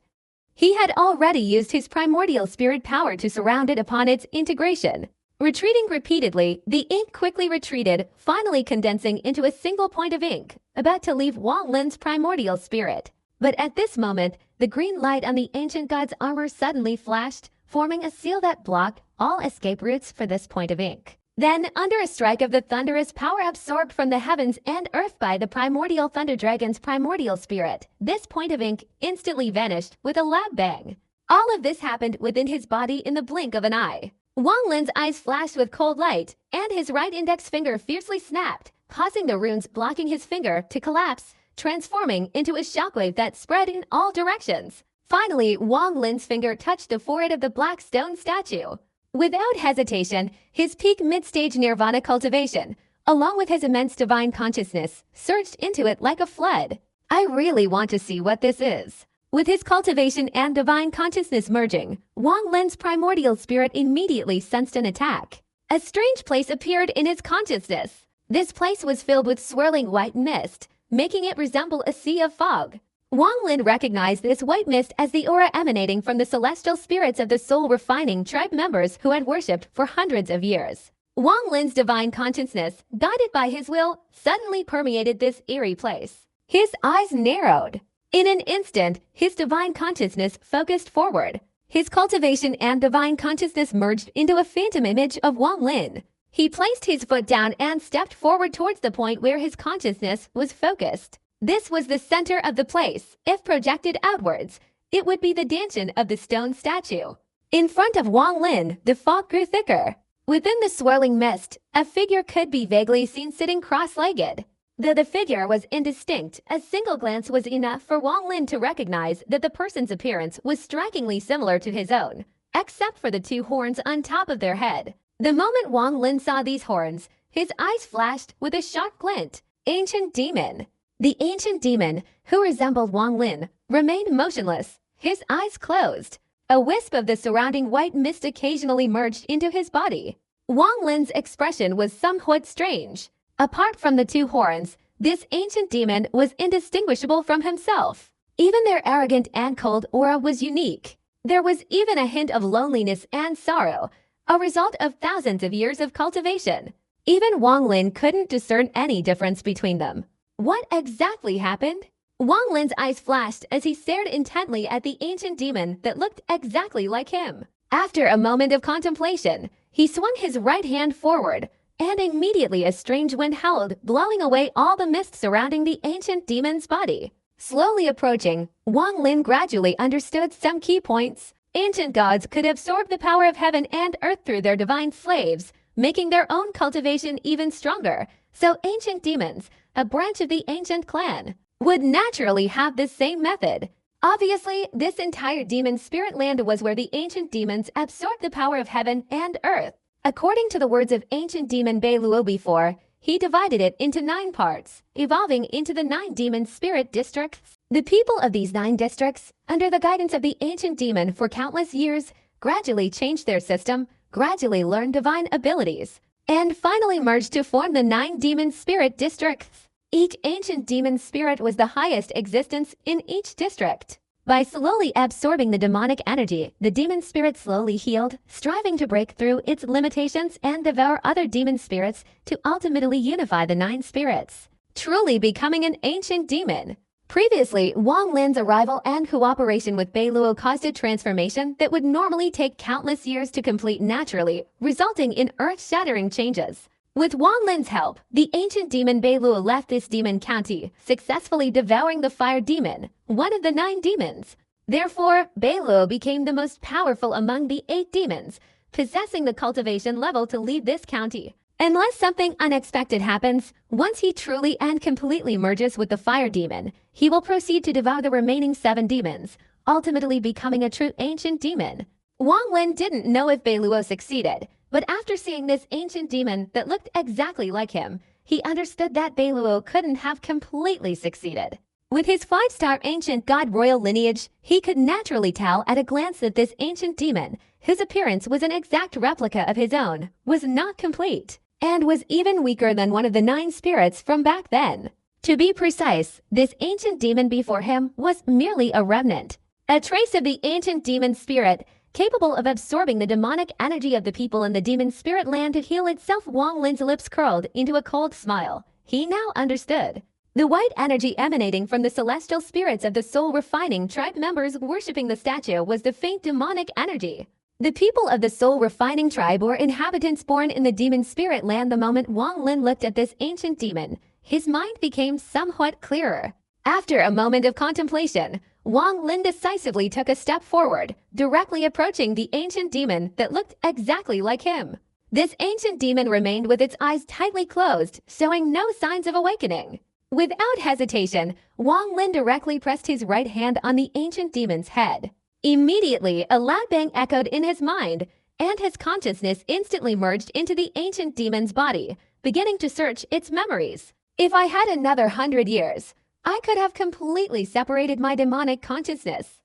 He had already used his primordial spirit power to surround it upon its integration. Retreating repeatedly, the ink quickly retreated, finally condensing into a single point of ink, about to leave Wang Lin's primordial spirit. But at this moment, the green light on the ancient god's armor suddenly flashed, forming a seal that blocked all escape routes for this point of ink. Then, under a strike of the thunderous power absorbed from the heavens and earth by the primordial thunder dragon's primordial spirit, this point of ink instantly vanished with a loud bang. All of this happened within his body in the blink of an eye. Wang Lin's eyes flashed with cold light, and his right index finger fiercely snapped, causing the runes blocking his finger to collapse, transforming into a shockwave that spread in all directions. Finally, Wang Lin's finger touched the forehead of the black stone statue. Without hesitation, his peak mid-stage nirvana cultivation, along with his immense divine consciousness, surged into it like a flood. I really want to see what this is. With his cultivation and divine consciousness merging, Wang Lin's primordial spirit immediately sensed an attack. A strange place appeared in his consciousness. This place was filled with swirling white mist, making it resemble a sea of fog. Wang Lin recognized this white mist as the aura emanating from the celestial spirits of the soul-refining tribe members who had worshipped for hundreds of years. Wang Lin's divine consciousness, guided by his will, suddenly permeated this eerie place. His eyes narrowed. In an instant, his divine consciousness focused forward. His cultivation and divine consciousness merged into a phantom image of Wang Lin. He placed his foot down and stepped forward towards the point where his consciousness was focused. This was the center of the place. If projected outwards, it would be the dantian of the stone statue. In front of Wang Lin, the fog grew thicker. Within the swirling mist, a figure could be vaguely seen sitting cross-legged. Though the figure was indistinct, a single glance was enough for Wang Lin to recognize that the person's appearance was strikingly similar to his own, except for the two horns on top of their head. The moment Wang Lin saw these horns, his eyes flashed with a sharp glint. Ancient demon. The ancient demon, who resembled Wang Lin, remained motionless, his eyes closed. A wisp of the surrounding white mist occasionally merged into his body. Wang Lin's expression was somewhat strange. Apart from the two horns, this ancient demon was indistinguishable from himself. Even their arrogant and cold aura was unique. There was even a hint of loneliness and sorrow, a result of thousands of years of cultivation. Even Wang Lin couldn't discern any difference between them. What exactly happened? Wang Lin's eyes flashed as he stared intently at the ancient demon that looked exactly like him. After a moment of contemplation, he swung his right hand forward, and immediately a strange wind howled, blowing away all the mist surrounding the ancient demon's body. Slowly approaching, Wang Lin gradually understood some key points. Ancient gods could absorb the power of heaven and earth through their divine slaves, making their own cultivation even stronger. So ancient demons, a branch of the ancient clan, would naturally have this same method. Obviously, this entire demon spirit land was where the ancient demons absorbed the power of heaven and earth. According to the words of ancient demon Beiluo before, he divided it into 9 parts, evolving into the 9 demon spirit districts. The people of these 9 districts, under the guidance of the ancient demon for countless years, gradually changed their system, gradually learned divine abilities, and finally merged to form the 9 demon spirit districts. Each ancient demon spirit was the highest existence in each district. By slowly absorbing the demonic energy, the demon spirit slowly healed, striving to break through its limitations and devour other demon spirits to ultimately unify the 9 spirits, truly becoming an ancient demon. Previously, Wang Lin's arrival and cooperation with Beiluo caused a transformation that would normally take countless years to complete naturally, resulting in earth-shattering changes. With Wang Lin's help, the ancient demon Beiluo left this demon county, successfully devouring the fire demon, one of the 9 demons. Therefore, Beiluo became the most powerful among the 8 demons, possessing the cultivation level to lead this county. Unless something unexpected happens, once he truly and completely merges with the fire demon, he will proceed to devour the remaining 7 demons, ultimately becoming a true ancient demon. Wang Lin didn't know if Beiluo succeeded, but after seeing this ancient demon that looked exactly like him, he understood that Beiluo couldn't have completely succeeded. With his 5-star ancient god royal lineage, he could naturally tell at a glance that this ancient demon, whose appearance was an exact replica of his own, was not complete, and was even weaker than one of the 9 spirits from back then. To be precise, this ancient demon before him was merely a remnant, a trace of the ancient demon spirit capable of absorbing the demonic energy of the people in the demon spirit land to heal itself. Wang Lin's lips curled into a cold smile. He now understood. The white energy emanating from the celestial spirits of the soul refining tribe members worshipping the statue was the faint demonic energy. The people of the soul refining tribe were inhabitants born in the demon spirit land. The moment Wang Lin looked at this ancient demon, his mind became somewhat clearer. After a moment of contemplation, Wang Lin decisively took a step forward, directly approaching the ancient demon that looked exactly like him. This ancient demon remained with its eyes tightly closed, showing no signs of awakening. Without hesitation, Wang Lin directly pressed his right hand on the ancient demon's head. Immediately, a loud bang echoed in his mind, and his consciousness instantly merged into the ancient demon's body, beginning to search its memories. If I had another 100 years, I could have completely separated my demonic consciousness.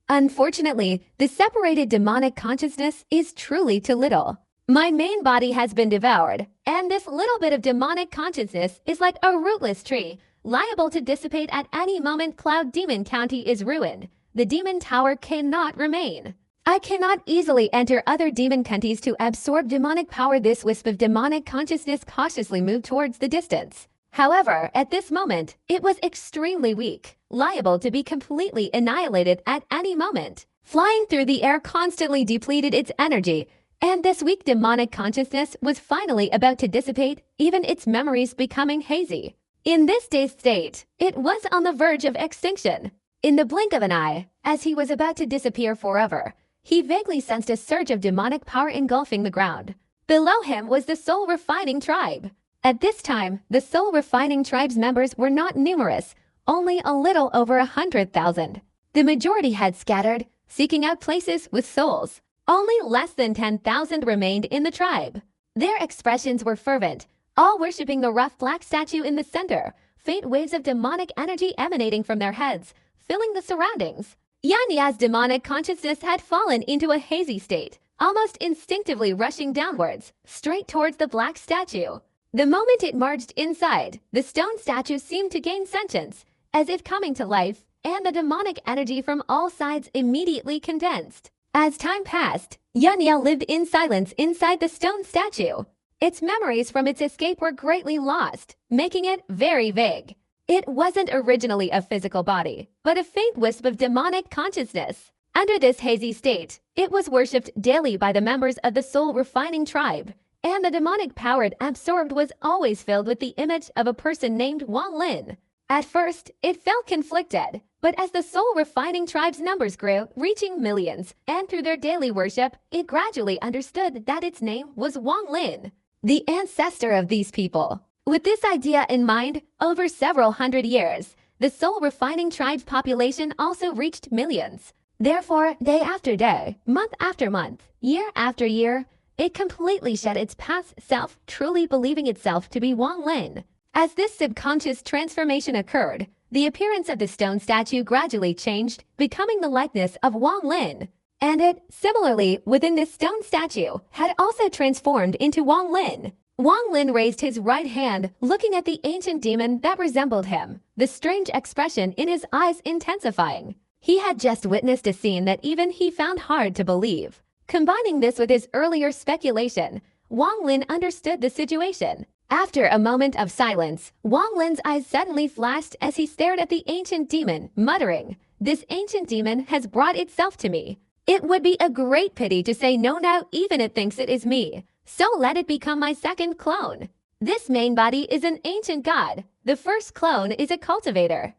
Unfortunately, the separated demonic consciousness is truly too little. My main body has been devoured, and this little bit of demonic consciousness is like a rootless tree, liable to dissipate at any moment. Cloud Demon County is ruined. The demon tower cannot remain. I cannot easily enter other demon counties to absorb demonic power. This wisp of demonic consciousness cautiously moved towards the distance. However, at this moment, it was extremely weak, liable to be completely annihilated at any moment. Flying through the air constantly depleted its energy, and this weak demonic consciousness was finally about to dissipate, even its memories becoming hazy. In this dazed state, it was on the verge of extinction. In the blink of an eye, as he was about to disappear forever, he vaguely sensed a surge of demonic power engulfing the ground. Below him was the soul refining tribe. At this time, the soul refining tribe's members were not numerous, only a little over 100,000. The majority had scattered, seeking out places with souls. Only less than 10,000 remained in the tribe. Their expressions were fervent, all worshipping the rough black statue in the center, faint waves of demonic energy emanating from their heads, filling the surroundings. Yanya's demonic consciousness had fallen into a hazy state, almost instinctively rushing downwards, straight towards the black statue. The moment it marched inside, the stone statue seemed to gain sentience, as if coming to life, and the demonic energy from all sides immediately condensed. As time passed, Yanya lived in silence inside the stone statue. Its memories from its escape were greatly lost, making it very vague. It wasn't originally a physical body, but a faint wisp of demonic consciousness. Under this hazy state, it was worshipped daily by the members of the soul refining tribe, and the demonic power it absorbed was always filled with the image of a person named Wang Lin. At first, it felt conflicted, but as the soul refining tribe's numbers grew, reaching millions, and through their daily worship, it gradually understood that its name was Wang Lin, the ancestor of these people. With this idea in mind, over several hundred years, the soul refining tribe's population also reached millions. Therefore, day after day, month after month, year after year, it completely shed its past self, truly believing itself to be Wang Lin. As this subconscious transformation occurred, the appearance of the stone statue gradually changed, becoming the likeness of Wang Lin. And it, similarly, within this stone statue, had also transformed into Wang Lin. Wang Lin raised his right hand, looking at the ancient demon that resembled him, the strange expression in his eyes intensifying. He had just witnessed a scene that even he found hard to believe. Combining this with his earlier speculation, Wang Lin understood the situation. After a moment of silence, Wang Lin's eyes suddenly flashed as he stared at the ancient demon, muttering, "This ancient demon has brought itself to me. It would be a great pity to say no now, even it thinks it is me. So let it become my second clone. This main body is an ancient god. The first clone is a cultivator.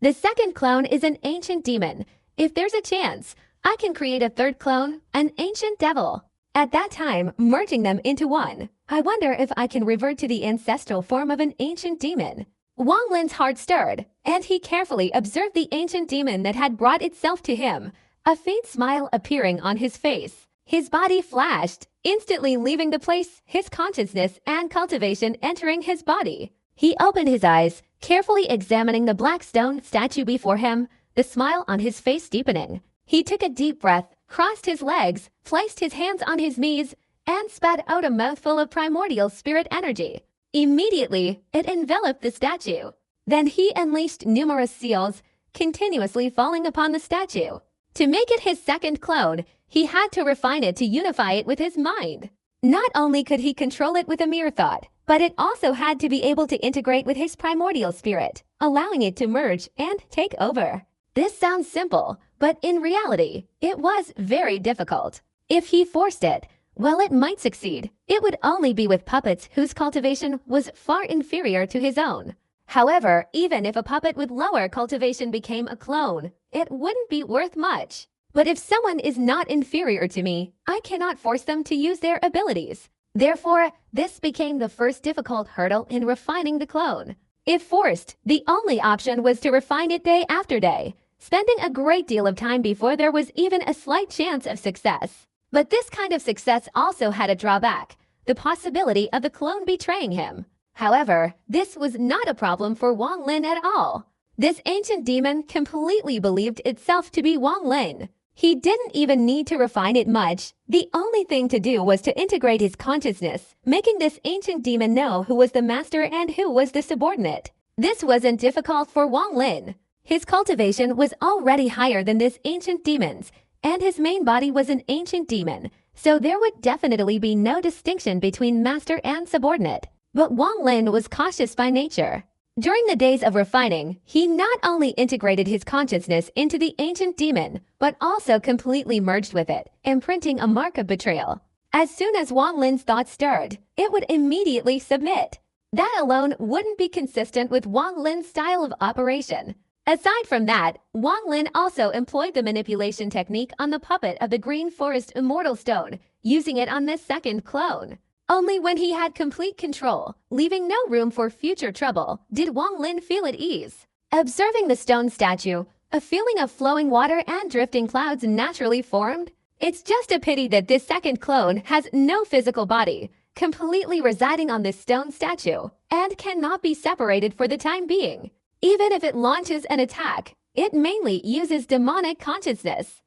The second clone is an ancient demon. If there's a chance, I can create a third clone, an ancient devil. At that time, merging them into one. I wonder if I can revert to the ancestral form of an ancient demon." Wang Lin's heart stirred, and he carefully observed the ancient demon that had brought itself to him, a faint smile appearing on his face. His body flashed, instantly leaving the place, his consciousness and cultivation entering his body. He opened his eyes, carefully examining the black stone statue before him, the smile on his face deepening. He took a deep breath, crossed his legs, placed his hands on his knees, and spat out a mouthful of primordial spirit energy. Immediately, it enveloped the statue. Then he unleashed numerous seals, continuously falling upon the statue. To make it his second clone, he had to refine it to unify it with his mind. Not only could he control it with a mere thought, but it also had to be able to integrate with his primordial spirit, allowing it to merge and take over. This sounds simple, but in reality, it was very difficult. If he forced it, well, it might succeed. It would only be with puppets whose cultivation was far inferior to his own. However, even if a puppet with lower cultivation became a clone, it wouldn't be worth much. But if someone is not inferior to me, I cannot force them to use their abilities. Therefore, this became the first difficult hurdle in refining the clone. If forced, the only option was to refine it day after day, spending a great deal of time before there was even a slight chance of success. But this kind of success also had a drawback, the possibility of the clone betraying him. However, this was not a problem for Wang Lin at all. This ancient demon completely believed itself to be Wang Lin. He didn't even need to refine it much. The only thing to do was to integrate his consciousness, making this ancient demon know who was the master and who was the subordinate. This wasn't difficult for Wang Lin. His cultivation was already higher than this ancient demon's, and his main body was an ancient demon, so there would definitely be no distinction between master and subordinate. But Wang Lin was cautious by nature. During the days of refining, he not only integrated his consciousness into the ancient demon, but also completely merged with it, imprinting a mark of betrayal. As soon as Wang Lin's thoughts stirred, it would immediately submit. That alone wouldn't be consistent with Wang Lin's style of operation. Aside from that, Wang Lin also employed the manipulation technique on the puppet of the Green Forest Immortal Stone, using it on this second clone. Only when he had complete control, leaving no room for future trouble, did Wang Lin feel at ease. Observing the stone statue, a feeling of flowing water and drifting clouds naturally formed. It's just a pity that this second clone has no physical body, completely residing on this stone statue, and cannot be separated for the time being. Even if it launches an attack, it mainly uses demonic consciousness.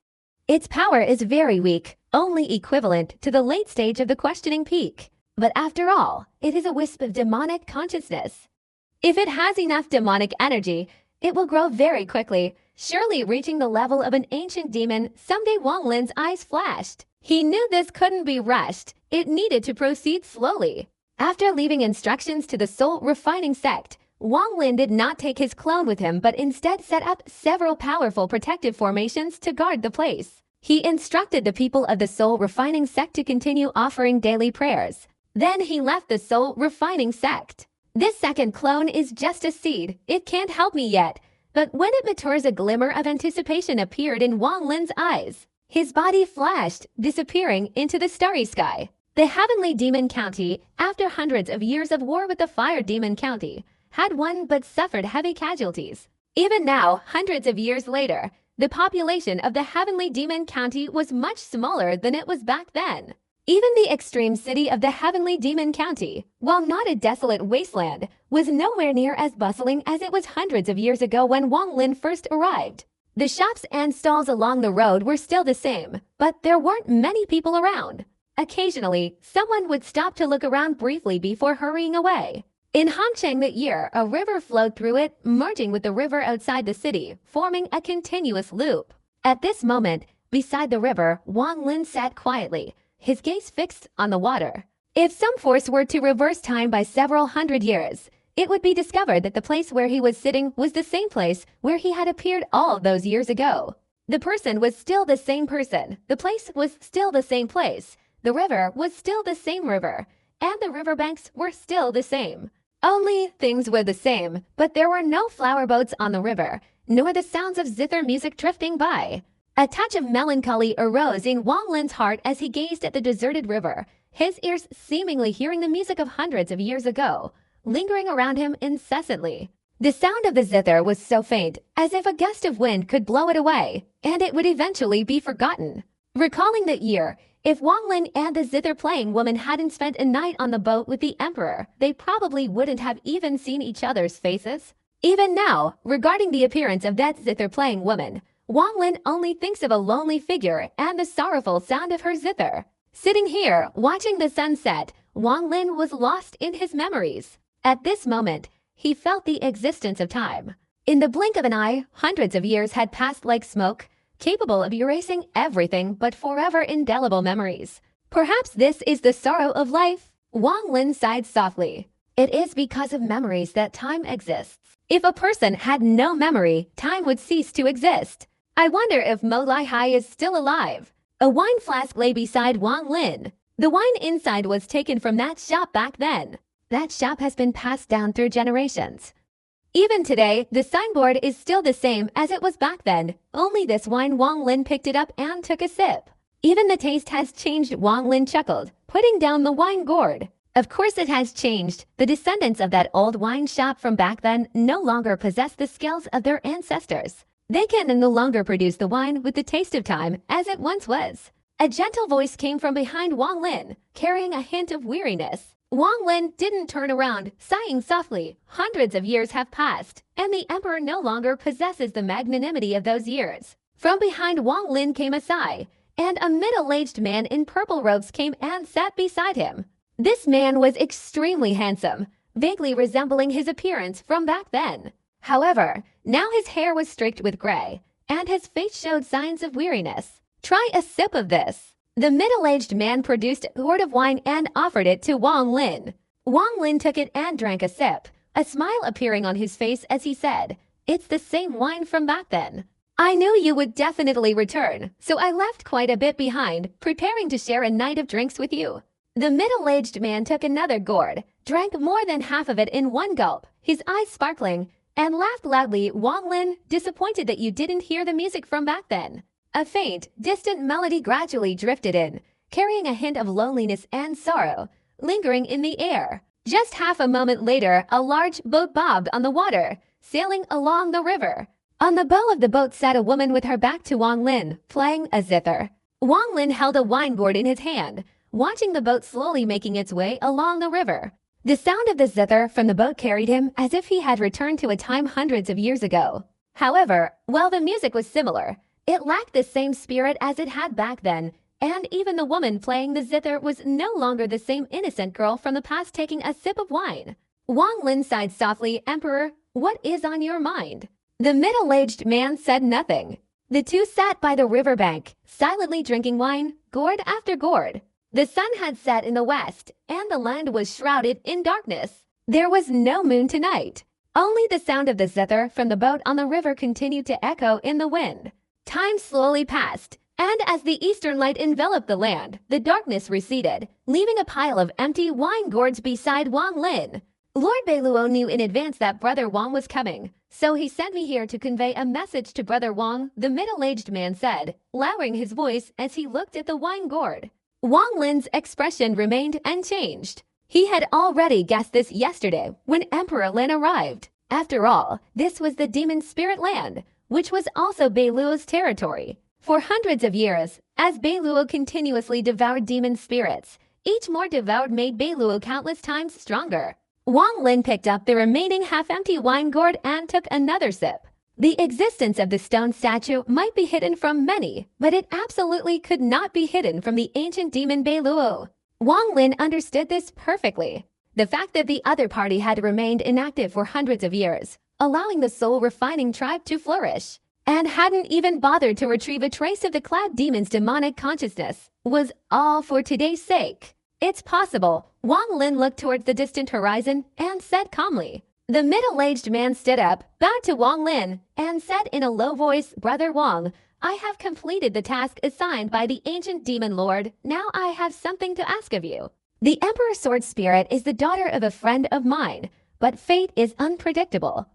Its power is very weak, only equivalent to the late stage of the questioning peak. But after all, it is a wisp of demonic consciousness. If it has enough demonic energy, it will grow very quickly, surely reaching the level of an ancient demon. Someday Wang Lin's eyes flashed. He knew this couldn't be rushed. It needed to proceed slowly. After leaving instructions to the soul refining sect, Wang Lin did not take his clone with him but instead set up several powerful protective formations to guard the place. He instructed the people of the soul refining sect to continue offering daily prayers. Then he left the soul refining sect. This second clone is just a seed. It can't help me yet. But when it matures, a glimmer of anticipation appeared in Wang Lin's eyes. His body flashed, disappearing into the starry sky. The Heavenly Demon County, after hundreds of years of war with the Fire Demon County, had won but suffered heavy casualties. Even now, hundreds of years later, the population of the Heavenly Demon County was much smaller than it was back then. Even the extreme city of the Heavenly Demon County, while not a desolate wasteland, was nowhere near as bustling as it was hundreds of years ago when Wang Lin first arrived. The shops and stalls along the road were still the same, but there weren't many people around. Occasionally, someone would stop to look around briefly before hurrying away. In Hangcheng that year, a river flowed through it, merging with the river outside the city, forming a continuous loop. At this moment, beside the river, Wang Lin sat quietly, his gaze fixed on the water. If some force were to reverse time by several hundred years, it would be discovered that the place where he was sitting was the same place where he had appeared all those years ago. The person was still the same person, the place was still the same place, the river was still the same river, and the riverbanks were still the same. Only things were the same, but there were no flower boats on the river, nor the sounds of zither music drifting by. A touch of melancholy arose in Wang Lin's heart as he gazed at the deserted river, his ears seemingly hearing the music of hundreds of years ago, lingering around him incessantly. The sound of the zither was so faint, as if a gust of wind could blow it away, and it would eventually be forgotten. Recalling that year, if Wang Lin and the zither-playing woman hadn't spent a night on the boat with the emperor, they probably wouldn't have even seen each other's faces. Even now, regarding the appearance of that zither-playing woman, Wang Lin only thinks of a lonely figure and the sorrowful sound of her zither. Sitting here, watching the sunset, Wang Lin was lost in his memories. At this moment, he felt the existence of time. In the blink of an eye, hundreds of years had passed like smoke, capable of erasing everything but forever indelible memories. Perhaps this is the sorrow of life. Wang Lin sighed softly. It is because of memories that time exists. If a person had no memory, time would cease to exist. I wonder if Mo Lai Hai is still alive. A wine flask lay beside Wang Lin. The wine inside was taken from that shop back then. That shop has been passed down through generations. Even today, the signboard is still the same as it was back then, only this wine Wang Lin picked it up and took a sip. Even the taste has changed, Wang Lin chuckled, putting down the wine gourd. Of course it has changed. The descendants of that old wine shop from back then no longer possess the skills of their ancestors. They can no longer produce the wine with the taste of time as it once was. A gentle voice came from behind Wang Lin, carrying a hint of weariness. Wang Lin didn't turn around, sighing softly. Hundreds of years have passed, and the emperor no longer possesses the magnanimity of those years. From behind Wang Lin came a sigh, and a middle-aged man in purple robes came and sat beside him. This man was extremely handsome, vaguely resembling his appearance from back then. However, now his hair was streaked with gray, and his face showed signs of weariness. Try a sip of this. The middle-aged man produced a gourd of wine and offered it to Wang Lin. Wang Lin took it and drank a sip, a smile appearing on his face as he said, "It's the same wine from back then. I knew you would definitely return, so I left quite a bit behind, preparing to share a night of drinks with you." The middle-aged man took another gourd, drank more than half of it in one gulp, his eyes sparkling, and laughed loudly. Wang Lin, disappointed that you didn't hear the music from back then. A faint, distant melody gradually drifted in, carrying a hint of loneliness and sorrow, lingering in the air. Just half a moment later, a large boat bobbed on the water, sailing along the river. On the bow of the boat sat a woman with her back to Wang Lin, playing a zither. Wang Lin held a wine gourd in his hand, watching the boat slowly making its way along the river. The sound of the zither from the boat carried him as if he had returned to a time hundreds of years ago. However, while the music was similar, it lacked the same spirit as it had back then, and even the woman playing the zither was no longer the same innocent girl from the past taking a sip of wine. Wang Lin sighed softly. "Emperor, what is on your mind?" The middle-aged man said nothing. The two sat by the riverbank, silently drinking wine, gourd after gourd. The sun had set in the west, and the land was shrouded in darkness. There was no moon tonight. Only the sound of the zither from the boat on the river continued to echo in the wind. Time slowly passed, and as the eastern light enveloped the land, the darkness receded, leaving a pile of empty wine gourds beside Wang Lin. Lord Beiluo knew in advance that Brother Wang was coming, so he sent me here to convey a message to Brother Wang, the middle-aged man said, lowering his voice as he looked at the wine gourd. Wang Lin's expression remained unchanged. He had already guessed this yesterday when Emperor Lin arrived. After all, this was the demon spirit land, which was also Beiluo's territory. For hundreds of years, as Beiluo continuously devoured demon spirits, each more devoured made Beiluo countless times stronger. Wang Lin picked up the remaining half-empty wine gourd and took another sip. The existence of the stone statue might be hidden from many, but it absolutely could not be hidden from the ancient demon Beiluo. Wang Lin understood this perfectly. The fact that the other party had remained inactive for hundreds of years, allowing the soul-refining tribe to flourish, and hadn't even bothered to retrieve a trace of the cloud demon's demonic consciousness, was all for today's sake. It's possible. Wang Lin looked towards the distant horizon and said calmly. The middle-aged man stood up, bowed to Wang Lin, and said in a low voice, "Brother Wang, I have completed the task assigned by the ancient demon lord. Now I have something to ask of you. The Emperor Sword Spirit is the daughter of a friend of mine, but fate is unpredictable.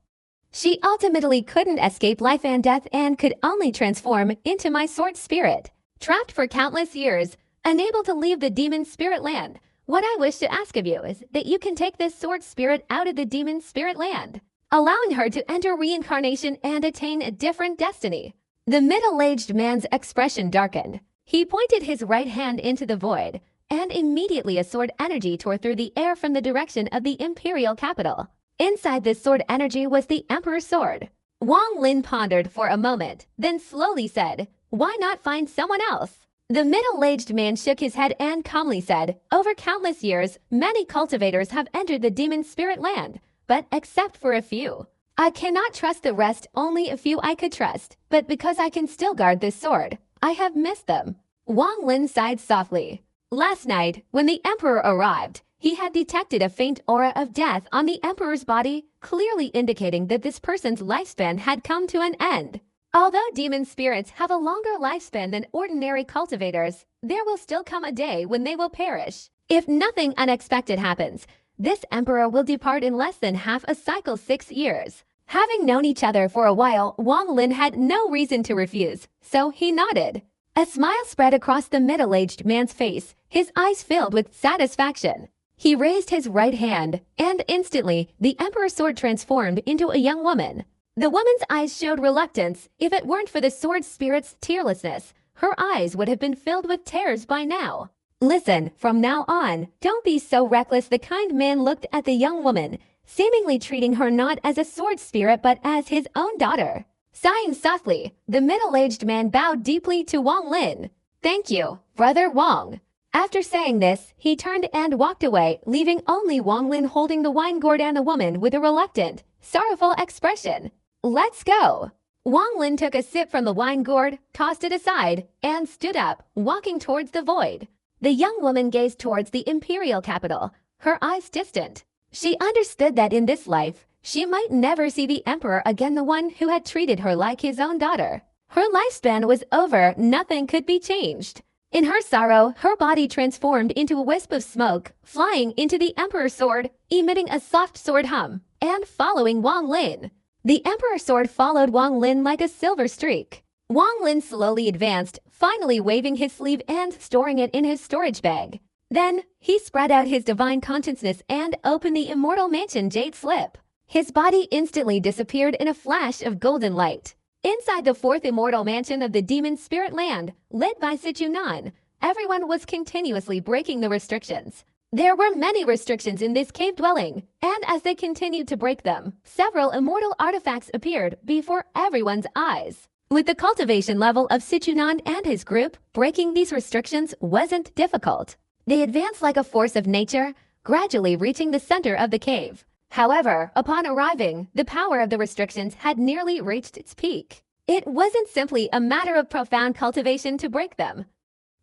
She ultimately couldn't escape life and death and could only transform into my sword spirit. Trapped for countless years, unable to leave the demon spirit land, what I wish to ask of you is that you can take this sword spirit out of the demon spirit land, allowing her to enter reincarnation and attain a different destiny." The middle-aged man's expression darkened. He pointed his right hand into the void, and immediately a sword energy tore through the air from the direction of the imperial capital. Inside this sword energy was the Emperor's sword. Wang Lin pondered for a moment, then slowly said, "Why not find someone else?" The middle-aged man shook his head and calmly said, "Over countless years, many cultivators have entered the demon spirit land, but except for a few, I cannot trust the rest, only a few I could trust, but because I can still guard this sword, I have missed them. Wang Lin sighed softly. Last night, when the Emperor arrived, he had detected a faint aura of death on the Emperor's body, clearly indicating that this person's lifespan had come to an end. Although demon spirits have a longer lifespan than ordinary cultivators, there will still come a day when they will perish. If nothing unexpected happens, this emperor will depart in less than half a cycle, 6 years. Having known each other for a while, Wang Lin had no reason to refuse, so he nodded. A smile spread across the middle-aged man's face, his eyes filled with satisfaction. He raised his right hand, and instantly, the emperor's sword transformed into a young woman. The woman's eyes showed reluctance. If it weren't for the sword spirit's tearlessness, her eyes would have been filled with tears by now. Listen, from now on, don't be so reckless. The kind man looked at the young woman, seemingly treating her not as a sword spirit but as his own daughter. Sighing softly, the middle-aged man bowed deeply to Wang Lin. Thank you, Brother Wang. After saying this, he turned and walked away, leaving only Wang Lin holding the wine gourd and the woman with a reluctant, sorrowful expression. Let's go. Wang Lin took a sip from the wine gourd, tossed it aside, and stood up, walking towards the void. The young woman gazed towards the imperial capital, her eyes distant. She understood that in this life, she might never see the emperor again, the one who had treated her like his own daughter. Her lifespan was over, nothing could be changed. In her sorrow, her body transformed into a wisp of smoke, flying into the emperor's sword, emitting a soft sword hum, and following Wang Lin. The emperor's sword followed Wang Lin like a silver streak. Wang Lin slowly advanced, finally waving his sleeve and storing it in his storage bag. Then, he spread out his divine consciousness and opened the Immortal Mansion jade slip. His body instantly disappeared in a flash of golden light. Inside the 4th Immortal Mansion of the Demon Spirit Land, led by Sichunan, everyone was continuously breaking the restrictions. There were many restrictions in this cave dwelling, and as they continued to break them, several immortal artifacts appeared before everyone's eyes. With the cultivation level of Sichunan and his group, breaking these restrictions wasn't difficult. They advanced like a force of nature, gradually reaching the center of the cave. However, upon arriving, the power of the restrictions had nearly reached its peak. It wasn't simply a matter of profound cultivation to break them.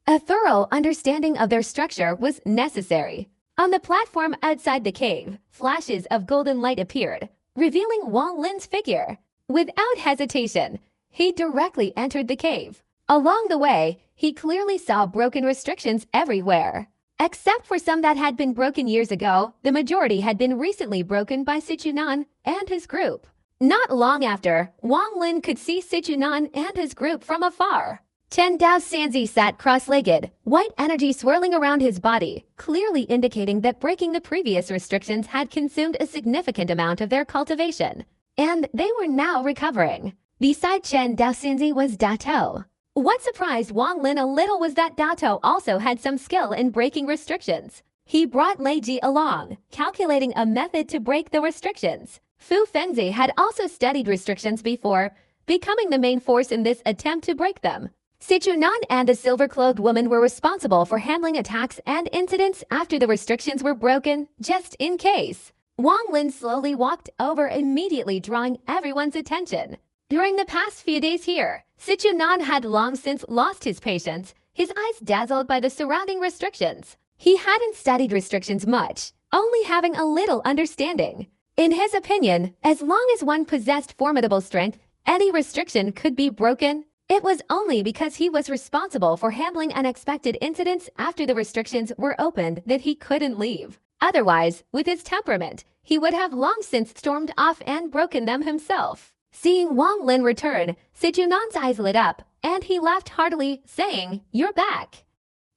A thorough understanding of their structure was necessary. On the platform outside the cave, flashes of golden light appeared, revealing Wang Lin's figure. Without hesitation, he directly entered the cave. Along the way, he clearly saw broken restrictions everywhere. Except for some that had been broken years ago, the majority had been recently broken by Sichunan and his group. Not long after, Wang Lin could see Sichunan and his group from afar. Chen Dao Sanzi sat cross-legged, white energy swirling around his body, clearly indicating that breaking the previous restrictions had consumed a significant amount of their cultivation. And they were now recovering. Beside Chen Dao Sanzi was Dato. What surprised Wang Lin a little was that Dato also had some skill in breaking restrictions. He brought Lei Ji along, calculating a method to break the restrictions. Fu Fengzi had also studied restrictions before, becoming the main force in this attempt to break them. Sichunan and a silver-clothed woman were responsible for handling attacks and incidents after the restrictions were broken, just in case. Wang Lin slowly walked over, immediately drawing everyone's attention. During the past few days here, Sichunan had long since lost his patience, his eyes dazzled by the surrounding restrictions. He hadn't studied restrictions much, only having a little understanding. In his opinion, as long as one possessed formidable strength, any restriction could be broken. It was only because he was responsible for handling unexpected incidents after the restrictions were opened that he couldn't leave. Otherwise, with his temperament, he would have long since stormed off and broken them himself. Seeing Wang Lin return, Sichunan's eyes lit up, and he laughed heartily, saying, "You're back."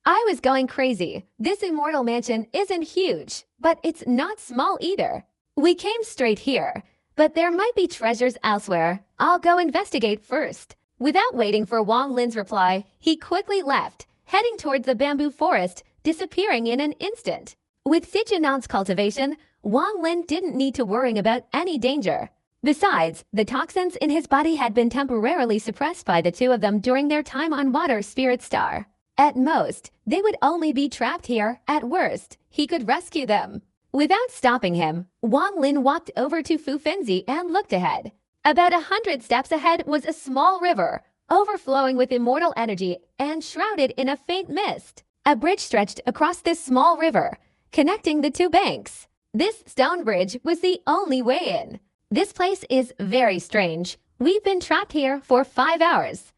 I was going crazy. This immortal mansion isn't huge, but it's not small either. We came straight here, but there might be treasures elsewhere. I'll go investigate first. Without waiting for Wang Lin's reply, he quickly left, heading towards the bamboo forest, disappearing in an instant. With Sichunan's cultivation, Wang Lin didn't need to worry about any danger. Besides, the toxins in his body had been temporarily suppressed by the two of them during their time on Water Spirit Star. At most, they would only be trapped here. At worst, he could rescue them. Without stopping him, Wang Lin walked over to Fu Fenzi and looked ahead. About 100 steps ahead was a small river, overflowing with immortal energy and shrouded in a faint mist. A bridge stretched across this small river, connecting the two banks. This stone bridge was the only way in. This place is very strange. We've been trapped here for 5 hours.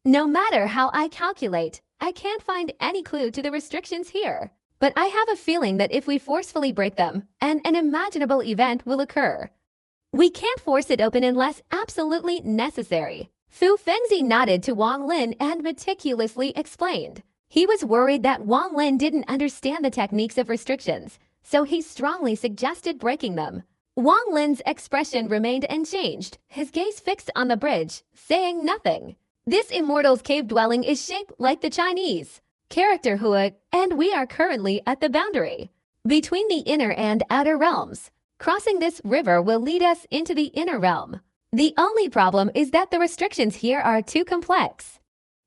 No matter how I calculate, I can't find any clue to the restrictions here. But I have a feeling that if we forcefully break them, an unimaginable event will occur. We can't force it open unless absolutely necessary. Fu Fenzi nodded to Wang Lin and meticulously explained. He was worried that Wang Lin didn't understand the techniques of restrictions, so he strongly suggested breaking them. Wang Lin's expression remained unchanged, his gaze fixed on the bridge, saying nothing. This immortal's cave dwelling is shaped like the Chinese character Hua, and we are currently at the boundary between the inner and outer realms. Crossing this river will lead us into the inner realm. The only problem is that the restrictions here are too complex.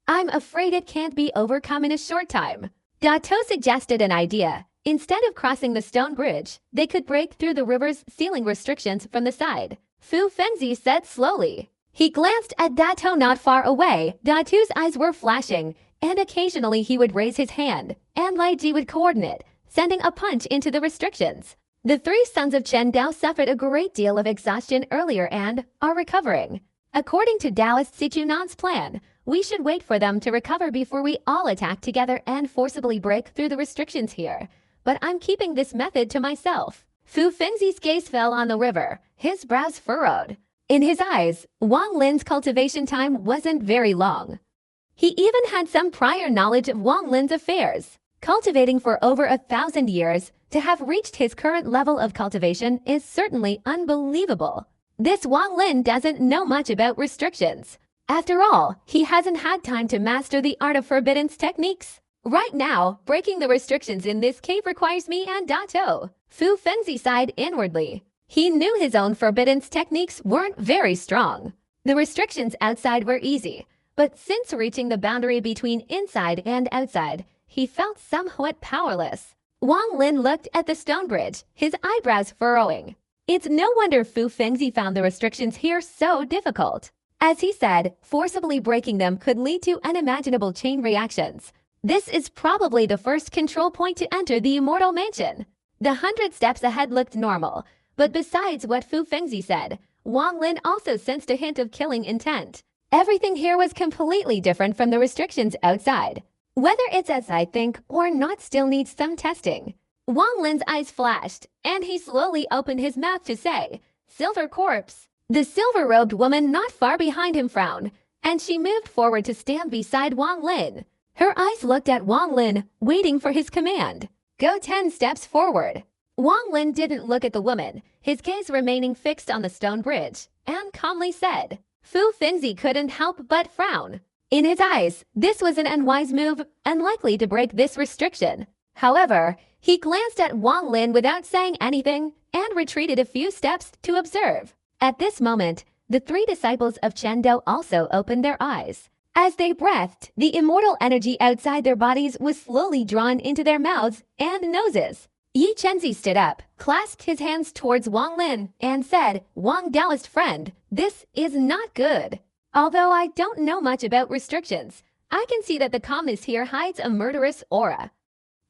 I'm afraid it can't be overcome in a short time. Dato suggested an idea. Instead of crossing the stone bridge, they could break through the river's ceiling restrictions from the side. Fu Fenzi said slowly. He glanced at Dato not far away. Dato's eyes were flashing, and occasionally he would raise his hand, and Lai Ji would coordinate, sending a punch into the restrictions. The three sons of Chen Dao suffered a great deal of exhaustion earlier and are recovering. According to Taoist Sichunan's plan, we should wait for them to recover before we all attack together and forcibly break through the restrictions here. But I'm keeping this method to myself. Fu Fenzi's gaze fell on the river, his brows furrowed. In his eyes, Wang Lin's cultivation time wasn't very long. He even had some prior knowledge of Wang Lin's affairs. Cultivating for over 1,000 years, to have reached his current level of cultivation is certainly unbelievable. This Wang Lin doesn't know much about restrictions. After all, he hasn't had time to master the art of forbiddance techniques. Right now, breaking the restrictions in this cave requires me and Dato. Fu Fenzi sighed inwardly. He knew his own forbiddance techniques weren't very strong. The restrictions outside were easy, but since reaching the boundary between inside and outside, he felt somewhat powerless. Wang Lin looked at the stone bridge, his eyebrows furrowing. It's no wonder Fu Fenzi found the restrictions here so difficult. As he said, forcibly breaking them could lead to unimaginable chain reactions. This is probably the first control point to enter the Immortal Mansion. The 100 steps ahead looked normal, but besides what Fu Fenzi said, Wang Lin also sensed a hint of killing intent. Everything here was completely different from the restrictions outside. Whether it's as I think or not still needs some testing. Wang Lin's eyes flashed, and he slowly opened his mouth to say, "Silver corpse." The silver-robed woman not far behind him frowned, and she moved forward to stand beside Wang Lin. Her eyes looked at Wang Lin, waiting for his command. Go 10 steps forward. Wang Lin didn't look at the woman, his gaze remaining fixed on the stone bridge, and calmly said. Fu Fenzi couldn't help but frown. In his eyes, this was an unwise move, unlikely to break this restriction. However, he glanced at Wang Lin without saying anything and retreated a few steps to observe. At this moment, the three disciples of Chen Dao also opened their eyes. As they breathed, the immortal energy outside their bodies was slowly drawn into their mouths and noses. Yi Chenzi stood up, clasped his hands towards Wang Lin, and said, Wang Daoist friend, this is not good. Although I don't know much about restrictions, I can see that the calmness here hides a murderous aura.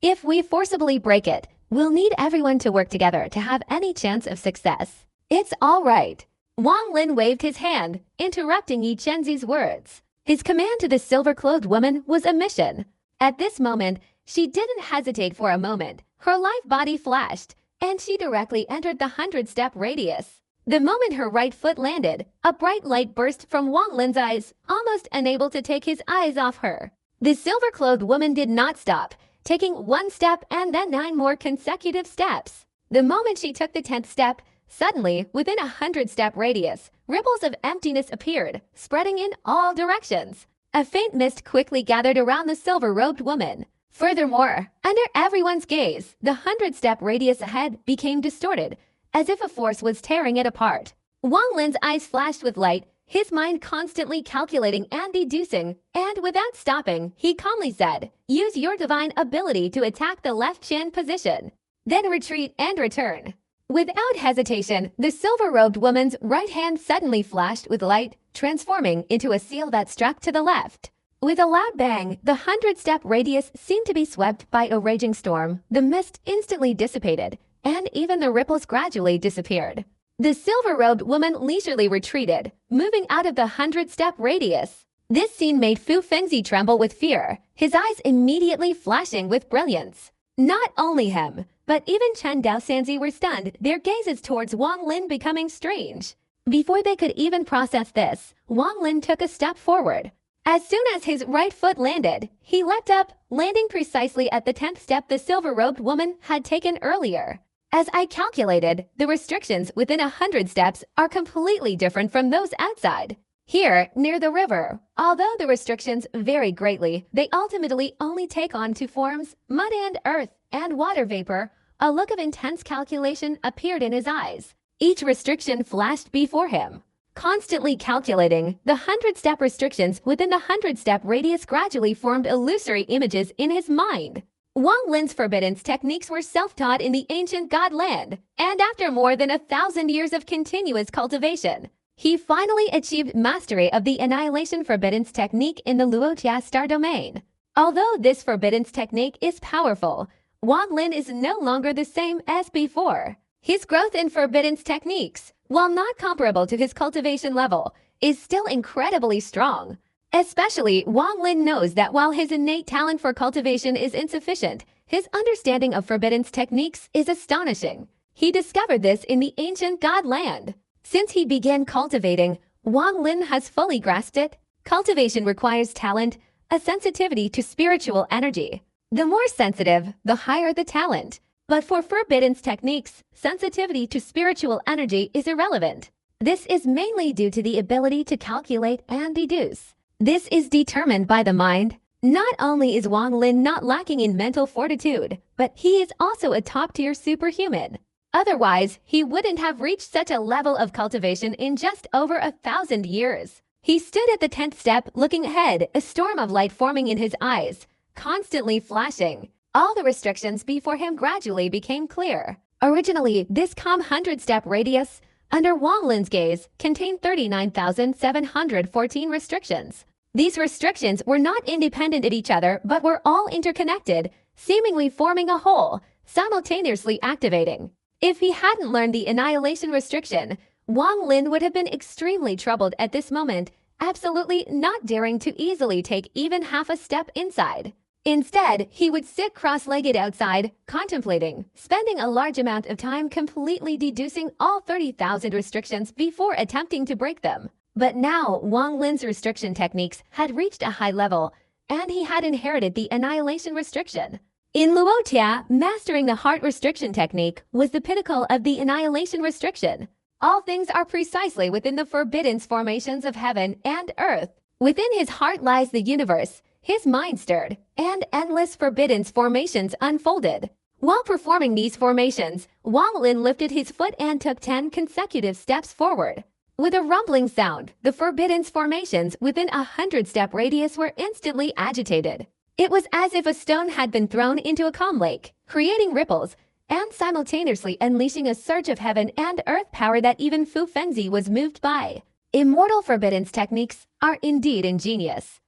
If we forcibly break it, we'll need everyone to work together to have any chance of success. It's all right. Wang Lin waved his hand, interrupting Yi Chenzi's words. His command to the silver-clothed woman was a mission. At this moment, she didn't hesitate for a moment. Her life body flashed, and she directly entered the 100-step radius. The moment her right foot landed, a bright light burst from Wang Lin's eyes, almost unable to take his eyes off her. The silver-clothed woman did not stop, taking one step and then 9 more consecutive steps. The moment she took the 10th step, suddenly, within a 100-step radius, ripples of emptiness appeared, spreading in all directions. A faint mist quickly gathered around the silver-robed woman. Furthermore, under everyone's gaze, the 100-step radius ahead became distorted, as if a force was tearing it apart. Wang Lin's eyes flashed with light, his mind constantly calculating and deducing, and without stopping, he calmly said, use your divine ability to attack the left chin position. then retreat and return. Without hesitation, the silver-robed woman's right hand suddenly flashed with light, transforming into a seal that struck to the left. With a loud bang, the 100-step radius seemed to be swept by a raging storm. The mist instantly dissipated, and even the ripples gradually disappeared. The silver-robed woman leisurely retreated, moving out of the 100-step radius. This scene made Fu Fengzi tremble with fear, his eyes immediately flashing with brilliance. Not only him, but even Chen Daosanzi were stunned, their gazes towards Wang Lin becoming strange. Before they could even process this, Wang Lin took a step forward. As soon as his right foot landed, he leapt up, landing precisely at the 10th step the silver-robed woman had taken earlier. As I calculated, the restrictions within 100 steps are completely different from those outside. Here, near the river, although the restrictions vary greatly, they ultimately only take on two forms, mud and earth, and water vapor. A look of intense calculation appeared in his eyes. Each restriction flashed before him. Constantly calculating, the 100-step restrictions within the 100-step radius gradually formed illusory images in his mind. Wang Lin's forbidden techniques were self-taught in the ancient God land, and after more than 1,000 years of continuous cultivation, he finally achieved mastery of the Annihilation Forbiddance technique in the Luotia star domain. Although this Forbiddance technique is powerful, Wang Lin is no longer the same as before. His growth in Forbiddance techniques, while not comparable to his cultivation level, is still incredibly strong. Especially, Wang Lin knows that while his innate talent for cultivation is insufficient, his understanding of Forbiddance techniques is astonishing. He discovered this in the ancient God land. Since he began cultivating, Wang Lin has fully grasped it. Cultivation requires talent, a sensitivity to spiritual energy. The more sensitive, the higher the talent. But for Forbiddance techniques, sensitivity to spiritual energy is irrelevant. This is mainly due to the ability to calculate and deduce. This is determined by the mind. Not only is Wang Lin not lacking in mental fortitude, but he is also a top-tier superhuman. Otherwise, he wouldn't have reached such a level of cultivation in just over 1,000 years. He stood at the 10th step, looking ahead, a storm of light forming in his eyes, constantly flashing. All the restrictions before him gradually became clear. Originally, this calm 100-step radius, under Wang Lin's gaze, contained 39,714 restrictions. These restrictions were not independent of each other, but were all interconnected, seemingly forming a whole, simultaneously activating. If he hadn't learned the annihilation restriction, Wang Lin would have been extremely troubled at this moment, absolutely not daring to easily take even half a step inside. Instead, he would sit cross-legged outside, contemplating, spending a large amount of time completely deducing all 30,000 restrictions before attempting to break them. But now, Wang Lin's restriction techniques had reached a high level, and he had inherited the annihilation restriction. In Luotia, mastering the heart restriction technique was the pinnacle of the annihilation restriction. All things are precisely within the Forbiddance formations of heaven and earth. Within his heart lies the universe. His mind stirred, and endless Forbiddance formations unfolded. While performing these formations, Wang Lin lifted his foot and took 10 consecutive steps forward. With a rumbling sound, the Forbiddance formations within a 100-step radius were instantly agitated. It was as if a stone had been thrown into a calm lake, creating ripples, and simultaneously unleashing a surge of heaven and earth power that even Fu Fengzi was moved by. Immortal Forbiddance techniques are indeed ingenious.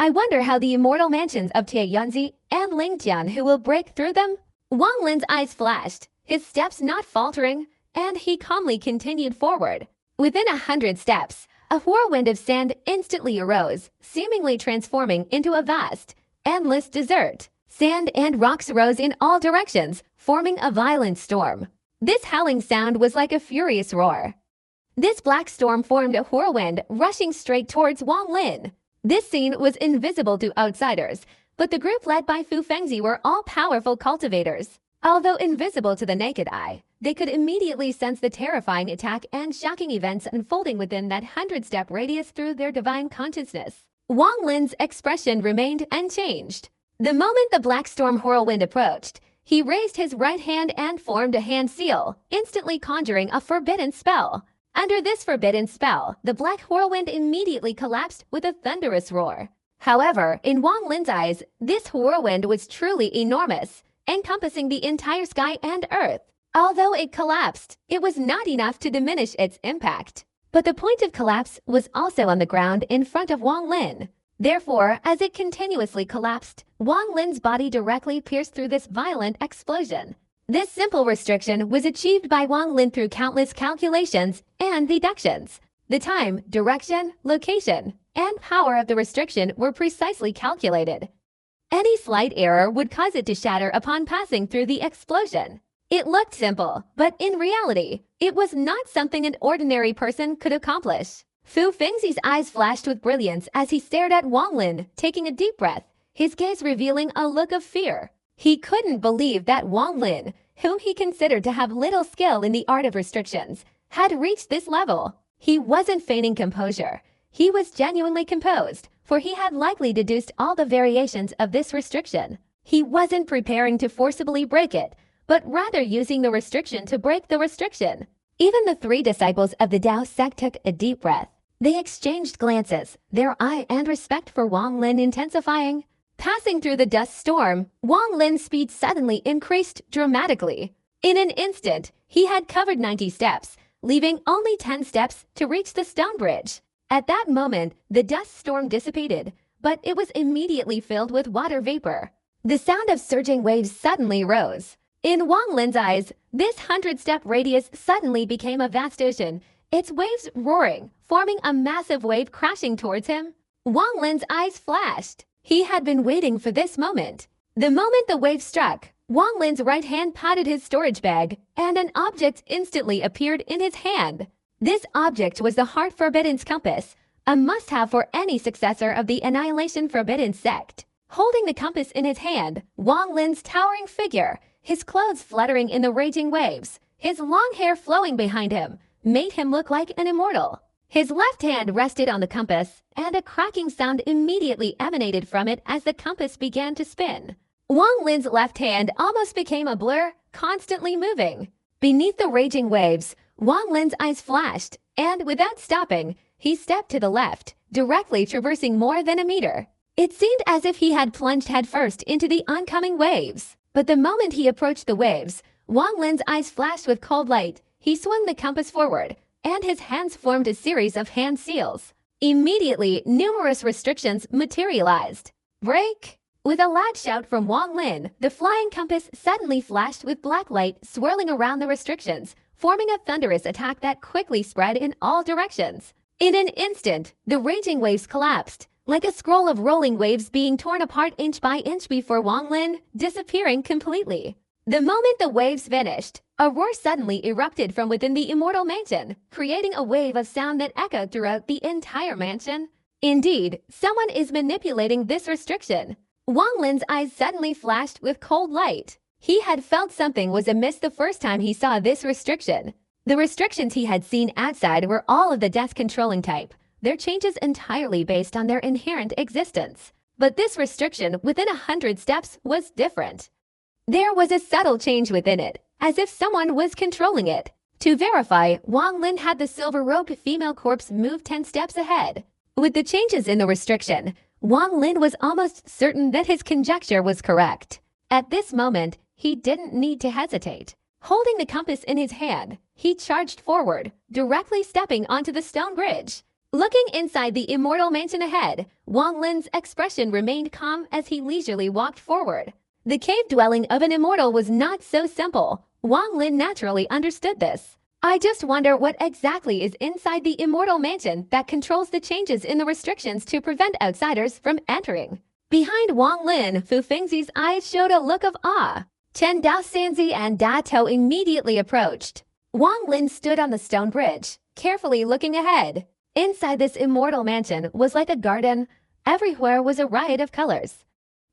I wonder how the immortal mansions of Tianzi and Lingtian who will break through them? Wang Lin's eyes flashed, his steps not faltering, and he calmly continued forward. Within 100 steps, a whirlwind of sand instantly arose, seemingly transforming into a vast, endless desert. Sand and rocks rose in all directions, forming a violent storm. This howling sound was like a furious roar. This black storm formed a whirlwind, rushing straight towards Wang Lin. This scene was invisible to outsiders, but the group led by Fu Fengzi were all powerful cultivators. Although invisible to the naked eye, they could immediately sense the terrifying attack and shocking events unfolding within that 100-step radius through their divine consciousness. Wang Lin's expression remained unchanged. The moment the black storm whirlwind approached, he raised his right hand and formed a hand seal, instantly conjuring a forbidden spell. Under this forbidden spell, the black whirlwind immediately collapsed with a thunderous roar. However, in Wang Lin's eyes, this whirlwind was truly enormous, encompassing the entire sky and earth. Although it collapsed, it was not enough to diminish its impact. But the point of collapse was also on the ground in front of Wang Lin. Therefore, as it continuously collapsed, Wang Lin's body directly pierced through this violent explosion. This simple restriction was achieved by Wang Lin through countless calculations and deductions. The time, direction, location, and power of the restriction were precisely calculated. Any slight error would cause it to shatter upon passing through the explosion. It looked simple, but in reality, it was not something an ordinary person could accomplish. Fu Fengxi's eyes flashed with brilliance as he stared at Wang Lin, taking a deep breath, his gaze revealing a look of fear. He couldn't believe that Wang Lin, whom he considered to have little skill in the art of restrictions, had reached this level. He wasn't feigning composure. He was genuinely composed, for he had likely deduced all the variations of this restriction. He wasn't preparing to forcibly break it, but rather using the restriction to break the restriction. Even the three disciples of the Tao sect took a deep breath. They exchanged glances, their awe and respect for Wang Lin intensifying. Passing through the dust storm, Wang Lin's speed suddenly increased dramatically. In an instant, he had covered 90 steps, leaving only 10 steps to reach the stone bridge. At that moment, the dust storm dissipated, but it was immediately filled with water vapor. The sound of surging waves suddenly rose. In Wang Lin's eyes, this 100-step radius suddenly became a vast ocean, its waves roaring, forming a massive wave crashing towards him. Wang Lin's eyes flashed. He had been waiting for this moment. The moment the wave struck, Wang Lin's right hand patted his storage bag, and an object instantly appeared in his hand. This object was the Heart Forbidden's compass, a must-have for any successor of the Annihilation Forbidden sect. Holding the compass in his hand, Wang Lin's towering figure, his clothes fluttering in the raging waves, his long hair flowing behind him, made him look like an immortal. His left hand rested on the compass, and a cracking sound immediately emanated from it as the compass began to spin. Wang Lin's left hand almost became a blur, constantly moving. Beneath the raging waves, Wang Lin's eyes flashed, and without stopping, he stepped to the left, directly traversing more than a meter. It seemed as if he had plunged headfirst into the oncoming waves. But the moment he approached the waves, Wang Lin's eyes flashed with cold light. He swung the compass forward, and his hands formed a series of hand seals. Immediately, numerous restrictions materialized. Break! With a loud shout from Wang Lin, the flying compass suddenly flashed with black light swirling around the restrictions, forming a thunderous attack that quickly spread in all directions. In an instant, the raging waves collapsed, like a scroll of rolling waves being torn apart inch by inch before Wang Lin, disappearing completely. The moment the waves vanished, a roar suddenly erupted from within the Immortal Mansion, creating a wave of sound that echoed throughout the entire mansion. Indeed, someone is manipulating this restriction. Wang Lin's eyes suddenly flashed with cold light. He had felt something was amiss the first time he saw this restriction. The restrictions he had seen outside were all of the death-controlling type, their changes entirely based on their inherent existence. But this restriction within 100 steps was different. There was a subtle change within it, as if someone was controlling it. To verify, Wang Lin had the silver-robed female corpse move 10 steps ahead. With the changes in the restriction, Wang Lin was almost certain that his conjecture was correct. At this moment, he didn't need to hesitate. Holding the compass in his hand, he charged forward, directly stepping onto the stone bridge. Looking inside the Immortal Mansion ahead, Wang Lin's expression remained calm as he leisurely walked forward. The cave dwelling of an immortal was not so simple. Wang Lin naturally understood this. I just wonder what exactly is inside the Immortal Mansion that controls the changes in the restrictions to prevent outsiders from entering. Behind Wang Lin, Fu Fengxi's eyes showed a look of awe. Chen Daosanzi and Da Tou immediately approached. Wang Lin stood on the stone bridge, carefully looking ahead. Inside this immortal mansion was like a garden. Everywhere was a riot of colors.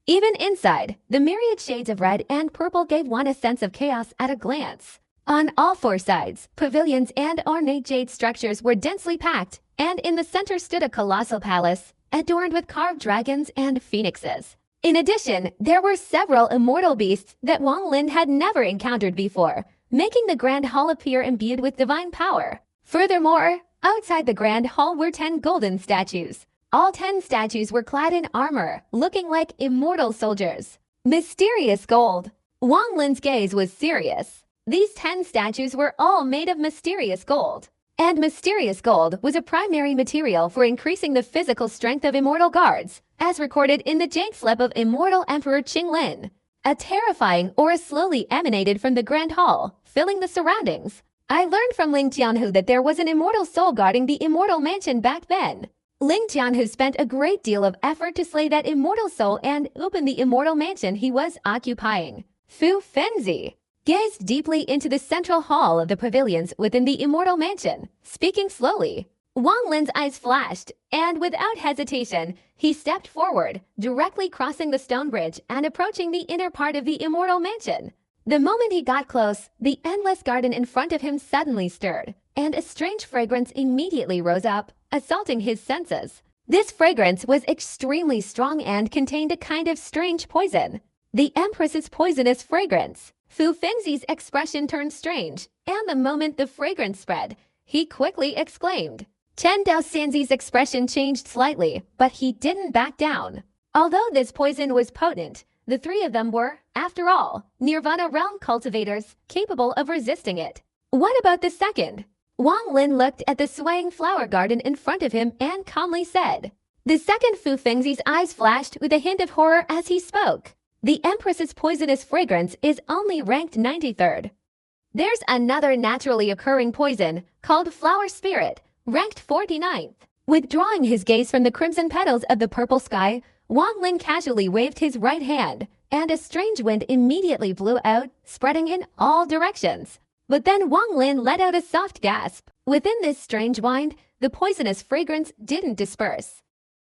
Even inside, the myriad shades of red and purple gave one a sense of chaos at a glance. On all four sides, pavilions and ornate jade structures were densely packed, and in the center stood a colossal palace, adorned with carved dragons and phoenixes. In addition, there were several immortal beasts that Wang Lin had never encountered before, making the Grand Hall appear imbued with divine power. Furthermore, outside the Grand Hall were 10 golden statues. All 10 statues were clad in armor, looking like immortal soldiers. Mysterious gold. Wang Lin's gaze was serious. These 10 statues were all made of mysterious gold. And mysterious gold was a primary material for increasing the physical strength of immortal guards, as recorded in the jade slip of immortal Emperor Qinglin. A terrifying aura slowly emanated from the Grand Hall, filling the surroundings. I learned from Ling Tianhu that there was an immortal soul guarding the immortal mansion back then. Ling Tianhu spent a great deal of effort to slay that immortal soul and open the immortal mansion he was occupying. Fu Fenzi gazed deeply into the central hall of the pavilions within the immortal mansion, speaking slowly. Wang Lin's eyes flashed, and without hesitation, he stepped forward, directly crossing the stone bridge and approaching the inner part of the immortal mansion. The moment he got close, the endless garden in front of him suddenly stirred, and a strange fragrance immediately rose up, assaulting his senses. This fragrance was extremely strong and contained a kind of strange poison. The Empress's poisonous fragrance. Fu Fengzi's expression turned strange, and the moment the fragrance spread, he quickly exclaimed. Chen Daoxianzi's expression changed slightly, but he didn't back down. Although this poison was potent, the three of them were, after all, Nirvana realm cultivators capable of resisting it. What about the second? Wang Lin looked at the swaying flower garden in front of him and calmly said. The second Fu Fengzi's eyes flashed with a hint of horror as he spoke. The Empress's poisonous fragrance is only ranked 93rd. There's another naturally occurring poison called Flower Spirit, ranked 49th. Withdrawing his gaze from the crimson petals of the purple sky, Wang Lin casually waved his right hand, and a strange wind immediately blew out, spreading in all directions. But then Wang Lin let out a soft gasp. Within this strange wind, the poisonous fragrance didn't disperse.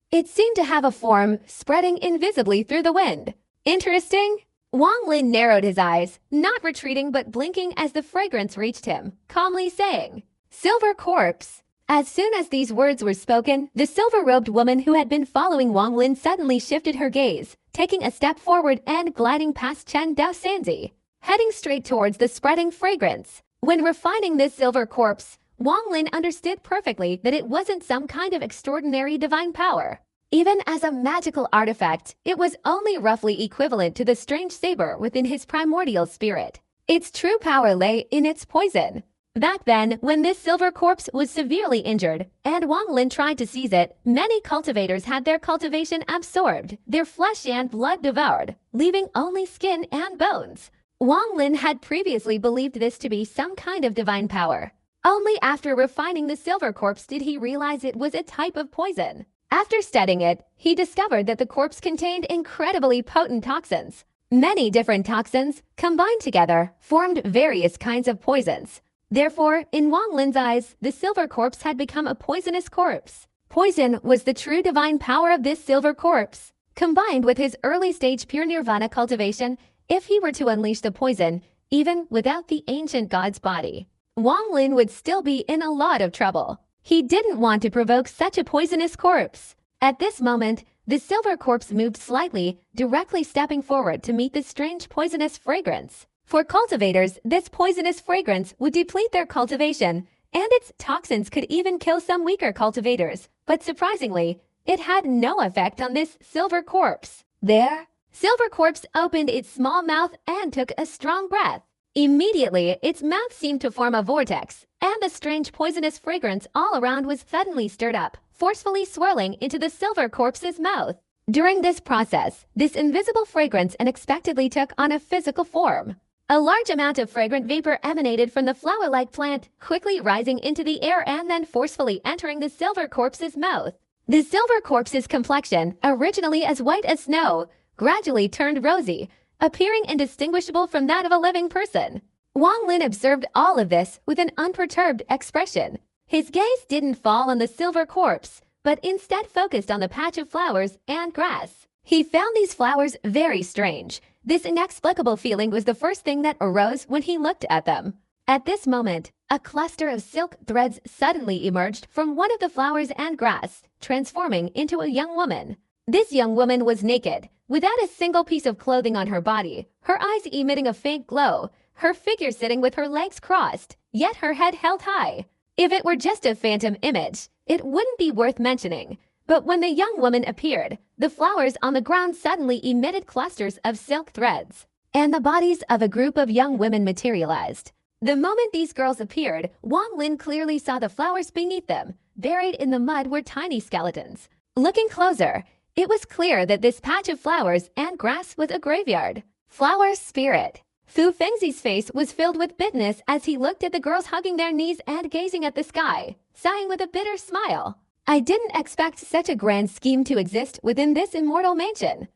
It seemed to have a form, spreading invisibly through the wind. Interesting? Wang Lin narrowed his eyes, not retreating but blinking as the fragrance reached him, calmly saying, Silver Corpse. As soon as these words were spoken, the silver-robed woman who had been following Wang Lin suddenly shifted her gaze, taking a step forward and gliding past Chen Daoxianzi, heading straight towards the spreading fragrance. When refining this silver corpse, Wang Lin understood perfectly that it wasn't some kind of extraordinary divine power. Even as a magical artifact, it was only roughly equivalent to the strange saber within his primordial spirit. Its true power lay in its poison. Back then, when this silver corpse was severely injured, and Wang Lin tried to seize it, many cultivators had their cultivation absorbed, their flesh and blood devoured, leaving only skin and bones. Wang Lin had previously believed this to be some kind of divine power. Only after refining the silver corpse did he realize it was a type of poison. After studying it, he discovered that the corpse contained incredibly potent toxins. Many different toxins, combined together, formed various kinds of poisons. Therefore, in Wang Lin's eyes, the silver corpse had become a poisonous corpse. Poison was the true divine power of this silver corpse. Combined with his early-stage pure nirvana cultivation, if he were to unleash the poison, even without the ancient god's body, Wang Lin would still be in a lot of trouble. He didn't want to provoke such a poisonous corpse. At this moment, the silver corpse moved slightly, directly stepping forward to meet the strange poisonous fragrance. For cultivators, this poisonous fragrance would deplete their cultivation, and its toxins could even kill some weaker cultivators. But surprisingly, it had no effect on this silver corpse. There, Silver Corpse opened its small mouth and took a strong breath. Immediately, its mouth seemed to form a vortex, and the strange poisonous fragrance all around was suddenly stirred up, forcefully swirling into the silver corpse's mouth. During this process, this invisible fragrance unexpectedly took on a physical form. A large amount of fragrant vapor emanated from the flower-like plant, quickly rising into the air and then forcefully entering the silver corpse's mouth. The silver corpse's complexion, originally as white as snow, gradually turned rosy, appearing indistinguishable from that of a living person. Wang Lin observed all of this with an unperturbed expression. His gaze didn't fall on the silver corpse, but instead focused on the patch of flowers and grass. He found these flowers very strange. This inexplicable feeling was the first thing that arose when he looked at them. At this moment, a cluster of silk threads suddenly emerged from one of the flowers and grass, transforming into a young woman. This young woman was naked, without a single piece of clothing on her body, her eyes emitting a faint glow, her figure sitting with her legs crossed, yet her head held high. If it were just a phantom image, it wouldn't be worth mentioning. But when the young woman appeared, the flowers on the ground suddenly emitted clusters of silk threads. and the bodies of a group of young women materialized. The moment these girls appeared, Wang Lin clearly saw the flowers beneath them. Buried in the mud were tiny skeletons. Looking closer, it was clear that this patch of flowers and grass was a graveyard. Flower spirit. Fu Fengzi's face was filled with bitterness as he looked at the girls hugging their knees and gazing at the sky, sighing with a bitter smile. I didn't expect such a grand scheme to exist within this immortal mansion.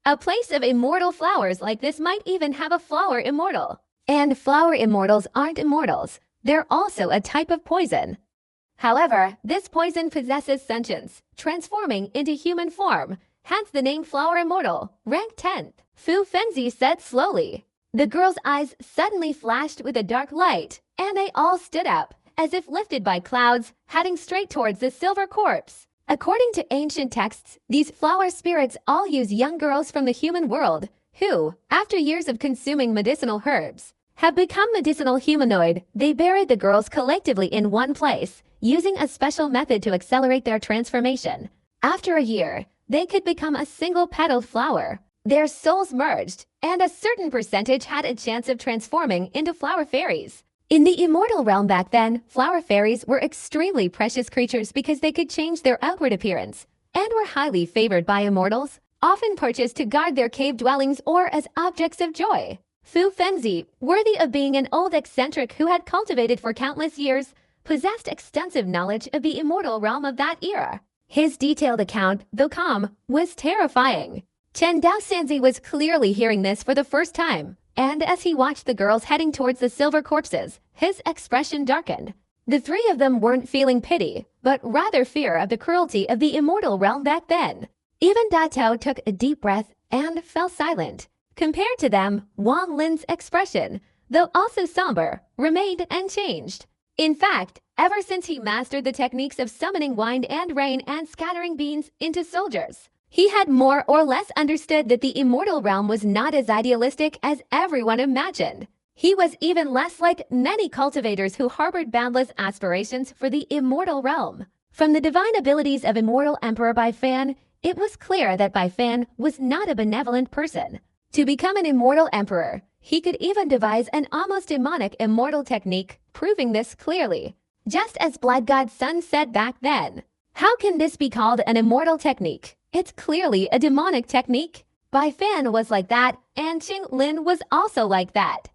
A place of immortal flowers like this might even have a flower immortal. And flower immortals aren't immortals. They're also a type of poison. However, this poison possesses sentience, transforming into human form, hence the name Flower Immortal, ranked 10th. Fu Fengzi said slowly. The girls' eyes suddenly flashed with a dark light, and they all stood up, as if lifted by clouds, heading straight towards the silver corpse. According to ancient texts, these flower spirits all use young girls from the human world, who, after years of consuming medicinal herbs, have become medicinal humanoid. They buried the girls collectively in one place, using a special method to accelerate their transformation. After a year, they could become a single-petaled flower. Their souls merged, and a certain percentage had a chance of transforming into flower fairies. In the immortal realm back then, flower fairies were extremely precious creatures because they could change their outward appearance, and were highly favored by immortals, often purchased to guard their cave dwellings or as objects of joy. Fu Fengzi, worthy of being an old eccentric who had cultivated for countless years, possessed extensive knowledge of the immortal realm of that era. His detailed account, though calm, was terrifying. Chen Daosanzi was clearly hearing this for the first time, and as he watched the girls heading towards the silver corpses, his expression darkened. The three of them weren't feeling pity, but rather fear of the cruelty of the immortal realm back then. Even Da Tao took a deep breath and fell silent. Compared to them, Wang Lin's expression, though also somber, remained unchanged. In fact, ever since he mastered the techniques of summoning wind and rain and scattering beams into soldiers, he had more or less understood that the immortal realm was not as idealistic as everyone imagined. He was even less like many cultivators who harbored boundless aspirations for the immortal realm. From the divine abilities of Immortal Emperor Bai Fan, it was clear that Bai Fan was not a benevolent person. To become an immortal emperor, he could even devise an almost demonic immortal technique, proving this clearly. Just as Blood God Sun said back then, how can this be called an immortal technique? It's clearly a demonic technique. Bai Fan was like that, and Qing Lin was also like that.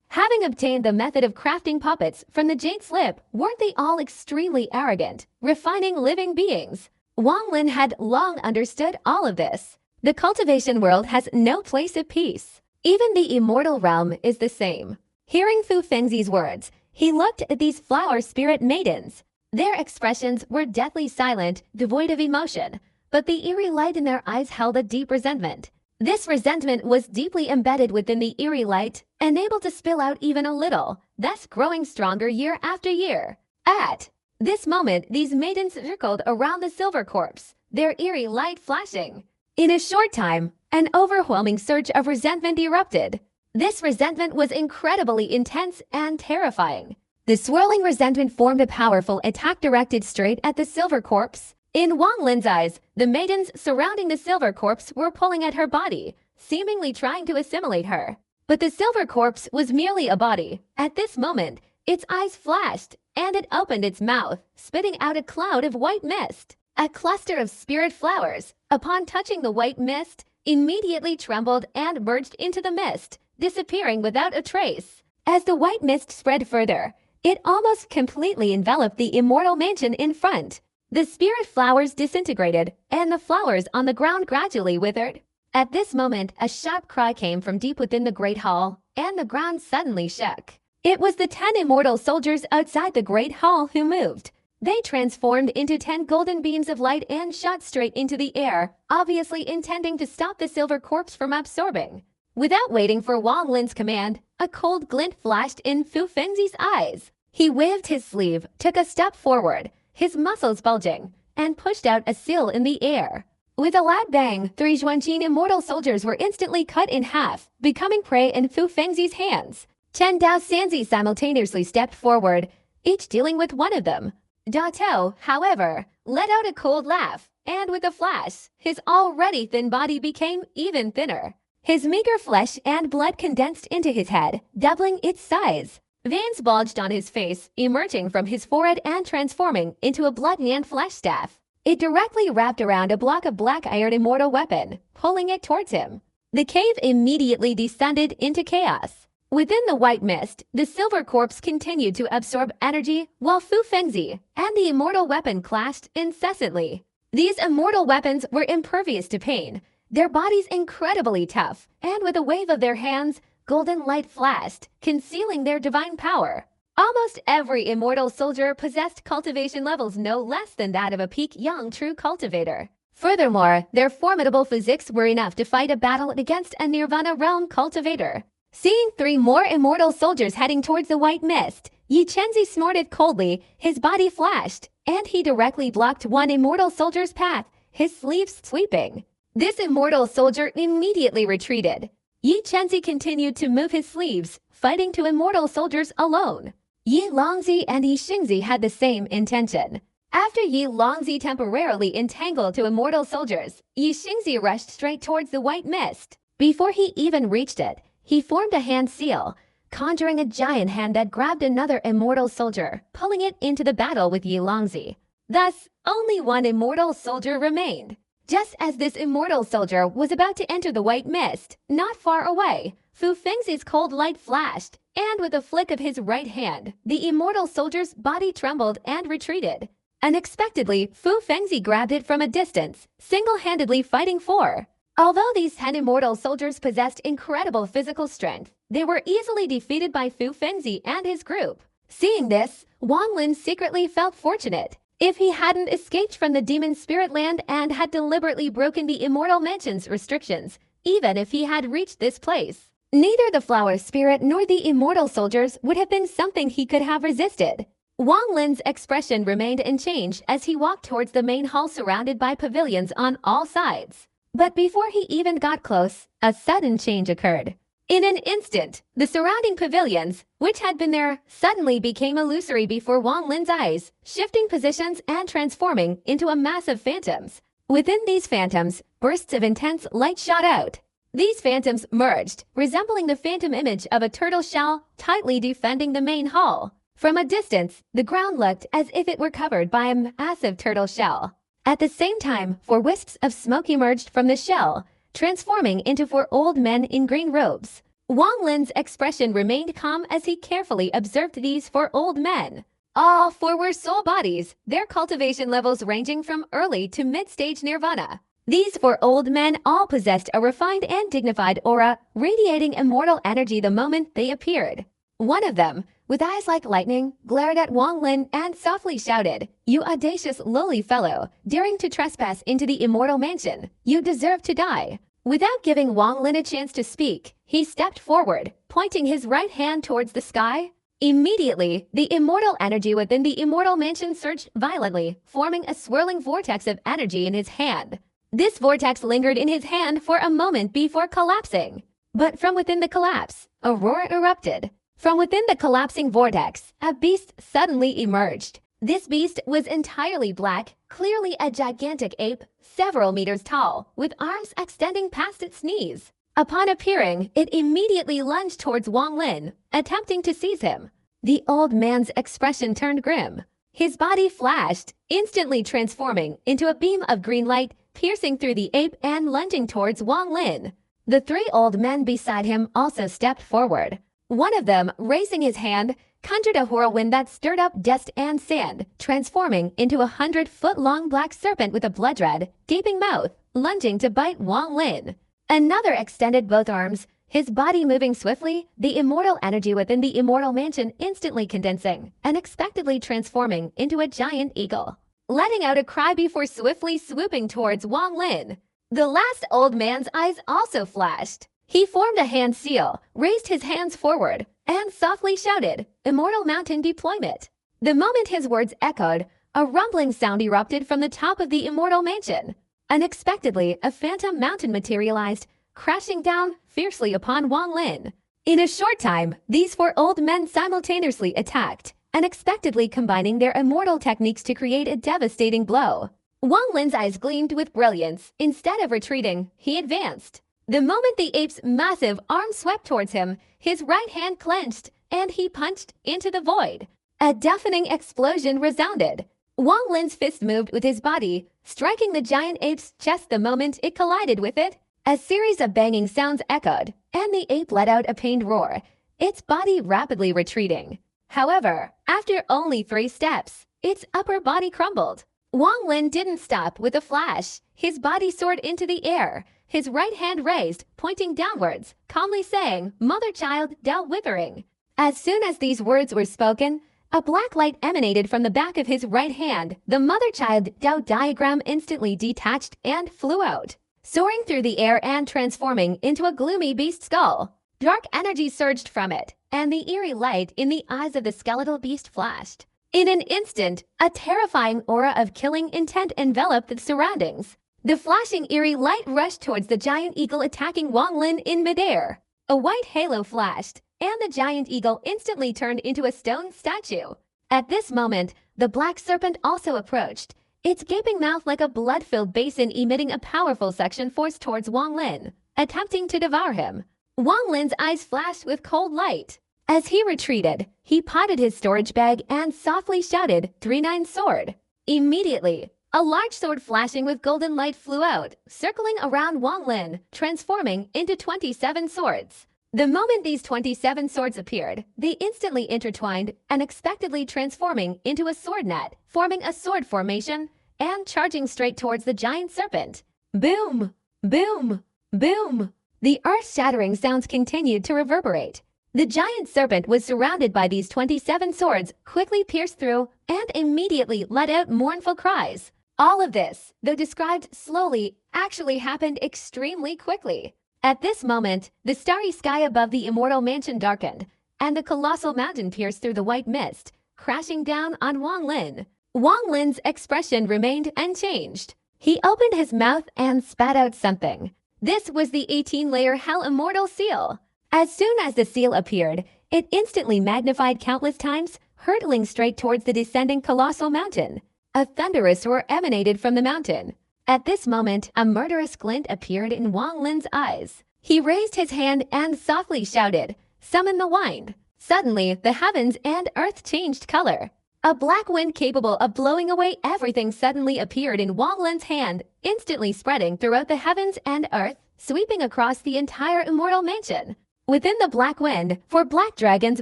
Having obtained the method of crafting puppets from the jade slip, weren't they all extremely arrogant, refining living beings? Wang Lin had long understood all of this. The cultivation world has no place of peace. Even the immortal realm is the same. Hearing Fu Fengzi's words, he looked at these flower spirit maidens. Their expressions were deathly silent, devoid of emotion, but the eerie light in their eyes held a deep resentment. This resentment was deeply embedded within the eerie light, unable to spill out even a little, thus growing stronger year after year. At this moment, these maidens circled around the silver corpse, their eerie light flashing. In a short time, an overwhelming surge of resentment erupted. This resentment was incredibly intense and terrifying. The swirling resentment formed a powerful attack directed straight at the silver corpse. In Wang Lin's eyes, the maidens surrounding the silver corpse were pulling at her body, seemingly trying to assimilate her. But the silver corpse was merely a body. At this moment, its eyes flashed, and it opened its mouth, spitting out a cloud of white mist. A cluster of spirit flowers, upon touching the white mist, immediately trembled and merged into the mist, disappearing without a trace. As the white mist spread further, it almost completely enveloped the immortal mansion in front. The spirit flowers disintegrated, and the flowers on the ground gradually withered. At this moment, a sharp cry came from deep within the great hall, and the ground suddenly shook. It was the 10 immortal soldiers outside the great hall who moved. They transformed into 10 golden beams of light and shot straight into the air, obviously intending to stop the silver corpse from absorbing. Without waiting for Wang Lin's command, a cold glint flashed in Fu Fengzi's eyes. He waved his sleeve, took a step forward, his muscles bulging, and pushed out a seal in the air. With a loud bang, 3 Xuanqin immortal soldiers were instantly cut in half, becoming prey in Fu Fengzi's hands. Chen Daosanzi simultaneously stepped forward, each dealing with one of them. Da Tao, however, let out a cold laugh, and with a flash, his already thin body became even thinner. His meager flesh and blood condensed into his head, doubling its size. Veins bulged on his face, emerging from his forehead and transforming into a blood and flesh staff. It directly wrapped around a block of black iron immortal weapon, pulling it towards him. The cave immediately descended into chaos. Within the white mist, the silver corpse continued to absorb energy while Fu Fengzi and the immortal weapon clashed incessantly. These immortal weapons were impervious to pain, their bodies incredibly tough, and with a wave of their hands, golden light flashed, concealing their divine power. Almost every immortal soldier possessed cultivation levels no less than that of a peak young true cultivator. Furthermore, their formidable physiques were enough to fight a battle against a Nirvana realm cultivator. Seeing 3 more immortal soldiers heading towards the white mist, Yi Chenzi snorted coldly, his body flashed, and he directly blocked one immortal soldier's path, his sleeves sweeping. This immortal soldier immediately retreated. Yi Chenzi continued to move his sleeves, fighting 2 immortal soldiers alone. Yi Longzi and Yi Xingzi had the same intention. After Yi Longzi temporarily entangled 2 immortal soldiers, Yi Xingzi rushed straight towards the white mist. Before he even reached it, he formed a hand seal, conjuring a giant hand that grabbed another immortal soldier, pulling it into the battle with Yi Longzi. Thus, only one immortal soldier remained. Just as this immortal soldier was about to enter the white mist, not far away, Fu Fengzi's cold light flashed, and with a flick of his right hand, the immortal soldier's body trembled and retreated. Unexpectedly, Fu Fengzi grabbed it from a distance, single-handedly fighting 4. Although these 10 immortal soldiers possessed incredible physical strength, they were easily defeated by Fu Fengzi and his group. Seeing this, Wang Lin secretly felt fortunate. If he hadn't escaped from the demon spirit land and had deliberately broken the immortal mansion's restrictions, even if he had reached this place, neither the flower spirit nor the immortal soldiers would have been something he could have resisted. Wang Lin's expression remained unchanged as he walked towards the main hall surrounded by pavilions on all sides. But before he even got close, a sudden change occurred. In an instant, the surrounding pavilions, which had been there, suddenly became illusory before Wang Lin's eyes, shifting positions and transforming into a mass of phantoms. Within these phantoms, bursts of intense light shot out. These phantoms merged, resembling the phantom image of a turtle shell tightly defending the main hall. From a distance, the ground looked as if it were covered by a massive turtle shell. At the same time, 4 wisps of smoke emerged from the shell, transforming into 4 old men in green robes. Wang Lin's expression remained calm as he carefully observed these 4 old men. All 4 were soul bodies, their cultivation levels ranging from early to mid-stage nirvana. These 4 old men all possessed a refined and dignified aura, radiating immortal energy the moment they appeared. One of them, with eyes like lightning, glared at Wang Lin and softly shouted, "You audacious lowly fellow, daring to trespass into the immortal mansion, you deserve to die." Without giving Wang Lin a chance to speak, he stepped forward, pointing his right hand towards the sky. Immediately, the immortal energy within the immortal mansion surged violently, forming a swirling vortex of energy in his hand. This vortex lingered in his hand for a moment before collapsing. But from within the collapse, a roar erupted. From within the collapsing vortex, a beast suddenly emerged. This beast was entirely black, clearly a gigantic ape, several meters tall, with arms extending past its knees. Upon appearing, it immediately lunged towards Wang Lin, attempting to seize him. The old man's expression turned grim. His body flashed, instantly transforming into a beam of green light, piercing through the ape and lunging towards Wang Lin. The 3 old men beside him also stepped forward. One of them, raising his hand, conjured a whirlwind that stirred up dust and sand, transforming into a 100-foot-long black serpent with a blood-red, gaping mouth, lunging to bite Wang Lin. Another extended both arms, his body moving swiftly, the immortal energy within the immortal mansion instantly condensing, unexpectedly transforming into a giant eagle, letting out a cry before swiftly swooping towards Wang Lin. The last old man's eyes also flashed. He formed a hand seal, raised his hands forward, and softly shouted, "Immortal Mountain Deployment." The moment his words echoed, a rumbling sound erupted from the top of the immortal mansion. Unexpectedly, a phantom mountain materialized, crashing down fiercely upon Wang Lin. In a short time, these 4 old men simultaneously attacked, unexpectedly combining their immortal techniques to create a devastating blow. Wang Lin's eyes gleamed with brilliance. Instead of retreating, he advanced. The moment the ape's massive arm swept towards him, his right hand clenched and he punched into the void. A deafening explosion resounded. Wang Lin's fist moved with his body, striking the giant ape's chest the moment it collided with it. A series of banging sounds echoed, and the ape let out a pained roar, its body rapidly retreating. However, after only 3 steps, its upper body crumbled. Wang Lin didn't stop with a flash. His body soared into the air, his right hand raised, pointing downwards, calmly saying, "Mother child, Dao withering." As soon as these words were spoken, a black light emanated from the back of his right hand. The mother-child Dao diagram instantly detached and flew out, soaring through the air and transforming into a gloomy beast skull. Dark energy surged from it, and the eerie light in the eyes of the skeletal beast flashed. In an instant, a terrifying aura of killing intent enveloped the surroundings. The flashing eerie light rushed towards the giant eagle, attacking Wang Lin in midair. A white halo flashed, and the giant eagle instantly turned into a stone statue. At this moment, the black serpent also approached, its gaping mouth like a blood-filled basin emitting a powerful suction force towards Wang Lin, attempting to devour him. Wang Lin's eyes flashed with cold light. As he retreated, he potted his storage bag and softly shouted, "39 sword." Immediately, a large sword flashing with golden light flew out, circling around Wang Lin, transforming into 27 swords. The moment these 27 swords appeared, they instantly intertwined, unexpectedly transforming into a sword net, forming a sword formation, and charging straight towards the giant serpent. Boom! Boom! Boom! The earth-shattering sounds continued to reverberate. The giant serpent was surrounded by these 27 swords, quickly pierced through, and immediately let out mournful cries. All of this, though described slowly, actually happened extremely quickly. At this moment, the starry sky above the immortal mansion darkened, and the colossal mountain pierced through the white mist, crashing down on Wang Lin. Wang Lin's expression remained unchanged. He opened his mouth and spat out something. This was the 18-layer Hell Immortal Seal. As soon as the seal appeared, it instantly magnified countless times, hurtling straight towards the descending colossal mountain. A thunderous roar emanated from the mountain. At this moment, a murderous glint appeared in Wang Lin's eyes. He raised his hand and softly shouted, "Summon the wind." Suddenly, the heavens and earth changed color. A black wind capable of blowing away everything suddenly appeared in Wang Lin's hand, instantly spreading throughout the heavens and earth, sweeping across the entire immortal mansion. Within the black wind, 4 black dragons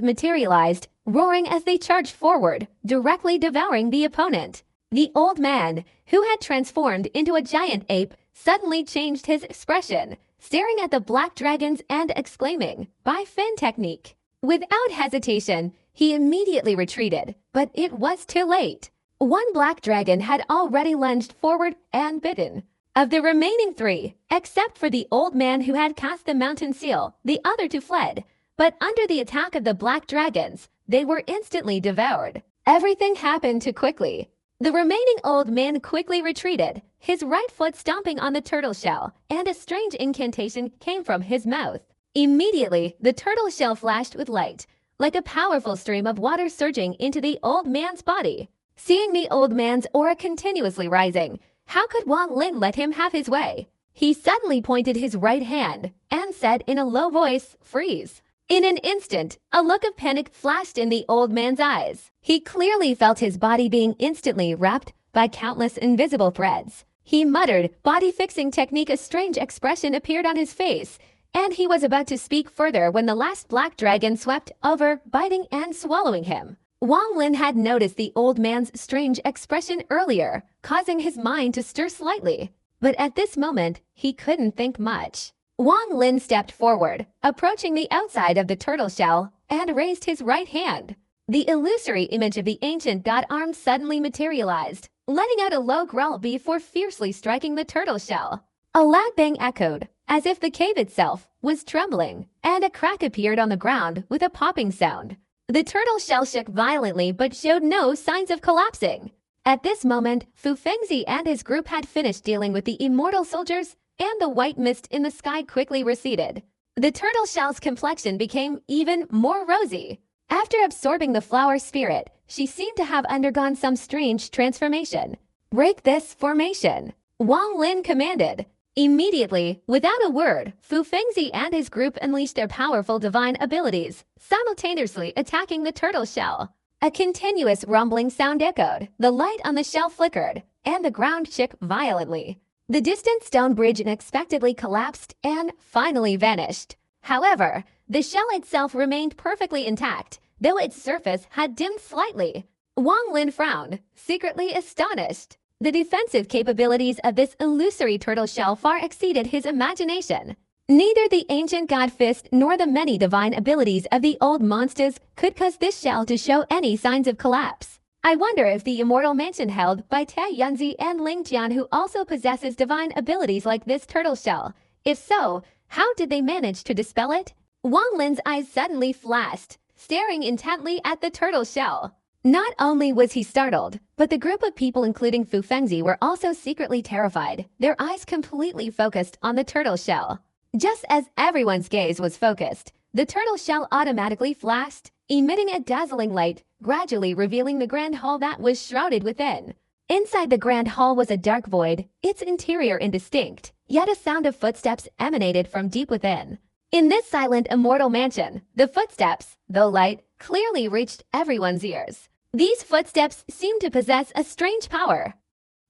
materialized, roaring as they charged forward, directly devouring the opponent. The old man, who had transformed into a giant ape, suddenly changed his expression, staring at the black dragons and exclaiming, "By Fin technique." Without hesitation, he immediately retreated, but it was too late. One black dragon had already lunged forward and bitten. Of the remaining 3, except for the old man who had cast the mountain seal, the other 2 fled, but under the attack of the black dragons, they were instantly devoured. Everything happened too quickly. The remaining old man quickly retreated, his right foot stomping on the turtle shell, and a strange incantation came from his mouth. Immediately, the turtle shell flashed with light, like a powerful stream of water surging into the old man's body. Seeing the old man's aura continuously rising, how could Wang Lin let him have his way? He suddenly pointed his right hand and said in a low voice, "Freeze." In an instant, a look of panic flashed in the old man's eyes. He clearly felt his body being instantly wrapped by countless invisible threads. He muttered, body-fixing technique. A strange expression appeared on his face, and he was about to speak further when the last black dragon swept over, biting and swallowing him. Wang Lin had noticed the old man's strange expression earlier, causing his mind to stir slightly. But at this moment, he couldn't think much. Wang Lin stepped forward, approaching the outside of the turtle shell, and raised his right hand. The illusory image of the ancient god arm suddenly materialized, letting out a low growl before fiercely striking the turtle shell. A loud bang echoed, as if the cave itself was trembling, and a crack appeared on the ground with a popping sound. The turtle shell shook violently but showed no signs of collapsing. At this moment, Fu Fengzi and his group had finished dealing with the immortal soldiers, and the white mist in the sky quickly receded. The turtle shell's complexion became even more rosy. After absorbing the flower spirit, she seemed to have undergone some strange transformation. "Break this formation," Wang Lin commanded. Immediately, without a word, Fu Fengzi and his group unleashed their powerful divine abilities, simultaneously attacking the turtle shell. A continuous rumbling sound echoed, the light on the shell flickered, and the ground shook violently. The distant stone bridge unexpectedly collapsed and finally vanished. However, the shell itself remained perfectly intact, though its surface had dimmed slightly. Wang Lin frowned, secretly astonished. The defensive capabilities of this illusory turtle shell far exceeded his imagination. Neither the ancient god fist nor the many divine abilities of the old monsters could cause this shell to show any signs of collapse. I wonder if the immortal mansion held by Tai Yunzi and Ling Jian, who also possesses divine abilities like this turtle shell. If so, how did they manage to dispel it? Wang Lin's eyes suddenly flashed, staring intently at the turtle shell. Not only was he startled, but the group of people including Fu Fengzi were also secretly terrified, their eyes completely focused on the turtle shell. Just as everyone's gaze was focused, the turtle shell automatically flashed, emitting a dazzling light, gradually revealing the grand hall that was shrouded within. Inside the grand hall was a dark void, its interior indistinct, yet a sound of footsteps emanated from deep within. In this silent immortal mansion, the footsteps, though light, clearly reached everyone's ears. These footsteps seemed to possess a strange power.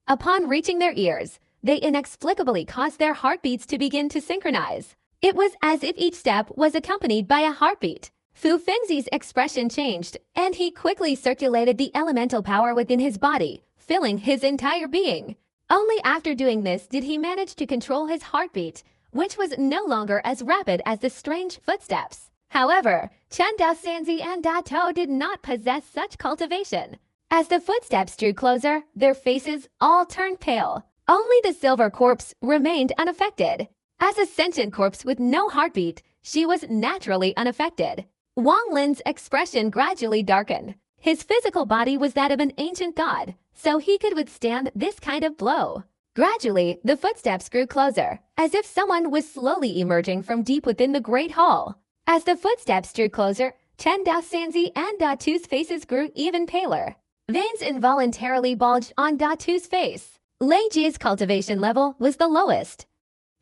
Upon reaching their ears, they inexplicably caused their heartbeats to begin to synchronize. It was as if each step was accompanied by a heartbeat. Fu Fengzi's expression changed, and he quickly circulated the elemental power within his body, filling his entire being. Only after doing this did he manage to control his heartbeat, which was no longer as rapid as the strange footsteps. However, Chen Daosanzi and Da Tou did not possess such cultivation. As the footsteps drew closer, their faces all turned pale. Only the silver corpse remained unaffected. As a sentient corpse with no heartbeat, she was naturally unaffected. Wang Lin's expression gradually darkened. His physical body was that of an ancient god, so he could withstand this kind of blow. Gradually, the footsteps grew closer, as if someone was slowly emerging from deep within the great hall. As the footsteps drew closer, Chen Daosanzi and Da Tu's faces grew even paler. Veins involuntarily bulged on Da Tu's face. Lei Ji's cultivation level was the lowest.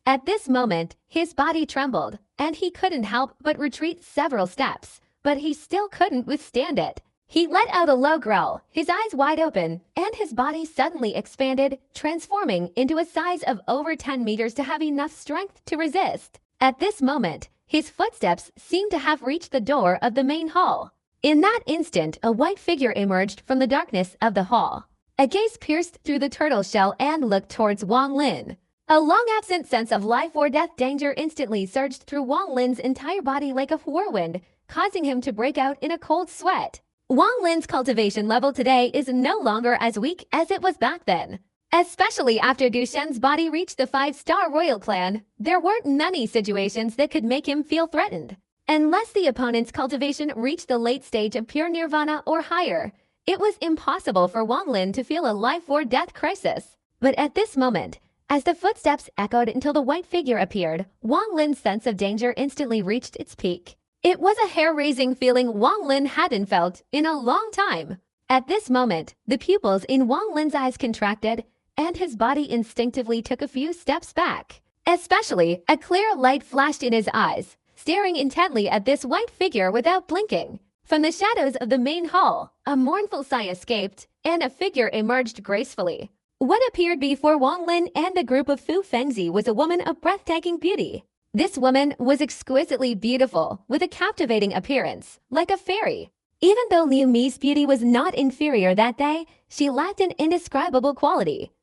At this moment, his body trembled, and he couldn't help but retreat several steps, but he still couldn't withstand it. He let out a low growl, his eyes wide open, and his body suddenly expanded, transforming into a size of over 10 meters to have enough strength to resist. At this moment, his footsteps seemed to have reached the door of the main hall. In that instant, a white figure emerged from the darkness of the hall. A gaze pierced through the turtle shell and looked towards Wang Lin. A long-absent sense of life or death danger instantly surged through Wang Lin's entire body like a whirlwind, causing him to break out in a cold sweat. Wang Lin's cultivation level today is no longer as weak as it was back then. Especially after Du Shen's body reached the 5-star royal clan, there weren't many situations that could make him feel threatened. Unless the opponent's cultivation reached the late stage of pure nirvana or higher, it was impossible for Wang Lin to feel a life or death crisis. But at this moment, as the footsteps echoed until the white figure appeared, Wang Lin's sense of danger instantly reached its peak. It was a hair-raising feeling Wang Lin hadn't felt in a long time. At this moment, the pupils in Wang Lin's eyes contracted, and his body instinctively took a few steps back. Especially, a clear light flashed in his eyes, staring intently at this white figure without blinking. From the shadows of the main hall, a mournful sigh escaped, and a figure emerged gracefully. What appeared before Wang Lin and the group of Fu Fengzi was a woman of breathtaking beauty. This woman was exquisitely beautiful, with a captivating appearance, like a fairy. Even though Liu Mi's beauty was not inferior that day, she lacked an indescribable quality.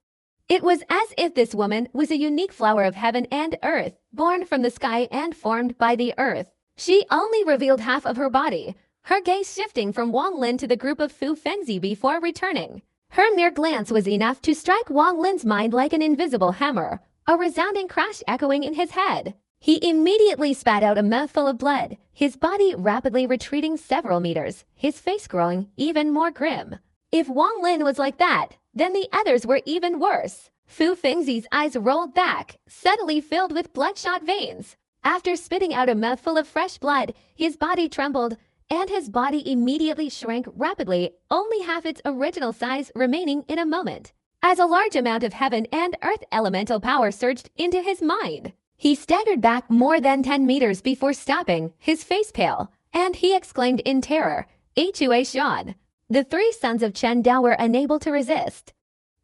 It was as if this woman was a unique flower of heaven and earth, born from the sky and formed by the earth. She only revealed half of her body, her gaze shifting from Wang Lin to the group of Fu Fengzi before returning. Her mere glance was enough to strike Wang Lin's mind like an invisible hammer, a resounding crash echoing in his head. He immediately spat out a mouthful of blood, his body rapidly retreating several meters, his face growing even more grim. If Wang Lin was like that, then the others were even worse. Fu Fengzi's eyes rolled back, suddenly filled with bloodshot veins. After spitting out a mouthful of fresh blood, his body trembled, and his body immediately shrank rapidly, only half its original size remaining in a moment. as a large amount of heaven and earth elemental power surged into his mind. He staggered back more than 10 meters before stopping, his face pale, and he exclaimed in terror, "Hua Shan." The three sons of Chen Dao were unable to resist.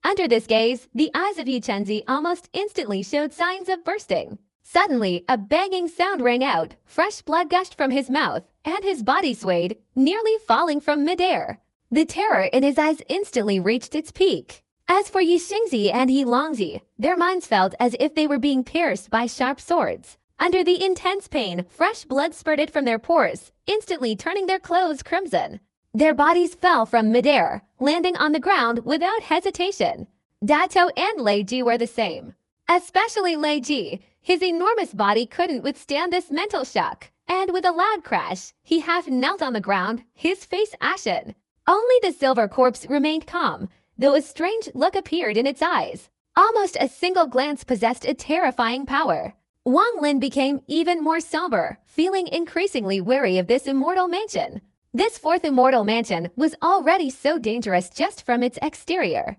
Under this gaze, the eyes of Yu Chenzi almost instantly showed signs of bursting. Suddenly, a banging sound rang out, fresh blood gushed from his mouth, and his body swayed, nearly falling from midair. The terror in his eyes instantly reached its peak. As for Yi Xingzi and Yi Longzi, their minds felt as if they were being pierced by sharp swords. Under the intense pain, fresh blood spurted from their pores, instantly turning their clothes crimson. Their bodies fell from midair, landing on the ground without hesitation. Dato and Lei Ji were the same. Especially Lei Ji, his enormous body couldn't withstand this mental shock, and with a loud crash, he half knelt on the ground, his face ashen. Only the silver corpse remained calm, though a strange look appeared in its eyes. Almost a single glance possessed a terrifying power. Wang Lin became even more somber, feeling increasingly wary of this immortal mansion. This fourth immortal mansion was already so dangerous just from its exterior.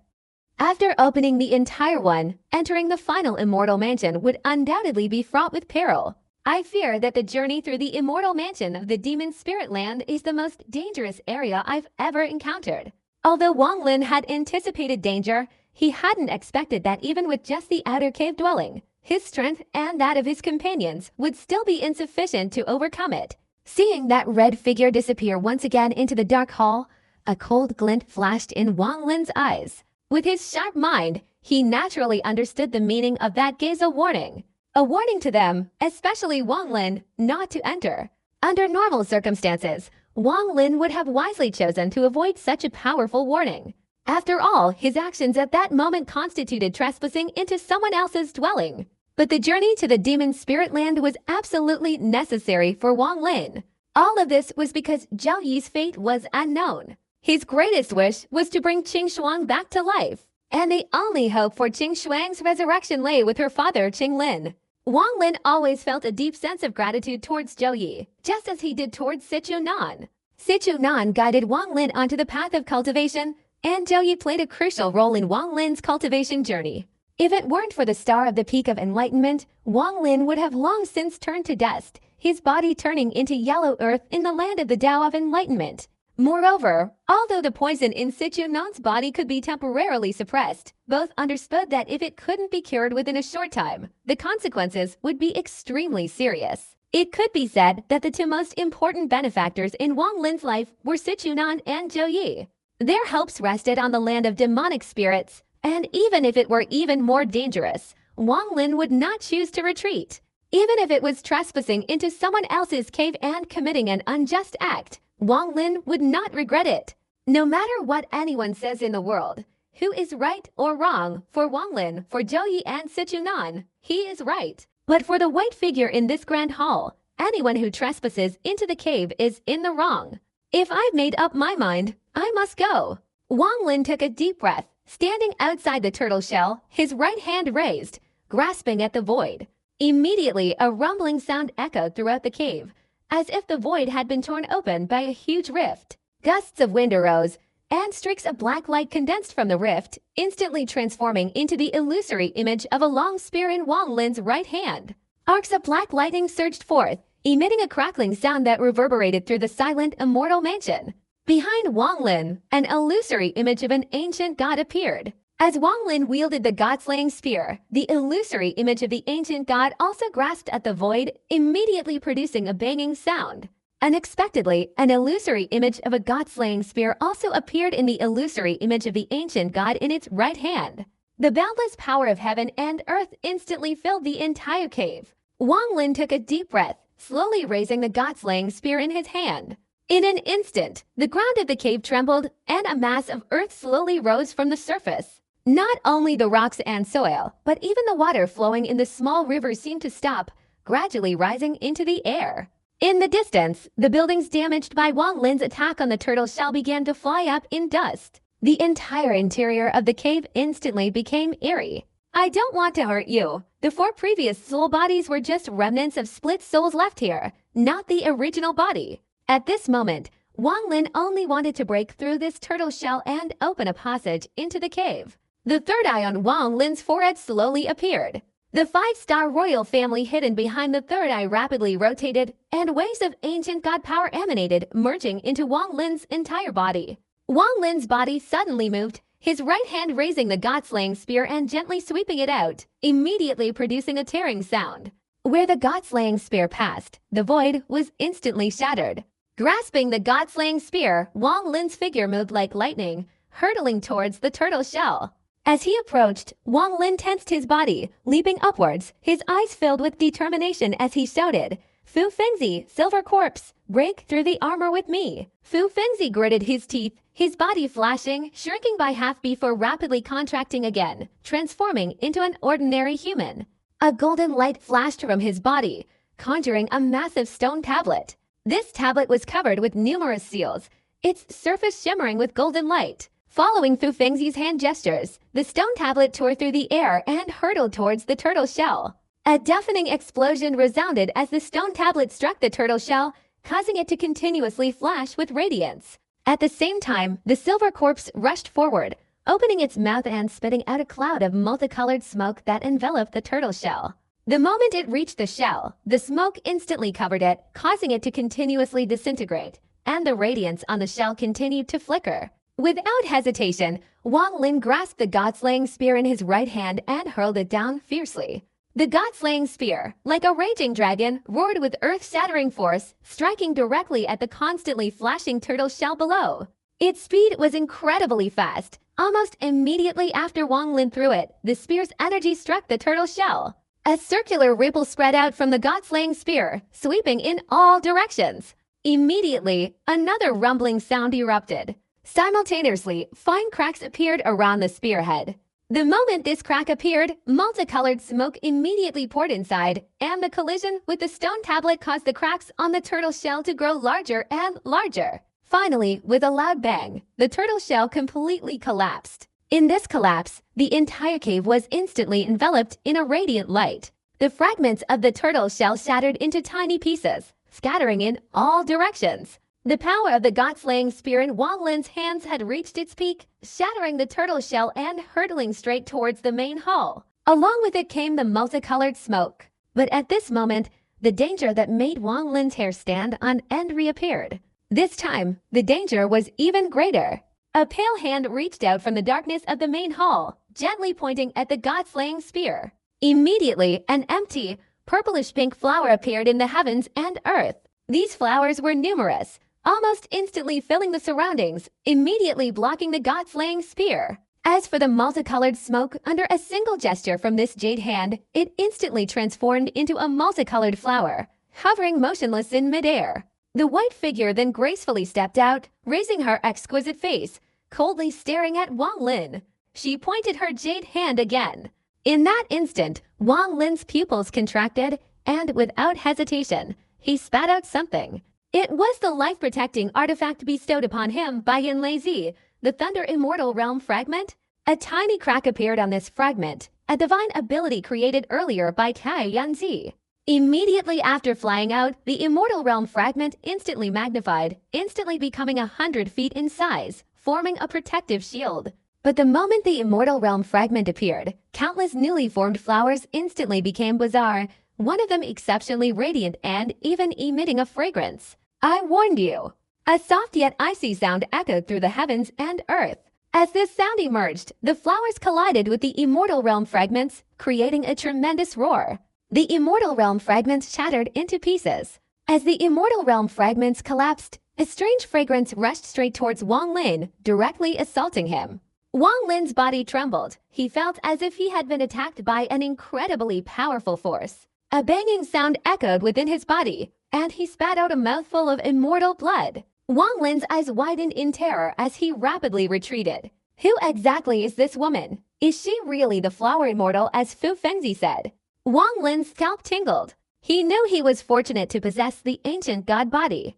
After opening the entire one, entering the final immortal mansion would undoubtedly be fraught with peril. I fear that the journey through the immortal mansion of the demon spirit land is the most dangerous area I've ever encountered. Although Wang Lin had anticipated danger, he hadn't expected that even with just the outer cave dwelling, his strength and that of his companions would still be insufficient to overcome it. Seeing that red figure disappear once again into the dark hall, a cold glint flashed in Wang Lin's eyes. With his sharp mind, he naturally understood the meaning of that gaze, a warning. A warning to them, especially Wang Lin, not to enter. Under normal circumstances, Wang Lin would have wisely chosen to avoid such a powerful warning. After all, his actions at that moment constituted trespassing into someone else's dwelling. But the journey to the demon spirit land was absolutely necessary for Wang Lin. All of this was because Zhao Yi's fate was unknown. His greatest wish was to bring Qing Shuang back to life, and the only hope for Qing Shuang's resurrection lay with her father Qing Lin. Wang Lin always felt a deep sense of gratitude towards Zhao Yi, just as he did towards Sichu Nan. Sichu Nan guided Wang Lin onto the path of cultivation, and Zhao Yi played a crucial role in Wang Lin's cultivation journey. If it weren't for the star of the Peak of Enlightenment, Wang Lin would have long since turned to dust, his body turning into yellow earth in the land of the Tao of Enlightenment. Moreover, although the poison in Sichu Nan's body could be temporarily suppressed, both understood that if it couldn't be cured within a short time, the consequences would be extremely serious. It could be said that the two most important benefactors in Wang Lin's life were Sichu Nan and Zhao Yi. Their hopes rested on the land of demonic spirits, and even if it were even more dangerous, Wang Lin would not choose to retreat. Even if it was trespassing into someone else's cave and committing an unjust act, Wang Lin would not regret it. No matter what anyone says in the world, who is right or wrong, for Wang Lin, for Zhao Yi and Sichu Nan, he is right. But for the white figure in this grand hall, anyone who trespasses into the cave is in the wrong. If I've made up my mind, I must go. Wang Lin took a deep breath, standing outside the turtle shell, his right hand raised, grasping at the void. Immediately, a rumbling sound echoed throughout the cave, as if the void had been torn open by a huge rift. Gusts of wind arose, and streaks of black light condensed from the rift, instantly transforming into the illusory image of a long spear in Wang Lin's right hand. Arcs of black lightning surged forth, emitting a crackling sound that reverberated through the silent immortal mansion. Behind Wang Lin, an illusory image of an ancient god appeared. As Wang Lin wielded the god-slaying spear, the illusory image of the ancient god also grasped at the void, immediately producing a banging sound. Unexpectedly, an illusory image of a god-slaying spear also appeared in the illusory image of the ancient god in its right hand. The boundless power of heaven and earth instantly filled the entire cave. Wang Lin took a deep breath, slowly raising the god-slaying spear in his hand. In an instant, the ground of the cave trembled, and a mass of earth slowly rose from the surface. Not only the rocks and soil, but even the water flowing in the small river seemed to stop, gradually rising into the air. In the distance, the buildings damaged by Wang Lin's attack on the turtle shell began to fly up in dust. The entire interior of the cave instantly became eerie. I don't want to hurt you. The 4 previous soul bodies were just remnants of split souls left here, not the original body. At this moment, Wang Lin only wanted to break through this turtle shell and open a passage into the cave. The third eye on Wang Lin's forehead slowly appeared. The five-star royal family hidden behind the third eye rapidly rotated, and waves of ancient god power emanated, merging into Wang Lin's entire body. Wang Lin's body suddenly moved, his right hand raising the god-slaying spear and gently sweeping it out, immediately producing a tearing sound. Where the god-slaying spear passed, the void was instantly shattered. Grasping the god-slaying spear, Wang Lin's figure moved like lightning, hurtling towards the turtle shell. As he approached, Wang Lin tensed his body, leaping upwards, his eyes filled with determination as he shouted, "Fu Fengzi, Silver Corpse, break through the armor with me." Fu Fengzi gritted his teeth, his body flashing, shrinking by half before rapidly contracting again, transforming into an ordinary human. A golden light flashed from his body, conjuring a massive stone tablet. This tablet was covered with numerous seals, its surface shimmering with golden light. Following Fu Fengzi's hand gestures, the stone tablet tore through the air and hurtled towards the turtle shell. A deafening explosion resounded as the stone tablet struck the turtle shell, causing it to continuously flash with radiance. At the same time, the silver corpse rushed forward, opening its mouth and spitting out a cloud of multicolored smoke that enveloped the turtle shell. The moment it reached the shell, the smoke instantly covered it, causing it to continuously disintegrate, and the radiance on the shell continued to flicker. Without hesitation, Wang Lin grasped the god-slaying spear in his right hand and hurled it down fiercely. The god-slaying spear, like a raging dragon, roared with earth-shattering force, striking directly at the constantly flashing turtle shell below. Its speed was incredibly fast. Almost immediately after Wang Lin threw it, the spear's energy struck the turtle shell. A circular ripple spread out from the god-slaying spear, sweeping in all directions. Immediately, another rumbling sound erupted. Simultaneously, fine cracks appeared around the spearhead. The moment this crack appeared, multicolored smoke immediately poured inside, and the collision with the stone tablet caused the cracks on the turtle shell to grow larger and larger. Finally, with a loud bang, the turtle shell completely collapsed. In this collapse, the entire cave was instantly enveloped in a radiant light. The fragments of the turtle shell shattered into tiny pieces, scattering in all directions. The power of the god-slaying spear in Wang Lin's hands had reached its peak, shattering the turtle shell and hurtling straight towards the main hall. Along with it came the multicolored smoke. But at this moment, the danger that made Wang Lin's hair stand on end reappeared. This time, the danger was even greater. A pale hand reached out from the darkness of the main hall, gently pointing at the god-slaying spear. Immediately, an empty, purplish-pink flower appeared in the heavens and earth. These flowers were numerous, almost instantly filling the surroundings, immediately blocking the god-slaying spear. As for the multicolored smoke, under a single gesture from this jade hand, it instantly transformed into a multicolored flower, hovering motionless in midair. The white figure then gracefully stepped out, raising her exquisite face, coldly staring at Wang Lin. She pointed her jade hand again. In that instant, Wang Lin's pupils contracted, and without hesitation, he spat out something. It was the life-protecting artifact bestowed upon him by Yanlei, the Thunder Immortal Realm fragment. A tiny crack appeared on this fragment, a divine ability created earlier by Tai Yanzi. Immediately after flying out, the Immortal Realm fragment instantly magnified, instantly becoming 100 feet in size, forming a protective shield. But the moment the Immortal Realm fragment appeared, countless newly formed flowers instantly became bizarre, one of them exceptionally radiant and even emitting a fragrance. "I warned you." A soft yet icy sound echoed through the heavens and earth. As this sound emerged, the flowers collided with the Immortal Realm fragments, creating a tremendous roar. The Immortal Realm fragments shattered into pieces. As the Immortal Realm fragments collapsed, a strange fragrance rushed straight towards Wang Lin, directly assaulting him. Wang Lin's body trembled. He felt as if he had been attacked by an incredibly powerful force. A banging sound echoed within his body, and he spat out a mouthful of immortal blood. Wang Lin's eyes widened in terror as he rapidly retreated. Who exactly is this woman? Is she really the flower immortal as Fu Fengzi said? Wang Lin's scalp tingled. He knew he was fortunate to possess the ancient god body.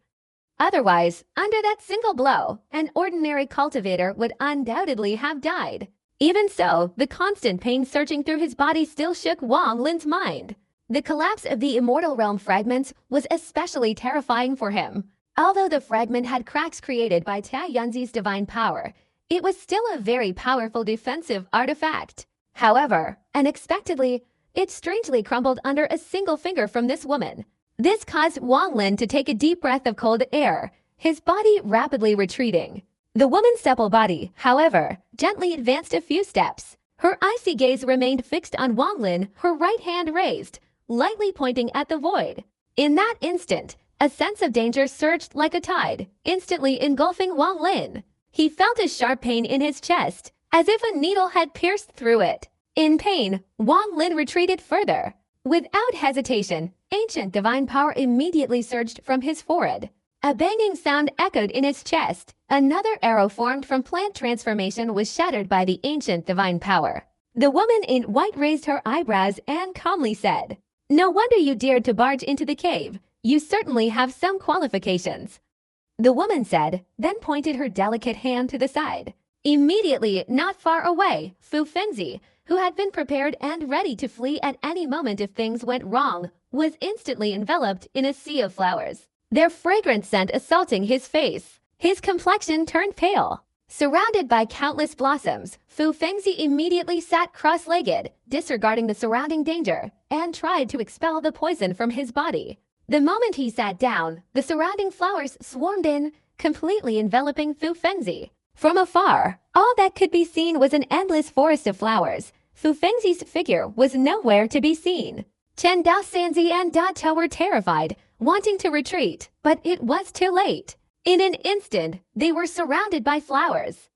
Otherwise, under that single blow, an ordinary cultivator would undoubtedly have died. Even so, the constant pain surging through his body still shook Wang Lin's mind. The collapse of the Immortal Realm fragments was especially terrifying for him. Although the fragment had cracks created by Tai Yanzi's divine power, it was still a very powerful defensive artifact. However, unexpectedly, it strangely crumbled under a single finger from this woman. This caused Wang Lin to take a deep breath of cold air, his body rapidly retreating. The woman's supple body, however, gently advanced a few steps. Her icy gaze remained fixed on Wang Lin, her right hand raised, lightly pointing at the void. In that instant, a sense of danger surged like a tide, instantly engulfing Wang Lin. He felt a sharp pain in his chest, as if a needle had pierced through it. In pain, Wang Lin retreated further. Without hesitation, ancient divine power immediately surged from his forehead. A banging sound echoed in his chest. Another arrow formed from plant transformation was shattered by the ancient divine power. The woman in white raised her eyebrows and calmly said, "No wonder you dared to barge into the cave. You certainly have some qualifications." The woman said, then pointed her delicate hand to the side. Immediately, not far away, Fu Fengzi, who had been prepared and ready to flee at any moment if things went wrong, was instantly enveloped in a sea of flowers, their fragrant scent assaulting his face. His complexion turned pale. Surrounded by countless blossoms, Fu Fengzi immediately sat cross-legged, disregarding the surrounding danger, and tried to expel the poison from his body. The moment he sat down, the surrounding flowers swarmed in, completely enveloping Fu Fengzi. From afar, all that could be seen was an endless forest of flowers. Fu Fengzi's figure was nowhere to be seen. Chen Daosanzi and Da Tou were terrified, wanting to retreat, but it was too late. In an instant, they were surrounded by flowers.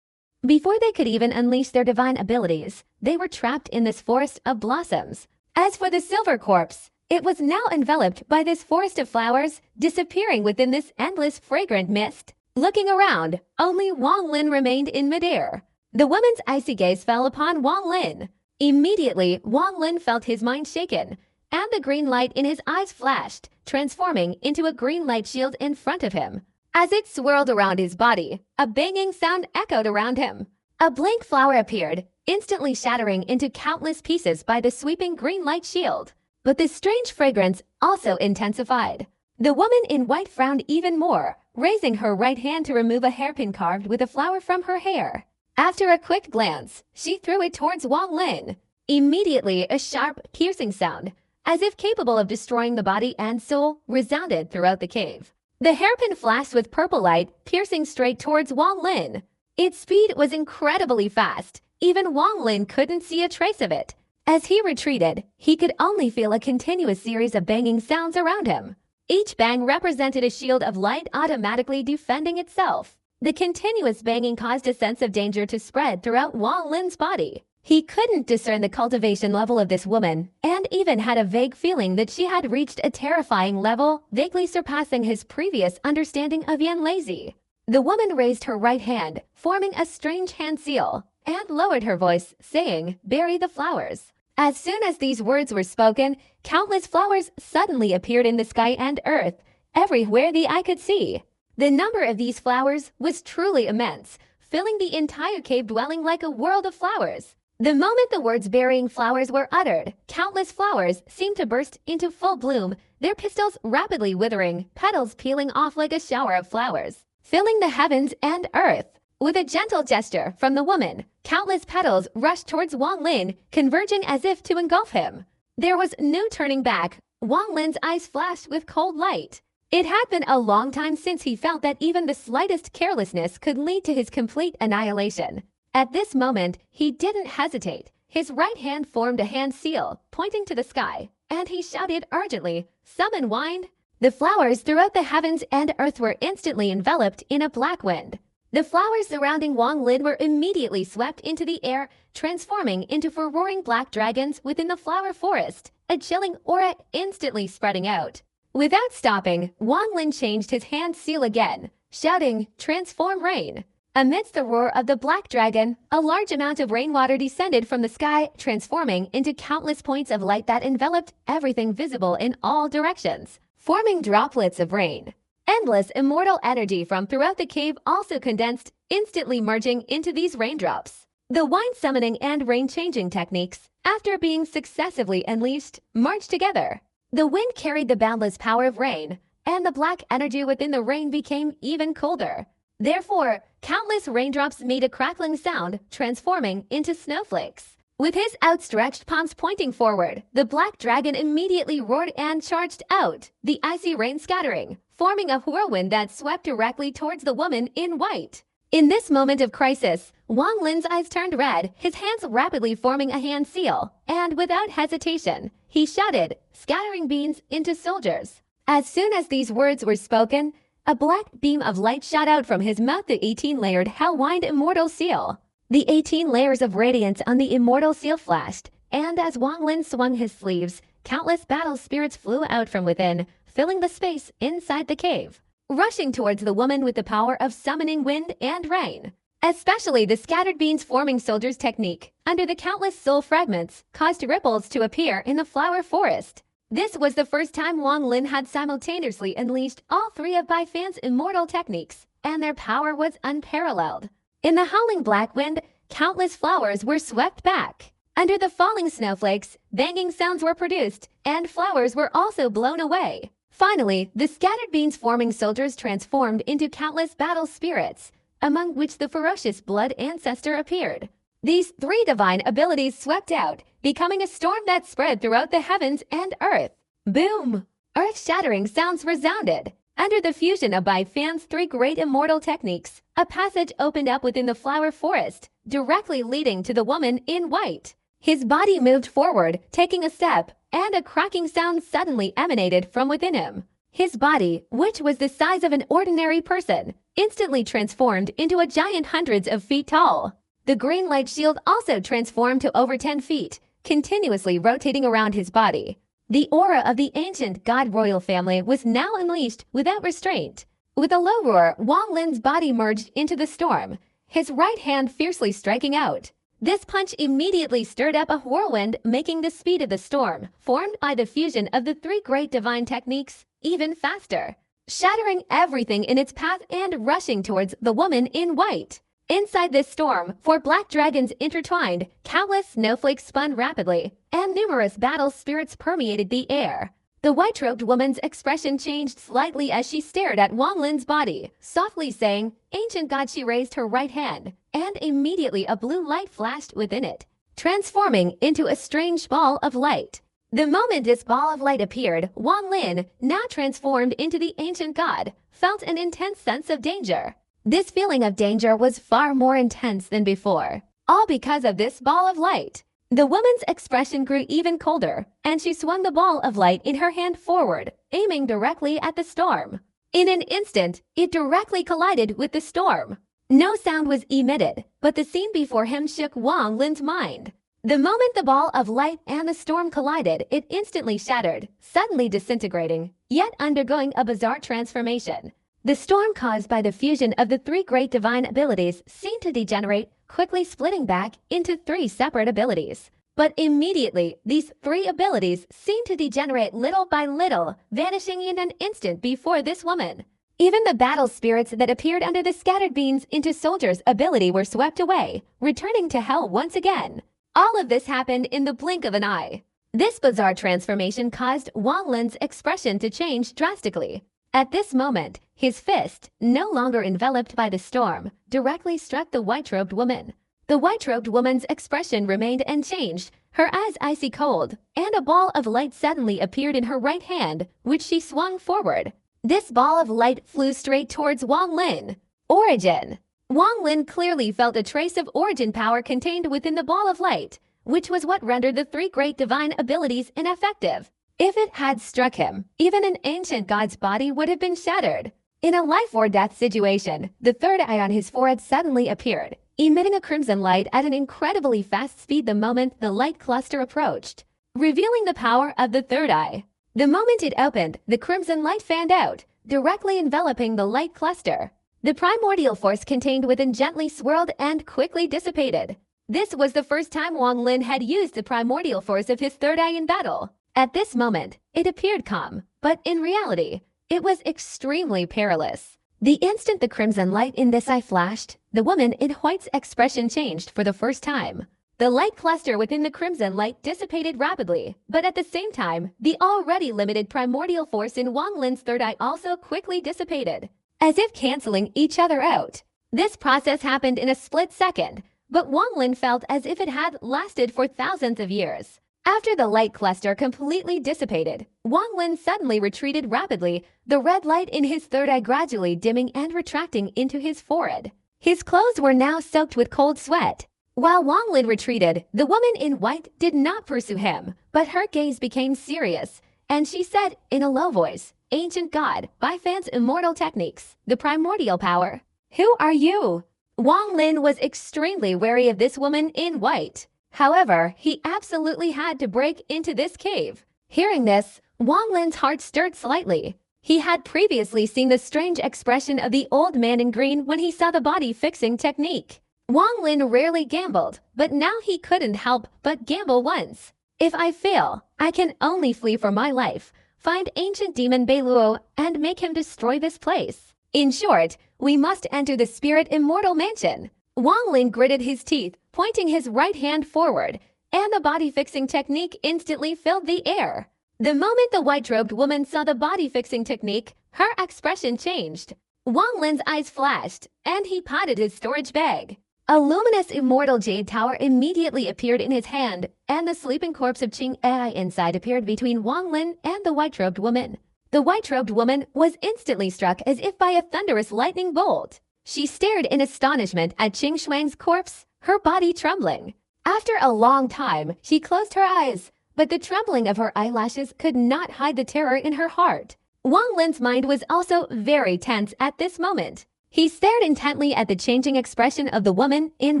Before they could even unleash their divine abilities, they were trapped in this forest of blossoms. As for the silver corpse, it was now enveloped by this forest of flowers, disappearing within this endless fragrant mist. Looking around, only Wang Lin remained in midair. The woman's icy gaze fell upon Wang Lin. Immediately, Wang Lin felt his mind shaken, and the green light in his eyes flashed, transforming into a green light shield in front of him. As it swirled around his body, a banging sound echoed around him. A blank flower appeared, instantly shattering into countless pieces by the sweeping green light shield. But the strange fragrance also intensified. The woman in white frowned even more, raising her right hand to remove a hairpin carved with a flower from her hair. After a quick glance, she threw it towards Wang Lin. Immediately, a sharp, piercing sound, as if capable of destroying the body and soul, resounded throughout the cave. The hairpin flashed with purple light, piercing straight towards Wang Lin. Its speed was incredibly fast. Even Wang Lin couldn't see a trace of it. As he retreated, he could only feel a continuous series of banging sounds around him. Each bang represented a shield of light automatically defending itself. The continuous banging caused a sense of danger to spread throughout Wang Lin's body. He couldn't discern the cultivation level of this woman, and even had a vague feeling that she had reached a terrifying level, vaguely surpassing his previous understanding of Yan Lazy. The woman raised her right hand, forming a strange hand seal, and lowered her voice, saying, "Bury the flowers." As soon as these words were spoken, countless flowers suddenly appeared in the sky and earth, everywhere the eye could see. The number of these flowers was truly immense, filling the entire cave dwelling like a world of flowers. The moment the words "burying flowers" were uttered, countless flowers seemed to burst into full bloom, their pistils rapidly withering, petals peeling off like a shower of flowers, filling the heavens and earth. With a gentle gesture from the woman, countless petals rushed towards Wang Lin, converging as if to engulf him. There was no turning back. Wang Lin's eyes flashed with cold light. It had been a long time since he felt that even the slightest carelessness could lead to his complete annihilation. At this moment, he didn't hesitate. His right hand formed a hand seal, pointing to the sky, and he shouted urgently, "Summon wind!" The flowers throughout the heavens and earth were instantly enveloped in a black wind. The flowers surrounding Wang Lin were immediately swept into the air, transforming into four roaring black dragons within the flower forest, a chilling aura instantly spreading out. Without stopping, Wang Lin changed his hand seal again, shouting, "Transform rain!" Amidst the roar of the black dragon, a large amount of rainwater descended from the sky, transforming into countless points of light that enveloped everything visible in all directions, forming droplets of rain. Endless immortal energy from throughout the cave also condensed, instantly merging into these raindrops. The wind summoning and rain changing techniques, after being successively unleashed, merged together. The wind carried the boundless power of rain, and the black energy within the rain became even colder. Therefore, countless raindrops made a crackling sound, transforming into snowflakes. With his outstretched palms pointing forward, the black dragon immediately roared and charged out, the icy rain scattering, forming a whirlwind that swept directly towards the woman in white. In this moment of crisis, Wang Lin's eyes turned red, his hands rapidly forming a hand seal, and without hesitation, he shouted, scattering beams into soldiers. As soon as these words were spoken, a black beam of light shot out from his mouth, the 18-layered Hellwind Immortal Seal. The 18 layers of radiance on the Immortal Seal flashed, and as Wang Lin swung his sleeves, countless battle spirits flew out from within, filling the space inside the cave, rushing towards the woman with the power of summoning wind and rain. Especially the scattered beams forming soldiers' technique, under the countless soul fragments, caused ripples to appear in the flower forest. This was the first time Wang Lin had simultaneously unleashed all three of Bai Fan's immortal techniques, and their power was unparalleled. In the howling black wind, countless flowers were swept back. Under the falling snowflakes, banging sounds were produced, and flowers were also blown away. Finally, the scattered beams forming soldiers transformed into countless battle spirits, among which the ferocious blood ancestor appeared. These three divine abilities swept out, becoming a storm that spread throughout the heavens and earth. Boom! Earth-shattering sounds resounded. Under the fusion of Bai Fan's three great immortal techniques, a passage opened up within the flower forest, directly leading to the woman in white. His body moved forward, taking a step, and a cracking sound suddenly emanated from within him. His body, which was the size of an ordinary person, instantly transformed into a giant hundreds of feet tall. The green light shield also transformed to over 10 feet, continuously rotating around his body. The aura of the ancient god royal family was now unleashed without restraint. With a low roar, Wang Lin's body merged into the storm, his right hand fiercely striking out. This punch immediately stirred up a whirlwind, making the speed of the storm, formed by the fusion of the three great divine techniques, even faster, shattering everything in its path and rushing towards the woman in white. Inside this storm, four black dragons intertwined, countless snowflakes spun rapidly, and numerous battle spirits permeated the air. The white-robed woman's expression changed slightly as she stared at Wang Lin's body, softly saying, "Ancient God." She raised her right hand, and immediately a blue light flashed within it, transforming into a strange ball of light. The moment this ball of light appeared, Wang Lin, now transformed into the ancient god, felt an intense sense of danger. This feeling of danger was far more intense than before, all because of this ball of light. The woman's expression grew even colder, and she swung the ball of light in her hand forward, aiming directly at the storm. In an instant, it directly collided with the storm. No sound was emitted, but the scene before him shook Wang Lin's mind. The moment the ball of light and the storm collided, it instantly shattered, suddenly disintegrating, yet undergoing a bizarre transformation. The storm caused by the fusion of the three great divine abilities seemed to degenerate, quickly splitting back into three separate abilities. But immediately, these three abilities seemed to degenerate little by little, vanishing in an instant before this woman. Even the battle spirits that appeared under the scattered beams into soldiers' ability were swept away, returning to hell once again. All of this happened in the blink of an eye. This bizarre transformation caused Wang Lin's expression to change drastically. At this moment, his fist, no longer enveloped by the storm, directly struck the white-robed woman. The white-robed woman's expression remained unchanged, her eyes icy cold, and a ball of light suddenly appeared in her right hand, which she swung forward. This ball of light flew straight towards Wang Lin. Origin. Wang Lin clearly felt a trace of origin power contained within the ball of light, which was what rendered the three great divine abilities ineffective. If it had struck him, even an ancient god's body would have been shattered. In a life-or-death situation, the third eye on his forehead suddenly appeared, emitting a crimson light at an incredibly fast speed the moment the light cluster approached, revealing the power of the third eye. The moment it opened, the crimson light fanned out, directly enveloping the light cluster. The primordial force contained within gently swirled and quickly dissipated. This was the first time Wang Lin had used the primordial force of his third eye in battle. At this moment, it appeared calm, but in reality, it was extremely perilous. The instant the crimson light in this eye flashed, the woman in white's expression changed for the first time. The light cluster within the crimson light dissipated rapidly, but at the same time, the already limited primordial force in Wang Lin's third eye also quickly dissipated, as if canceling each other out. This process happened in a split second, but Wang Lin felt as if it had lasted for thousands of years. After the light cluster completely dissipated, Wang Lin suddenly retreated rapidly, the red light in his third eye gradually dimming and retracting into his forehead. His clothes were now soaked with cold sweat. While Wang Lin retreated, the woman in white did not pursue him, but her gaze became serious, and she said in a low voice, "Ancient God, by Fan's immortal techniques, the primordial power. Who are you?" Wang Lin was extremely wary of this woman in white. However, he absolutely had to break into this cave. Hearing this, Wang Lin's heart stirred slightly. He had previously seen the strange expression of the old man in green when he saw the body-fixing technique. Wang Lin rarely gambled, but now he couldn't help but gamble once. "If I fail, I can only flee for my life, find ancient demon Beiluo, and make him destroy this place. In short, we must enter the spirit immortal mansion." Wang Lin gritted his teeth, pointing his right hand forward, and the body-fixing technique instantly filled the air. The moment the white-robed woman saw the body-fixing technique, her expression changed. Wang Lin's eyes flashed, and he patted his storage bag. A luminous immortal jade tower immediately appeared in his hand, and the sleeping corpse of Qing Ai inside appeared between Wang Lin and the white-robed woman. The white-robed woman was instantly struck as if by a thunderous lightning bolt. She stared in astonishment at Qing Shuang's corpse, her body trembling. After a long time, she closed her eyes, but the trembling of her eyelashes could not hide the terror in her heart. Wang Lin's mind was also very tense at this moment. He stared intently at the changing expression of the woman in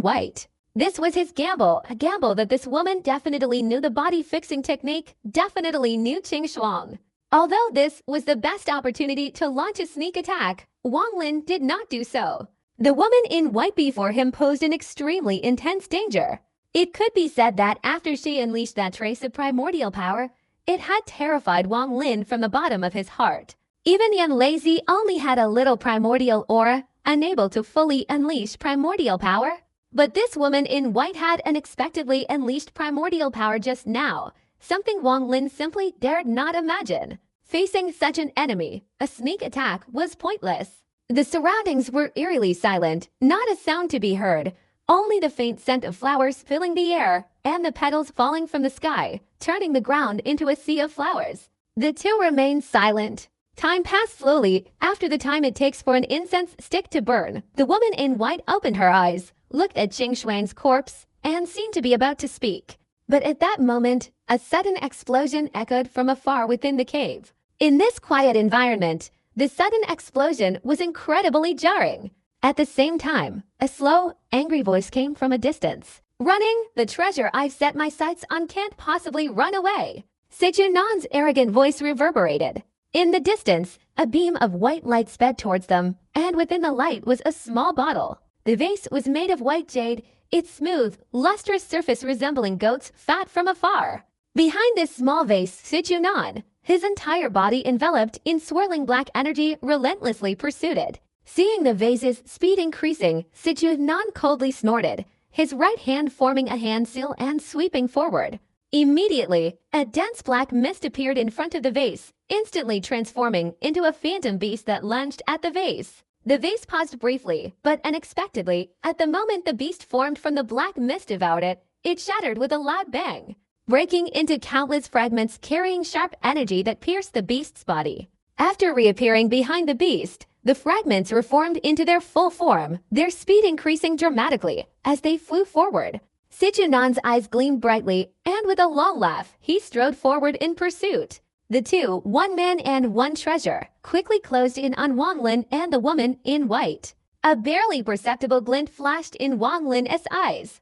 white. This was his gamble, a gamble that this woman definitely knew the body-fixing technique, definitely knew Qing Shuang. Although this was the best opportunity to launch a sneak attack, Wang Lin did not do so. The woman in white before him posed an extremely intense danger. It could be said that after she unleashed that trace of primordial power, it had terrified Wang Lin from the bottom of his heart. Even Yan Lazy only had a little primordial aura, unable to fully unleash primordial power. But this woman in white had unexpectedly unleashed primordial power just now, something Wang Lin simply dared not imagine. Facing such an enemy, a sneak attack was pointless. The surroundings were eerily silent, not a sound to be heard, only the faint scent of flowers filling the air and the petals falling from the sky, turning the ground into a sea of flowers. The two remained silent. Time passed slowly. After the time it takes for an incense stick to burn, the woman in white opened her eyes, looked at Qing Shuang's corpse, and seemed to be about to speak. But at that moment, a sudden explosion echoed from afar within the cave. In this quiet environment, the sudden explosion was incredibly jarring. At the same time, a slow, angry voice came from a distance. "Running, the treasure I've set my sights on can't possibly run away." Sejunan's arrogant voice reverberated. In the distance, a beam of white light sped towards them, and within the light was a small bottle. The vase was made of white jade, its smooth, lustrous surface resembling goat's fat from afar. Behind this small vase, Sejunan, his entire body enveloped in swirling black energy, relentlessly pursued it. Seeing the vase's speed increasing, Sejunan coldly snorted, his right hand forming a hand seal and sweeping forward. Immediately, a dense black mist appeared in front of the vase, instantly transforming into a phantom beast that lunged at the vase. The vase paused briefly, but unexpectedly, at the moment the beast formed from the black mist devoured it, it shattered with a loud bang, breaking into countless fragments carrying sharp energy that pierced the beast's body. After reappearing behind the beast, the fragments reformed into their full form, their speed increasing dramatically as they flew forward. Sejunan's eyes gleamed brightly, and with a low laugh, he strode forward in pursuit. The two, one man and one treasure, quickly closed in on Wang Lin and the woman in white. A barely perceptible glint flashed in Wang Lin's eyes.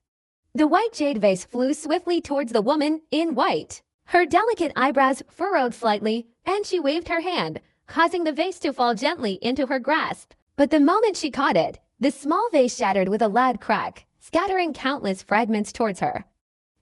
The white jade vase flew swiftly towards the woman in white. Her delicate eyebrows furrowed slightly, and she waved her hand, causing the vase to fall gently into her grasp. But the moment she caught it, the small vase shattered with a loud crack, scattering countless fragments towards her.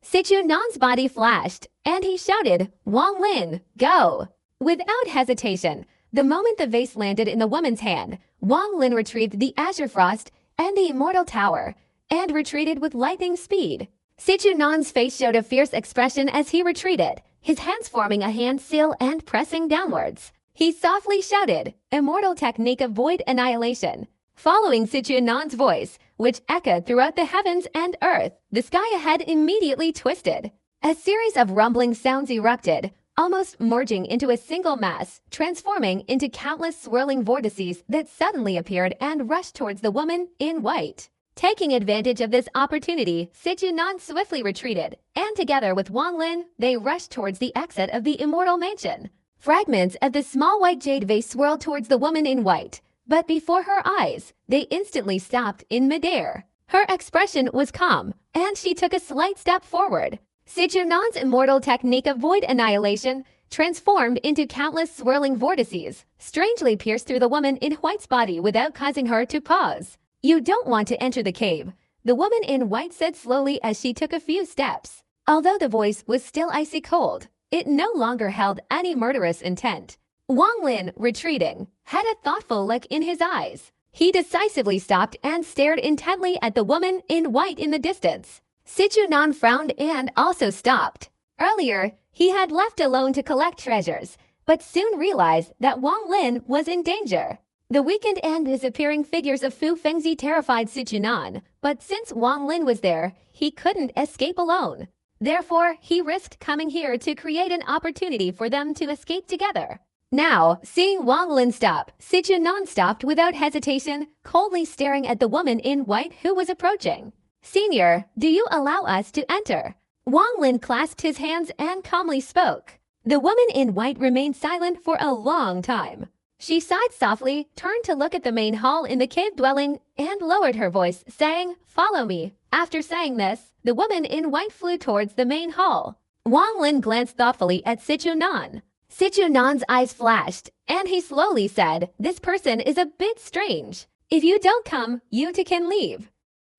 Sejunan's body flashed, and he shouted, "Wang Lin, go!" Without hesitation, the moment the vase landed in the woman's hand, Wang Lin retrieved the Azure Frost and the Immortal Tower, and retreated with lightning speed. Sejunan's face showed a fierce expression as he retreated, his hands forming a hand seal and pressing downwards. He softly shouted, "Immortal technique of void annihilation." Following Sichunan's voice, which echoed throughout the heavens and earth, the sky ahead immediately twisted. A series of rumbling sounds erupted, almost merging into a single mass, transforming into countless swirling vortices that suddenly appeared and rushed towards the woman in white. Taking advantage of this opportunity, Sichunan swiftly retreated, and together with Wang Lin, they rushed towards the exit of the Immortal Mansion. Fragments of the small white jade vase swirled towards the woman in white, but before her eyes, they instantly stopped in midair. Her expression was calm, and she took a slight step forward. Sichunan's immortal technique of void annihilation transformed into countless swirling vortices, strangely pierced through the woman in white's body without causing her to pause. "You don't want to enter the cave," the woman in white said slowly as she took a few steps. Although the voice was still icy cold, it no longer held any murderous intent. Wang Lin, retreating, had a thoughtful look in his eyes. He decisively stopped and stared intently at the woman in white in the distance. Sichunan frowned and also stopped. Earlier, he had left alone to collect treasures, but soon realized that Wang Lin was in danger. The weakened and disappearing figures of Fu Fengzi terrified Sichunan, but since Wang Lin was there, he couldn't escape alone. Therefore, he risked coming here to create an opportunity for them to escape together. Now, seeing Wang Lin stop, Sichunan stopped without hesitation, coldly staring at the woman in white who was approaching. "Senior, do you allow us to enter?" Wang Lin clasped his hands and calmly spoke. The woman in white remained silent for a long time. She sighed softly, turned to look at the main hall in the cave dwelling, and lowered her voice, saying, "Follow me." After saying this, the woman in white flew towards the main hall. Wang Lin glanced thoughtfully at Sichunan. Sichunan's eyes flashed, and he slowly said, "This person is a bit strange. If you don't come, you two can leave.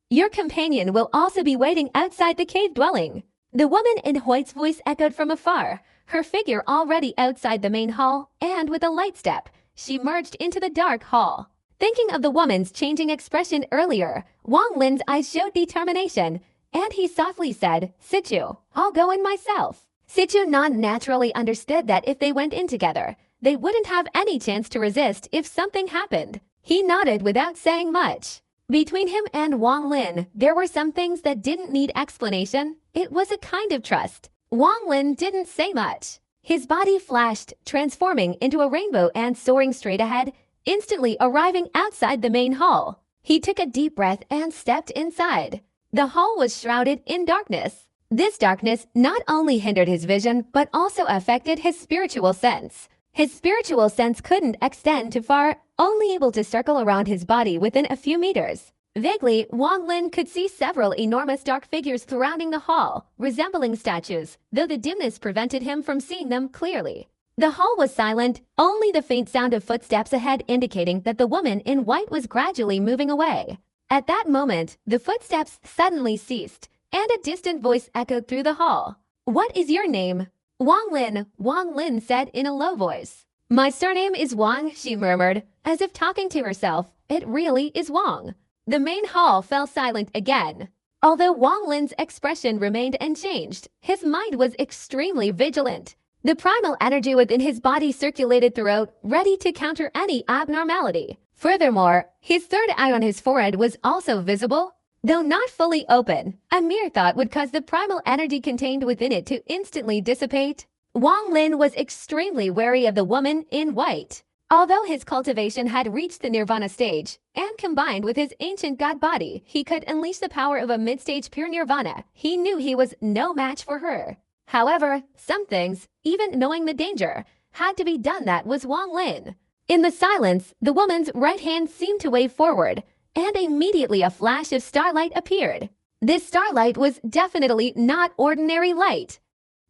Your companion will also be waiting outside the cave dwelling." The woman in white's voice echoed from afar, her figure already outside the main hall, and with a light step, she merged into the dark hall. Thinking of the woman's changing expression earlier, Wang Lin's eyes showed determination, and he softly said, "Sichu, I'll go in myself." Sichunan naturally understood that if they went in together, they wouldn't have any chance to resist if something happened. He nodded without saying much. Between him and Wang Lin, there were some things that didn't need explanation. It was a kind of trust. Wang Lin didn't say much. His body flashed, transforming into a rainbow and soaring straight ahead, instantly arriving outside the main hall. He took a deep breath and stepped inside. The hall was shrouded in darkness. This darkness not only hindered his vision, but also affected his spiritual sense. His spiritual sense couldn't extend too far, only able to circle around his body within a few meters. Vaguely, Wang Lin could see several enormous dark figures surrounding the hall, resembling statues, though the dimness prevented him from seeing them clearly. The hall was silent, only the faint sound of footsteps ahead indicating that the woman in white was gradually moving away. At that moment, the footsteps suddenly ceased, and a distant voice echoed through the hall. "What is your name?" Wang Lin said in a low voice. "My surname is Wang," she murmured, as if talking to herself. "It really is Wang." The main hall fell silent again. Although Wang Lin's expression remained unchanged, his mind was extremely vigilant. The primal energy within his body circulated throughout, ready to counter any abnormality. Furthermore, his third eye on his forehead was also visible. Though not fully open, a mere thought would cause the primal energy contained within it to instantly dissipate. Wang Lin was extremely wary of the woman in white. Although his cultivation had reached the nirvana stage, and combined with his ancient god body, he could unleash the power of a mid-stage pure nirvana, he knew he was no match for her. However, some things, even knowing the danger, had to be done. That was Wang Lin. In the silence, the woman's right hand seemed to wave forward, and immediately a flash of starlight appeared. This starlight was definitely not ordinary light.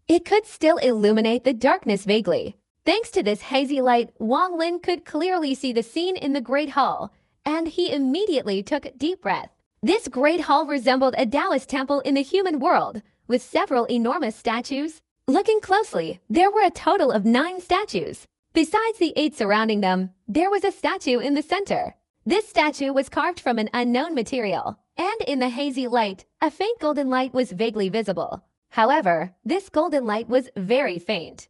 It could still illuminate the darkness vaguely. Thanks to this hazy light, Wang Lin could clearly see the scene in the Great Hall, and he immediately took a deep breath. This Great Hall resembled a Taoist temple in the human world, with several enormous statues. Looking closely, there were a total of 9 statues. Besides the 8 surrounding them, there was a statue in the center. This statue was carved from an unknown material, and in the hazy light, a faint golden light was vaguely visible. However, this golden light was very faint.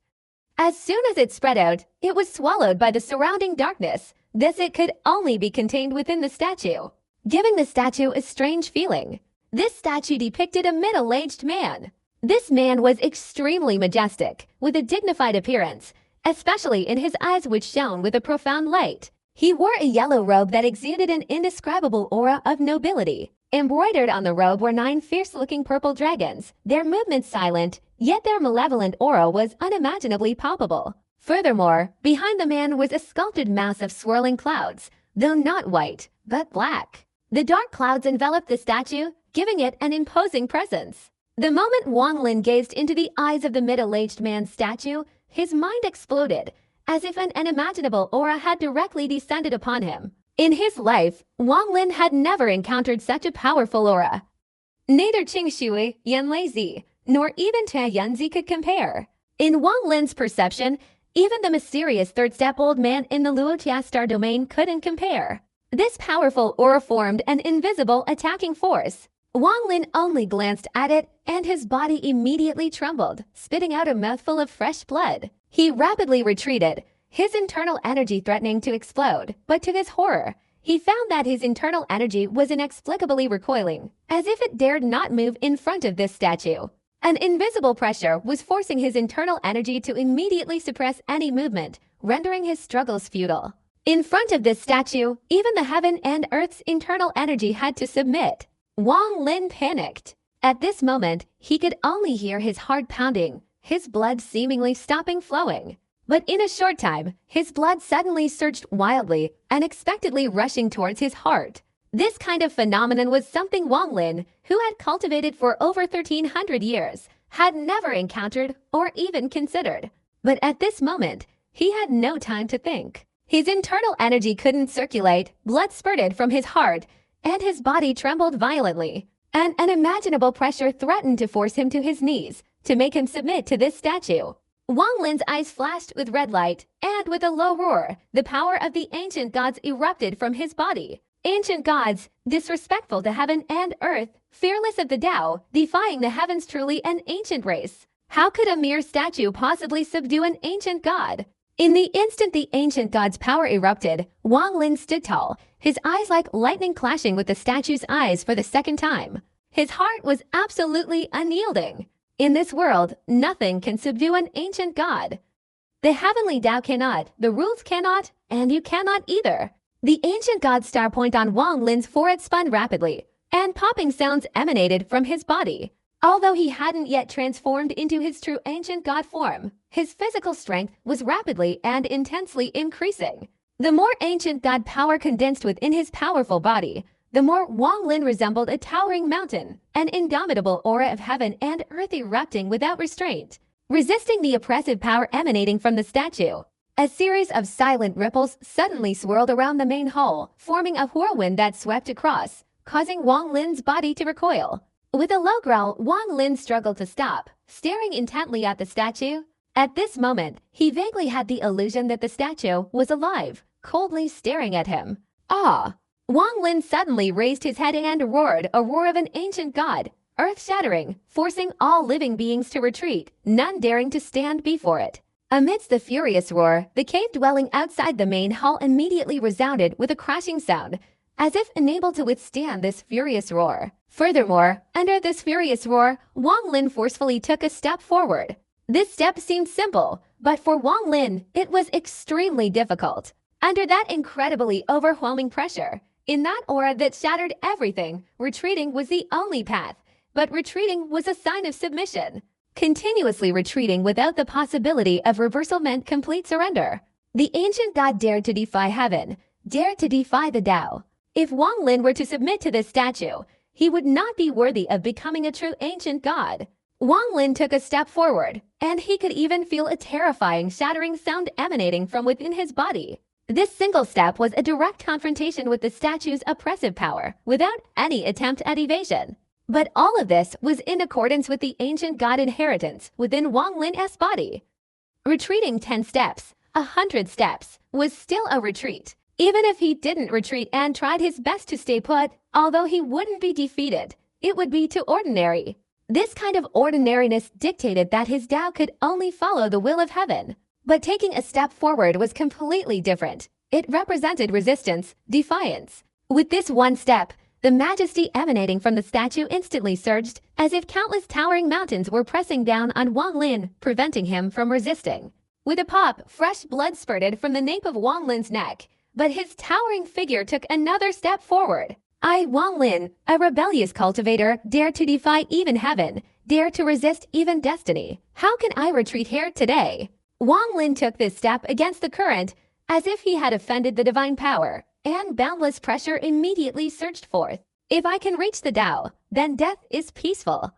As soon as it spread out, it was swallowed by the surrounding darkness, Thus it could only be contained within the statue, giving the statue a strange feeling. This statue depicted a middle-aged man. This man was extremely majestic, with a dignified appearance, especially in his eyes which shone with a profound light. He wore a yellow robe that exuded an indescribable aura of nobility. Embroidered on the robe were 9 fierce-looking purple dragons, their movements silent, yet their malevolent aura was unimaginably palpable. Furthermore, behind the man was a sculpted mass of swirling clouds, though not white, but black. The dark clouds enveloped the statue, giving it an imposing presence. The moment Wang Lin gazed into the eyes of the middle-aged man's statue, his mind exploded, as if an unimaginable aura had directly descended upon him. In his life, Wang Lin had never encountered such a powerful aura. Neither Qing Shui, Yan Leizi, nor even Ta Yanzi could compare. In Wang Lin's perception, even the mysterious third-step old man in the Luotia star domain couldn't compare. This powerful aura formed an invisible attacking force. Wang Lin only glanced at it, and his body immediately trembled, spitting out a mouthful of fresh blood. He rapidly retreated, his internal energy threatening to explode, but to his horror, he found that his internal energy was inexplicably recoiling, as if it dared not move in front of this statue. An invisible pressure was forcing his internal energy to immediately suppress any movement, rendering his struggles futile. In front of this statue, even the heaven and earth's internal energy had to submit. Wang Lin panicked. At this moment, he could only hear his heart pounding, his blood seemingly stopping flowing. But in a short time, his blood suddenly surged wildly, unexpectedly rushing towards his heart. This kind of phenomenon was something Wang Lin, who had cultivated for over 1,300 years, had never encountered or even considered. But at this moment, he had no time to think. His internal energy couldn't circulate, blood spurted from his heart, and his body trembled violently. An unimaginable pressure threatened to force him to his knees, to make him submit to this statue. Wang Lin's eyes flashed with red light, and with a low roar, the power of the ancient gods erupted from his body. Ancient gods, disrespectful to heaven and earth, fearless of the Tao, defying the heavens, truly an ancient race. How could a mere statue possibly subdue an ancient god? In the instant the ancient god's power erupted, Wang Lin stood tall, his eyes like lightning clashing with the statue's eyes for the second time. His heart was absolutely unyielding. In this world, nothing can subdue an ancient god. The heavenly Tao cannot, the rules cannot, and you cannot either. The ancient god's star point on Wang Lin's forehead spun rapidly, and popping sounds emanated from his body. Although he hadn't yet transformed into his true ancient god form, his physical strength was rapidly and intensely increasing. The more ancient god power condensed within his powerful body, the more Wang Lin resembled a towering mountain, an indomitable aura of heaven and earth erupting without restraint, resisting the oppressive power emanating from the statue. A series of silent ripples suddenly swirled around the main hall, forming a whirlwind that swept across, causing Wang Lin's body to recoil. With a low growl, Wang Lin struggled to stop, staring intently at the statue. At this moment, he vaguely had the illusion that the statue was alive, coldly staring at him. Ah! Wang Lin suddenly raised his head and roared a roar of an ancient god, earth-shattering, forcing all living beings to retreat, none daring to stand before it. Amidst the furious roar, the cave dwelling outside the main hall immediately resounded with a crashing sound, as if unable to withstand this furious roar. Furthermore, under this furious roar, Wang Lin forcefully took a step forward. This step seemed simple, but for Wang Lin, it was extremely difficult. Under that incredibly overwhelming pressure, in that aura that shattered everything, retreating was the only path, but retreating was a sign of submission. Continuously retreating without the possibility of reversal meant complete surrender. The ancient god dared to defy heaven, dared to defy the Tao. If Wang Lin were to submit to this statue, he would not be worthy of becoming a true ancient god. Wang Lin took a step forward, and he could even feel a terrifying, shattering sound emanating from within his body. This single step was a direct confrontation with the statue's oppressive power, without any attempt at evasion. But all of this was in accordance with the ancient god inheritance within Wang Lin's body. Retreating 10 steps, 100 steps, was still a retreat. Even if he didn't retreat and tried his best to stay put, although he wouldn't be defeated, it would be too ordinary. This kind of ordinariness dictated that his Tao could only follow the will of heaven. But taking a step forward was completely different. It represented resistance, defiance. With this one step, the majesty emanating from the statue instantly surged, as if countless towering mountains were pressing down on Wang Lin, preventing him from resisting. With a pop, fresh blood spurted from the nape of Wang Lin's neck, but his towering figure took another step forward. I, Wang Lin, a rebellious cultivator, dare to defy even heaven, dare to resist even destiny. How can I retreat here today? Wang Lin took this step against the current, as if he had offended the divine power, and boundless pressure immediately surged forth. If I can reach the Tao, then death is peaceful.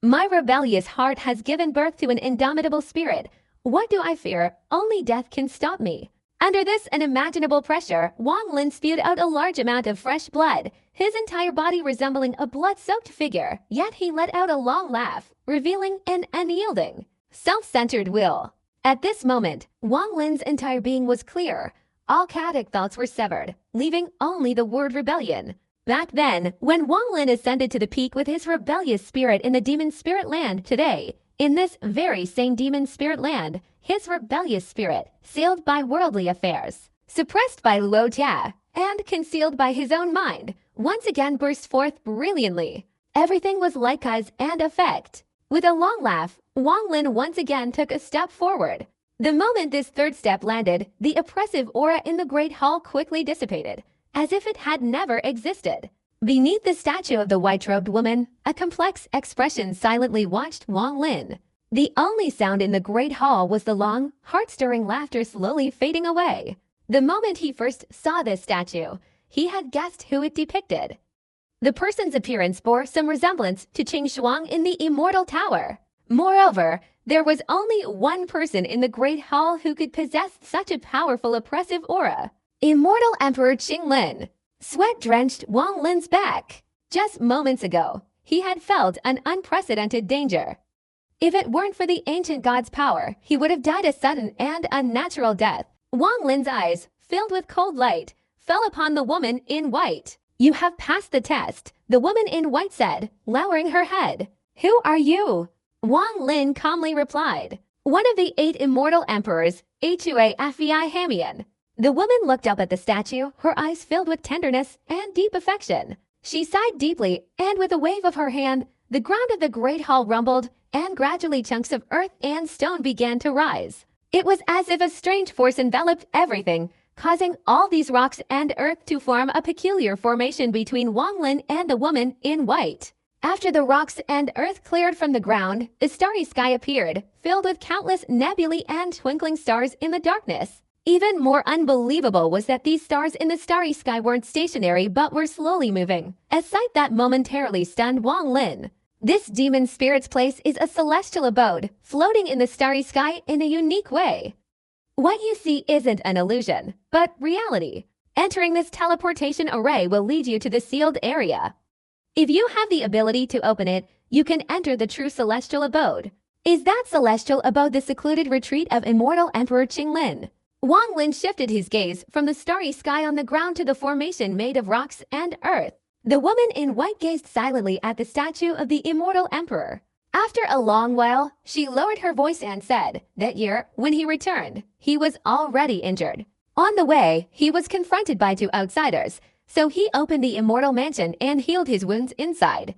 My rebellious heart has given birth to an indomitable spirit. What do I fear? Only death can stop me. Under this unimaginable pressure, Wang Lin spewed out a large amount of fresh blood, his entire body resembling a blood-soaked figure, yet he let out a long laugh, revealing an unyielding, self-centered will. At this moment, Wang Lin's entire being was clear. All chaotic thoughts were severed, leaving only the word rebellion. Back then, when Wang Lin ascended to the peak with his rebellious spirit in the demon spirit land today, in this very same demon spirit land, his rebellious spirit, sealed by worldly affairs, suppressed by Luo Jia, and concealed by his own mind, once again burst forth brilliantly. Everything was like cause and effect. With a long laugh, Wang Lin once again took a step forward. The moment this third step landed, the oppressive aura in the great hall quickly dissipated, as if it had never existed. Beneath the statue of the white-robed woman, a complex expression silently watched Wang Lin. The only sound in the great hall was the long, heart-stirring laughter slowly fading away. The moment he first saw this statue, he had guessed who it depicted. The person's appearance bore some resemblance to Qing Shuang in the Immortal Tower. Moreover, there was only one person in the great hall who could possess such a powerful oppressive aura. Immortal Emperor Qing Lin. Sweat drenched Wang Lin's back. Just moments ago, he had felt an unprecedented danger. If it weren't for the ancient god's power, he would have died a sudden and unnatural death. Wang Lin's eyes, filled with cold light, fell upon the woman in white. You have passed the test, the woman in white said, lowering her head. Who are you? Wang Lin calmly replied. One of the 8 immortal emperors, Hua Fei Hamian. The woman looked up at the statue, her eyes filled with tenderness and deep affection. She sighed deeply, and with a wave of her hand, the ground of the great hall rumbled, and gradually chunks of earth and stone began to rise. It was as if a strange force enveloped everything, causing all these rocks and earth to form a peculiar formation between Wang Lin and the woman in white. After the rocks and earth cleared from the ground, the starry sky appeared, filled with countless nebulae and twinkling stars in the darkness. Even more unbelievable was that these stars in the starry sky weren't stationary but were slowly moving, a sight that momentarily stunned Wang Lin. This demon spirit's place is a celestial abode, floating in the starry sky in a unique way. What you see isn't an illusion, but reality. Entering this teleportation array will lead you to the sealed area. If you have the ability to open it, you can enter the true celestial abode. Is that celestial abode the secluded retreat of immortal Emperor Qing Lin? Wang Lin shifted his gaze from the starry sky on the ground to the formation made of rocks and earth. The woman in white gazed silently at the statue of the immortal emperor. After a long while, she lowered her voice and said, that year, when he returned, he was already injured. On the way, he was confronted by 2 outsiders, so he opened the immortal mansion and healed his wounds inside.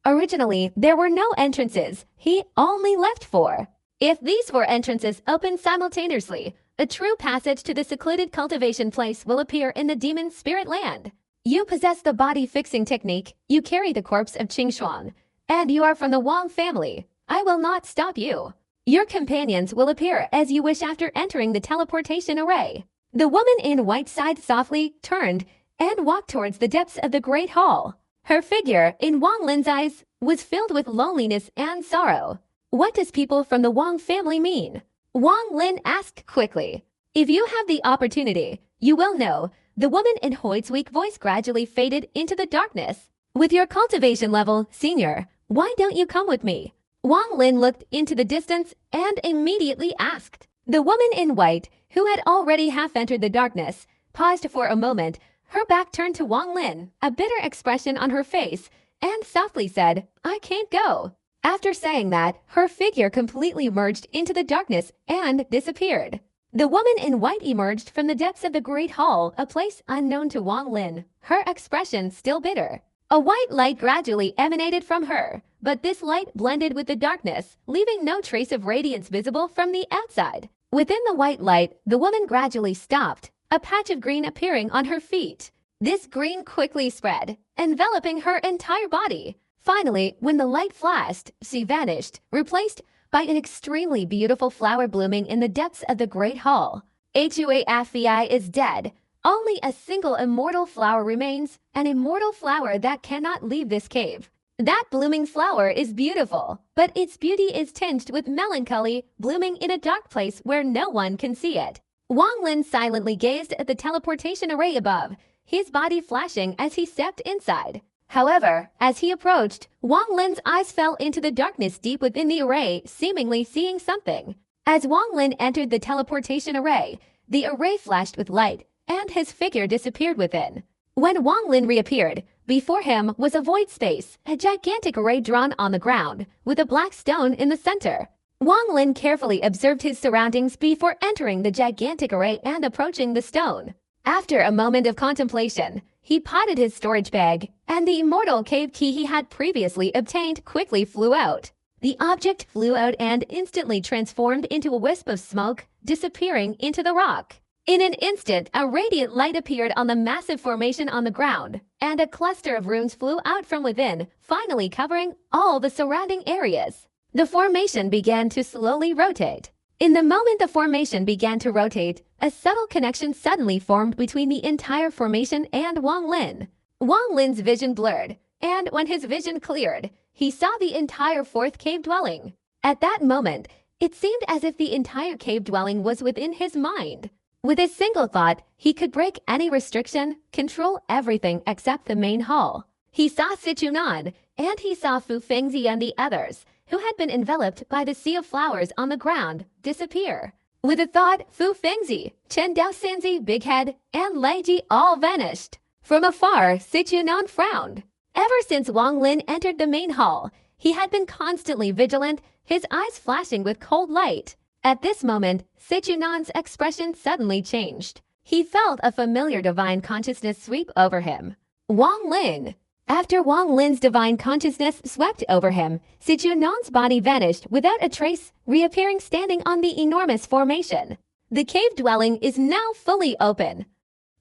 Originally, there were no entrances, he only left 4. If these 4 entrances opened simultaneously, a true passage to the secluded cultivation place will appear in the demon spirit land. You possess the body-fixing technique, you carry the corpse of Qing Shuang, and you are from the Wang family. I will not stop you. Your companions will appear as you wish after entering the teleportation array. The woman in white sighed softly, turned, and walked towards the depths of the great hall. Her figure, in Wang Lin's eyes, was filled with loneliness and sorrow. What does people from the Wang family mean? Wang Lin asked quickly. If you have the opportunity, you will know. The woman in Hoyt's weak voice gradually faded into the darkness. With your cultivation level, senior, why don't you come with me? Wang Lin looked into the distance and immediately asked. The woman in white, who had already half entered the darkness, paused for a moment, her back turned to Wang Lin, a bitter expression on her face, and softly said, I can't go. After saying that, her figure completely merged into the darkness and disappeared. The woman in white emerged from the depths of the Great Hall, a place unknown to Wang Lin, her expression still bitter. A white light gradually emanated from her, but this light blended with the darkness, leaving no trace of radiance visible from the outside. Within the white light, the woman gradually stopped, a patch of green appearing on her feet. This green quickly spread, enveloping her entire body. Finally, when the light flashed, she vanished, replaced by an extremely beautiful flower blooming in the depths of the Great Hall. Huafi is dead. Only a single immortal flower remains, an immortal flower that cannot leave this cave. That blooming flower is beautiful, but its beauty is tinged with melancholy, blooming in a dark place where no one can see it. Wang Lin silently gazed at the teleportation array above, his body flashing as he stepped inside. However, as he approached, Wang Lin's eyes fell into the darkness deep within the array, seemingly seeing something. As Wang Lin entered the teleportation array, the array flashed with light, and his figure disappeared within. When Wang Lin reappeared, before him was a void space, a gigantic array drawn on the ground, with a black stone in the center. Wang Lin carefully observed his surroundings before entering the gigantic array and approaching the stone. After a moment of contemplation, he potted his storage bag, and the immortal cave key he had previously obtained quickly flew out. The object flew out and instantly transformed into a wisp of smoke, disappearing into the rock. In an instant, a radiant light appeared on the massive formation on the ground, and a cluster of runes flew out from within, finally covering all the surrounding areas. The formation began to slowly rotate. In the moment the formation began to rotate, a subtle connection suddenly formed between the entire formation and Wang Lin. Wang Lin's vision blurred, and when his vision cleared, he saw the entire fourth cave dwelling. At that moment, it seemed as if the entire cave dwelling was within his mind. With a single thought, he could break any restriction, control everything except the main hall. He saw Sichuan, and he saw Fu Fengzi and the others, who had been enveloped by the sea of flowers on the ground, disappear. With a thought, Fu Fengzi, Chen Daoxinzi, Big Head, and Lei Ji all vanished. From afar, Sichuan frowned. Ever since Wang Lin entered the main hall, he had been constantly vigilant, his eyes flashing with cold light. At this moment, Sichuan's expression suddenly changed. He felt a familiar divine consciousness sweep over him. Wang Lin. After Wang Lin's divine consciousness swept over him, Sichuan's body vanished without a trace, reappearing standing on the enormous formation. The cave dwelling is now fully open.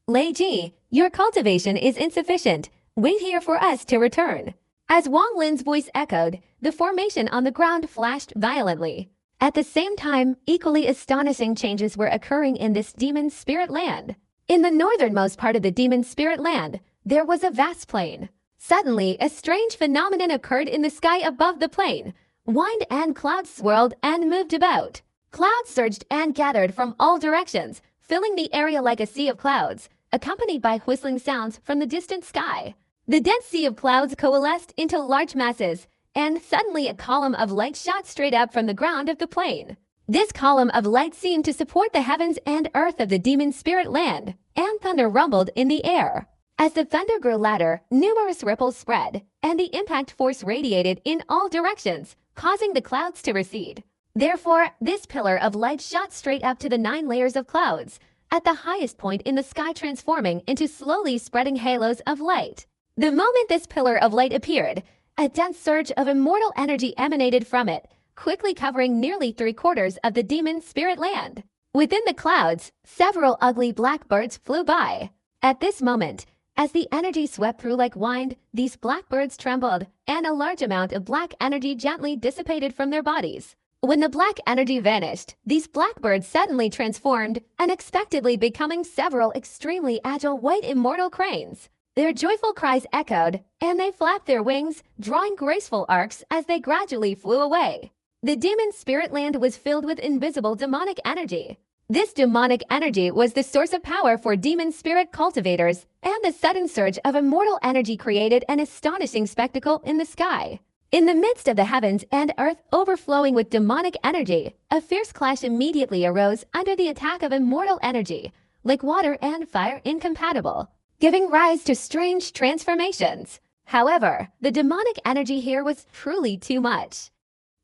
Lei Ji, your cultivation is insufficient. Wait here for us to return. As Wang Lin's voice echoed, the formation on the ground flashed violently. At the same time, equally astonishing changes were occurring in this demon spirit land. In the northernmost part of the demon spirit land, there was a vast plain. Suddenly, a strange phenomenon occurred in the sky above the plain. Wind and clouds swirled and moved about. Clouds surged and gathered from all directions, filling the area like a sea of clouds, accompanied by whistling sounds from the distant sky. The dense sea of clouds coalesced into large masses, and suddenly a column of light shot straight up from the ground of the plain. This column of light seemed to support the heavens and earth of the demon spirit land, and thunder rumbled in the air. As the thunder grew louder, numerous ripples spread, and the impact force radiated in all directions, causing the clouds to recede. Therefore, this pillar of light shot straight up to the 9 layers of clouds, at the highest point in the sky, transforming into slowly spreading halos of light. The moment this pillar of light appeared, a dense surge of immortal energy emanated from it, quickly covering nearly 3/4 of the demon spirit land. Within the clouds, several ugly black birds flew by. At this moment, as the energy swept through like wind, these black birds trembled, and a large amount of black energy gently dissipated from their bodies. When the black energy vanished, these black birds suddenly transformed, unexpectedly becoming several extremely agile white immortal cranes. Their joyful cries echoed, and they flapped their wings, drawing graceful arcs as they gradually flew away. The demon spirit land was filled with invisible demonic energy. This demonic energy was the source of power for demon spirit cultivators, and the sudden surge of immortal energy created an astonishing spectacle in the sky. In the midst of the heavens and earth overflowing with demonic energy, a fierce clash immediately arose under the attack of immortal energy, like water and fire incompatible, giving rise to strange transformations. However, the demonic energy here was truly too much.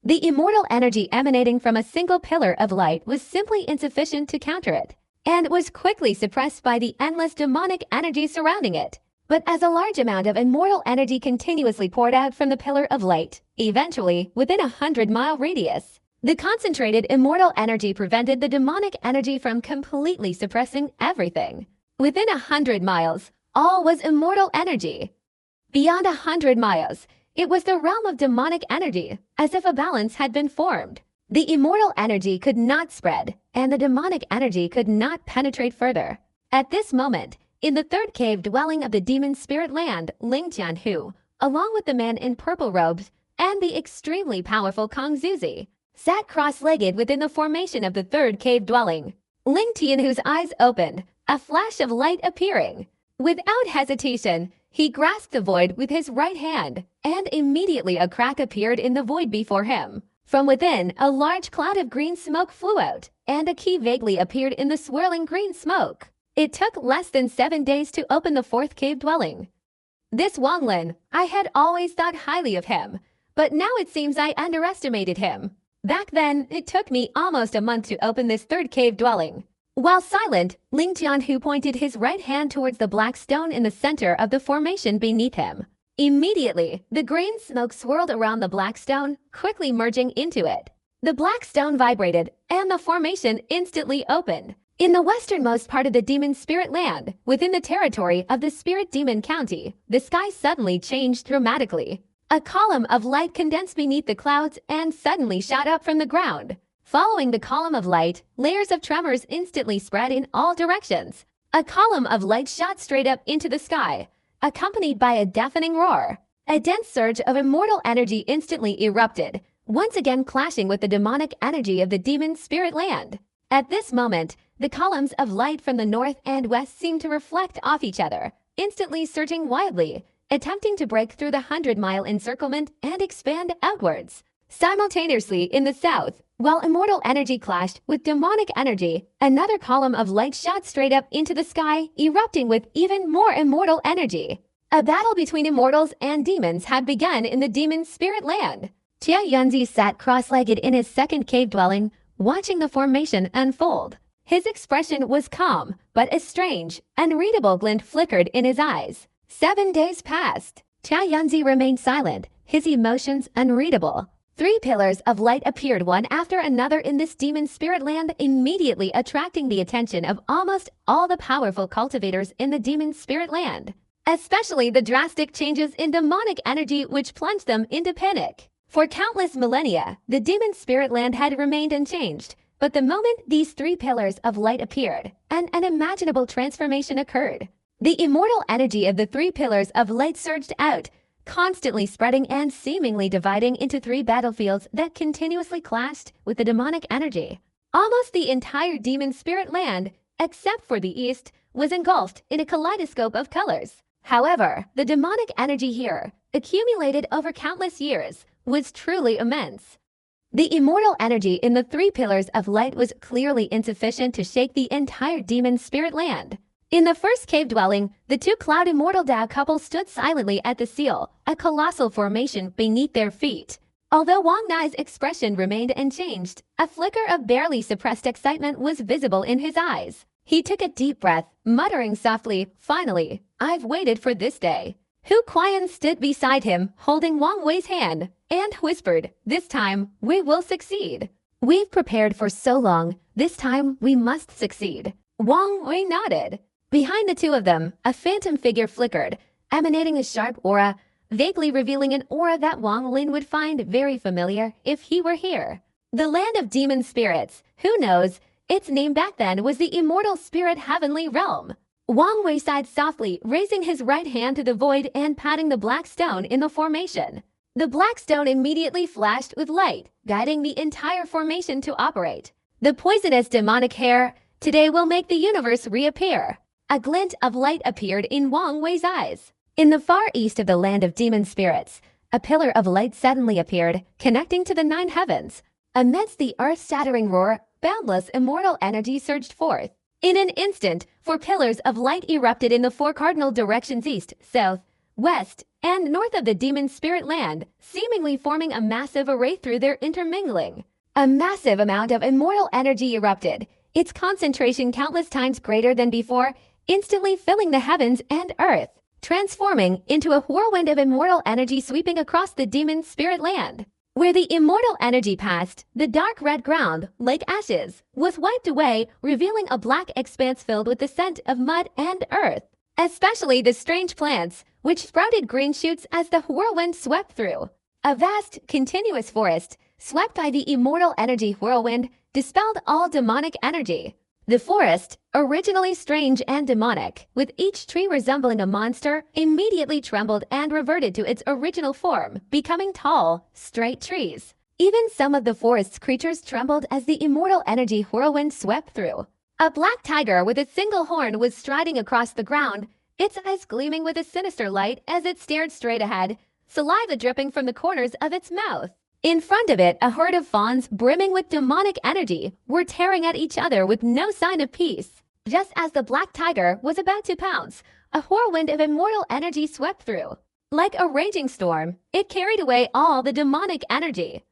The immortal energy emanating from a single pillar of light was simply insufficient to counter it, and was quickly suppressed by the endless demonic energy surrounding it. But as a large amount of immortal energy continuously poured out from the pillar of light, eventually within a 100-mile radius, the concentrated immortal energy prevented the demonic energy from completely suppressing everything. Within 100 miles, all was immortal energy. Beyond 100 miles, it was the realm of demonic energy, as if a balance had been formed. The immortal energy could not spread, and the demonic energy could not penetrate further. At this moment, in the third cave dwelling of the demon spirit land, Ling Tianhu, along with the man in purple robes and the extremely powerful Kong Zuzi, sat cross-legged within the formation of the third cave dwelling. Ling Tianhu's eyes opened, a flash of light appearing. Without hesitation, he grasped the void with his right hand, and immediately a crack appeared in the void before him. From within, a large cloud of green smoke flew out, and a key vaguely appeared in the swirling green smoke. It took less than 7 days to open the fourth cave dwelling. This Wang Lin, I had always thought highly of him, but now it seems I underestimated him. Back then, it took me almost a month to open this third cave dwelling. While silent, Ling Tianhu pointed his right hand towards the black stone in the center of the formation beneath him. Immediately, the green smoke swirled around the black stone, quickly merging into it. The black stone vibrated, and the formation instantly opened. In the westernmost part of the demon spirit land, within the territory of the spirit demon county, the sky suddenly changed dramatically. A column of light condensed beneath the clouds and suddenly shot up from the ground. Following the column of light, layers of tremors instantly spread in all directions. A column of light shot straight up into the sky, accompanied by a deafening roar. A dense surge of immortal energy instantly erupted, once again clashing with the demonic energy of the demon spirit land. At this moment, the columns of light from the north and west seemed to reflect off each other, instantly surging wildly, attempting to break through the 100-mile encirclement and expand outwards. Simultaneously in the south, while immortal energy clashed with demonic energy, another column of light shot straight up into the sky, erupting with even more immortal energy. A battle between immortals and demons had begun in the demon spirit land. Jia Yunzi sat cross-legged in his second cave dwelling, watching the formation unfold. His expression was calm, but a strange, unreadable glint flickered in his eyes. 7 days passed. Jia Yunzi remained silent, his emotions unreadable. 3 pillars of light appeared one after another in this demon spirit land, immediately attracting the attention of almost all the powerful cultivators in the demon spirit land, especially the drastic changes in demonic energy which plunged them into panic. For countless millennia, the demon spirit land had remained unchanged, but the moment these 3 pillars of light appeared, an unimaginable transformation occurred. The immortal energy of the 3 pillars of light surged out, constantly spreading and seemingly dividing into 3 battlefields that continuously clashed with the demonic energy. Almost the entire demon spirit land, except for the east, was engulfed in a kaleidoscope of colors. However, the demonic energy here, accumulated over countless years, was truly immense. The immortal energy in the 3 pillars of light was clearly insufficient to shake the entire demon spirit land. In the first cave dwelling, the 2 cloud immortal Dao couple stood silently at the seal, a colossal formation beneath their feet. Although Wang Nai's expression remained unchanged, a flicker of barely suppressed excitement was visible in his eyes. He took a deep breath, muttering softly, "Finally, I've waited for this day." Hu Qian stood beside him, holding Wang Wei's hand, and whispered, "This time, we will succeed. We've prepared for so long, this time we must succeed." Wang Wei nodded. Behind the 2 of them, a phantom figure flickered, emanating a sharp aura, vaguely revealing an aura that Wang Lin would find very familiar if he were here. The land of demon spirits, who knows, its name back then was the immortal spirit heavenly realm. Wang Wei sighed softly, raising his right hand to the void and patting the black stone in the formation. The black stone immediately flashed with light, guiding the entire formation to operate. The poisonous demonic hair today will make the universe reappear. A glint of light appeared in Wang Wei's eyes. In the far east of the land of demon spirits, a pillar of light suddenly appeared, connecting to the 9 heavens. Amidst the earth-shattering roar, boundless immortal energy surged forth. In an instant, 4 pillars of light erupted in the 4 cardinal directions east, south, west, and north of the demon spirit land, seemingly forming a massive array through their intermingling. A massive amount of immortal energy erupted, its concentration countless times greater than before, instantly filling the heavens and earth, transforming into a whirlwind of immortal energy sweeping across the demon spirit land. Where the immortal energy passed, the dark red ground, like ashes, was wiped away, revealing a black expanse filled with the scent of mud and earth. Especially the strange plants, which sprouted green shoots as the whirlwind swept through. A vast, continuous forest, swept by the immortal energy whirlwind, dispelled all demonic energy. The forest, originally strange and demonic, with each tree resembling a monster, immediately trembled and reverted to its original form, becoming tall, straight trees. Even some of the forest's creatures trembled as the immortal energy whirlwind swept through. A black tiger with a single horn was striding across the ground, its eyes gleaming with a sinister light as it stared straight ahead, saliva dripping from the corners of its mouth. In front of it, a herd of fawns brimming with demonic energy were tearing at each other with no sign of peace. Just as the black tiger was about to pounce, a whirlwind of immortal energy swept through. Like a raging storm, it carried away all the demonic energy.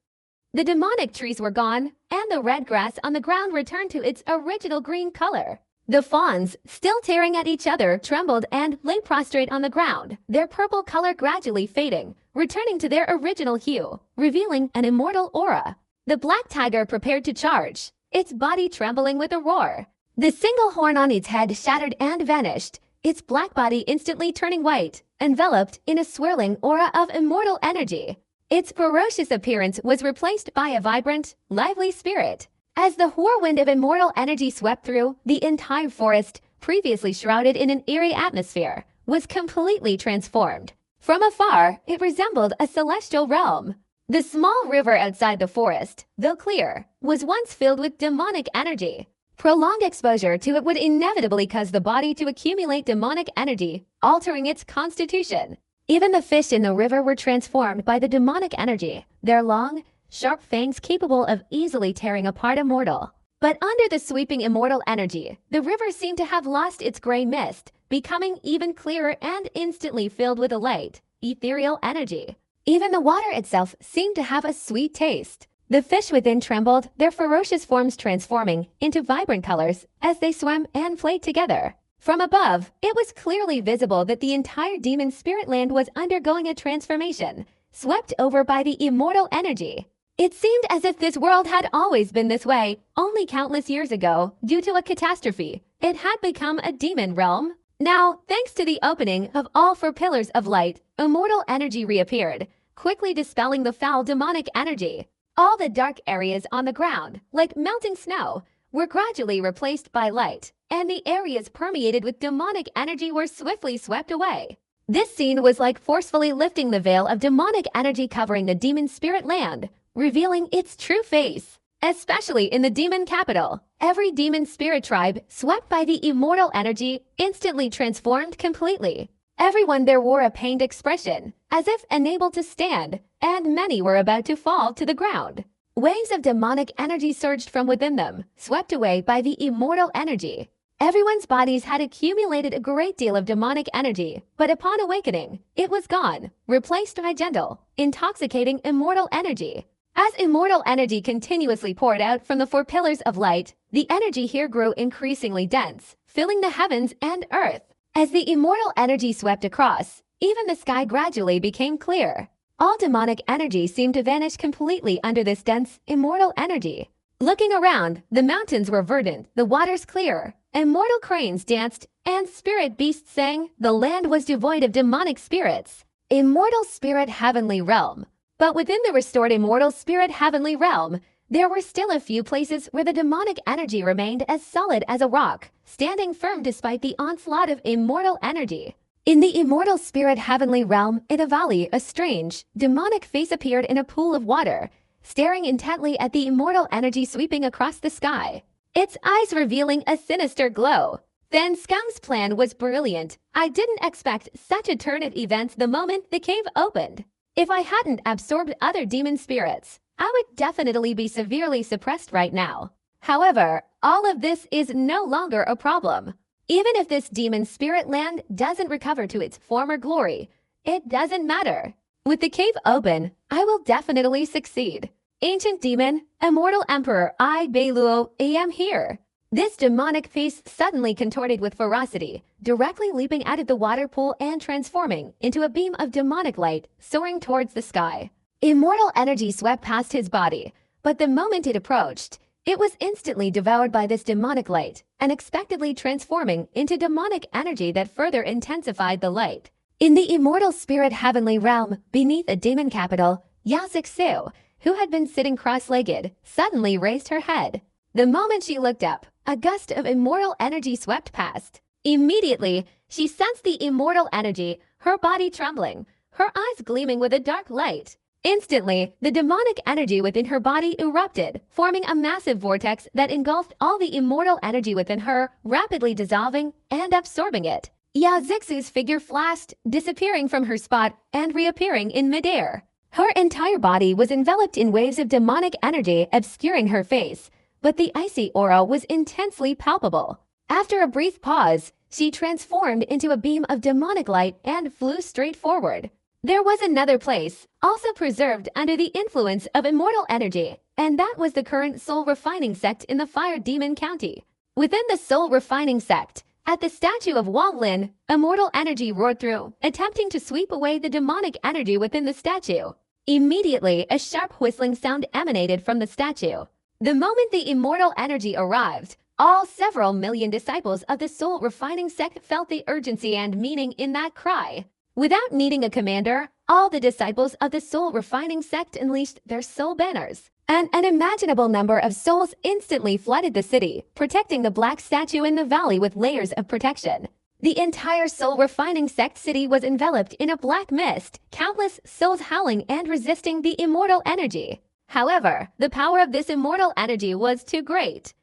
The demonic trees were gone, and the red grass on the ground returned to its original green color. The fawns, still tearing at each other, trembled and lay prostrate on the ground, their purple color gradually fading, returning to their original hue, revealing an immortal aura. The black tiger prepared to charge, its body trembling with a roar. The single horn on its head shattered and vanished, its black body instantly turning white, enveloped in a swirling aura of immortal energy. Its ferocious appearance was replaced by a vibrant, lively spirit. As the whirlwind of immortal energy swept through, the entire forest, previously shrouded in an eerie atmosphere, was completely transformed. From afar, it resembled a celestial realm. The small river outside the forest, though clear, was once filled with demonic energy. Prolonged exposure to it would inevitably cause the body to accumulate demonic energy, altering its constitution. Even the fish in the river were transformed by the demonic energy, their long, sharp fangs capable of easily tearing apart a mortal. But under the sweeping immortal energy, the river seemed to have lost its gray mist, becoming even clearer and instantly filled with a light, ethereal energy. Even the water itself seemed to have a sweet taste. The fish within trembled, their ferocious forms transforming into vibrant colors as they swam and played together. From above, it was clearly visible that the entire demon spirit land was undergoing a transformation, swept over by the immortal energy. It seemed as if this world had always been this way, only countless years ago, due to a catastrophe. It had become a demon realm. Now, thanks to the opening of all four pillars of light, immortal energy reappeared, quickly dispelling the foul demonic energy. All the dark areas on the ground, like melting snow, were gradually replaced by light, and the areas permeated with demonic energy were swiftly swept away. This scene was like forcefully lifting the veil of demonic energy covering the demon spirit land, revealing its true face. Especially in the demon capital, every demon spirit tribe, swept by the immortal energy, instantly transformed completely. Everyone there wore a pained expression, as if unable to stand, and many were about to fall to the ground. Waves of demonic energy surged from within them, swept away by the immortal energy. Everyone's bodies had accumulated a great deal of demonic energy, but upon awakening, it was gone, replaced by gentle, intoxicating immortal energy. As immortal energy continuously poured out from the four pillars of light, the energy here grew increasingly dense, filling the heavens and earth. As the immortal energy swept across, even the sky gradually became clear. All demonic energy seemed to vanish completely under this dense, immortal energy. Looking around, the mountains were verdant, the waters clear. Immortal cranes danced, and spirit beasts sang. The land was devoid of demonic spirits. Immortal spirit heavenly realm. But within the restored immortal spirit heavenly realm, there were still a few places where the demonic energy remained as solid as a rock, standing firm despite the onslaught of immortal energy. In the immortal spirit heavenly realm, in a valley, a strange, demonic face appeared in a pool of water, staring intently at the immortal energy sweeping across the sky, its eyes revealing a sinister glow. Then Scum's plan was brilliant. I didn't expect such a turn of events the moment the cave opened. If I hadn't absorbed other demon spirits, I would definitely be severely suppressed right now. However, all of this is no longer a problem. Even if this demon spirit land doesn't recover to its former glory, It doesn't matter. With the cave open, I will definitely succeed. Ancient demon, immortal emperor I Beiluo, I am here. This demonic face suddenly contorted with ferocity, directly leaping out of the water pool and transforming into a beam of demonic light soaring towards the sky. Immortal energy swept past his body, but the moment it approached, it was instantly devoured by this demonic light, unexpectedly transforming into demonic energy that further intensified the light. In the immortal spirit heavenly realm, beneath a demon capital, Yazixu, who had been sitting cross-legged, suddenly raised her head. The moment she looked up, a gust of immortal energy swept past. Immediately, she sensed the immortal energy, her body trembling, her eyes gleaming with a dark light. Instantly, the demonic energy within her body erupted, forming a massive vortex that engulfed all the immortal energy within her, rapidly dissolving and absorbing it. Yazixu's figure flashed, disappearing from her spot and reappearing in midair. Her entire body was enveloped in waves of demonic energy obscuring her face, but the icy aura was intensely palpable. After a brief pause, she transformed into a beam of demonic light and flew straight forward. There was another place, also preserved under the influence of immortal energy, and that was the current soul refining sect in the Fire Demon County. Within the soul refining sect, at the statue of Wang Lin, immortal energy roared through, attempting to sweep away the demonic energy within the statue. Immediately, a sharp whistling sound emanated from the statue. The moment the immortal energy arrived, all several million disciples of the soul refining sect felt the urgency and meaning in that cry. Without needing a commander, all the disciples of the soul refining sect unleashed their soul banners. An unimaginable number of souls instantly flooded the city, protecting the black statue in the valley with layers of protection. The entire soul refining sect city was enveloped in a black mist, countless souls howling and resisting the immortal energy. However, the power of this immortal energy was too great.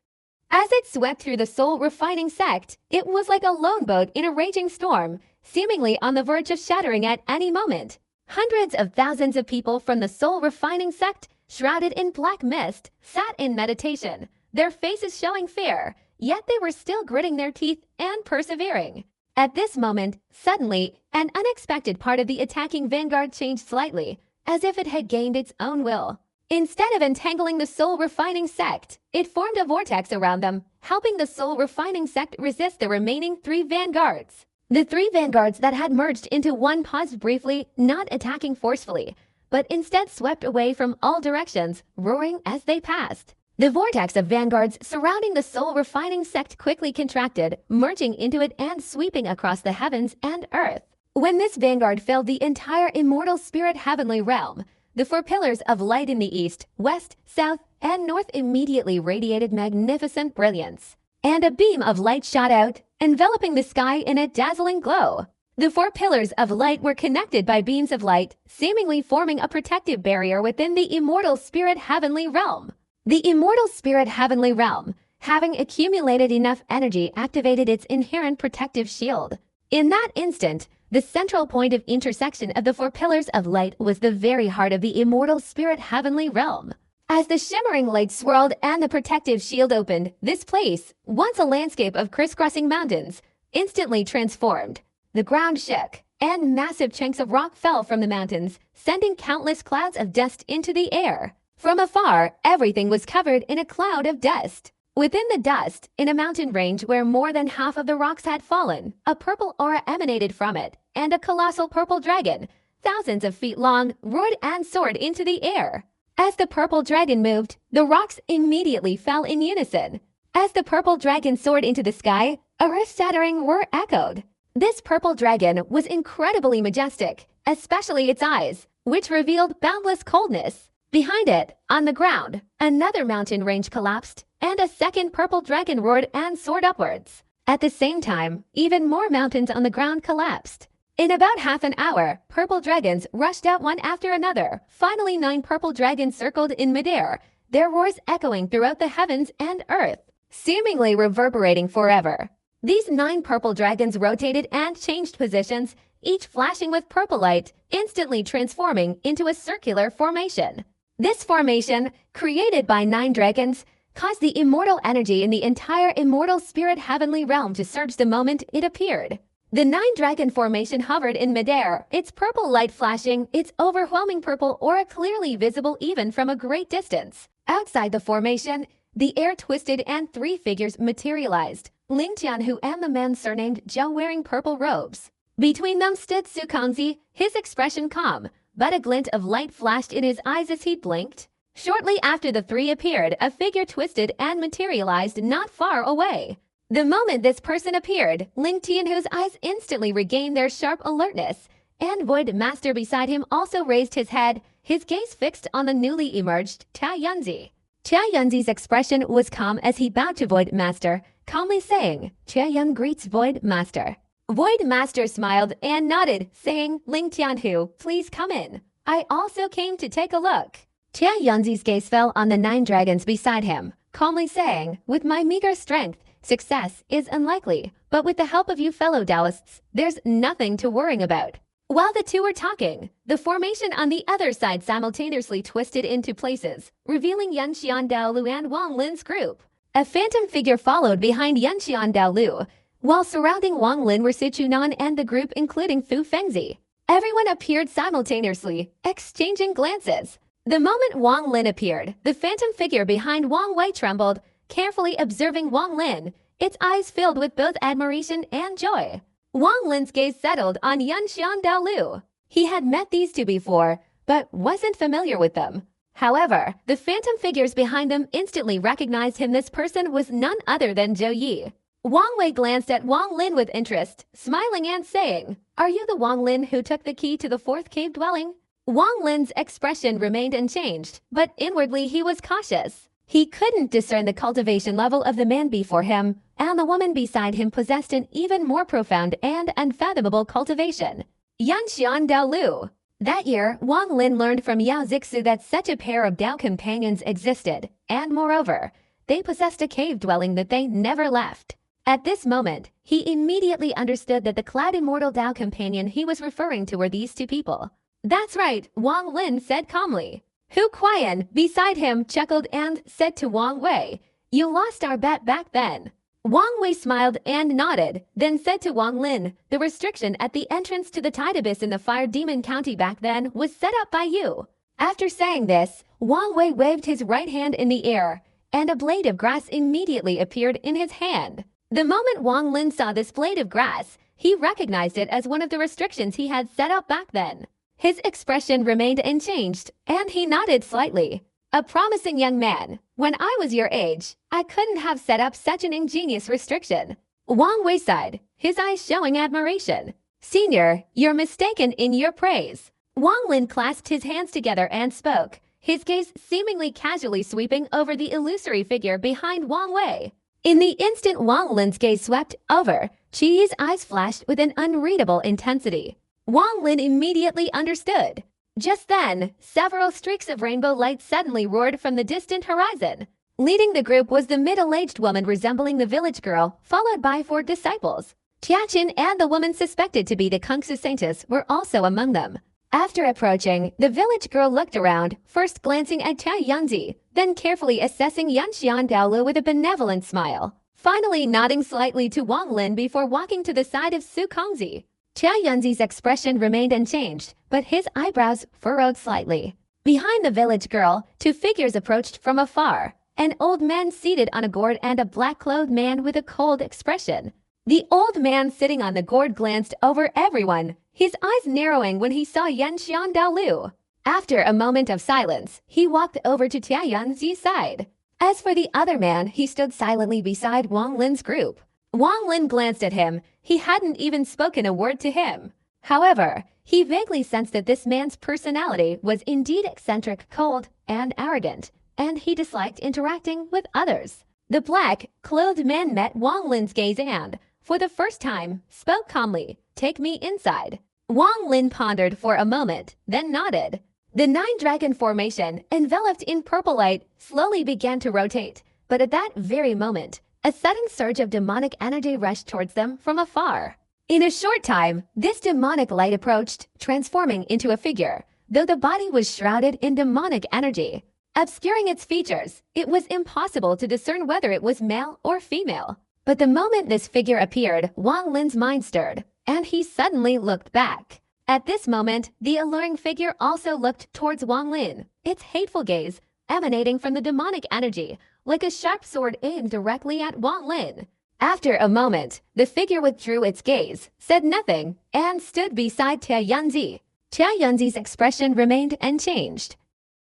As it swept through the soul refining sect, it was like a lone boat in a raging storm, seemingly on the verge of shattering at any moment. Hundreds of thousands of people from the soul refining sect, shrouded in black mist, sat in meditation, their faces showing fear, yet they were still gritting their teeth and persevering. At this moment, suddenly, an unexpected part of the attacking vanguard changed slightly, as if it had gained its own will. Instead of entangling the soul refining sect, it formed a vortex around them, helping the soul refining sect resist the remaining 3 vanguards. The 3 vanguards that had merged into one paused briefly, not attacking forcefully, but instead swept away from all directions, roaring as they passed. The vortex of vanguards surrounding the soul refining sect quickly contracted, merging into it and sweeping across the heavens and earth. When this vanguard filled the entire immortal spirit heavenly realm, the 4 pillars of light in the east, west, south, and north immediately radiated magnificent brilliance. And a beam of light shot out, enveloping the sky in a dazzling glow. The 4 pillars of light were connected by beams of light, seemingly forming a protective barrier within the immortal spirit heavenly realm. The immortal spirit heavenly realm, having accumulated enough energy, activated its inherent protective shield. In that instant, the central point of intersection of the 4 pillars of light was the very heart of the immortal spirit heavenly realm. As the shimmering light swirled and the protective shield opened, this place, once a landscape of crisscrossing mountains, instantly transformed. The ground shook, and massive chunks of rock fell from the mountains, sending countless clouds of dust into the air. From afar, everything was covered in a cloud of dust. Within the dust, in a mountain range where more than half of the rocks had fallen, a purple aura emanated from it, and a colossal purple dragon, thousands of feet long, roared and soared into the air. As the purple dragon moved, the rocks immediately fell in unison. As the purple dragon soared into the sky, a earth-shattering roar echoed. This purple dragon was incredibly majestic, especially its eyes, which revealed boundless coldness. Behind it, on the ground, another mountain range collapsed, and a second purple dragon roared and soared upwards. At the same time, even more mountains on the ground collapsed. In about half an hour, purple dragons rushed out one after another. Finally, 9 purple dragons circled in midair, their roars echoing throughout the heavens and earth, seemingly reverberating forever. These 9 purple dragons rotated and changed positions, each flashing with purple light, instantly transforming into a circular formation. This formation, created by 9 dragons, caused the immortal energy in the entire immortal spirit heavenly realm to surge the moment it appeared. The nine-dragon formation hovered in midair, its purple light flashing, its overwhelming purple aura clearly visible even from a great distance. Outside the formation, the air twisted and three figures materialized. Ling Tianhu and the man surnamed Zhou wearing purple robes. Between them stood Su Kongzi, his expression calm, but a glint of light flashed in his eyes as he blinked. Shortly after the three appeared, a figure twisted and materialized not far away. The moment this person appeared, Ling Tianhu's eyes instantly regained their sharp alertness, and Void Master beside him also raised his head, his gaze fixed on the newly emerged Tia Yunzi. Tia Yunzi's expression was calm as he bowed to Void Master, calmly saying, "Tia Yun greets Void Master." Void Master smiled and nodded, saying, "Ling Tianhu, please come in. I also came to take a look." Tia Yunzi's gaze fell on the 9 dragons beside him, calmly saying, "With my meager strength, success is unlikely, but with the help of you fellow Taoists, there's nothing to worry about." While the two were talking, the formation on the other side simultaneously twisted into places, revealing Yanxian Daolu and Wang Lin's group. A phantom figure followed behind Yanxian Daolu, while surrounding Wang Lin were Sichunan and the group including Fu Fengzi. Everyone appeared simultaneously, exchanging glances. The moment Wang Lin appeared, the phantom figure behind Wang Wei trembled, carefully observing Wang Lin, its eyes filled with both admiration and joy. Wang Lin's gaze settled on Yanxian Daolu. He had met these two before, but wasn't familiar with them. However, the phantom figures behind them instantly recognized him. This person was none other than Zhou Yi. Wang Wei glanced at Wang Lin with interest, smiling and saying, "Are you the Wang Lin who took the key to the 4th cave dwelling?" Wang Lin's expression remained unchanged, but inwardly he was cautious. He couldn't discern the cultivation level of the man before him, and the woman beside him possessed an even more profound and unfathomable cultivation. Yanxian Daolu. That year, Wang Lin learned from Yao Zixu that such a pair of Dao companions existed, and moreover, they possessed a cave dwelling that they never left. At this moment, he immediately understood that the clad immortal Dao companion he was referring to were these two people. "That's right," Wang Lin said calmly. Hu Qian, beside him, chuckled and said to Wang Wei, "You lost our bet back then." Wang Wei smiled and nodded, then said to Wang Lin, "The restriction at the entrance to the Tide Abyss in the Fire Demon County back then was set up by you." After saying this, Wang Wei waved his right hand in the air, and a blade of grass immediately appeared in his hand. The moment Wang Lin saw this blade of grass, he recognized it as one of the restrictions he had set up back then. His expression remained unchanged, and he nodded slightly. "A promising young man. When I was your age, I couldn't have set up such an ingenious restriction." Wang Wei sighed, his eyes showing admiration. "Senior, you're mistaken in your praise." Wang Lin clasped his hands together and spoke, his gaze seemingly casually sweeping over the illusory figure behind Wang Wei. In the instant Wang Lin's gaze swept over, Qi's eyes flashed with an unreadable intensity. Wang Lin immediately understood. Just then, several streaks of rainbow light suddenly roared from the distant horizon. Leading the group was the middle-aged woman resembling the village girl, followed by 4 disciples. Tiaqin and the woman suspected to be the Kungsu Saintess were also among them. After approaching, the village girl looked around, first glancing at Tia Yunzi, then carefully assessing Yanxian Daolu with a benevolent smile, finally nodding slightly to Wang Lin before walking to the side of Su Kongzi. Tia Yunzi's expression remained unchanged, but his eyebrows furrowed slightly. Behind the village girl, 2 figures approached from afar, an old man seated on a gourd and a black-clothed man with a cold expression. The old man sitting on the gourd glanced over everyone, his eyes narrowing when he saw Yanxian Daolu. After a moment of silence, he walked over to Tia Yunzi's side. As for the other man, he stood silently beside Wang Lin's group. Wang Lin glanced at him. He hadn't even spoken a word to him. However, he vaguely sensed that this man's personality was indeed eccentric, cold, and arrogant, and he disliked interacting with others. The black-clothed man met Wang Lin's gaze and, for the first time, spoke calmly, "Take me inside." Wang Lin pondered for a moment, then nodded. The 9-dragon formation, enveloped in purple light, slowly began to rotate, but at that very moment, a sudden surge of demonic energy rushed towards them from afar. In a short time, this demonic light approached, transforming into a figure, though the body was shrouded in demonic energy. Obscuring its features, it was impossible to discern whether it was male or female. But the moment this figure appeared, Wang Lin's mind stirred. and he suddenly looked back. At this moment, the alluring figure also looked towards Wang Lin, its hateful gaze emanating from the demonic energy, like a sharp sword aimed directly at Wang Lin. After a moment, the figure withdrew its gaze, said nothing, and stood beside Tia Yanzi. Tia Yanzi's expression remained unchanged.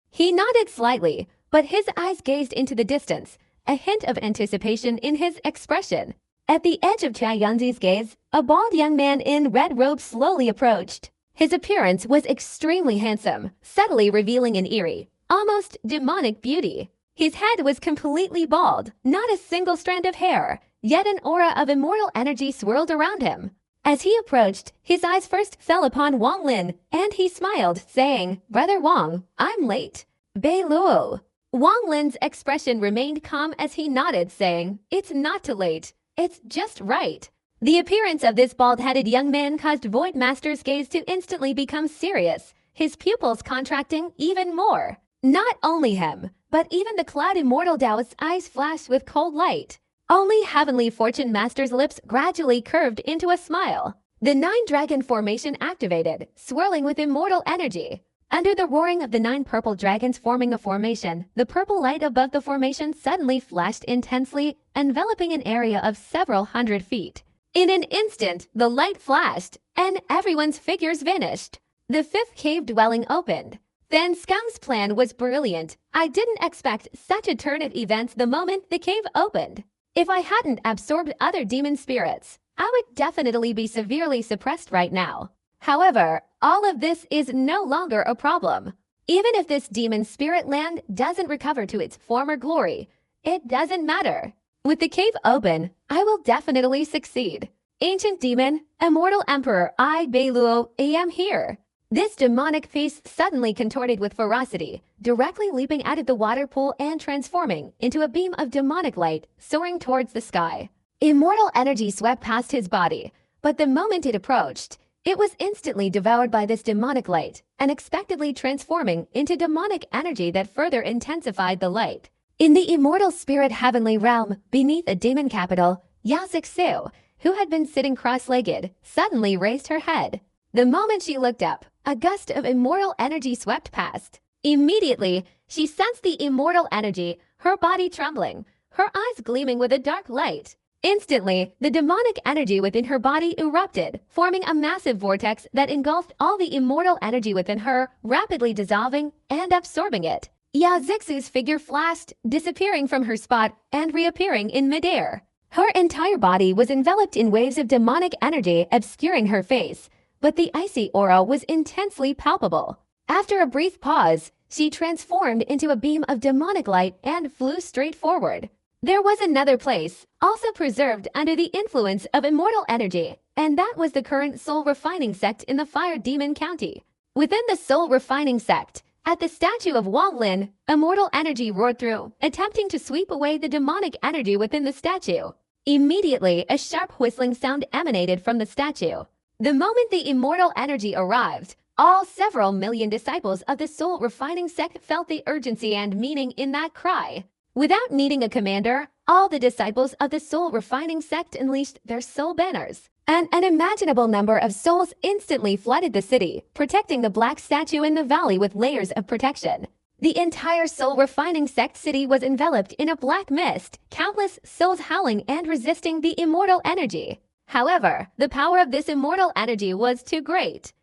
He nodded slightly, but his eyes gazed into the distance, a hint of anticipation in his expression. At the edge of Tia Yanzi's gaze, a bald young man in red robes slowly approached. His appearance was extremely handsome, subtly revealing an eerie, almost demonic beauty. His head was completely bald, not a single strand of hair, yet an aura of immortal energy swirled around him. As he approached, his eyes first fell upon Wang Lin, and he smiled, saying, "Brother Wang, I'm late." Bei Luo. Wang Lin's expression remained calm as he nodded, saying, "It's not too late. It's just right." The appearance of this bald-headed young man caused Void Master's gaze to instantly become serious, his pupils contracting even more. Not only him, but even the Cloud Immortal Taoist's eyes flashed with cold light. Only Heavenly Fortune Master's lips gradually curved into a smile. The 9-dragon formation activated, swirling with immortal energy. Under the roaring of the 9 purple dragons forming a formation, the purple light above the formation suddenly flashed intensely, enveloping an area of several hundred feet. In an instant, the light flashed, and everyone's figures vanished. The 5th cave dwelling opened. Then Scum's plan was brilliant. I didn't expect such a turn of events the moment the cave opened. If I hadn't absorbed other demon spirits, I would definitely be severely suppressed right now. However, all of this is no longer a problem. Even if this demon spirit land doesn't recover to its former glory, it doesn't matter. With the cave open, I will definitely succeed. Ancient demon, immortal emperor Bei Luo, I am here. This demonic face suddenly contorted with ferocity, directly leaping out of the water pool and transforming into a beam of demonic light soaring towards the sky. Immortal energy swept past his body, but the moment it approached, it was instantly devoured by this demonic light, unexpectedly transforming into demonic energy that further intensified the light. In the immortal spirit heavenly realm, beneath a demon capital, Yao Zixu, who had been sitting cross-legged, suddenly raised her head. The moment she looked up, a gust of immortal energy swept past. Immediately, she sensed the immortal energy, her body trembling, her eyes gleaming with a dark light. Instantly, the demonic energy within her body erupted, forming a massive vortex that engulfed all the immortal energy within her, rapidly dissolving and absorbing it. Yao Zixu's figure flashed, disappearing from her spot and reappearing in midair. Her entire body was enveloped in waves of demonic energy obscuring her face, but the icy aura was intensely palpable. After a brief pause, she transformed into a beam of demonic light and flew straight forward. There was another place, also preserved under the influence of immortal energy, and that was the current soul refining sect in the Fire Demon County. Within the soul refining sect, at the statue of Wang Lin, immortal energy roared through, attempting to sweep away the demonic energy within the statue. Immediately, a sharp whistling sound emanated from the statue. The moment the immortal energy arrived, all several million disciples of the soul refining sect felt the urgency and meaning in that cry. Without needing a commander, all the disciples of the soul refining sect unleashed their soul banners. An unimaginable number of souls instantly flooded the city, protecting the black statue in the valley with layers of protection. The entire soul refining sect city was enveloped in a black mist, countless souls howling and resisting the immortal energy. However, the power of this immortal energy was too great.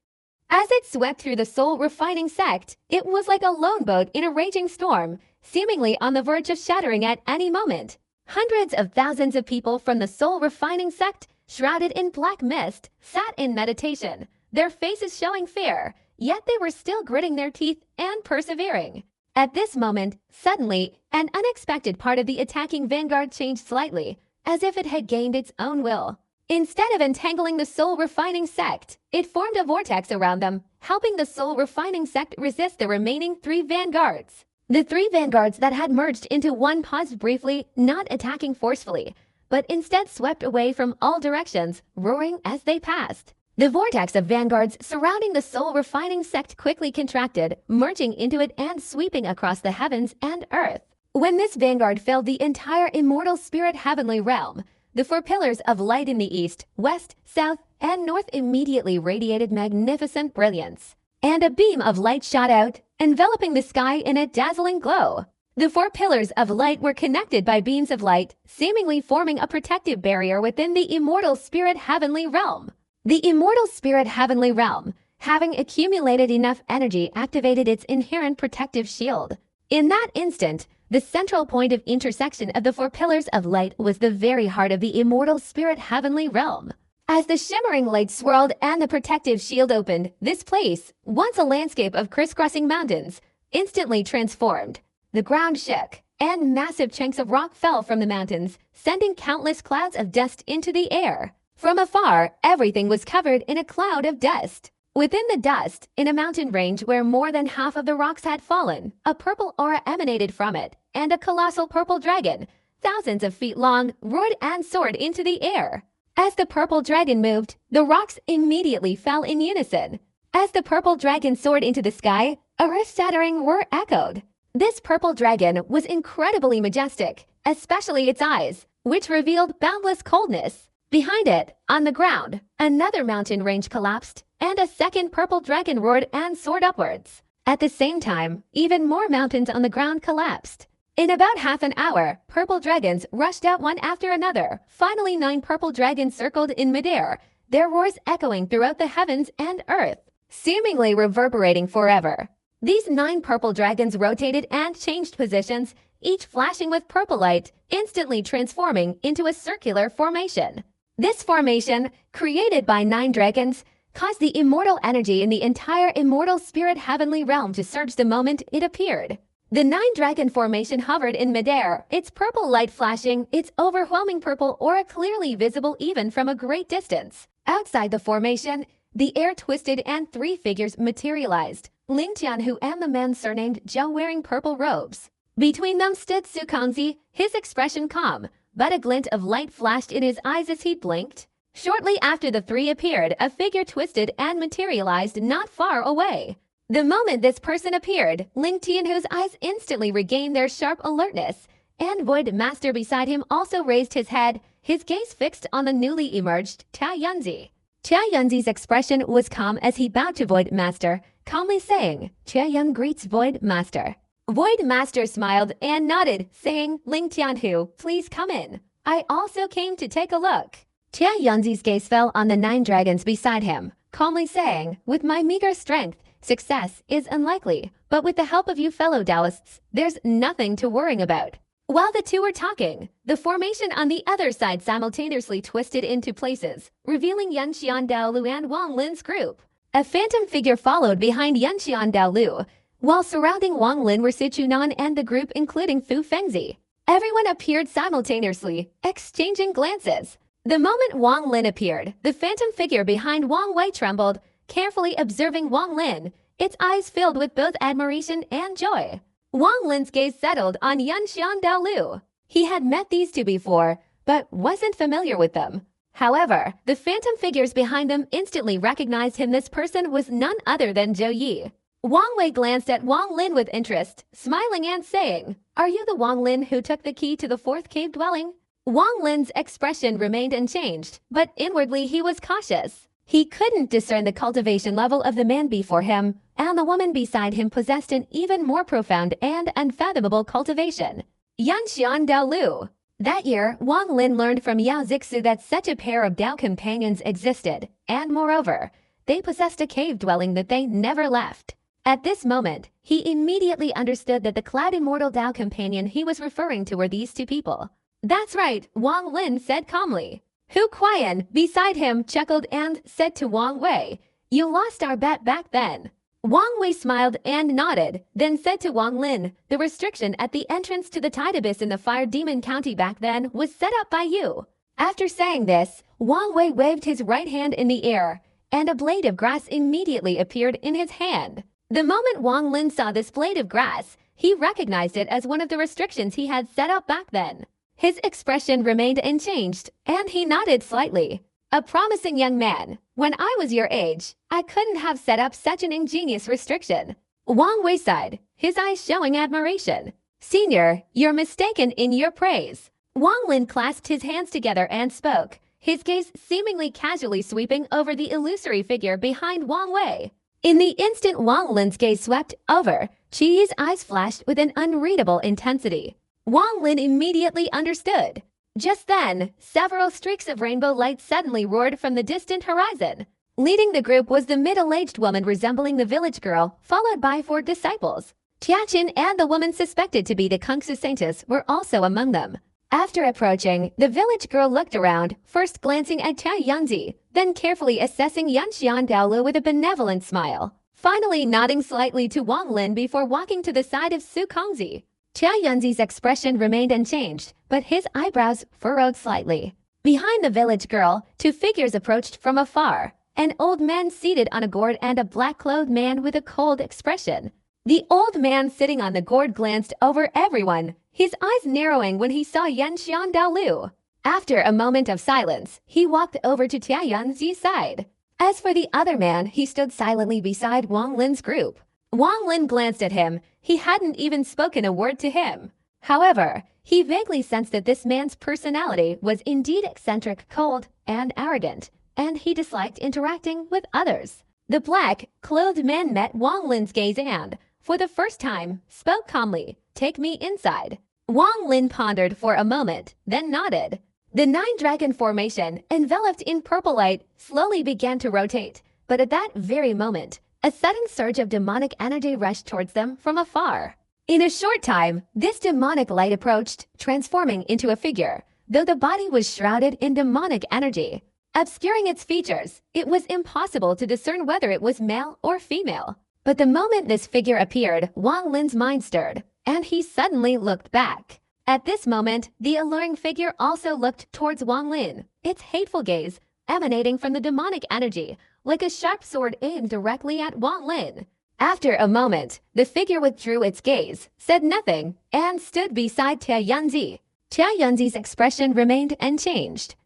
As it swept through the soul refining sect, it was like a lone boat in a raging storm, seemingly on the verge of shattering at any moment. Hundreds of thousands of people from the soul refining sect, shrouded in black mist, sat in meditation, their faces showing fear, yet they were still gritting their teeth and persevering. At this moment, suddenly, an unexpected part of the attacking vanguard changed slightly, as if it had gained its own will. Instead of entangling the soul refining sect, it formed a vortex around them, helping the soul refining sect resist the remaining 3 vanguards. The 3 vanguards that had merged into one paused briefly, not attacking forcefully, but instead swept away from all directions, roaring as they passed. The vortex of vanguards surrounding the soul refining sect quickly contracted, merging into it and sweeping across the heavens and earth. When this vanguard filled the entire immortal spirit heavenly realm, the 4 pillars of light in the east, west, south, and north immediately radiated magnificent brilliance. And a beam of light shot out, enveloping the sky in a dazzling glow. The four pillars of light were connected by beams of light, seemingly forming a protective barrier within the immortal spirit heavenly realm. The immortal spirit heavenly realm, having accumulated enough energy, activated its inherent protective shield. In that instant, the central point of intersection of the four pillars of light was the very heart of the immortal spirit heavenly realm. As the shimmering light swirled and the protective shield opened, this place, once a landscape of crisscrossing mountains, instantly transformed. The ground shook, and massive chunks of rock fell from the mountains, sending countless clouds of dust into the air. From afar, everything was covered in a cloud of dust. Within the dust, in a mountain range where more than half of the rocks had fallen, a purple aura emanated from it, and a colossal purple dragon, thousands of feet long, roared and soared into the air. As the purple dragon moved, the rocks immediately fell in unison. As the purple dragon soared into the sky, a earth-shattering roar echoed. This purple dragon was incredibly majestic, especially its eyes, which revealed boundless coldness. Behind it, on the ground, another mountain range collapsed, and a second purple dragon roared and soared upwards. At the same time, even more mountains on the ground collapsed. In about half an hour, purple dragons rushed out one after another. Finally, 9 purple dragons circled in midair, their roars echoing throughout the heavens and earth, seemingly reverberating forever. These 9 purple dragons rotated and changed positions, each flashing with purple light, instantly transforming into a circular formation. This formation, created by 9 dragons, caused the immortal energy in the entire immortal spirit heavenly realm to surge the moment it appeared. The 9-dragon formation hovered in midair, its purple light flashing, its overwhelming purple aura clearly visible even from a great distance. Outside the formation, the air twisted and 3 figures materialized. Ling Tianhu and the man surnamed Zhou wearing purple robes. Between them stood Su Kongzi, his expression calm, but a glint of light flashed in his eyes as he blinked. Shortly after the 3 appeared, a figure twisted and materialized not far away. The moment this person appeared, Ling Tianhu's eyes instantly regained their sharp alertness, and Void Master beside him also raised his head, his gaze fixed on the newly emerged Tia Yunzi. Tia Yunzi's expression was calm as he bowed to Void Master, calmly saying, "Tia Yun greets Void Master." Void Master smiled and nodded, saying, "Ling Tianhu, please come in. I also came to take a look." Tia Yunzi's gaze fell on the 9 dragons beside him, calmly saying, "With my meager strength, success is unlikely, but with the help of you fellow Taoists, there's nothing to worry about." While the two were talking, the formation on the other side simultaneously twisted into places, revealing Yanxian Daolu and Wang Lin's group. A phantom figure followed behind Yanxian Daolu, while surrounding Wang Lin were Sichunan and the group including Fu Fengzi. Everyone appeared simultaneously, exchanging glances. The moment Wang Lin appeared, the phantom figure behind Wang Wei trembled, carefully observing Wang Lin, its eyes filled with both admiration and joy. Wang Lin's gaze settled on Yanxian Daolu. He had met these two before, but wasn't familiar with them. However, the phantom figures behind them instantly recognized him. This person was none other than Zhou Yi. Wang Wei glanced at Wang Lin with interest, smiling and saying, "Are you the Wang Lin who took the key to the 4th cave dwelling?" Wang Lin's expression remained unchanged, but inwardly he was cautious. He couldn't discern the cultivation level of the man before him, and the woman beside him possessed an even more profound and unfathomable cultivation. Yanxian Daolu. That year, Wang Lin learned from Yao Zixu that such a pair of Dao companions existed, and moreover, they possessed a cave dwelling that they never left. At this moment, he immediately understood that the clad immortal Dao companion he was referring to were these two people. "That's right," Wang Lin said calmly. Hu Kuayan, beside him, chuckled and said to Wang Wei, "You lost our bet back then." Wang Wei smiled and nodded, then said to Wang Lin, "The restriction at the entrance to the Tide Abyss in the Fire Demon County back then was set up by you." After saying this, Wang Wei waved his right hand in the air, and a blade of grass immediately appeared in his hand. The moment Wang Lin saw this blade of grass, he recognized it as one of the restrictions he had set up back then. His expression remained unchanged, and he nodded slightly. "A promising young man. When I was your age, I couldn't have set up such an ingenious restriction." Wang Wei sighed, his eyes showing admiration. "Senior, you're mistaken in your praise." Wang Lin clasped his hands together and spoke, his gaze seemingly casually sweeping over the illusory figure behind Wang Wei. In the instant Wang Lin's gaze swept over, Qi's eyes flashed with an unreadable intensity. Wang Lin immediately understood. Just then, several streaks of rainbow light suddenly roared from the distant horizon. Leading the group was the middle-aged woman resembling the village girl, followed by 4 disciples. Tiaqin and the woman suspected to be the Kungsu saintess were also among them. After approaching, the village girl looked around, first glancing at Tia Yanzi, then carefully assessing Yanxian Daolu with a benevolent smile, finally nodding slightly to Wang Lin before walking to the side of Su Kongzi. Tia Yanzi's expression remained unchanged, but his eyebrows furrowed slightly. Behind the village girl, 2 figures approached from afar, an old man seated on a gourd and a black-clothed man with a cold expression. The old man sitting on the gourd glanced over everyone, his eyes narrowing when he saw Yanxian Daolu. After a moment of silence, he walked over to Tia Yanzi's side. As for the other man, he stood silently beside Wang Lin's group. Wang Lin glanced at him. He hadn't even spoken a word to him. However, he vaguely sensed that this man's personality was indeed eccentric, cold, and arrogant, and he disliked interacting with others. The black-clothed man met Wang Lin's gaze and, for the first time, spoke calmly, "Take me inside." Wang Lin pondered for a moment, then nodded. The 9-dragon formation, enveloped in purple light, slowly began to rotate, but at that very moment, a sudden surge of demonic energy rushed towards them from afar. In a short time, this demonic light approached, transforming into a figure, though the body was shrouded in demonic energy. Obscuring its features, it was impossible to discern whether it was male or female. But the moment this figure appeared, Wang Lin's mind stirred, and he suddenly looked back. At this moment, the alluring figure also looked towards Wang Lin, its hateful gaze emanating from the demonic energy, like a sharp sword aimed directly at Wang Lin. After a moment, the figure withdrew its gaze, said nothing, and stood beside Tia Yanzi. Tia Yanzi's expression remained unchanged.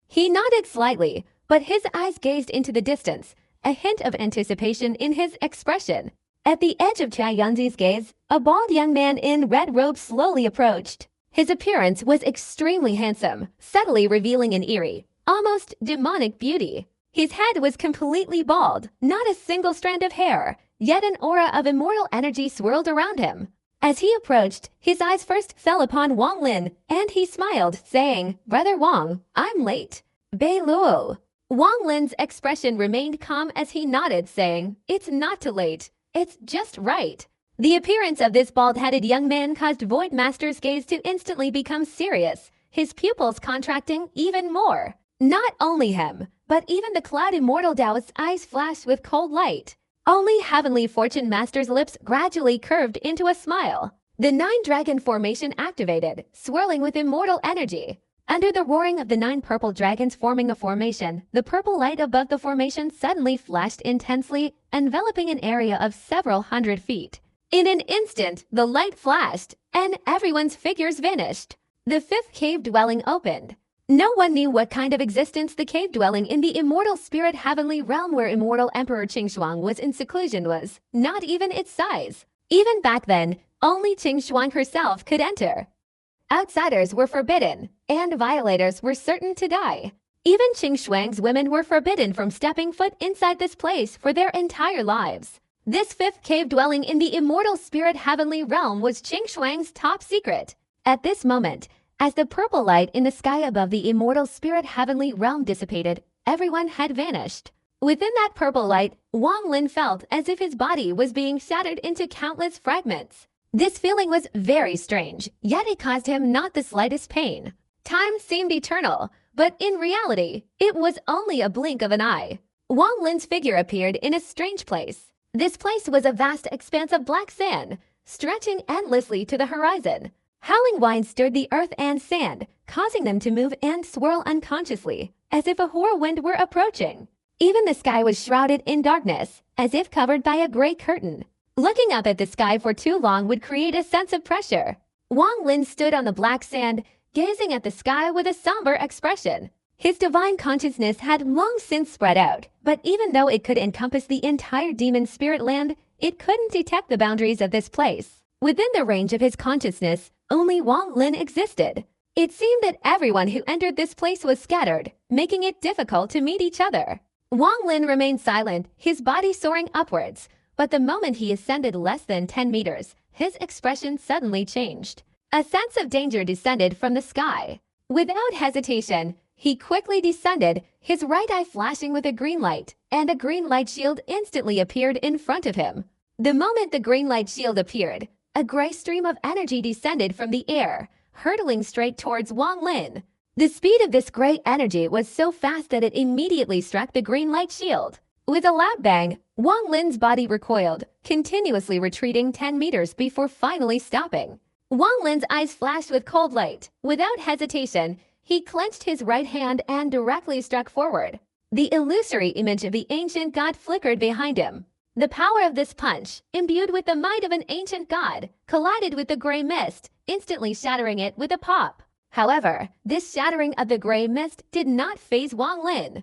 He nodded slightly, but his eyes gazed into the distance, a hint of anticipation in his expression. At the edge of Tia Yanzi's gaze, a bald young man in red robes slowly approached. His appearance was extremely handsome, subtly revealing an eerie, almost demonic beauty. His head was completely bald, not a single strand of hair, yet an aura of immortal energy swirled around him. As he approached, his eyes first fell upon Wang Lin, and he smiled, saying, "Brother Wang, I'm late." Bei Luo. Wang Lin's expression remained calm as he nodded, saying, "It's not too late. It's just right." The appearance of this bald-headed young man caused Void Master's gaze to instantly become serious, his pupils contracting even more. Not only him, but even the Cloud Immortal Taoist's eyes flashed with cold light. Only Heavenly Fortune Master's lips gradually curved into a smile. The 9-dragon formation activated, swirling with immortal energy. Under the roaring of the 9 purple dragons forming a formation, the purple light above the formation suddenly flashed intensely, enveloping an area of several hundred feet. In an instant, the light flashed, and everyone's figures vanished. The 5th cave dwelling opened. No one knew what kind of existence the cave dwelling in the immortal spirit heavenly realm where immortal Emperor Qingshuang was in seclusion was, not even its size. Even back then, only Qingshuang herself could enter. Outsiders were forbidden, and violators were certain to die. Even Qingshuang's women were forbidden from stepping foot inside this place for their entire lives. This 5th cave dwelling in the immortal spirit heavenly realm was Qingshuang's top secret. At this moment, as the purple light in the sky above the immortal spirit heavenly realm dissipated, everyone had vanished. Within that purple light, Wang Lin felt as if his body was being shattered into countless fragments. This feeling was very strange, yet it caused him not the slightest pain. Time seemed eternal, but in reality, it was only a blink of an eye. Wang Lin's figure appeared in a strange place. This place was a vast expanse of black sand, stretching endlessly to the horizon. Howling winds stirred the earth and sand, causing them to move and swirl unconsciously, as if a whirlwind were approaching. Even the sky was shrouded in darkness, as if covered by a gray curtain. Looking up at the sky for too long would create a sense of pressure. Wang Lin stood on the black sand, gazing at the sky with a somber expression. His divine consciousness had long since spread out, but even though it could encompass the entire demon spirit land, it couldn't detect the boundaries of this place. Within the range of his consciousness, only Wang Lin existed. It seemed that everyone who entered this place was scattered, making it difficult to meet each other. Wang Lin remained silent, his body soaring upwards, but the moment he ascended less than 10 meters, his expression suddenly changed. A sense of danger descended from the sky. Without hesitation, he quickly descended, his right eye flashing with a green light, and a green light shield instantly appeared in front of him. The moment the green light shield appeared, a gray stream of energy descended from the air, hurtling straight towards Wang Lin. The speed of this gray energy was so fast that it immediately struck the green light shield. With a loud bang, Wang Lin's body recoiled, continuously retreating 10 meters before finally stopping. Wang Lin's eyes flashed with cold light. Without hesitation, he clenched his right hand and directly struck forward. The illusory image of the ancient god flickered behind him. The power of this punch, imbued with the might of an ancient god, collided with the gray mist, instantly shattering it with a pop. However, this shattering of the gray mist did not faze Wang Lin.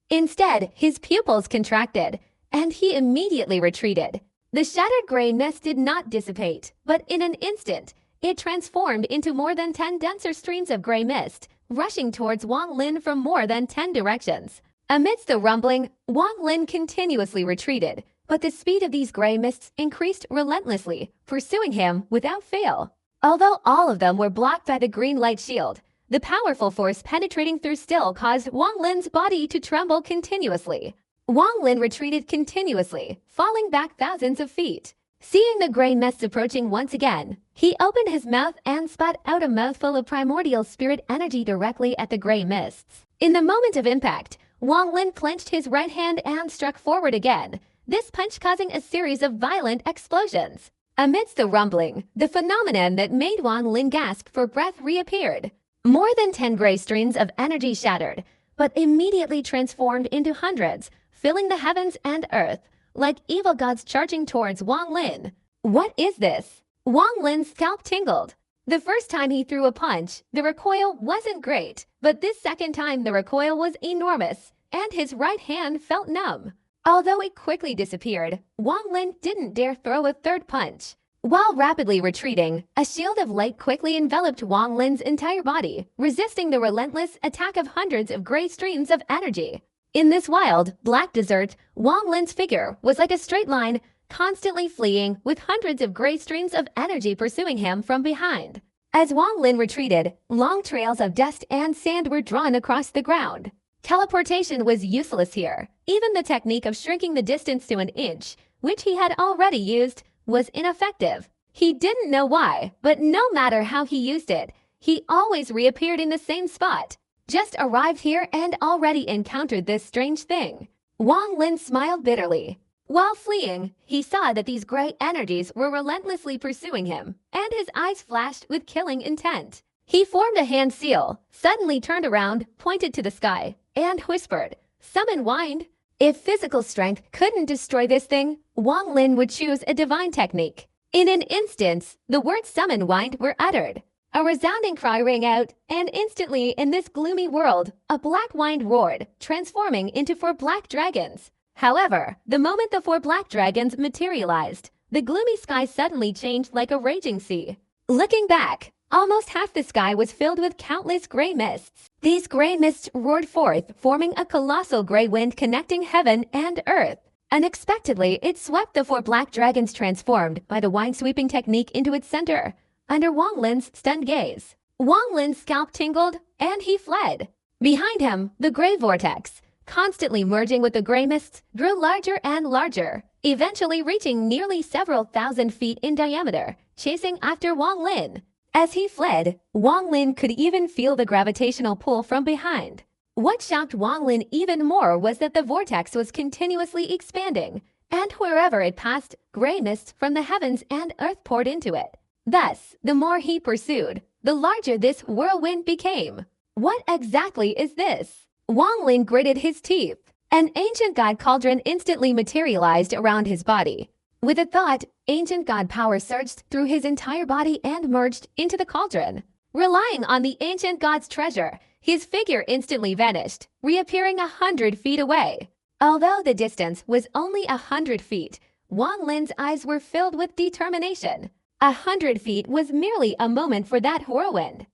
Instead, his pupils contracted, and he immediately retreated. The shattered gray mist did not dissipate, but in an instant, it transformed into more than 10 denser streams of gray mist, rushing towards Wang Lin from more than 10 directions. Amidst the rumbling, Wang Lin continuously retreated, but the speed of these gray mists increased relentlessly, pursuing him without fail. Although all of them were blocked by the green light shield, the powerful force penetrating through still caused Wang Lin's body to tremble continuously. Wang Lin retreated continuously, falling back thousands of feet. Seeing the gray mists approaching once again, he opened his mouth and spat out a mouthful of primordial spirit energy directly at the gray mists. In the moment of impact, Wang Lin clenched his right hand and struck forward again, this punch causing a series of violent explosions. Amidst the rumbling, the phenomenon that made Wang Lin gasp for breath reappeared. More than 10 gray streams of energy shattered, but immediately transformed into hundreds, filling the heavens and earth, like evil gods charging towards Wang Lin. What is this? Wang Lin's scalp tingled. The first time he threw a punch, the recoil wasn't great, but this second time the recoil was enormous, and his right hand felt numb. Although it quickly disappeared, Wang Lin didn't dare throw a third punch. While rapidly retreating, a shield of light quickly enveloped Wang Lin's entire body, resisting the relentless attack of hundreds of gray streams of energy. In this wild, black desert, Wang Lin's figure was like a straight line, constantly fleeing with hundreds of gray streams of energy pursuing him from behind. As Wang Lin retreated, long trails of dust and sand were drawn across the ground. Teleportation was useless here. Even the technique of shrinking the distance to an inch, which he had already used, was ineffective. He didn't know why, but no matter how he used it, he always reappeared in the same spot. Just arrived here and already encountered this strange thing. Wang Lin smiled bitterly. While fleeing, he saw that these gray energies were relentlessly pursuing him, and his eyes flashed with killing intent. He formed a hand seal, suddenly turned around, pointed to the sky, and whispered, "Summon wind." If physical strength couldn't destroy this thing, Wang Lin would choose a divine technique. In an instant, the words "summon wind" were uttered. A resounding cry rang out, and instantly in this gloomy world, a black wind roared, transforming into 4 black dragons. However, the moment the 4 black dragons materialized, the gloomy sky suddenly changed like a raging sea. Looking back, almost half the sky was filled with countless gray mists. These gray mists roared forth, forming a colossal gray wind connecting heaven and earth. Unexpectedly, it swept the 4 black dragons transformed by the wind-sweeping technique into its center, under Wang Lin's stunned gaze. Wang Lin's scalp tingled, and he fled. Behind him, the gray vortex, constantly merging with the gray mists, grew larger and larger, eventually reaching nearly several thousand feet in diameter, chasing after Wang Lin. As he fled, Wang Lin could even feel the gravitational pull from behind. What shocked Wang Lin even more was that the vortex was continuously expanding, and wherever it passed, gray mist from the heavens and earth poured into it. Thus, the more he pursued, the larger this whirlwind became. What exactly is this? Wang Lin gritted his teeth. An ancient god cauldron instantly materialized around his body. With a thought, ancient god power surged through his entire body and merged into the cauldron. Relying on the ancient god's treasure, his figure instantly vanished, reappearing 100 feet away. Although the distance was only 100 feet, Wang Lin's eyes were filled with determination. 100 feet was merely a moment for that whirlwind.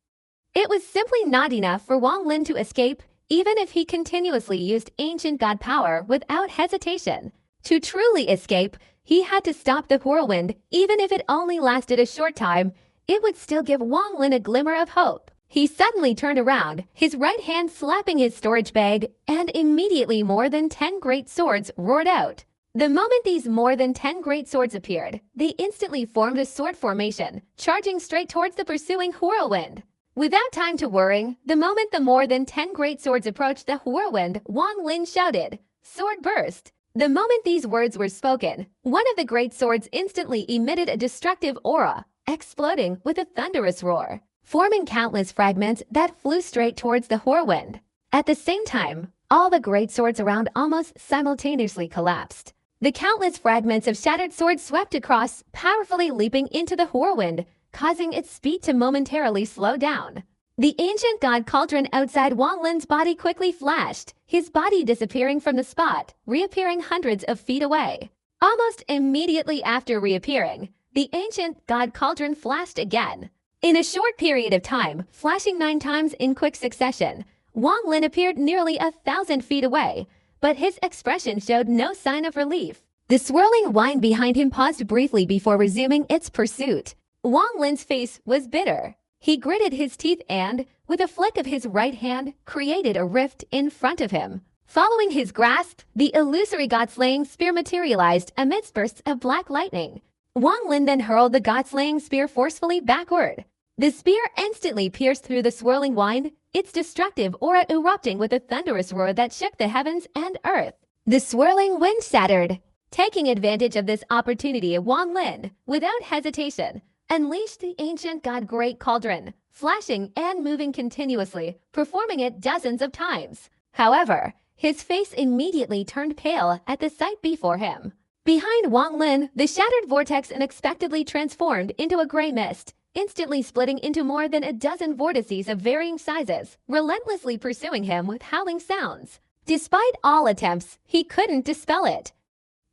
It was simply not enough for Wang Lin to escape, even if he continuously used ancient god power without hesitation. To truly escape, he had to stop the whirlwind, even if it only lasted a short time. It would still give Wang Lin a glimmer of hope. He suddenly turned around, his right hand slapping his storage bag, and immediately more than 10 great swords roared out. The moment these more than 10 great swords appeared, they instantly formed a sword formation, charging straight towards the pursuing whirlwind. Without time to worry, the moment the more than 10 great swords approached the whirlwind, Wang Lin shouted, "Sword burst!" The moment these words were spoken, one of the great swords instantly emitted a destructive aura, exploding with a thunderous roar, forming countless fragments that flew straight towards the whirlwind. At the same time, all the great swords around almost simultaneously collapsed. The countless fragments of shattered swords swept across, powerfully leaping into the whirlwind, causing its speed to momentarily slow down. The ancient god cauldron outside Wang Lin's body quickly flashed, his body disappearing from the spot, reappearing hundreds of feet away. Almost immediately after reappearing, the ancient god cauldron flashed again. In a short period of time, flashing 9 times in quick succession, Wang Lin appeared nearly 1,000 feet away, but his expression showed no sign of relief. The swirling wind behind him paused briefly before resuming its pursuit. Wang Lin's face was bitter. He gritted his teeth and, with a flick of his right hand, created a rift in front of him. Following his grasp, the illusory god-slaying spear materialized amidst bursts of black lightning. Wang Lin then hurled the god-slaying spear forcefully backward. The spear instantly pierced through the swirling wind, its destructive aura erupting with a thunderous roar that shook the heavens and earth. The swirling wind shattered. Taking advantage of this opportunity, Wang Lin, without hesitation, unleashed the ancient god Great Cauldron, flashing and moving continuously, performing it dozens of times. However, his face immediately turned pale at the sight before him. Behind Wang Lin, the shattered vortex unexpectedly transformed into a gray mist, instantly splitting into more than a dozen vortices of varying sizes, relentlessly pursuing him with howling sounds. Despite all attempts, he couldn't dispel it.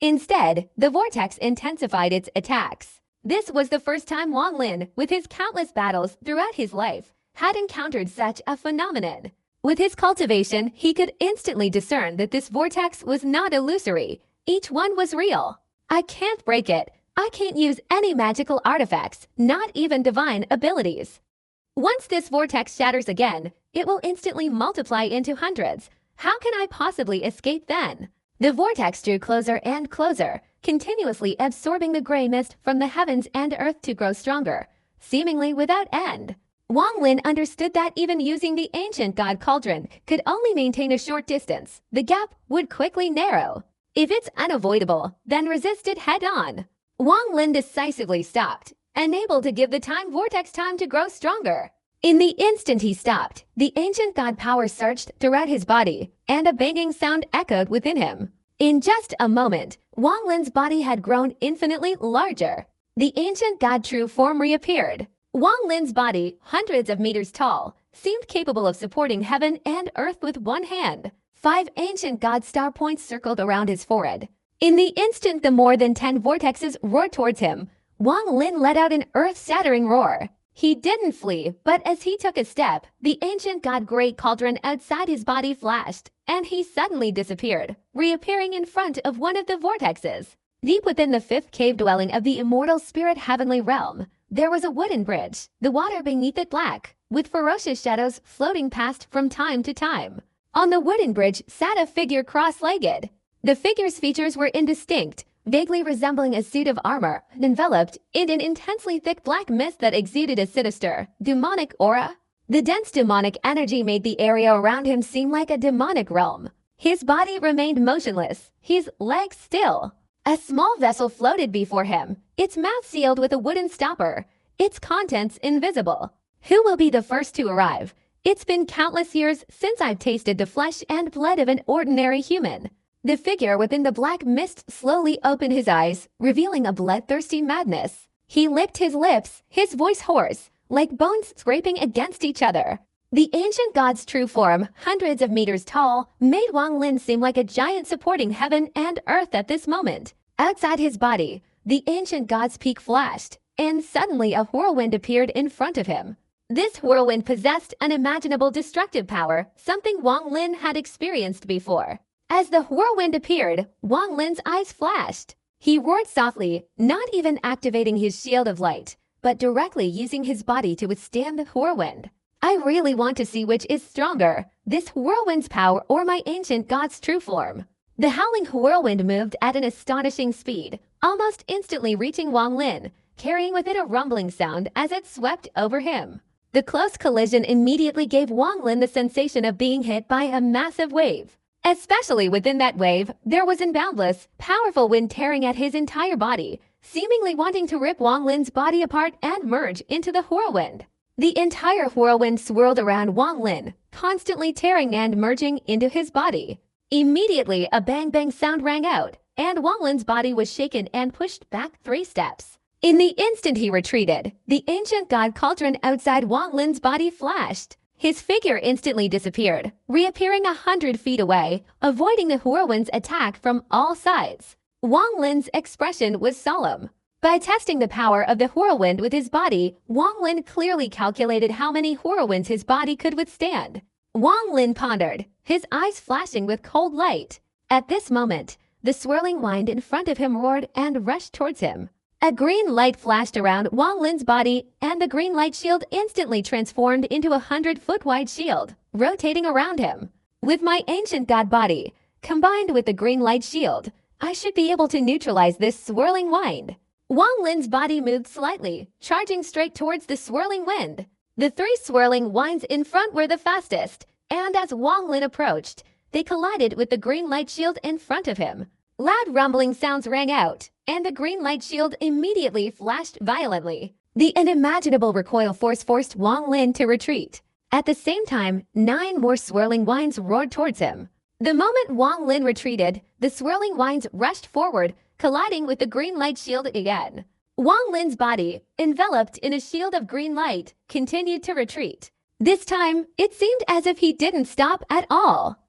Instead, the vortex intensified its attacks. This was the first time Wang Lin, with his countless battles throughout his life, had encountered such a phenomenon. With his cultivation, he could instantly discern that this vortex was not illusory. Each one was real. I can't break it. I can't use any magical artifacts, not even divine abilities. Once this vortex shatters again, it will instantly multiply into hundreds. How can I possibly escape then? The vortex drew closer and closer, continuously absorbing the gray mist from the heavens and earth to grow stronger, seemingly without end. Wang Lin understood that even using the ancient god cauldron could only maintain a short distance. The gap would quickly narrow. If it's unavoidable, then resist it head-on. Wang Lin decisively stopped, unable to give the time vortex time to grow stronger. In the instant he stopped, the ancient god power surged throughout his body, and a banging sound echoed within him. In just a moment, Wang Lin's body had grown infinitely larger. The ancient god true form reappeared. Wang Lin's body, hundreds of meters tall, seemed capable of supporting heaven and earth with one hand. 5 ancient god star points circled around his forehead. In the instant the more than 10 vortexes roared towards him, Wang Lin let out an earth-shattering roar. He didn't flee, but as he took a step, the ancient god Great Cauldron outside his body flashed, and he suddenly disappeared, reappearing in front of one of the vortexes. Deep within the 5th cave dwelling of the immortal spirit heavenly realm, there was a wooden bridge, the water beneath it black, with ferocious shadows floating past from time to time. On the wooden bridge sat a figure cross-legged. The figure's features were indistinct, vaguely resembling a suit of armor, enveloped in an intensely thick black mist that exuded a sinister, demonic aura. The dense demonic energy made the area around him seem like a demonic realm. His body remained motionless, his legs still. A small vessel floated before him, its mouth sealed with a wooden stopper, its contents invisible. Who will be the first to arrive? It's been countless years since I've tasted the flesh and blood of an ordinary human. The figure within the black mist slowly opened his eyes, revealing a bloodthirsty madness. He licked his lips, his voice hoarse, like bones scraping against each other. The ancient god's true form, hundreds of meters tall, made Wang Lin seem like a giant supporting heaven and earth at this moment. Outside his body, the ancient god's peak flashed, and suddenly a whirlwind appeared in front of him. This whirlwind possessed unimaginable destructive power, something Wang Lin had experienced before. As the whirlwind appeared, Wang Lin's eyes flashed. He roared softly, not even activating his shield of light, but directly using his body to withstand the whirlwind. I really want to see which is stronger, this whirlwind's power or my ancient god's true form. The howling whirlwind moved at an astonishing speed, almost instantly reaching Wang Lin, carrying with it a rumbling sound as it swept over him. The close collision immediately gave Wang Lin the sensation of being hit by a massive wave. Especially within that wave, there was an boundless, powerful wind tearing at his entire body, seemingly wanting to rip Wang Lin's body apart and merge into the whirlwind. The entire whirlwind swirled around Wang Lin, constantly tearing and merging into his body. Immediately, a bang-bang sound rang out, and Wang Lin's body was shaken and pushed back 3 steps. In the instant he retreated, the ancient god cauldron outside Wang Lin's body flashed. His figure instantly disappeared, reappearing 100 feet away, avoiding the whirlwind's attack from all sides. Wang Lin's expression was solemn. By testing the power of the whirlwind with his body, Wang Lin clearly calculated how many whirlwinds his body could withstand. Wang Lin pondered, his eyes flashing with cold light. At this moment, the swirling wind in front of him roared and rushed towards him. A green light flashed around Wang Lin's body, and the green light shield instantly transformed into a 100-foot-wide shield, rotating around him. With my ancient god body, combined with the green light shield, I should be able to neutralize this swirling wind. Wang Lin's body moved slightly, charging straight towards the swirling wind. The 3 swirling winds in front were the fastest, and as Wang Lin approached, they collided with the green light shield in front of him. Loud rumbling sounds rang out, and the green light shield immediately flashed violently. The unimaginable recoil force forced Wang Lin to retreat. At the same time, 9 more swirling winds roared towards him. The moment Wang Lin retreated, the swirling winds rushed forward, colliding with the green light shield again. Wang Lin's body, enveloped in a shield of green light, continued to retreat. This time, it seemed as if he didn't stop at all.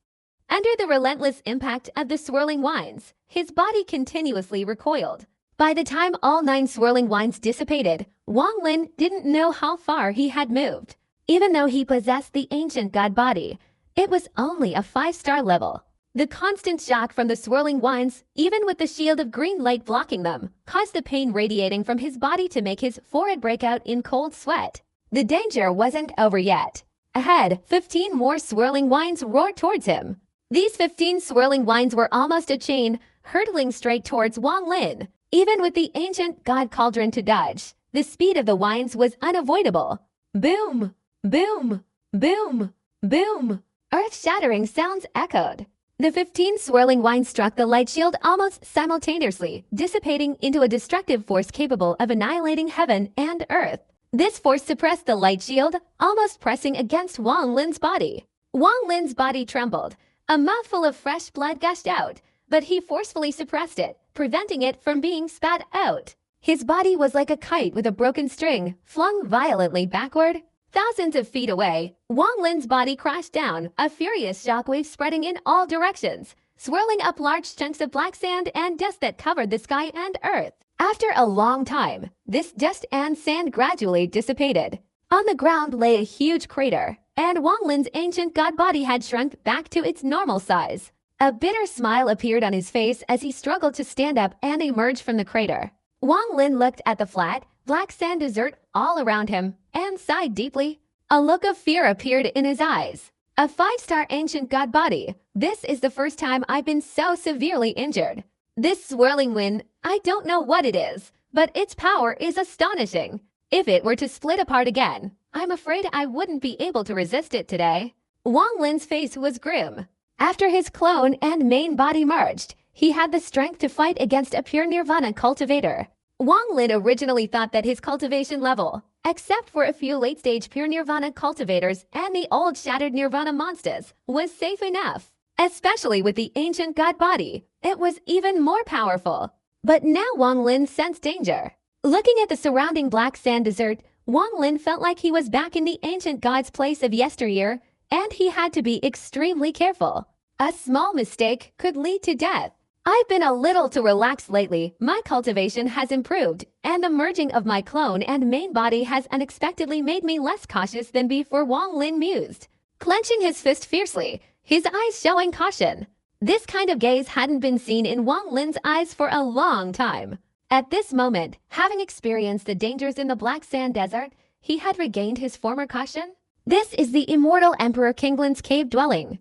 Under the relentless impact of the swirling winds, his body continuously recoiled. By the time all 9 swirling winds dissipated, Wang Lin didn't know how far he had moved. Even though he possessed the ancient god body, it was only a 5-star level. The constant shock from the swirling winds, even with the shield of green light blocking them, caused the pain radiating from his body to make his forehead break out in cold sweat. The danger wasn't over yet. Ahead, 15 more swirling winds roared towards him. These 15 swirling winds were almost a chain, hurtling straight towards Wang Lin. Even with the ancient god cauldron to dodge, the speed of the winds was unavoidable. Boom! Boom! Boom! Boom! Earth-shattering sounds echoed. The 15 swirling winds struck the light shield almost simultaneously, dissipating into a destructive force capable of annihilating heaven and earth. This force suppressed the light shield, almost pressing against Wang Lin's body. Wang Lin's body trembled. A mouthful of fresh blood gushed out, but he forcefully suppressed it, preventing it from being spat out. His body was like a kite with a broken string, flung violently backward. Thousands of feet away, Wang Lin's body crashed down, a furious shockwave spreading in all directions, swirling up large chunks of black sand and dust that covered the sky and earth. After a long time, this dust and sand gradually dissipated. On the ground lay a huge crater, and Wang Lin's ancient god body had shrunk back to its normal size. A bitter smile appeared on his face as he struggled to stand up and emerge from the crater. Wang Lin looked at the flat, black sand desert all around him and sighed deeply. A look of fear appeared in his eyes. A 5-star ancient god body. This is the first time I've been so severely injured. This swirling wind, I don't know what it is, but its power is astonishing. If it were to split apart again, I'm afraid I wouldn't be able to resist it today. Wang Lin's face was grim. After his clone and main body merged, he had the strength to fight against a pure nirvana cultivator. Wang Lin originally thought that his cultivation level, except for a few late-stage pure nirvana cultivators and the old shattered nirvana monsters, was safe enough. Especially with the ancient god body, it was even more powerful. But now Wang Lin sensed danger. Looking at the surrounding black sand desert, Wang Lin felt like he was back in the ancient god's place of yesteryear, and he had to be extremely careful. A small mistake could lead to death. I've been a little too relaxed lately. My cultivation has improved, and the merging of my clone and main body has unexpectedly made me less cautious than before, Wang Lin mused, clenching his fist fiercely, his eyes showing caution. This kind of gaze hadn't been seen in Wang Lin's eyes for a long time. At this moment, having experienced the dangers in the Black Sand Desert, he had regained his former caution. This is the immortal Emperor Kinglin's cave dwelling.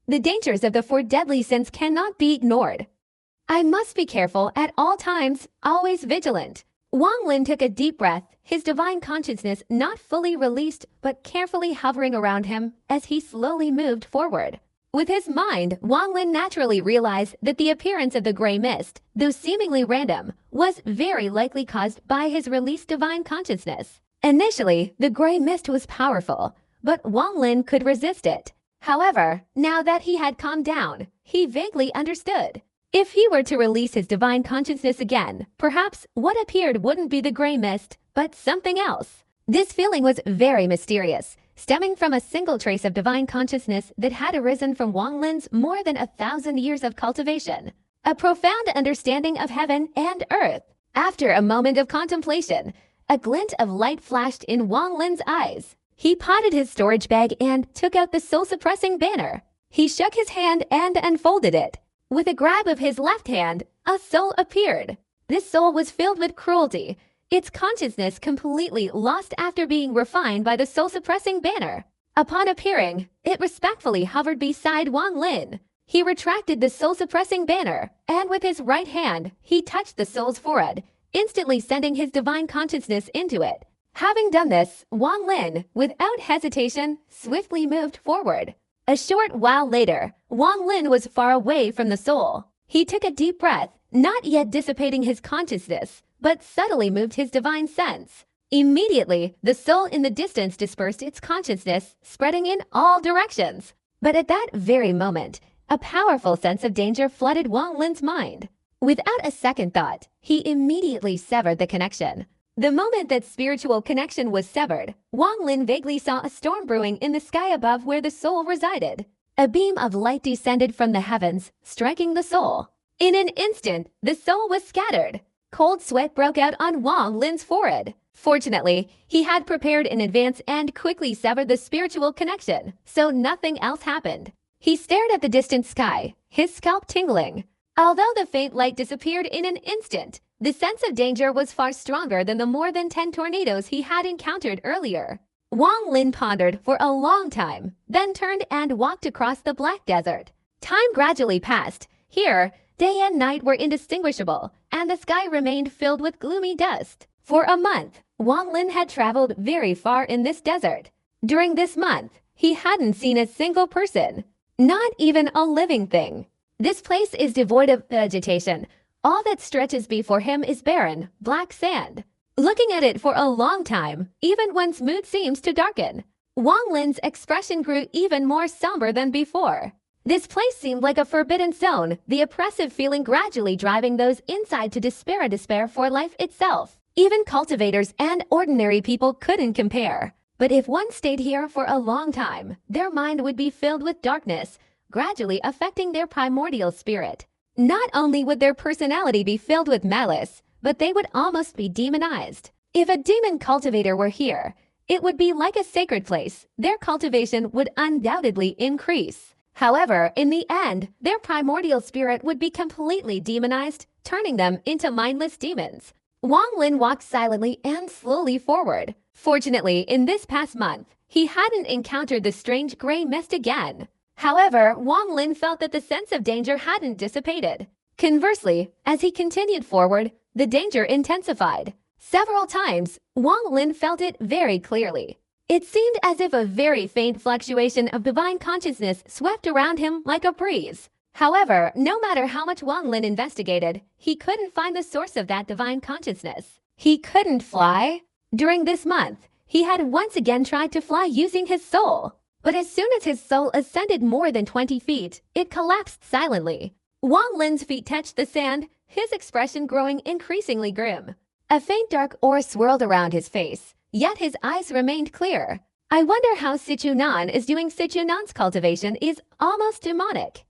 The dangers of the four deadly sins cannot be ignored. I must be careful at all times, always vigilant. Wang Lin took a deep breath, his divine consciousness not fully released but carefully hovering around him as he slowly moved forward. With his mind, Wang Lin naturally realized that the appearance of the gray mist, though seemingly random, was very likely caused by his released divine consciousness. Initially, the gray mist was powerful, but Wang Lin could resist it. However, now that he had calmed down, he vaguely understood. If he were to release his divine consciousness again, perhaps what appeared wouldn't be the gray mist, but something else. This feeling was very mysterious, stemming from a single trace of divine consciousness that had arisen from Wang Lin's more than 1,000 years of cultivation. A profound understanding of heaven and earth. After a moment of contemplation, a glint of light flashed in Wang Lin's eyes. He potted his storage bag and took out the soul-suppressing banner. He shook his hand and unfolded it. With a grab of his left hand, a soul appeared. This soul was filled with cruelty, its consciousness completely lost after being refined by the soul-suppressing banner. Upon appearing, it respectfully hovered beside Wang Lin. He retracted the soul-suppressing banner, and with his right hand, he touched the soul's forehead, instantly sending his divine consciousness into it. Having done this, Wang Lin, without hesitation, swiftly moved forward. A short while later, Wang Lin was far away from the soul. He took a deep breath, not yet dissipating his consciousness, but subtly moved his divine sense. Immediately, the soul in the distance dispersed its consciousness, spreading in all directions. But at that very moment, a powerful sense of danger flooded Wang Lin's mind. Without a second thought, he immediately severed the connection. The moment that spiritual connection was severed, Wang Lin vaguely saw a storm brewing in the sky above where the soul resided. A beam of light descended from the heavens, striking the soul. In an instant, the soul was scattered. Cold sweat broke out on Wang Lin's forehead. Fortunately, he had prepared in advance and quickly severed the spiritual connection, so nothing else happened. He stared at the distant sky, his scalp tingling. Although the faint light disappeared in an instant, the sense of danger was far stronger than the more than 10 tornadoes he had encountered earlier. Wang Lin pondered for a long time, then turned and walked across the Black Desert. Time gradually passed. Here, day and night were indistinguishable, and the sky remained filled with gloomy dust. For a month, Wang Lin had traveled very far in this desert. During this month, he hadn't seen a single person, not even a living thing. This place is devoid of vegetation. All that stretches before him is barren, black sand. Looking at it for a long time, even one's mood seems to darken. Wang Lin's expression grew even more somber than before. This place seemed like a forbidden zone, the oppressive feeling gradually driving those inside to despair for life itself. Even cultivators and ordinary people couldn't compare. But if one stayed here for a long time, their mind would be filled with darkness, gradually affecting their primordial spirit. Not only would their personality be filled with malice, but they would almost be demonized. If a demon cultivator were here, it would be like a sacred place. Their cultivation would undoubtedly increase. However, in the end, their primordial spirit would be completely demonized, turning them into mindless demons. Wang Lin walked silently and slowly forward. Fortunately, in this past month, he hadn't encountered the strange gray mist again. However, Wang Lin felt that the sense of danger hadn't dissipated. Conversely, as he continued forward, the danger intensified. Several times, Wang Lin felt it very clearly. It seemed as if a very faint fluctuation of divine consciousness swept around him like a breeze. However, no matter how much Wang Lin investigated, he couldn't find the source of that divine consciousness. He couldn't fly. During this month, he had once again tried to fly using his soul. But as soon as his soul ascended more than 20 feet, it collapsed silently. Wang Lin's feet touched the sand, his expression growing increasingly grim. A faint dark aura swirled around his face, yet his eyes remained clear. I wonder how Sichunan is doing. Sichunan's cultivation is almost demonic.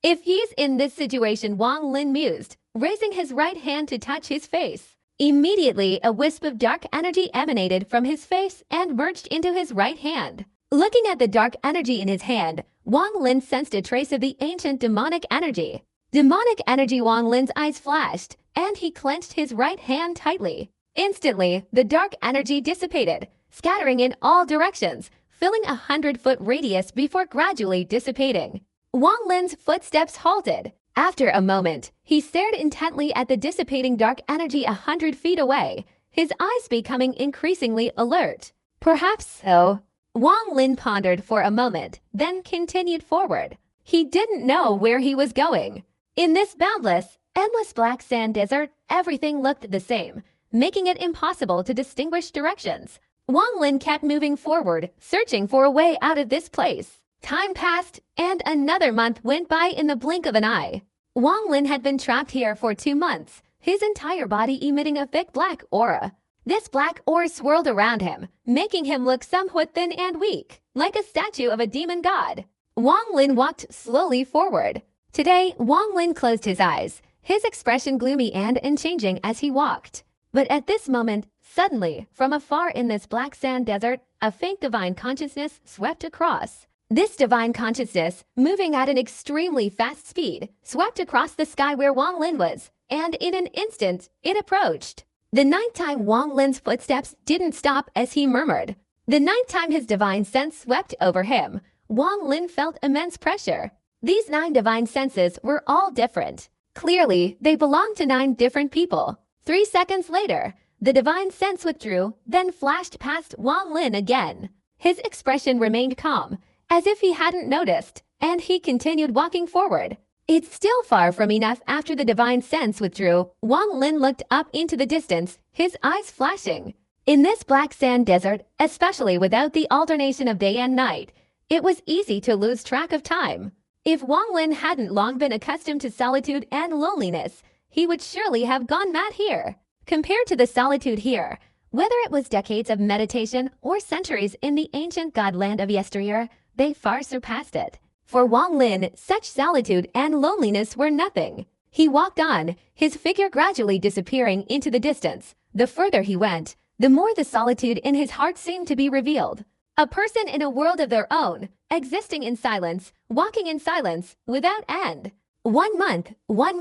If he's in this situation, Wang Lin mused, raising his right hand to touch his face. Immediately, a wisp of dark energy emanated from his face and merged into his right hand. Looking at the dark energy in his hand, Wang Lin sensed a trace of the ancient demonic energy. Demonic energy. Wang Lin's eyes flashed, and he clenched his right hand tightly. Instantly, the dark energy dissipated, scattering in all directions, filling 100-foot radius before gradually dissipating. Wang Lin's footsteps halted. After a moment, he stared intently at the dissipating dark energy 100 feet away, his eyes becoming increasingly alert. Perhaps so. Wang Lin pondered for a moment, then continued forward. He didn't know where he was going. In this boundless, endless black sand desert, everything looked the same, making it impossible to distinguish directions. Wang Lin kept moving forward, searching for a way out of this place. Time passed, and another month went by in the blink of an eye. Wang Lin had been trapped here for 2 months, his entire body emitting a thick black aura. This black aura swirled around him, making him look somewhat thin and weak, like a statue of a demon god. Wang Lin walked slowly forward. Today, Wang Lin closed his eyes, his expression gloomy and unchanging as he walked. But at this moment, suddenly, from afar in this black sand desert, a faint divine consciousness swept across. This divine consciousness, moving at an extremely fast speed, swept across the sky where Wang Lin was, and in an instant, it approached. The ninth time Wang Lin's footsteps didn't stop as he murmured. The ninth time his divine sense swept over him, Wang Lin felt immense pressure. These 9 divine senses were all different. Clearly, they belonged to 9 different people. 3 seconds later, the divine sense withdrew, then flashed past Wang Lin again. His expression remained calm, as if he hadn't noticed, and he continued walking forward. It's still far from enough. After the divine sense withdrew, Wang Lin looked up into the distance, his eyes flashing. In this black sand desert, especially without the alternation of day and night, it was easy to lose track of time. If Wang Lin hadn't long been accustomed to solitude and loneliness, he would surely have gone mad here. Compared to the solitude here, whether it was decades of meditation or centuries in the ancient godland of yesteryear, they far surpassed it. For Wang Lin, such solitude and loneliness were nothing. He walked on, his figure gradually disappearing into the distance. The further he went, the more the solitude in his heart seemed to be revealed. A person in a world of their own, existing in silence, walking in silence, without end. 1 month, Wang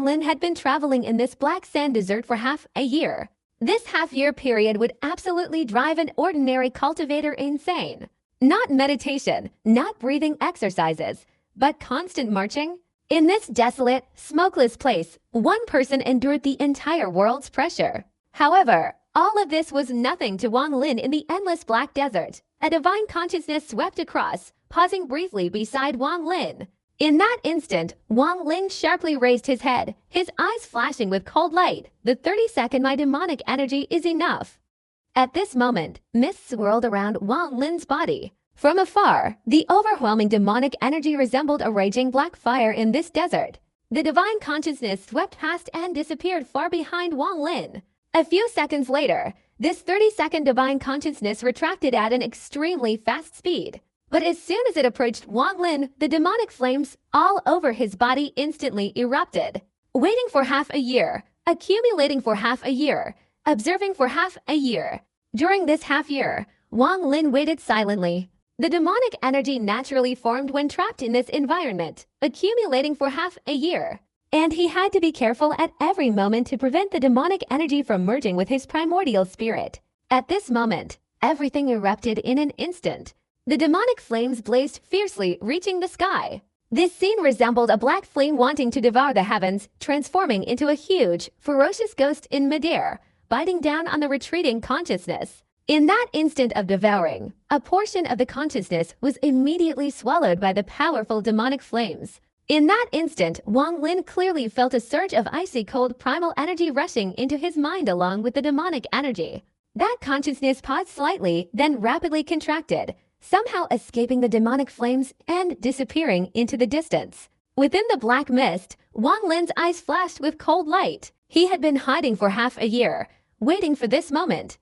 Lin had been traveling in this black sand desert for half a year. This half-year period would absolutely drive an ordinary cultivator insane. Not meditation, not breathing exercises, but constant marching. In this desolate, smokeless place, one person endured the entire world's pressure. However, all of this was nothing to Wang Lin in the endless black desert. A divine consciousness swept across, pausing briefly beside Wang Lin. In that instant, Wang Lin sharply raised his head, his eyes flashing with cold light. The 30-second my demonic energy is enough. At this moment, mist swirled around Wang Lin's body. From afar, the overwhelming demonic energy resembled a raging black fire in this desert. The divine consciousness swept past and disappeared far behind Wang Lin. A few seconds later, this 30-second divine consciousness retracted at an extremely fast speed. But as soon as it approached Wang Lin, the demonic flames all over his body instantly erupted. Waiting for half a year, accumulating for half a year, observing for half a year. During this half year, Wang Lin waited silently. The demonic energy naturally formed when trapped in this environment, accumulating for half a year. And he had to be careful at every moment to prevent the demonic energy from merging with his primordial spirit. At this moment, everything erupted in an instant. The demonic flames blazed fiercely, reaching the sky. This scene resembled a black flame wanting to devour the heavens, transforming into a huge, ferocious ghost in midair, biting down on the retreating consciousness. In that instant of devouring, a portion of the consciousness was immediately swallowed by the powerful demonic flames. In that instant, Wang Lin clearly felt a surge of icy cold primal energy rushing into his mind along with the demonic energy. That consciousness paused slightly, then rapidly contracted, somehow escaping the demonic flames and disappearing into the distance. Within the black mist, Wang Lin's eyes flashed with cold light. He had been hiding for half a year, waiting for this moment.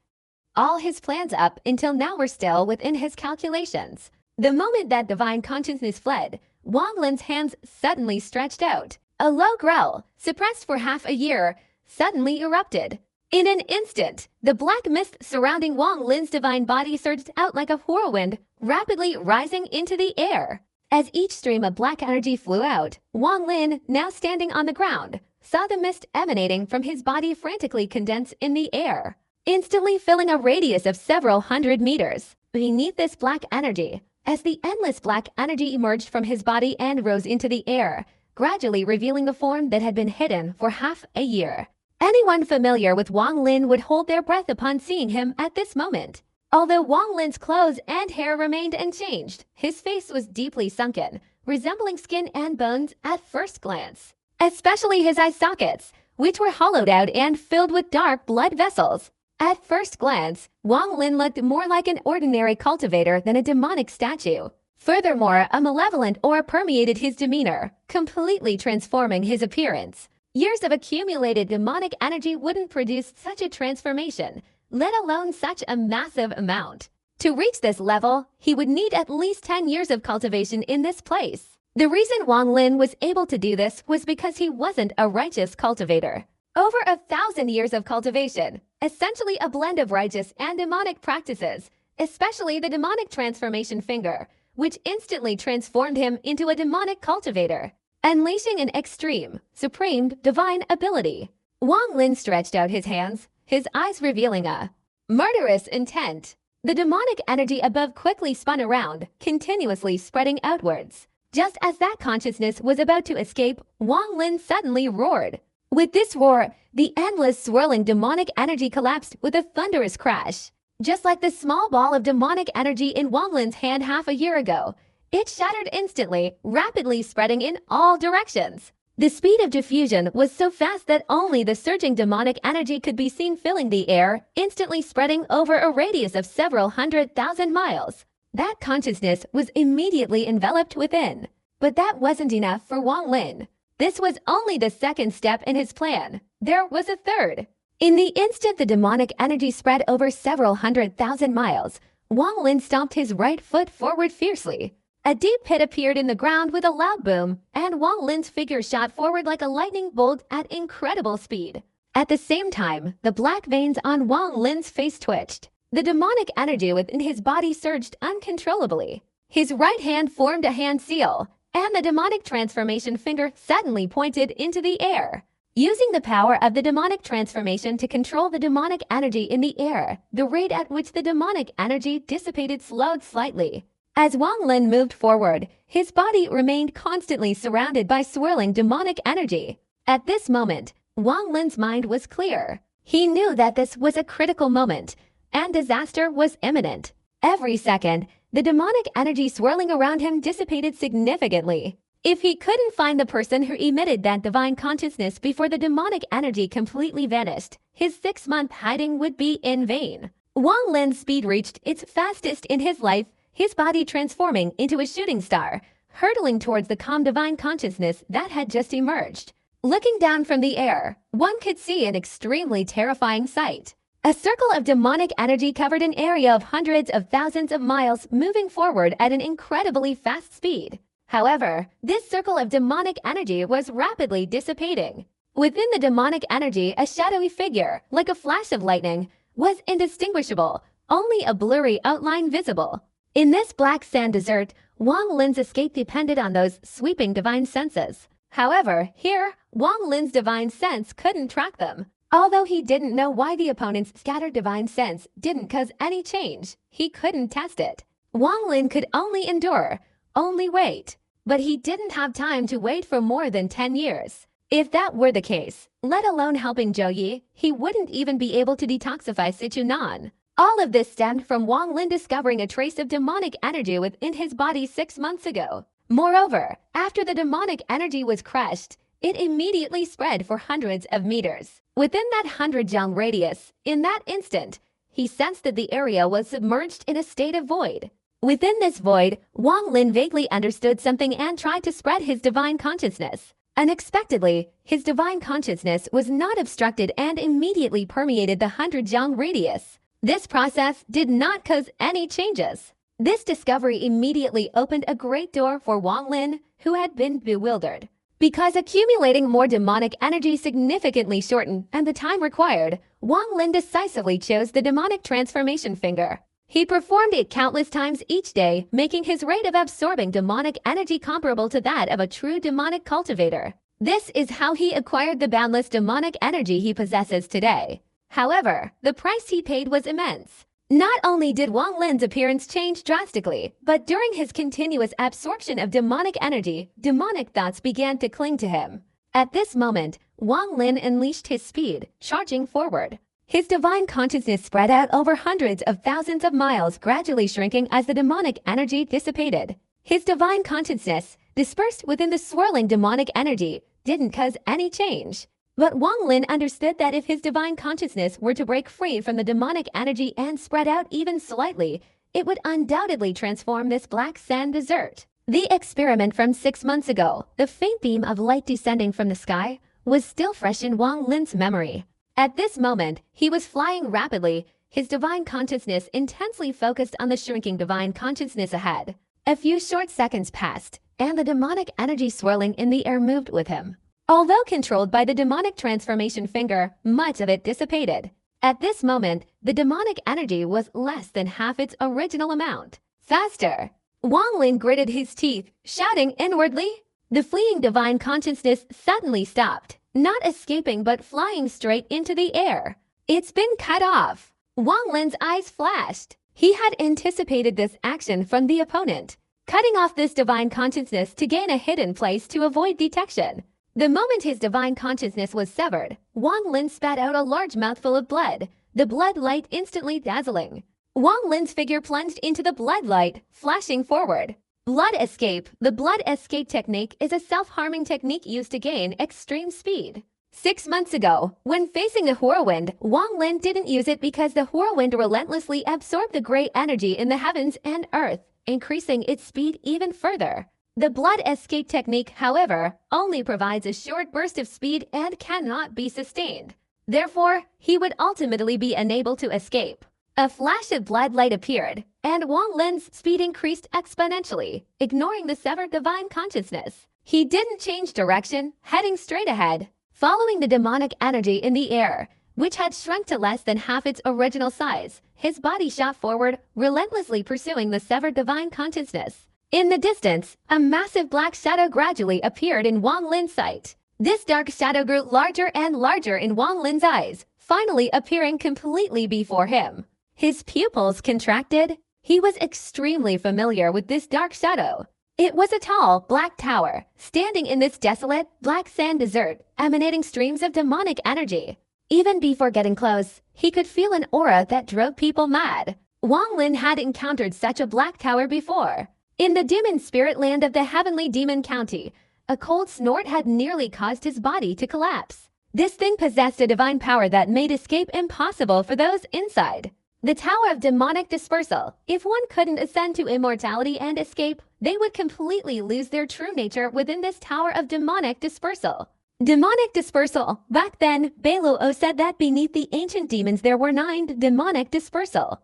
All his plans up until now were still within his calculations. The moment that divine consciousness fled, Wang Lin's hands suddenly stretched out. A low growl, suppressed for half a year, suddenly erupted. In an instant, the black mist surrounding Wang Lin's divine body surged out like a whirlwind, rapidly rising into the air. As each stream of black energy flew out, Wang Lin, now standing on the ground, saw the mist emanating from his body frantically condense in the air, instantly filling a radius of several hundred meters. Beneath this black energy, as the endless black energy emerged from his body and rose into the air, gradually revealing the form that had been hidden for half a year. Anyone familiar with Wang Lin would hold their breath upon seeing him at this moment. Although Wang Lin's clothes and hair remained unchanged, his face was deeply sunken, resembling skin and bones at first glance. Especially his eye sockets, which were hollowed out and filled with dark blood vessels. At first glance, Wang Lin looked more like an ordinary cultivator than a demonic statue. Furthermore, a malevolent aura permeated his demeanor, completely transforming his appearance. Years of accumulated demonic energy wouldn't produce such a transformation, let alone such a massive amount. To reach this level, he would need at least 10 years of cultivation in this place. The reason Wang Lin was able to do this was because he wasn't a righteous cultivator. Over 1,000 years of cultivation, essentially a blend of righteous and demonic practices, especially the demonic transformation finger, which instantly transformed him into a demonic cultivator, unleashing an extreme, supreme, divine ability. Wang Lin stretched out his hands, his eyes revealing a murderous intent. The demonic energy above quickly spun around, continuously spreading outwards. Just as that consciousness was about to escape, Wang Lin suddenly roared. With this roar, the endless swirling demonic energy collapsed with a thunderous crash. Just like the small ball of demonic energy in Wang Lin's hand half a year ago, it shattered instantly, rapidly spreading in all directions. The speed of diffusion was so fast that only the surging demonic energy could be seen filling the air, instantly spreading over a radius of several 100,000 miles. That consciousness was immediately enveloped within. But that wasn't enough for Wang Lin. This was only the second step in his plan. There was a third. In the instant the demonic energy spread over several 100,000 miles, Wang Lin stomped his right foot forward fiercely. A deep pit appeared in the ground with a loud boom, and Wang Lin's figure shot forward like a lightning bolt at incredible speed. At the same time, the black veins on Wang Lin's face twitched. The demonic energy within his body surged uncontrollably. His right hand formed a hand seal, and the demonic transformation finger suddenly pointed into the air. Using the power of the demonic transformation to control the demonic energy in the air, the rate at which the demonic energy dissipated slowed slightly. As Wang Lin moved forward, his body remained constantly surrounded by swirling demonic energy. At this moment, Wang Lin's mind was clear. He knew that this was a critical moment, and disaster was imminent. Every second, the demonic energy swirling around him dissipated significantly. If he couldn't find the person who emitted that divine consciousness before the demonic energy completely vanished, his 6-month hiding would be in vain. Wang Lin's speed reached its fastest in his life, his body transforming into a shooting star, hurtling towards the calm divine consciousness that had just emerged. Looking down from the air, one could see an extremely terrifying sight. A circle of demonic energy covered an area of hundreds of thousands of miles, moving forward at an incredibly fast speed. However, this circle of demonic energy was rapidly dissipating. Within the demonic energy, a shadowy figure, like a flash of lightning, was indistinguishable, only a blurry outline visible. In this black sand desert, Wang Lin's escape depended on those sweeping divine senses. However, here, Wang Lin's divine sense couldn't track them. Although he didn't know why the opponent's scattered divine sense didn't cause any change, he couldn't test it. Wang Lin could only endure, only wait. But he didn't have time to wait for more than 10 years. If that were the case, let alone helping Zhou Yi, he wouldn't even be able to detoxify Sichuan. All of this stemmed from Wang Lin discovering a trace of demonic energy within his body 6 months ago. Moreover, after the demonic energy was crushed, it immediately spread for hundreds of meters. Within that 100-jang radius, in that instant, he sensed that the area was submerged in a state of void. Within this void, Wang Lin vaguely understood something and tried to spread his divine consciousness. Unexpectedly, his divine consciousness was not obstructed and immediately permeated the 100-jang radius. This process did not cause any changes. This discovery immediately opened a great door for Wang Lin, who had been bewildered. Because accumulating more demonic energy significantly shortened and the time required, Wang Lin decisively chose the demonic transformation finger. He performed it countless times each day, making his rate of absorbing demonic energy comparable to that of a true demonic cultivator. This is how he acquired the boundless demonic energy he possesses today. However, the price he paid was immense. Not only did Wang Lin's appearance change drastically, but during his continuous absorption of demonic energy, demonic thoughts began to cling to him. At this moment, Wang Lin unleashed his speed, charging forward. His divine consciousness spread out over hundreds of thousands of miles, gradually shrinking as the demonic energy dissipated. His divine consciousness, dispersed within the swirling demonic energy, didn't cause any change. But Wang Lin understood that if his divine consciousness were to break free from the demonic energy and spread out even slightly, it would undoubtedly transform this black sand desert. The experiment from 6 months ago, the faint beam of light descending from the sky, was still fresh in Wang Lin's memory. At this moment, he was flying rapidly, his divine consciousness intensely focused on the shrinking divine consciousness ahead. A few short seconds passed, and the demonic energy swirling in the air moved with him. Although controlled by the demonic transformation finger, much of it dissipated. At this moment, the demonic energy was less than half its original amount. Faster! Wang Lin gritted his teeth, shouting inwardly. The fleeing divine consciousness suddenly stopped. Not escaping but flying straight into the air. It's been cut off. Wang Lin's eyes flashed. He had anticipated this action from the opponent, cutting off this divine consciousness to gain a hidden place to avoid detection. The moment his divine consciousness was severed, Wang Lin spat out a large mouthful of blood, the blood light instantly dazzling. Wang Lin's figure plunged into the blood light, flashing forward. Blood escape. The blood escape technique is a self-harming technique used to gain extreme speed. 6 months ago, when facing the whirlwind, Wang Lin didn't use it because the whirlwind relentlessly absorbed the great energy in the heavens and earth, increasing its speed even further. The blood escape technique, however, only provides a short burst of speed and cannot be sustained. Therefore, he would ultimately be unable to escape. A flash of blood light appeared, and Wang Lin's speed increased exponentially, ignoring the severed divine consciousness. He didn't change direction, heading straight ahead, following the demonic energy in the air, which had shrunk to less than half its original size. His body shot forward, relentlessly pursuing the severed divine consciousness. In the distance, a massive black shadow gradually appeared in Wang Lin's sight. This dark shadow grew larger and larger in Wang Lin's eyes, finally appearing completely before him. His pupils contracted. He was extremely familiar with this dark shadow. It was a tall, black tower, standing in this desolate, black sand desert, emanating streams of demonic energy. Even before getting close, he could feel an aura that drove people mad. Wang Lin had encountered such a black tower before. In the demon spirit land of the heavenly demon county, a cold snort had nearly caused his body to collapse. This thing possessed a divine power that made escape impossible for those inside. The Tower of Demonic Dispersal. If one couldn't ascend to immortality and escape, they would completely lose their true nature within this Tower of Demonic Dispersal. Demonic Dispersal. Back then, Beiluo said that beneath the ancient demons there were 9 demonic dispersal.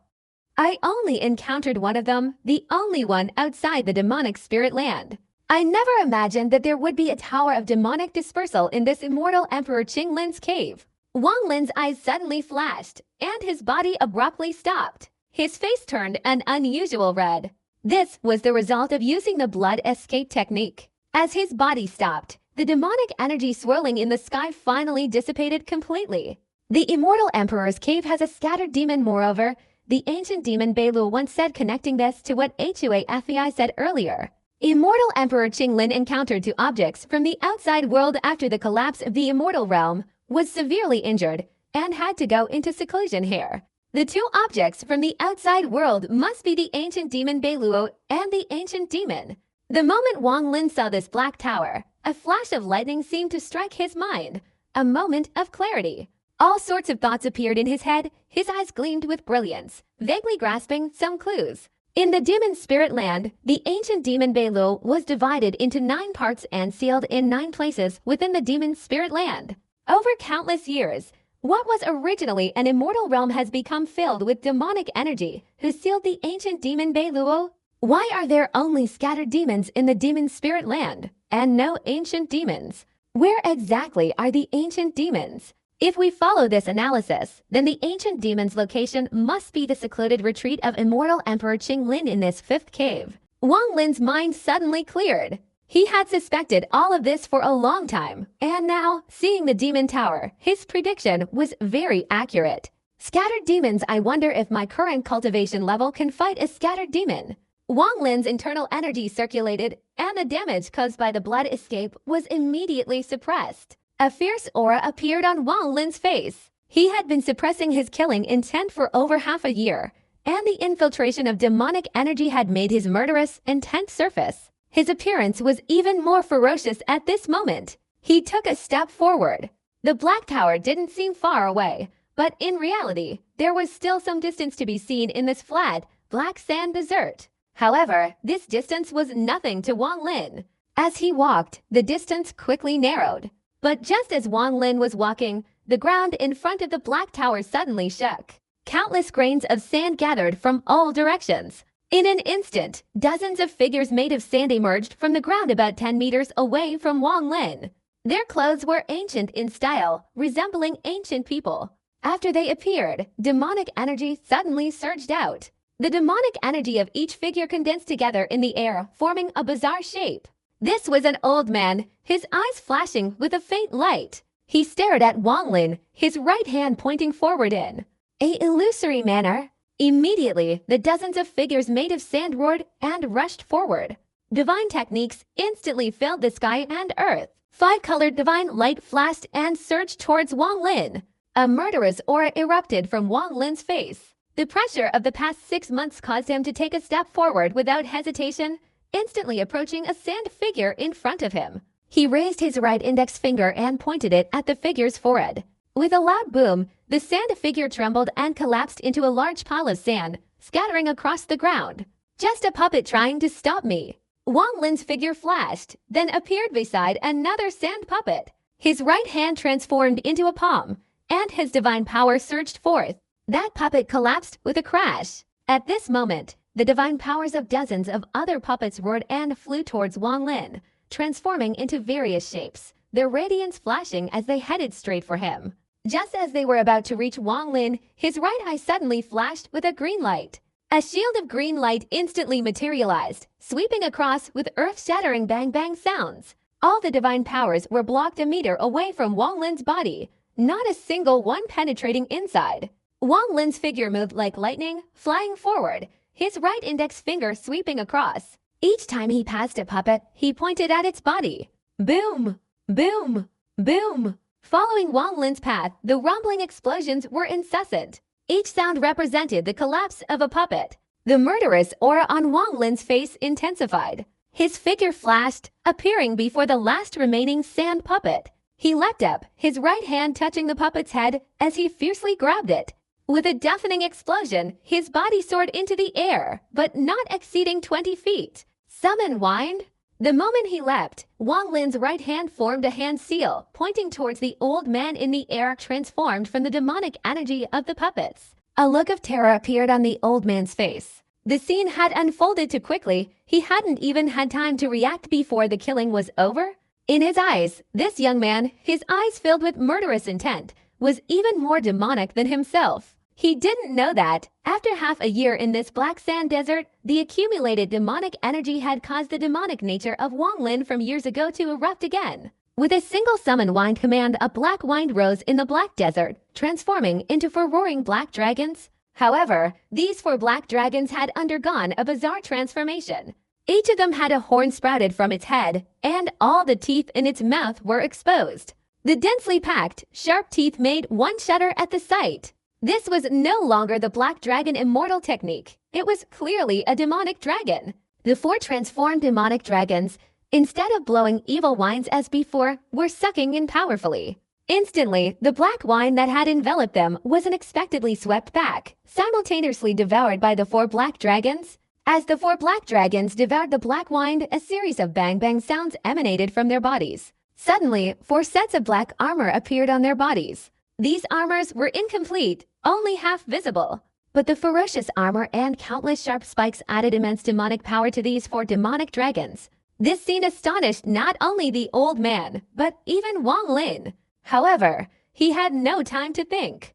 I only encountered one of them, the only one outside the demonic spirit land. I never imagined that there would be a Tower of Demonic Dispersal in this immortal Emperor Qinglin's cave. Wang Lin's eyes suddenly flashed, and his body abruptly stopped. His face turned an unusual red. This was the result of using the blood escape technique. As his body stopped, the demonic energy swirling in the sky finally dissipated completely. The immortal Emperor's cave has a scattered demon. Moreover, the ancient demon Beilu once said, connecting this to what Huafei said earlier. Immortal Emperor Qinglin encountered 2 objects from the outside world after the collapse of the immortal realm, was severely injured, and had to go into seclusion here. The 2 objects from the outside world must be the ancient demon Beiluo and the ancient demon. The moment Wang Lin saw this black tower, a flash of lightning seemed to strike his mind, a moment of clarity. All sorts of thoughts appeared in his head, his eyes gleamed with brilliance, vaguely grasping some clues. In the demon spirit land, the ancient demon Beiluo was divided into 9 parts and sealed in 9 places within the demon spirit land. Over countless years, What was originally an immortal realm has become filled with demonic energy, who sealed the ancient demon Bay Luo. Why are there only scattered demons in the demon spirit land, and no ancient demons? Where exactly are the ancient demons? If we follow this analysis, then the ancient demon's location must be the secluded retreat of immortal Emperor Qinglin in this fifth cave. Wang Lin's mind suddenly cleared. He had suspected all of this for a long time, and now, seeing the demon tower, his prediction was very accurate. Scattered demons. I wonder if my current cultivation level can fight a scattered demon. Wang Lin's internal energy circulated, and the damage caused by the blood escape was immediately suppressed. A fierce aura appeared on Wang Lin's face. He had been suppressing his killing intent for over half a year, and the infiltration of demonic energy had made his murderous intent surface. His appearance was even more ferocious at this moment. He took a step forward. The Black Tower didn't seem far away, but in reality, there was still some distance to be seen in this flat, black sand desert. However, this distance was nothing to Wang Lin. As he walked, the distance quickly narrowed. But just as Wang Lin was walking, the ground in front of the Black Tower suddenly shook. Countless grains of sand gathered from all directions. In an instant, dozens of figures made of sand emerged from the ground about 10 meters away from Wang Lin. Their clothes were ancient in style, resembling ancient people. After they appeared, demonic energy suddenly surged out. The demonic energy of each figure condensed together in the air, forming a bizarre shape. This was an old man, his eyes flashing with a faint light. He stared at Wang Lin, his right hand pointing forward in an illusory manner. Immediately, the dozens of figures made of sand roared and rushed forward. Divine techniques instantly filled the sky and earth. 5-colored divine light flashed and surged towards Wang Lin. A murderous aura erupted from Wang Lin's face. The pressure of the past 6 months caused him to take a step forward without hesitation, instantly approaching a sand figure in front of him. He raised his right index finger and pointed it at the figure's forehead. With a loud boom, the sand figure trembled and collapsed into a large pile of sand, scattering across the ground. Just a puppet trying to stop me. Wang Lin's figure flashed, then appeared beside another sand puppet. His right hand transformed into a palm, and his divine power surged forth. That puppet collapsed with a crash. At this moment, the divine powers of dozens of other puppets roared and flew towards Wang Lin, transforming into various shapes, their radiance flashing as they headed straight for him. Just as they were about to reach Wang Lin, his right eye suddenly flashed with a green light. A shield of green light instantly materialized, sweeping across with earth-shattering bang-bang sounds. All the divine powers were blocked a meter away from Wang Lin's body, not a single one penetrating inside. Wang Lin's figure moved like lightning, flying forward, his right index finger sweeping across. Each time he passed a puppet, he pointed at its body. Boom! Boom! Boom! Following Wang Lin's path, the rumbling explosions were incessant. Each sound represented the collapse of a puppet. The murderous aura on Wang Lin's face intensified. His figure flashed, appearing before the last remaining sand puppet. He leapt up, his right hand touching the puppet's head as he fiercely grabbed it. With a deafening explosion, his body soared into the air, but not exceeding 20 feet. Summon wind? The moment he leapt, Wang Lin's right hand formed a hand seal, pointing towards the old man in the air transformed from the demonic energy of the puppets. A look of terror appeared on the old man's face. The scene had unfolded too quickly. He hadn't even had time to react before the killing was over. In his eyes, this young man, his eyes filled with murderous intent, was even more demonic than himself. He didn't know that, after half a year in this black sand desert, the accumulated demonic energy had caused the demonic nature of Wang Lin from years ago to erupt again. With a single summon wind command, a black wind rose in the black desert, transforming into 4 roaring black dragons. However, these 4 black dragons had undergone a bizarre transformation. Each of them had a horn sprouted from its head, and all the teeth in its mouth were exposed. The densely packed, sharp teeth made one shudder at the sight. This was no longer the Black Dragon Immortal technique. It was clearly a demonic dragon. The 4 transformed demonic dragons, instead of blowing evil winds as before, were sucking in powerfully. Instantly, the black wine that had enveloped them was unexpectedly swept back, simultaneously devoured by the 4 black dragons. As the 4 black dragons devoured the black wine, a series of bang-bang sounds emanated from their bodies. Suddenly, 4 sets of black armor appeared on their bodies. These armors were incomplete, only half visible. But the ferocious armor and countless sharp spikes added immense demonic power to these 4 demonic dragons. This scene astonished not only the old man, but even Wang Lin. However, he had no time to think.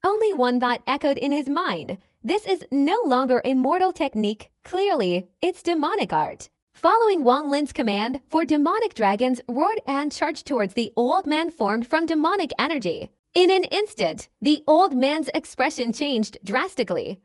Only one thought echoed in his mind. This is no longer immortal technique, clearly, it's demonic art. Following Wang Lin's command, 4 demonic dragons roared and charged towards the old man formed from demonic energy. In an instant, the old man's expression changed drastically.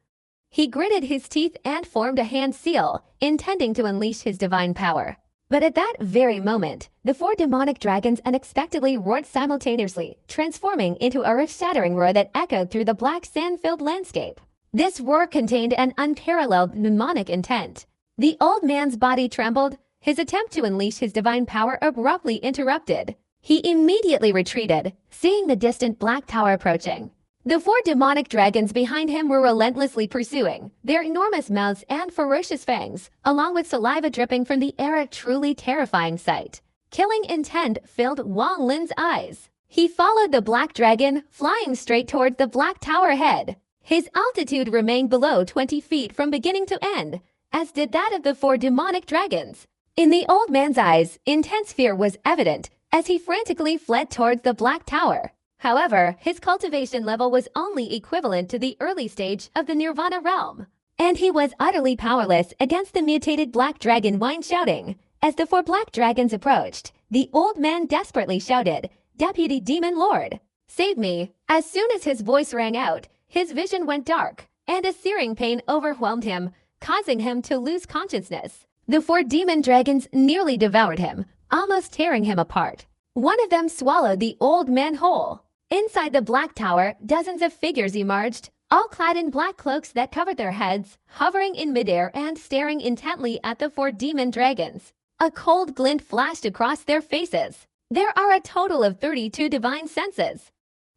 He gritted his teeth and formed a hand seal, intending to unleash his divine power. But at that very moment, the 4 demonic dragons unexpectedly roared simultaneously, transforming into a earth-shattering roar that echoed through the black sand-filled landscape. This roar contained an unparalleled demonic intent. The old man's body trembled, his attempt to unleash his divine power abruptly interrupted. He immediately retreated, seeing the distant black tower approaching. The 4 demonic dragons behind him were relentlessly pursuing, their enormous mouths and ferocious fangs, along with saliva dripping from the air, a truly terrifying sight. Killing intent filled Wang Lin's eyes. He followed the black dragon, flying straight towards the black tower head. His altitude remained below 20 feet from beginning to end, as did that of the 4 demonic dragons. In the old man's eyes, intense fear was evident as he frantically fled towards the black tower. However, his cultivation level was only equivalent to the early stage of the Nirvana realm, and he was utterly powerless against the mutated black dragon, whined shouting. As the 4 black dragons approached, the old man desperately shouted, "Deputy Demon Lord, save me!" As soon as his voice rang out, his vision went dark, and a searing pain overwhelmed him, causing him to lose consciousness. The 4 demon dragons nearly devoured him, almost tearing him apart. One of them swallowed the old man whole. Inside the black tower, dozens of figures emerged, all clad in black cloaks that covered their heads, hovering in midair and staring intently at the 4 demon dragons. A cold glint flashed across their faces. There are a total of 32 divine senses.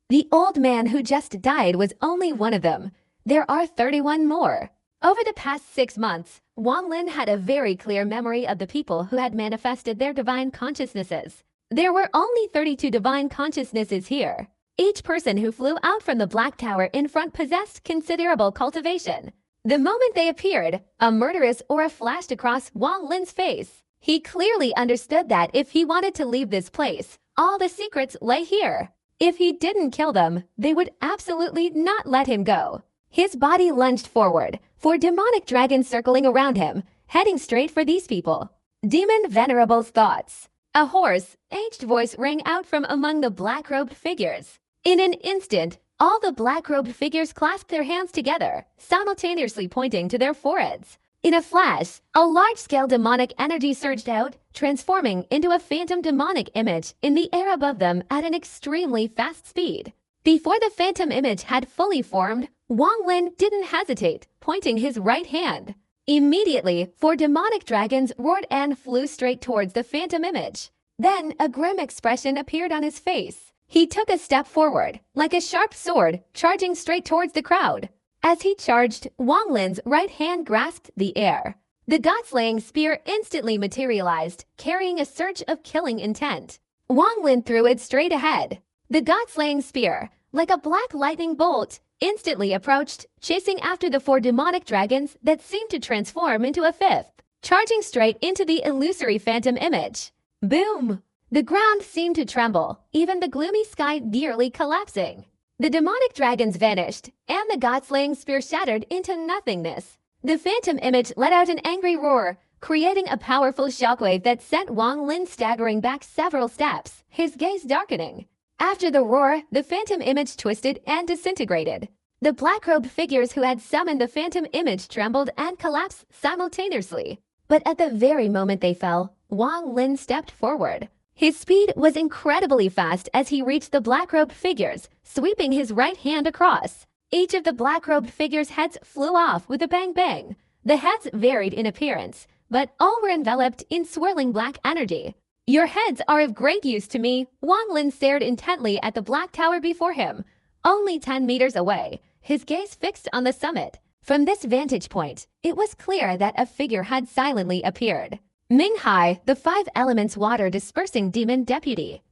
The old man who just died was only one of them. There are 31 more. Over the past 6 months, Wang Lin had a very clear memory of the people who had manifested their divine consciousnesses. There were only 32 divine consciousnesses here. Each person who flew out from the black tower in front possessed considerable cultivation. The moment they appeared, a murderous aura flashed across Wang Lin's face. He clearly understood that if he wanted to leave this place, all the secrets lay here. If he didn't kill them, they would absolutely not let him go. His body lunged forward, 4 demonic dragons circling around him, heading straight for these people. Demon Venerable's thoughts. A hoarse, aged voice rang out from among the black-robed figures. In an instant, all the black-robed figures clasped their hands together, simultaneously pointing to their foreheads. In a flash, a large-scale demonic energy surged out, transforming into a phantom demonic image in the air above them at an extremely fast speed. Before the phantom image had fully formed, Wang Lin didn't hesitate, pointing his right hand. Immediately, 4 demonic dragons roared and flew straight towards the phantom image. Then, a grim expression appeared on his face. He took a step forward, like a sharp sword, charging straight towards the crowd. As he charged, Wang Lin's right hand grasped the air. The god-slaying spear instantly materialized, carrying a surge of killing intent. Wang Lin threw it straight ahead. The god-slaying spear, like a black lightning bolt, instantly approached, chasing after the 4 demonic dragons that seemed to transform into a 5th, charging straight into the illusory phantom image. Boom! The ground seemed to tremble, even the gloomy sky nearly collapsing. The demonic dragons vanished, and the god-slaying spear shattered into nothingness. The phantom image let out an angry roar, creating a powerful shockwave that sent Wang Lin staggering back several steps, his gaze darkening. After the roar, the phantom image twisted and disintegrated. The black-robed figures who had summoned the phantom image trembled and collapsed simultaneously. But at the very moment they fell, Wang Lin stepped forward. His speed was incredibly fast as he reached the black-robed figures, sweeping his right hand across. Each of the black-robed figures' heads flew off with a bang-bang. The heads varied in appearance, but all were enveloped in swirling black energy. "Your heads are of great use to me." Wang Lin stared intently at the black tower before him, only 10 meters away, his gaze fixed on the summit. From this vantage point, it was clear that a figure had silently appeared. Minghai, the 5 elements water dispersing demon deputy.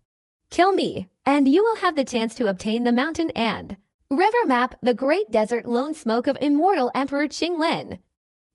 Kill me, and you will have the chance to obtain the mountain and river map, the great desert lone smoke of immortal Emperor Qinglin.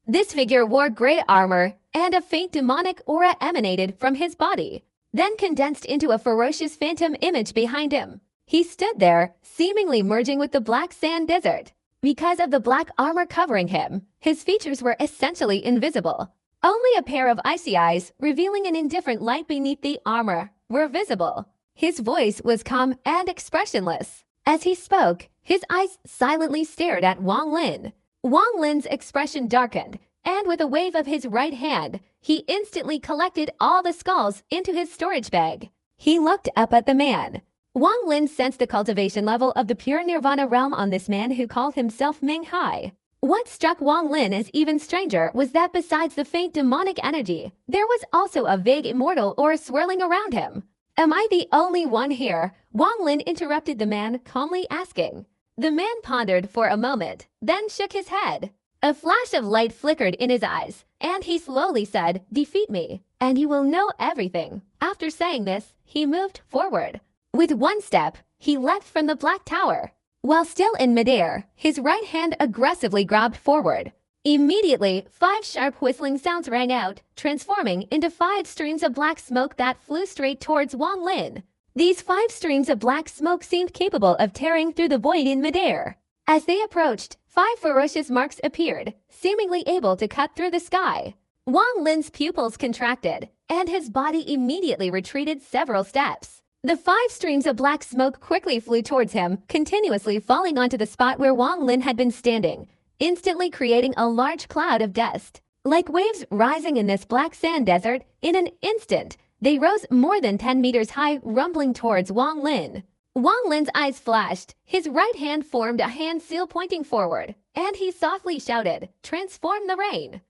This figure wore gray armor, and a faint demonic aura emanated from his body, then condensed into a ferocious phantom image behind him. He stood there, seemingly merging with the black sand desert. Because of the black armor covering him, his features were essentially invisible. Only a pair of icy eyes, revealing an indifferent light beneath the armor, were visible. His voice was calm and expressionless. As he spoke, his eyes silently stared at Wang Lin. Wang Lin's expression darkened, and with a wave of his right hand, he instantly collected all the skulls into his storage bag. He looked up at the man. Wang Lin sensed the cultivation level of the pure nirvana realm on this man who called himself Ming Hai. What struck Wang Lin as even stranger was that besides the faint demonic energy, there was also a vague immortal aura swirling around him. Am I the only one here? Wang Lin interrupted the man, calmly asking. The man pondered for a moment, then shook his head. A flash of light flickered in his eyes, and he slowly said, "Defeat me, and you will know everything." After saying this, he moved forward. With one step, he leapt from the black tower. While still in midair, his right hand aggressively grabbed forward. Immediately, 5 sharp whistling sounds rang out, transforming into 5 streams of black smoke that flew straight towards Wang Lin. These 5 streams of black smoke seemed capable of tearing through the void in midair. As they approached, 5 ferocious marks appeared, seemingly able to cut through the sky. Wang Lin's pupils contracted, and his body immediately retreated several steps. The 5 streams of black smoke quickly flew towards him, continuously falling onto the spot where Wang Lin had been standing, instantly creating a large cloud of dust. Like waves rising in this black sand desert, in an instant, they rose more than 10 meters high, rumbling towards Wang Lin. Wang Lin's eyes flashed, his right hand formed a hand seal pointing forward, and he softly shouted, "Transform the rain."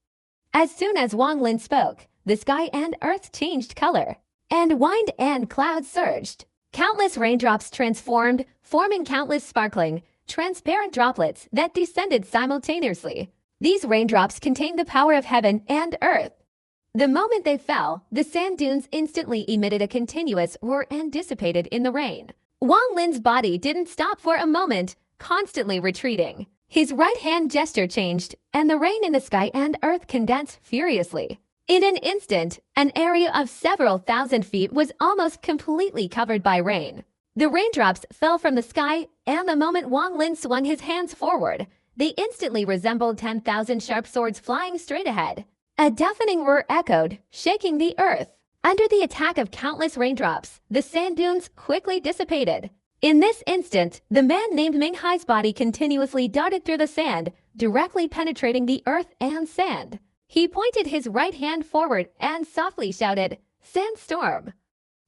As soon as Wang Lin spoke, the sky and earth changed color, and wind and clouds surged. Countless raindrops transformed, forming countless sparkling, transparent droplets that descended simultaneously. These raindrops contained the power of heaven and earth. The moment they fell, the sand dunes instantly emitted a continuous roar and dissipated in the rain. Wang Lin's body didn't stop for a moment, constantly retreating. His right hand gesture changed, and the rain in the sky and earth condensed furiously. In an instant, an area of several thousand feet was almost completely covered by rain. The raindrops fell from the sky, and the moment Wang Lin swung his hands forward, they instantly resembled 10,000 sharp swords flying straight ahead. A deafening roar echoed, shaking the earth. Under the attack of countless raindrops, the sand dunes quickly dissipated. In this instant, the man named Ming Hai's body continuously darted through the sand, directly penetrating the earth and sand. He pointed his right hand forward and softly shouted, "Sandstorm."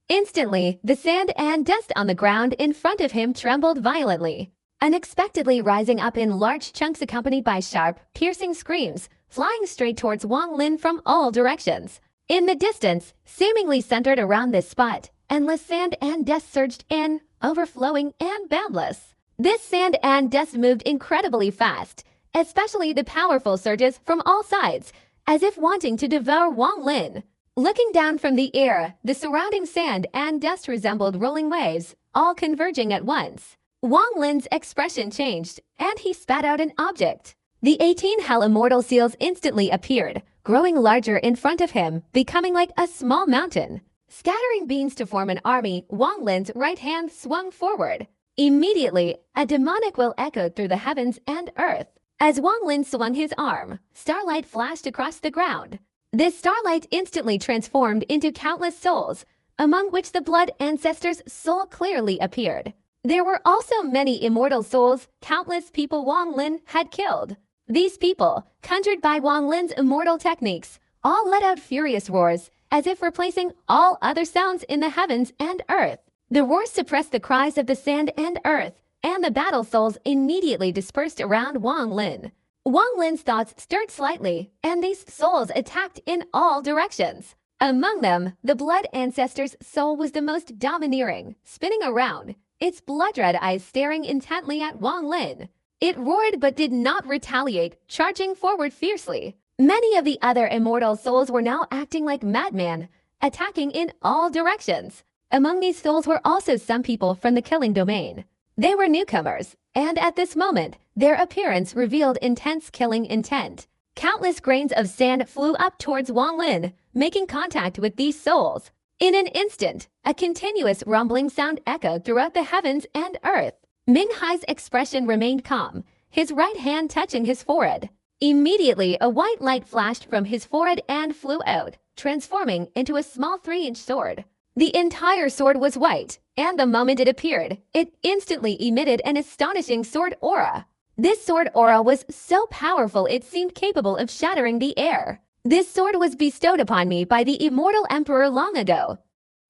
Instantly, the sand and dust on the ground in front of him trembled violently, unexpectedly rising up in large chunks accompanied by sharp, piercing screams, flying straight towards Wang Lin from all directions. In the distance, seemingly centered around this spot, endless sand and dust surged in, overflowing and boundless. This sand and dust moved incredibly fast, especially the powerful surges from all sides, as if wanting to devour Wang Lin. Looking down from the air, the surrounding sand and dust resembled rolling waves, all converging at once. Wang Lin's expression changed, and he spat out an object. The 18 Hell Immortal Seals instantly appeared, growing larger in front of him, becoming like a small mountain. Scattering beams to form an army, Wang Lin's right hand swung forward. Immediately, a demonic wail echoed through the heavens and earth. As Wang Lin swung his arm, starlight flashed across the ground. This starlight instantly transformed into countless souls, among which the blood ancestor's soul clearly appeared. There were also many immortal souls, countless people Wang Lin had killed. These people, conjured by Wang Lin's immortal techniques, all let out furious roars, as if replacing all other sounds in the heavens and earth. The roars suppressed the cries of the sand and earth, and the battle souls immediately dispersed around Wang Lin. Wang Lin's thoughts stirred slightly, and these souls attacked in all directions. Among them, the blood ancestor's soul was the most domineering, spinning around, its blood-red eyes staring intently at Wang Lin. It roared but did not retaliate, charging forward fiercely. Many of the other immortal souls were now acting like madmen, attacking in all directions. Among these souls were also some people from the killing domain. They were newcomers, and at this moment, their appearance revealed intense killing intent. Countless grains of sand flew up towards Wang Lin, making contact with these souls. In an instant, a continuous rumbling sound echoed throughout the heavens and earth. Ming Hai's expression remained calm, his right hand touching his forehead. Immediately, a white light flashed from his forehead and flew out, transforming into a small 3-inch sword. The entire sword was white, and the moment it appeared, it instantly emitted an astonishing sword aura. This sword aura was so powerful it seemed capable of shattering the air. This sword was bestowed upon me by the immortal emperor long ago.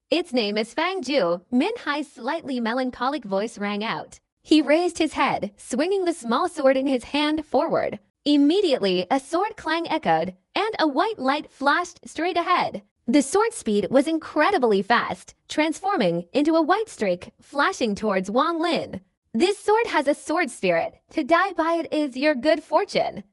Its name is Fang Ju. Min Hai's slightly melancholic voice rang out. He raised his head, swinging the small sword in his hand forward. Immediately, a sword clang echoed, and a white light flashed straight ahead. The sword speed was incredibly fast, transforming into a white streak, flashing towards Wang Lin. This sword has a sword spirit. To die by it is your good fortune.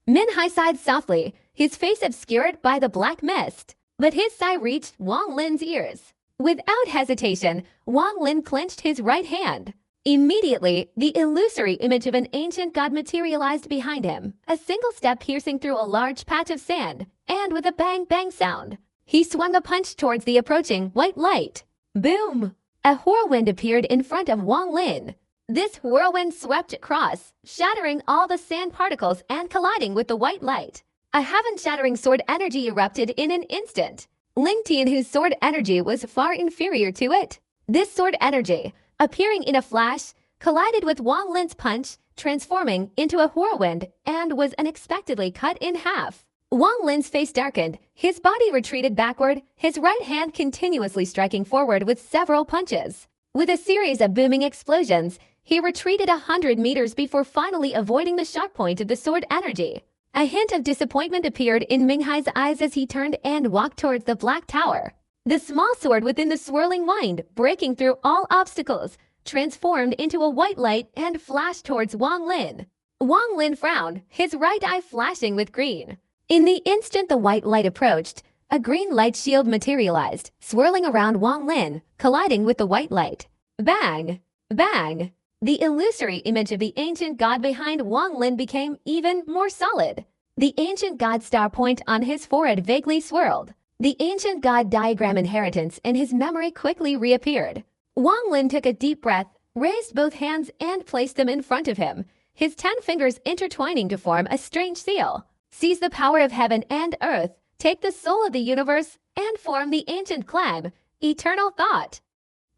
Min Hai sighed softly, his face obscured by the black mist, but his sigh reached Wang Lin's ears. Without hesitation, Wang Lin clenched his right hand. Immediately, the illusory image of an ancient god materialized behind him, a single step piercing through a large patch of sand, and with a bang-bang sound, he swung a punch towards the approaching white light. Boom! A whirlwind appeared in front of Wang Lin. This whirlwind swept across, shattering all the sand particles and colliding with the white light. A heaven-shattering sword energy erupted in an instant. Ling Tian, whose sword energy was far inferior to it. This sword energy, appearing in a flash, collided with Wang Lin's punch, transforming into a whirlwind, and was unexpectedly cut in half. Wang Lin's face darkened, his body retreated backward, his right hand continuously striking forward with several punches. With a series of booming explosions, he retreated 100 meters before finally avoiding the sharp point of the sword energy. A hint of disappointment appeared in Ming Hai's eyes as he turned and walked towards the black tower. The small sword within the swirling wind, breaking through all obstacles, transformed into a white light and flashed towards Wang Lin. Wang Lin frowned, his right eye flashing with green. In the instant the white light approached, a green light shield materialized, swirling around Wang Lin, colliding with the white light. Bang! Bang! The illusory image of the ancient god behind Wang Lin became even more solid. The ancient god star point on his forehead vaguely swirled. The ancient god diagram inheritance in his memory quickly reappeared. Wang Lin took a deep breath, raised both hands and placed them in front of him, his 10 fingers intertwining to form a strange seal. Seize the power of heaven and earth, take the soul of the universe, and form the ancient clan, eternal thought.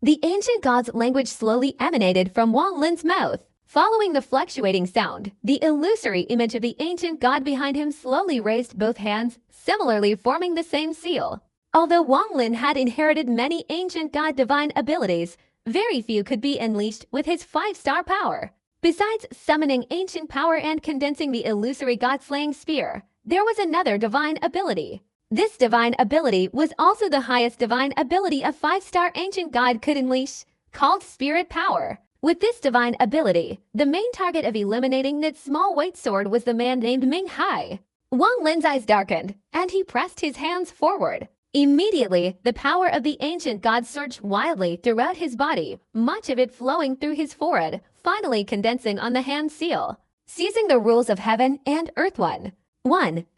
The ancient god's language slowly emanated from Wang Lin's mouth. Following the fluctuating sound, the illusory image of the ancient god behind him slowly raised both hands, similarly forming the same seal. Although Wang Lin had inherited many ancient god divine abilities, very few could be unleashed with his 5-star power. Besides summoning ancient power and condensing the illusory god-slaying spear, there was another divine ability. This divine ability was also the highest divine ability a 5-star ancient god could unleash, called spirit power. With this divine ability, the main target of eliminating that small white sword was the man named Ming Hai. Wang Lin's eyes darkened, and he pressed his hands forward. Immediately, the power of the ancient god surged wildly throughout his body, much of it flowing through his forehead, finally condensing on the hand seal. Seizing the rules of heaven and earth 1.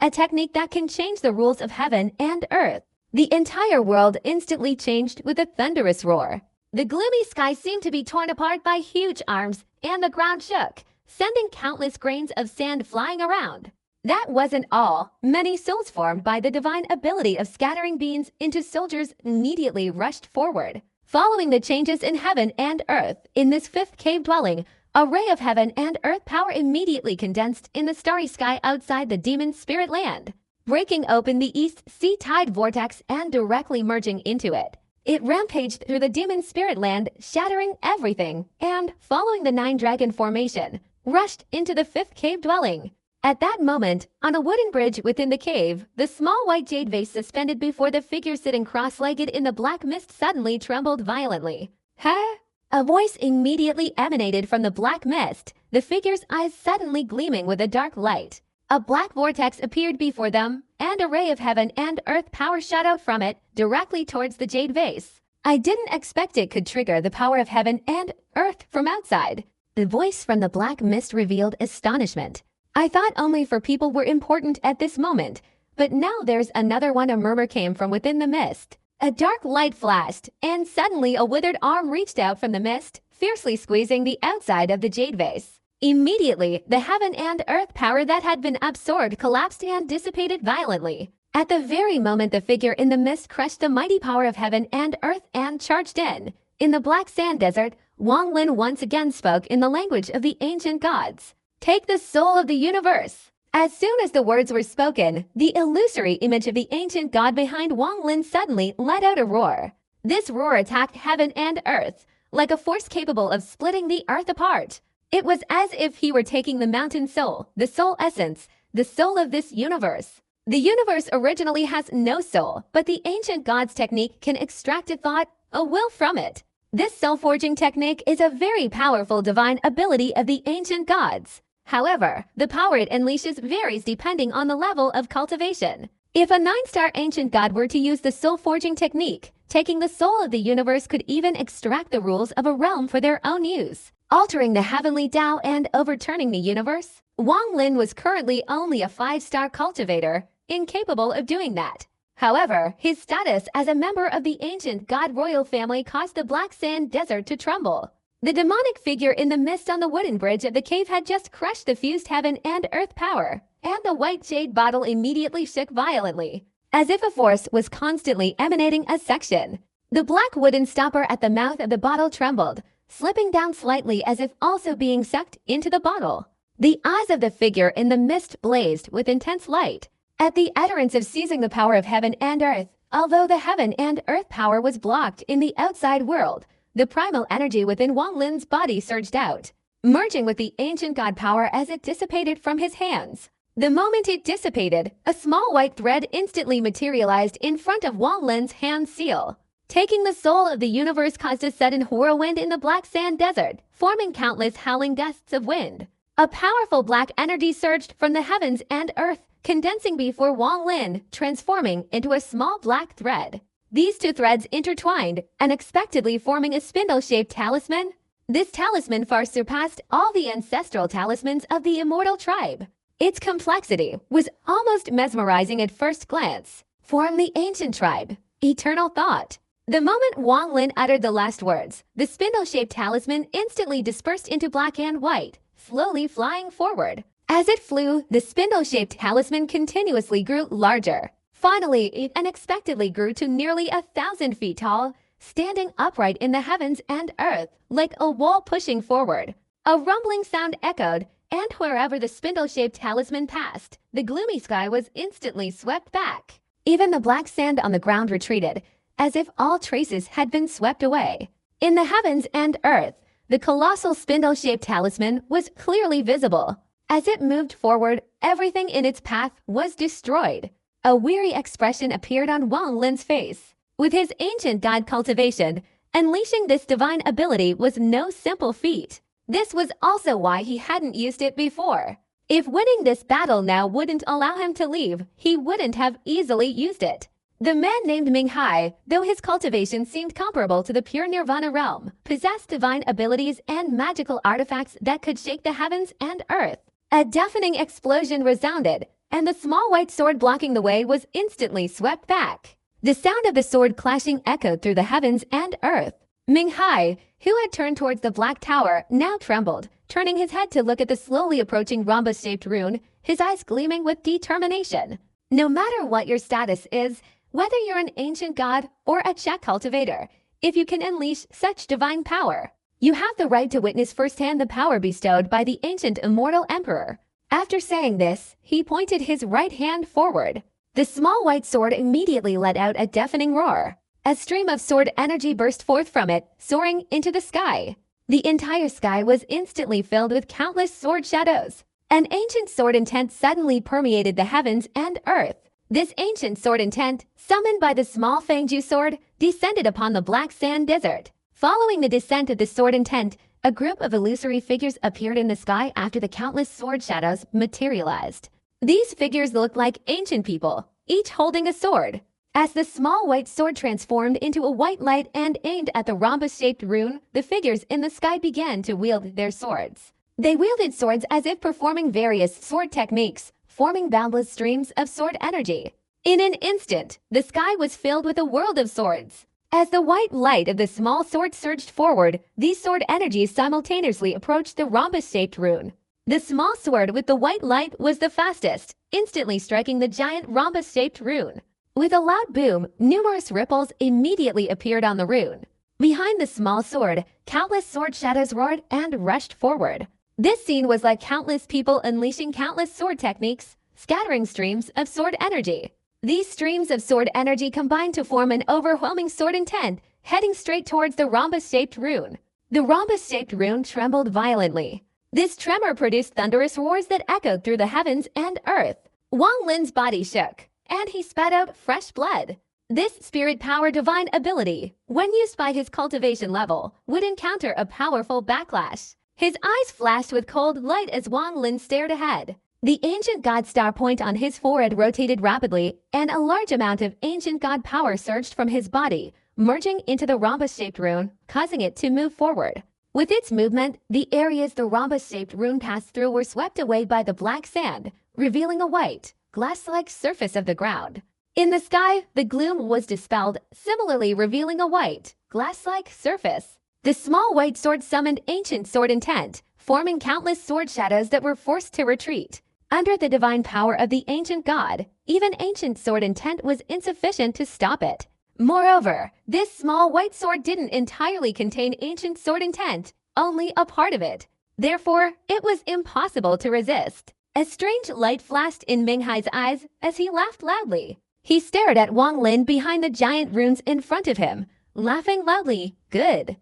A technique that can change the rules of heaven and earth. The entire world instantly changed with a thunderous roar. The gloomy sky seemed to be torn apart by huge arms, and the ground shook, sending countless grains of sand flying around. That wasn't all. Many souls formed by the divine ability of scattering beams into soldiers immediately rushed forward. Following the changes in heaven and earth, in this 5th cave dwelling, a ray of heaven and earth power immediately condensed in the starry sky outside the demon spirit land, breaking open the east sea tide vortex and directly merging into it. It rampaged through the demon spirit land, shattering everything, and, following the 9-dragon formation, rushed into the 5th cave dwelling. At that moment, on a wooden bridge within the cave, the small white jade vase suspended before the figure sitting cross-legged in the black mist suddenly trembled violently. Huh? A voice immediately emanated from the black mist, the figure's eyes suddenly gleaming with a dark light. A black vortex appeared before them, and a ray of heaven and earth power shot out from it, directly towards the jade vase. I didn't expect it could trigger the power of heaven and earth from outside. The voice from the black mist revealed astonishment. I thought only for people were important at this moment, but now there's another one. A murmur came from within the mist. A dark light flashed, and suddenly a withered arm reached out from the mist, fiercely squeezing the outside of the jade vase. Immediately, the heaven and earth power that had been absorbed collapsed and dissipated violently. At the very moment the figure in the mist crushed the mighty power of heaven and earth and charged in. In the black sand desert, Wang Lin once again spoke in the language of the ancient gods. Take the soul of the universe. As soon as the words were spoken, the illusory image of the ancient god behind Wang Lin suddenly let out a roar. This roar attacked heaven and earth, like a force capable of splitting the earth apart. It was as if he were taking the mountain soul, the soul essence, the soul of this universe. The universe originally has no soul, but the ancient god's technique can extract a thought, a will from it. This soul-forging technique is a very powerful divine ability of the ancient gods. However, the power it unleashes varies depending on the level of cultivation. If a 9-star ancient god were to use the soul-forging technique, taking the soul of the universe could even extract the rules of a realm for their own use, altering the heavenly Tao and overturning the universe. Wang Lin was currently only a 5-star cultivator, incapable of doing that. However, his status as a member of the ancient god royal family caused the black sand desert to tremble. The demonic figure in the mist on the wooden bridge of the cave had just crushed the fused heaven and earth power, and the white jade bottle immediately shook violently, as if a force was constantly emanating a section. The black wooden stopper at the mouth of the bottle trembled, slipping down slightly as if also being sucked into the bottle. The eyes of the figure in the mist blazed with intense light. At the utterance of seizing the power of heaven and earth, although the heaven and earth power was blocked in the outside world, the primal energy within Wang Lin's body surged out, merging with the ancient god power as it dissipated from his hands. The moment it dissipated, a small white thread instantly materialized in front of Wang Lin's hand seal. Taking the soul of the universe caused a sudden whirlwind in the black sand desert, forming countless howling gusts of wind. A powerful black energy surged from the heavens and earth, condensing before Wang Lin, transforming into a small black thread. These two threads intertwined, unexpectedly forming a spindle-shaped talisman. This talisman far surpassed all the ancestral talismans of the immortal tribe. Its complexity was almost mesmerizing at first glance. Form the ancient tribe. Eternal thought. The moment Wang Lin uttered the last words, the spindle-shaped talisman instantly dispersed into black and white, slowly flying forward. As it flew, the spindle-shaped talisman continuously grew larger. Finally, it unexpectedly grew to nearly 1,000 feet tall, standing upright in the heavens and earth, like a wall pushing forward. A rumbling sound echoed, and wherever the spindle-shaped talisman passed, the gloomy sky was instantly swept back. Even the black sand on the ground retreated, as if all traces had been swept away. In the heavens and earth, the colossal spindle-shaped talisman was clearly visible. As it moved forward, everything in its path was destroyed. A weary expression appeared on Wang Lin's face. With his ancient god cultivation, unleashing this divine ability was no simple feat. This was also why he hadn't used it before. If winning this battle now wouldn't allow him to leave, he wouldn't have easily used it. The man named Ming Hai, though his cultivation seemed comparable to the pure nirvana realm, possessed divine abilities and magical artifacts that could shake the heavens and earth. A deafening explosion resounded, and the small white sword blocking the way was instantly swept back. The sound of the sword clashing echoed through the heavens and earth. Ming Hai, who had turned towards the black tower, now trembled, turning his head to look at the slowly approaching rhombus-shaped rune, his eyes gleaming with determination. No matter what your status is, whether you're an ancient god or a Czech cultivator, if you can unleash such divine power, you have the right to witness firsthand the power bestowed by the ancient immortal emperor. After saying this, he pointed his right hand forward. The small white sword immediately let out a deafening roar. A stream of sword energy burst forth from it, soaring into the sky. The entire sky was instantly filled with countless sword shadows. An ancient sword intent suddenly permeated the heavens and earth. This ancient sword intent, summoned by the small Fangju sword, descended upon the black sand desert. Following the descent of the sword intent, a group of illusory figures appeared in the sky after the countless sword shadows materialized. These figures looked like ancient people, each holding a sword. As the small white sword transformed into a white light and aimed at the rhombus-shaped rune, the figures in the sky began to wield their swords. They wielded swords as if performing various sword techniques, forming boundless streams of sword energy. In an instant, the sky was filled with a world of swords. As the white light of the small sword surged forward, these sword energies simultaneously approached the rhombus-shaped rune. The small sword with the white light was the fastest, instantly striking the giant rhombus-shaped rune. With a loud boom, numerous ripples immediately appeared on the rune. Behind the small sword, countless sword shadows roared and rushed forward. This scene was like countless people unleashing countless sword techniques, scattering streams of sword energy. These streams of sword energy combined to form an overwhelming sword intent, heading straight towards the rhombus-shaped rune. The rhombus-shaped rune trembled violently. This tremor produced thunderous roars that echoed through the heavens and earth. Wang Lin's body shook, and he spat out fresh blood. This spirit power divine ability, when used by his cultivation level, would encounter a powerful backlash. His eyes flashed with cold light as Wang Lin stared ahead. The ancient god star point on his forehead rotated rapidly, and a large amount of ancient god power surged from his body, merging into the rhombus-shaped rune, causing it to move forward. With its movement, the areas the rhombus-shaped rune passed through were swept away by the black sand, revealing a white, glass-like surface of the ground. In the sky, the gloom was dispelled, similarly revealing a white, glass-like surface. The small white sword summoned ancient sword intent, forming countless sword shadows that were forced to retreat. Under the divine power of the ancient god, even ancient sword intent was insufficient to stop it. Moreover, this small white sword didn't entirely contain ancient sword intent, only a part of it. Therefore, it was impossible to resist. A strange light flashed in Minghai's eyes as he laughed loudly. He stared at Wang Lin behind the giant runes in front of him, laughing loudly. Good.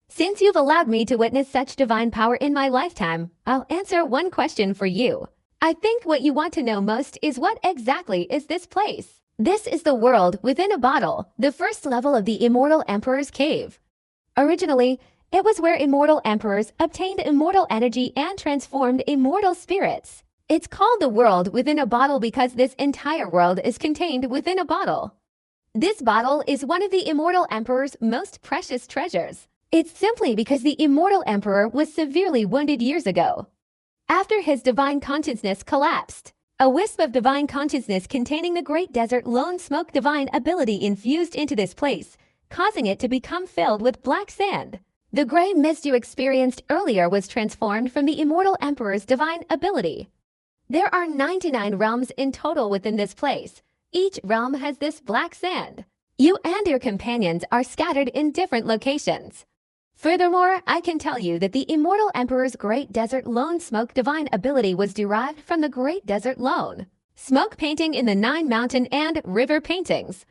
Since you've allowed me to witness such divine power in my lifetime, I'll answer one question for you. I think what you want to know most is what exactly is this place? This is the world within a bottle, the first level of the Immortal Emperor's cave. Originally, it was where immortal emperors obtained immortal energy and transformed immortal spirits. It's called the world within a bottle because this entire world is contained within a bottle. This bottle is one of the immortal emperor's most precious treasures. It's simply because the immortal emperor was severely wounded years ago. After his divine consciousness collapsed, a wisp of divine consciousness containing the Great Desert Lone Smoke divine ability infused into this place, causing it to become filled with black sand. The gray mist you experienced earlier was transformed from the immortal emperor's divine ability. There are 99 realms in total within this place. Each realm has this black sand. You and your companions are scattered in different locations. Furthermore, I can tell you that the Immortal Emperor's Great Desert Lone Smoke divine ability was derived from the Great Desert Lone Smoke painting in the 9 mountain and river paintings.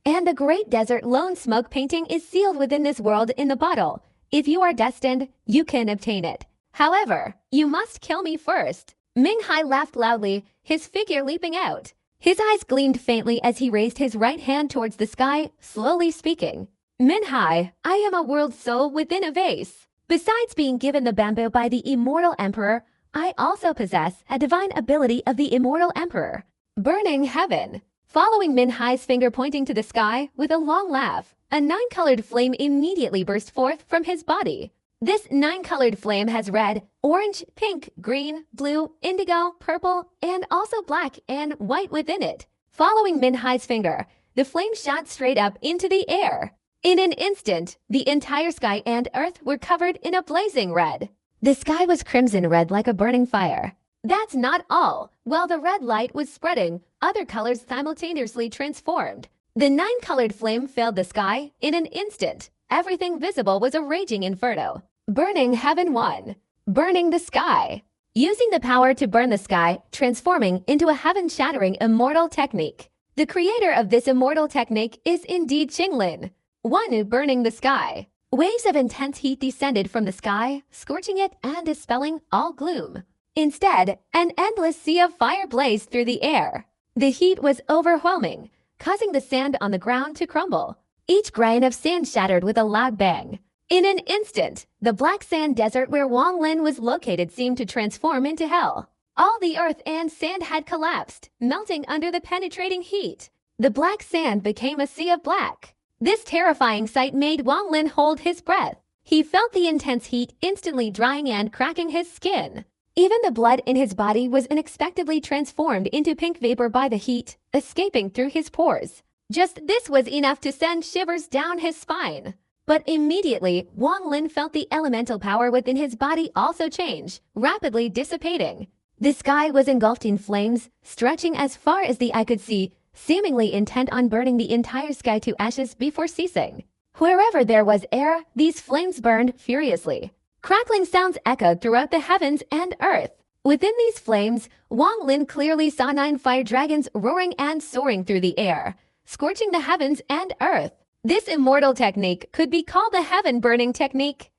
And the Great Desert Lone Smoke painting is sealed within this world in the bottle. If you are destined, you can obtain it. However, you must kill me first. Minghai laughed loudly, his figure leaping out. His eyes gleamed faintly as he raised his right hand towards the sky, slowly speaking. Minghai, I am a world soul within a vase. Besides being given the bamboo by the Immortal Emperor, I also possess a divine ability of the Immortal Emperor. Burning Heaven. Following Minhai's finger pointing to the sky with a long laugh, a 9-colored flame immediately burst forth from his body. This 9-colored flame has red, orange, pink, green, blue, indigo, purple, and also black and white within it. Following Minhai's finger, the flame shot straight up into the air. In an instant, the entire sky and earth were covered in a blazing red. The sky was crimson red like a burning fire. That's not all. While the red light was spreading, other colors simultaneously transformed. The 9-colored flame filled the sky in an instant. Everything visible was a raging inferno. Burning Heaven 1. Burning the sky. Using the power to burn the sky, transforming into a heaven-shattering immortal technique. The creator of this immortal technique is indeed Qinglin, one who burning the sky. Waves of intense heat descended from the sky, scorching it and dispelling all gloom. Instead, an endless sea of fire blazed through the air. The heat was overwhelming, causing the sand on the ground to crumble. Each grain of sand shattered with a loud bang. In an instant, the black sand desert where Wang Lin was located seemed to transform into hell. All the earth and sand had collapsed, melting under the penetrating heat. The black sand became a sea of black. This terrifying sight made Wang Lin hold his breath. He felt the intense heat instantly drying and cracking his skin. Even the blood in his body was unexpectedly transformed into pink vapor by the heat, escaping through his pores. Just this was enough to send shivers down his spine. But immediately, Wang Lin felt the elemental power within his body also change, rapidly dissipating. The sky was engulfed in flames, stretching as far as the eye could see, seemingly intent on burning the entire sky to ashes before ceasing. Wherever there was air, these flames burned furiously. Crackling sounds echoed throughout the heavens and earth. Within these flames, Wang Lin clearly saw 9 fire dragons roaring and soaring through the air, scorching the heavens and earth. This immortal technique could be called the heaven burning technique.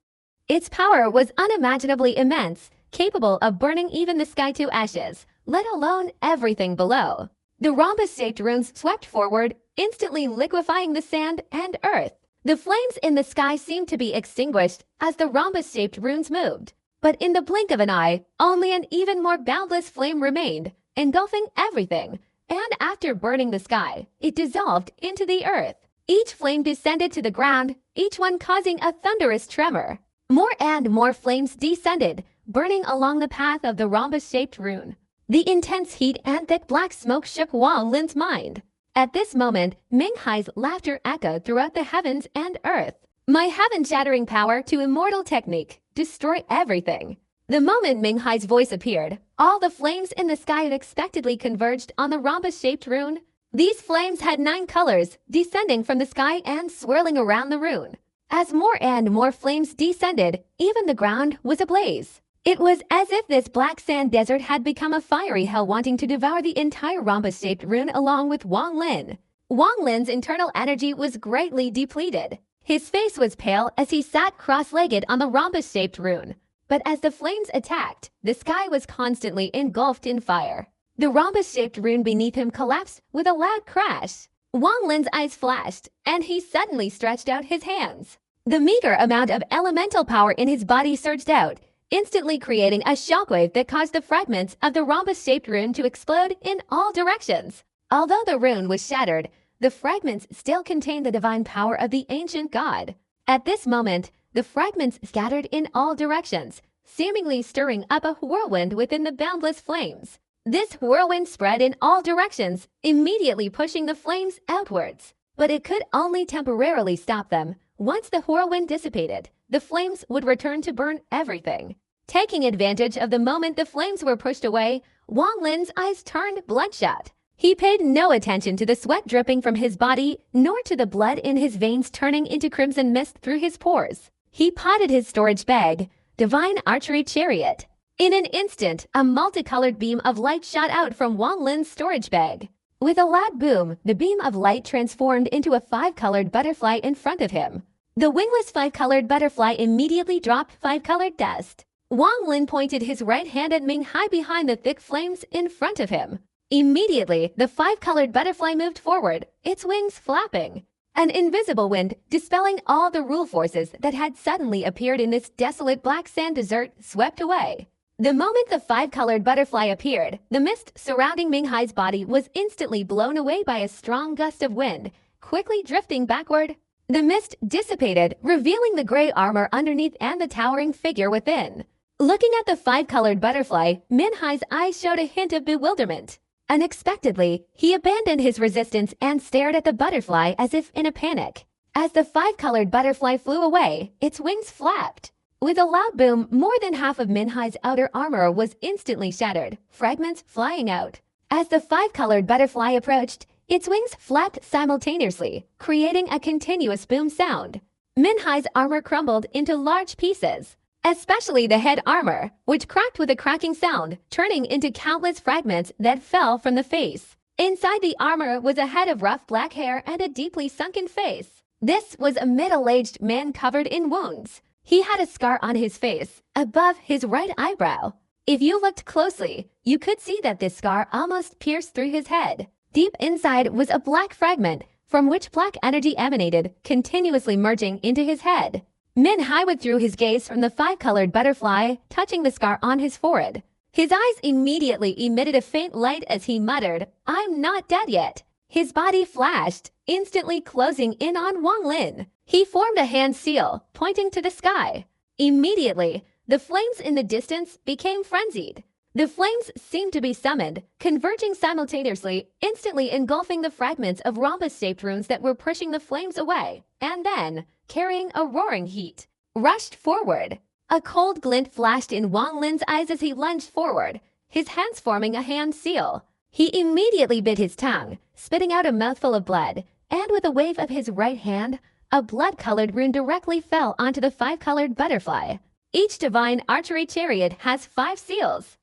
Its power was unimaginably immense, capable of burning even the sky to ashes, let alone everything below. The rhombus-shaped runes swept forward, instantly liquefying the sand and earth. The flames in the sky seemed to be extinguished as the rhombus-shaped runes moved. But in the blink of an eye, only an even more boundless flame remained, engulfing everything. And after burning the sky, it dissolved into the earth. Each flame descended to the ground, each one causing a thunderous tremor. More and more flames descended, burning along the path of the rhombus-shaped rune. The intense heat and thick black smoke shook Wang Lin's mind. At this moment, Ming Hai's laughter echoed throughout the heavens and earth. My heaven-shattering power to immortal technique, destroy everything. The moment Ming Hai's voice appeared, all the flames in the sky unexpectedly converged on the rhombus-shaped rune. These flames had 9 colors, descending from the sky and swirling around the rune. As more and more flames descended, even the ground was ablaze. It was as if this black sand desert had become a fiery hell wanting to devour the entire rhombus-shaped rune along with Wang Lin. Wang Lin's internal energy was greatly depleted. His face was pale as he sat cross-legged on the rhombus-shaped rune. But as the flames attacked, the sky was constantly engulfed in fire. The rhombus-shaped rune beneath him collapsed with a loud crash. Wang Lin's eyes flashed, and he suddenly stretched out his hands. The meager amount of elemental power in his body surged out, instantly creating a shockwave that caused the fragments of the rhombus-shaped rune to explode in all directions. Although the rune was shattered, the fragments still contained the divine power of the ancient god. At this moment, the fragments scattered in all directions, seemingly stirring up a whirlwind within the boundless flames. This whirlwind spread in all directions, immediately pushing the flames outwards. But it could only temporarily stop them. Once the whirlwind dissipated, the flames would return to burn everything. Taking advantage of the moment the flames were pushed away, Wang Lin's eyes turned bloodshot. He paid no attention to the sweat dripping from his body, nor to the blood in his veins turning into crimson mist through his pores. He potted his storage bag, Divine Archery Chariot. In an instant, a multicolored beam of light shot out from Wang Lin's storage bag. With a loud boom, the beam of light transformed into a 5-colored butterfly in front of him. The wingless 5-colored butterfly immediately dropped 5-colored dust. Wang Lin pointed his right hand at Ming Hai behind the thick flames in front of him. Immediately, the 5-colored butterfly moved forward, its wings flapping. An invisible wind, dispelling all the rule forces that had suddenly appeared in this desolate black sand desert, swept away. The moment the 5-colored butterfly appeared, the mist surrounding Ming Hai's body was instantly blown away by a strong gust of wind, quickly drifting backward. The mist dissipated, revealing the gray armor underneath and the towering figure within. Looking at the 5-colored butterfly, Ming Hai's eyes showed a hint of bewilderment. Unexpectedly, he abandoned his resistance and stared at the butterfly as if in a panic. As the 5-colored butterfly flew away, its wings flapped. With a loud boom, more than half of Ming Hai's outer armor was instantly shattered, fragments flying out. As the 5-colored butterfly approached, its wings flapped simultaneously, creating a continuous boom sound. Ming Hai's armor crumbled into large pieces, especially the head armor, which cracked with a cracking sound, turning into countless fragments that fell from the face. Inside the armor was a head of rough black hair and a deeply sunken face. This was a middle-aged man covered in wounds. He had a scar on his face, above his right eyebrow. If you looked closely, you could see that this scar almost pierced through his head. Deep inside was a black fragment, from which black energy emanated, continuously merging into his head. Ming Hai withdrew his gaze from the 5-colored butterfly, touching the scar on his forehead. His eyes immediately emitted a faint light as he muttered, "I'm not dead yet." His body flashed, instantly closing in on Wang Lin. He formed a hand seal, pointing to the sky. Immediately, the flames in the distance became frenzied. The flames seemed to be summoned, converging simultaneously, instantly engulfing the fragments of rhombus-shaped runes that were pushing the flames away, and then, carrying a roaring heat, rushed forward. A cold glint flashed in Wang Lin's eyes as he lunged forward, his hands forming a hand seal. He immediately bit his tongue, spitting out a mouthful of blood, and with a wave of his right hand, a blood-colored rune directly fell onto the 5-colored butterfly. Each divine archery chariot has 5 seals.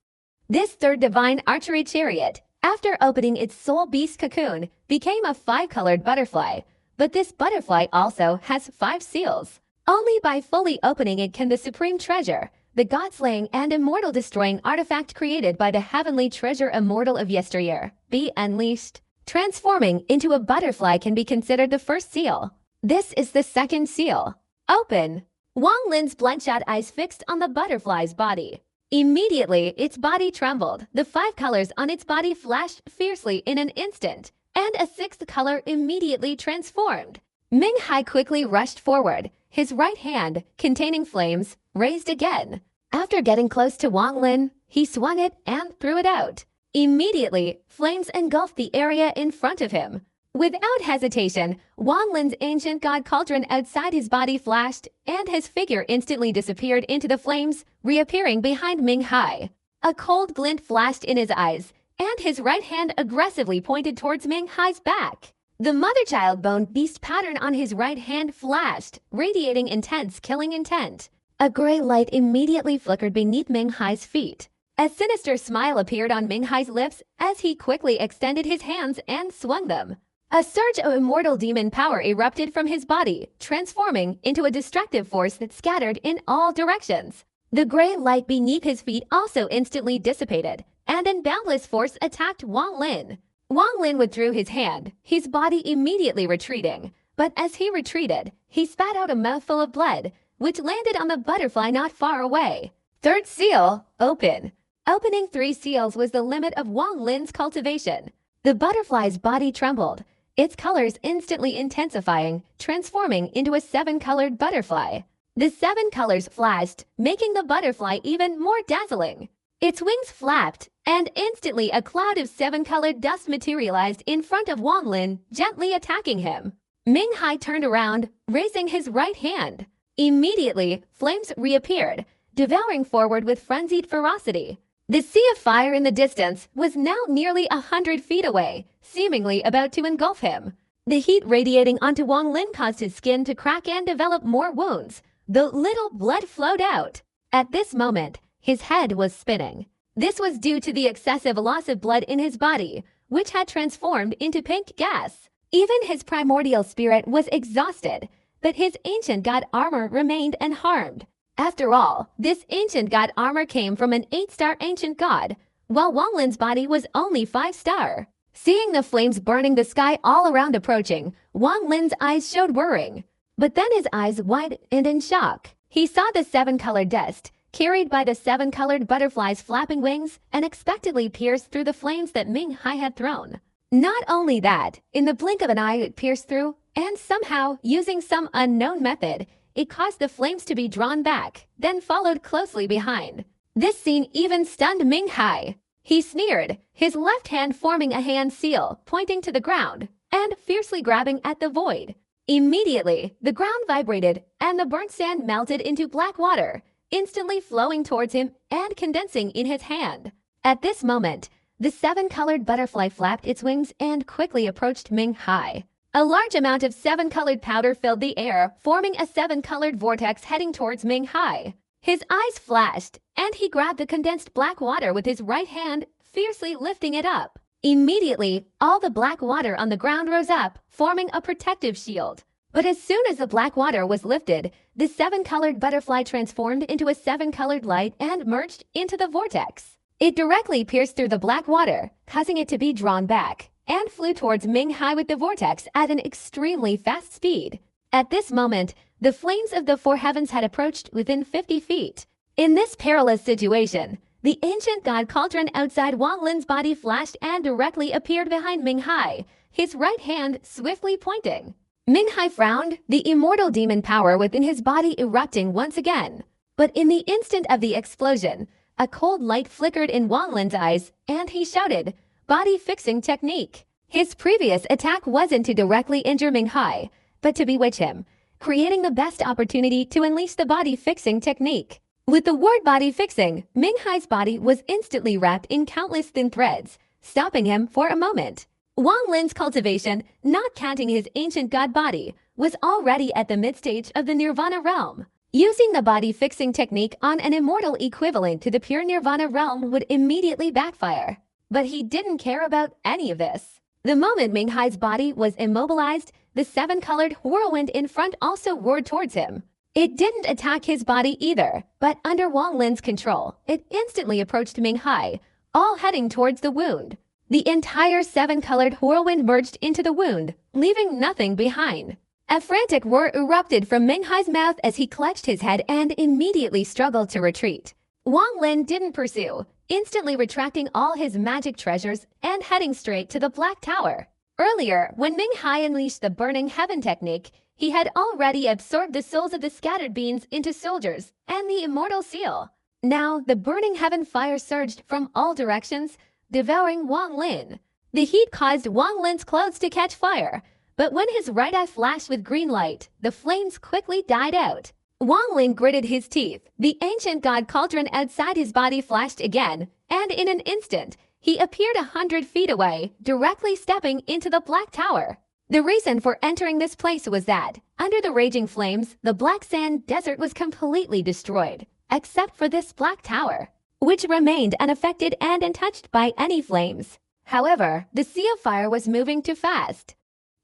This third divine archery chariot, after opening its soul beast cocoon, became a 5-colored butterfly, but this butterfly also has 5 seals. Only by fully opening it can the supreme treasure, the god-slaying and immortal-destroying artifact created by the heavenly treasure immortal of yesteryear, be unleashed. Transforming into a butterfly can be considered the first seal. This is the second seal. Open! Wang Lin's bloodshot eyes fixed on the butterfly's body. Immediately, its body trembled. The 5 colors on its body flashed fiercely in an instant, and a 6th color immediately transformed. Ming Hai quickly rushed forward, his right hand, containing flames, raised again. After getting close to Wang Lin, he swung it and threw it out. Immediately, flames engulfed the area in front of him. Without hesitation, Wang Lin's ancient god cauldron outside his body flashed, and his figure instantly disappeared into the flames, reappearing behind Ming Hai. A cold glint flashed in his eyes, and his right hand aggressively pointed towards Ming Hai's back. The mother-child bone beast pattern on his right hand flashed, radiating intense killing intent. A gray light immediately flickered beneath Ming Hai's feet. A sinister smile appeared on Ming Hai's lips as he quickly extended his hands and swung them. A surge of immortal demon power erupted from his body, transforming into a destructive force that scattered in all directions. The gray light beneath his feet also instantly dissipated, and in boundless force attacked Wang Lin. Wang Lin withdrew his hand, his body immediately retreating. But as he retreated, he spat out a mouthful of blood, which landed on the butterfly not far away. Third seal, open. Opening 3 seals was the limit of Wang Lin's cultivation. The butterfly's body trembled, its colors instantly intensifying, transforming into a 7-colored butterfly. The 7 colors flashed, making the butterfly even more dazzling. Its wings flapped, and instantly a cloud of 7-colored dust materialized in front of Wang Lin, gently attacking him. Ming Hai turned around, raising his right hand. Immediately, flames reappeared, devouring forward with frenzied ferocity. The sea of fire in the distance was now nearly 100 feet away, seemingly about to engulf him. The heat radiating onto Wang Lin caused his skin to crack and develop more wounds, though little blood flowed out. At this moment, his head was spinning. This was due to the excessive loss of blood in his body, which had transformed into pink gas. Even his primordial spirit was exhausted, but his ancient god armor remained unharmed. After all, this ancient god armor came from an 8-star ancient god, while Wang Lin's body was only 5-star. Seeing the flames burning the sky all around approaching, Wang Lin's eyes showed worrying. But then his eyes widened in shock. He saw the 7-colored dust, carried by the 7-colored butterfly's flapping wings, unexpectedly pierced through the flames that Ming Hai had thrown. Not only that, in the blink of an eye it pierced through, and somehow, using some unknown method, it caused the flames to be drawn back, then followed closely behind. This scene even stunned Ming Hai. He sneered, his left hand forming a hand seal, pointing to the ground, and fiercely grabbing at the void. Immediately, the ground vibrated, and the burnt sand melted into black water, instantly flowing towards him and condensing in his hand. At this moment, the 7-colored butterfly flapped its wings and quickly approached Ming Hai. A large amount of 7-colored powder filled the air, forming a 7-colored vortex heading towards Ming Hai. His eyes flashed, and he grabbed the condensed black water with his right hand, fiercely lifting it up. Immediately, all the black water on the ground rose up, forming a protective shield. But as soon as the black water was lifted, the 7-colored butterfly transformed into a 7-colored light and merged into the vortex. It directly pierced through the black water, causing it to be drawn back, and flew towards Ming Hai with the vortex at an extremely fast speed. At this moment, the flames of the 4 heavens had approached within 50 feet. In this perilous situation, the ancient god cauldron outside Wang Lin's body flashed and directly appeared behind Ming Hai, his right hand swiftly pointing. Minghai frowned, the immortal demon power within his body erupting once again. But in the instant of the explosion, a cold light flickered in Wang Lin's eyes, and he shouted, "Body fixing technique." His previous attack wasn't to directly injure Minghai, but to bewitch him, creating the best opportunity to unleash the body fixing technique. With the word body fixing, Minghai's body was instantly wrapped in countless thin threads, stopping him for a moment. Wang Lin's cultivation, not counting his ancient god body, was already at the mid-stage of the Nirvana realm. Using the body fixing technique on an immortal equivalent to the pure Nirvana realm would immediately backfire. But he didn't care about any of this. The moment Minghai's body was immobilized, the seven-colored whirlwind in front also roared towards him. It didn't attack his body either, but under Wang Lin's control, it instantly approached Minghai, all heading towards the wound. The entire seven-colored whirlwind merged into the wound, leaving nothing behind. A frantic roar erupted from Minghai's mouth as he clutched his head and immediately struggled to retreat. Wang Lin didn't pursue, instantly retracting all his magic treasures and heading straight to the Black Tower. Earlier, when Minghai unleashed the Burning Heaven technique, he had already absorbed the souls of the scattered beings into soldiers and the immortal seal. Now, the Burning Heaven fire surged from all directions, devouring Wang Lin. The heat caused Wang Lin's clothes to catch fire, but when his right eye flashed with green light, the flames quickly died out. Wang Lin gritted his teeth. The ancient god cauldron outside his body flashed again, and in an instant, he appeared 100 feet away, directly stepping into the Black Tower. The reason for entering this place was that, under the raging flames, the Black Sand Desert was completely destroyed, except for this Black Tower, which remained unaffected and untouched by any flames. However, the Sea of Fire was moving too fast.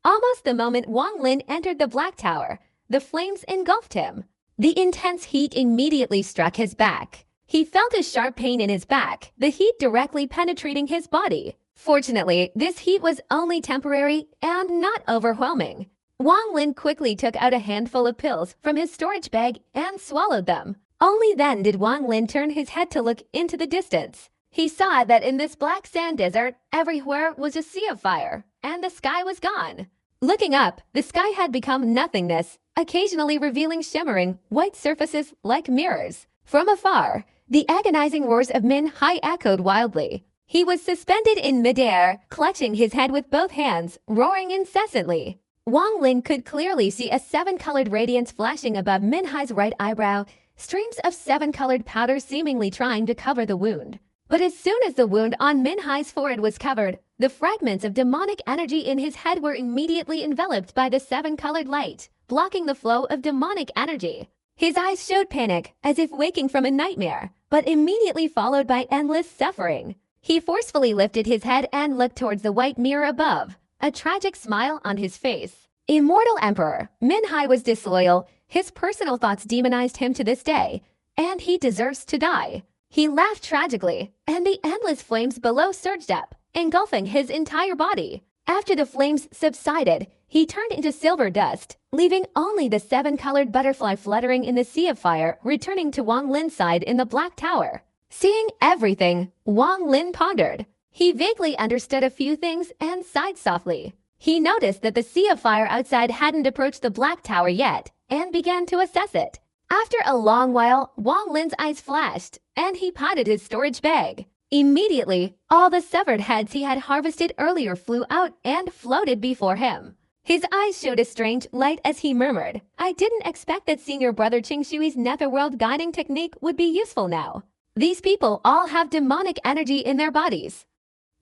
Almost the moment Wang Lin entered the Black Tower, the flames engulfed him. The intense heat immediately struck his back. He felt a sharp pain in his back, the heat directly penetrating his body. Fortunately, this heat was only temporary and not overwhelming. Wang Lin quickly took out a handful of pills from his storage bag and swallowed them. Only then did Wang Lin turn his head to look into the distance. He saw that in this black sand desert, everywhere was a sea of fire, and the sky was gone. Looking up, the sky had become nothingness, occasionally revealing shimmering white surfaces like mirrors. From afar, the agonizing roars of Minghai echoed wildly. He was suspended in midair, clutching his head with both hands, roaring incessantly. Wang Lin could clearly see a seven-colored radiance flashing above Minghai's right eyebrow, streams of seven-colored powder seemingly trying to cover the wound. But as soon as the wound on Minghai's forehead was covered, the fragments of demonic energy in his head were immediately enveloped by the seven-colored light, blocking the flow of demonic energy. His eyes showed panic, as if waking from a nightmare, but immediately followed by endless suffering. He forcefully lifted his head and looked towards the white mirror above, a tragic smile on his face. Immortal Emperor, Minghai was disloyal, his personal thoughts demonized him to this day, and he deserves to die. He laughed tragically, and the endless flames below surged up, engulfing his entire body. After the flames subsided, he turned into silver dust, leaving only the seven-colored butterfly fluttering in the sea of fire, returning to Wang Lin's side in the Black Tower. Seeing everything, Wang Lin pondered. He vaguely understood a few things and sighed softly. He noticed that the sea of fire outside hadn't approached the Black Tower yet, and began to assess it. After a long while, Wang Lin's eyes flashed, and he potted his storage bag. Immediately, all the severed heads he had harvested earlier flew out and floated before him. His eyes showed a strange light as he murmured, "I didn't expect that Senior Brother Qingshui's netherworld guiding technique would be useful now. These people all have demonic energy in their bodies.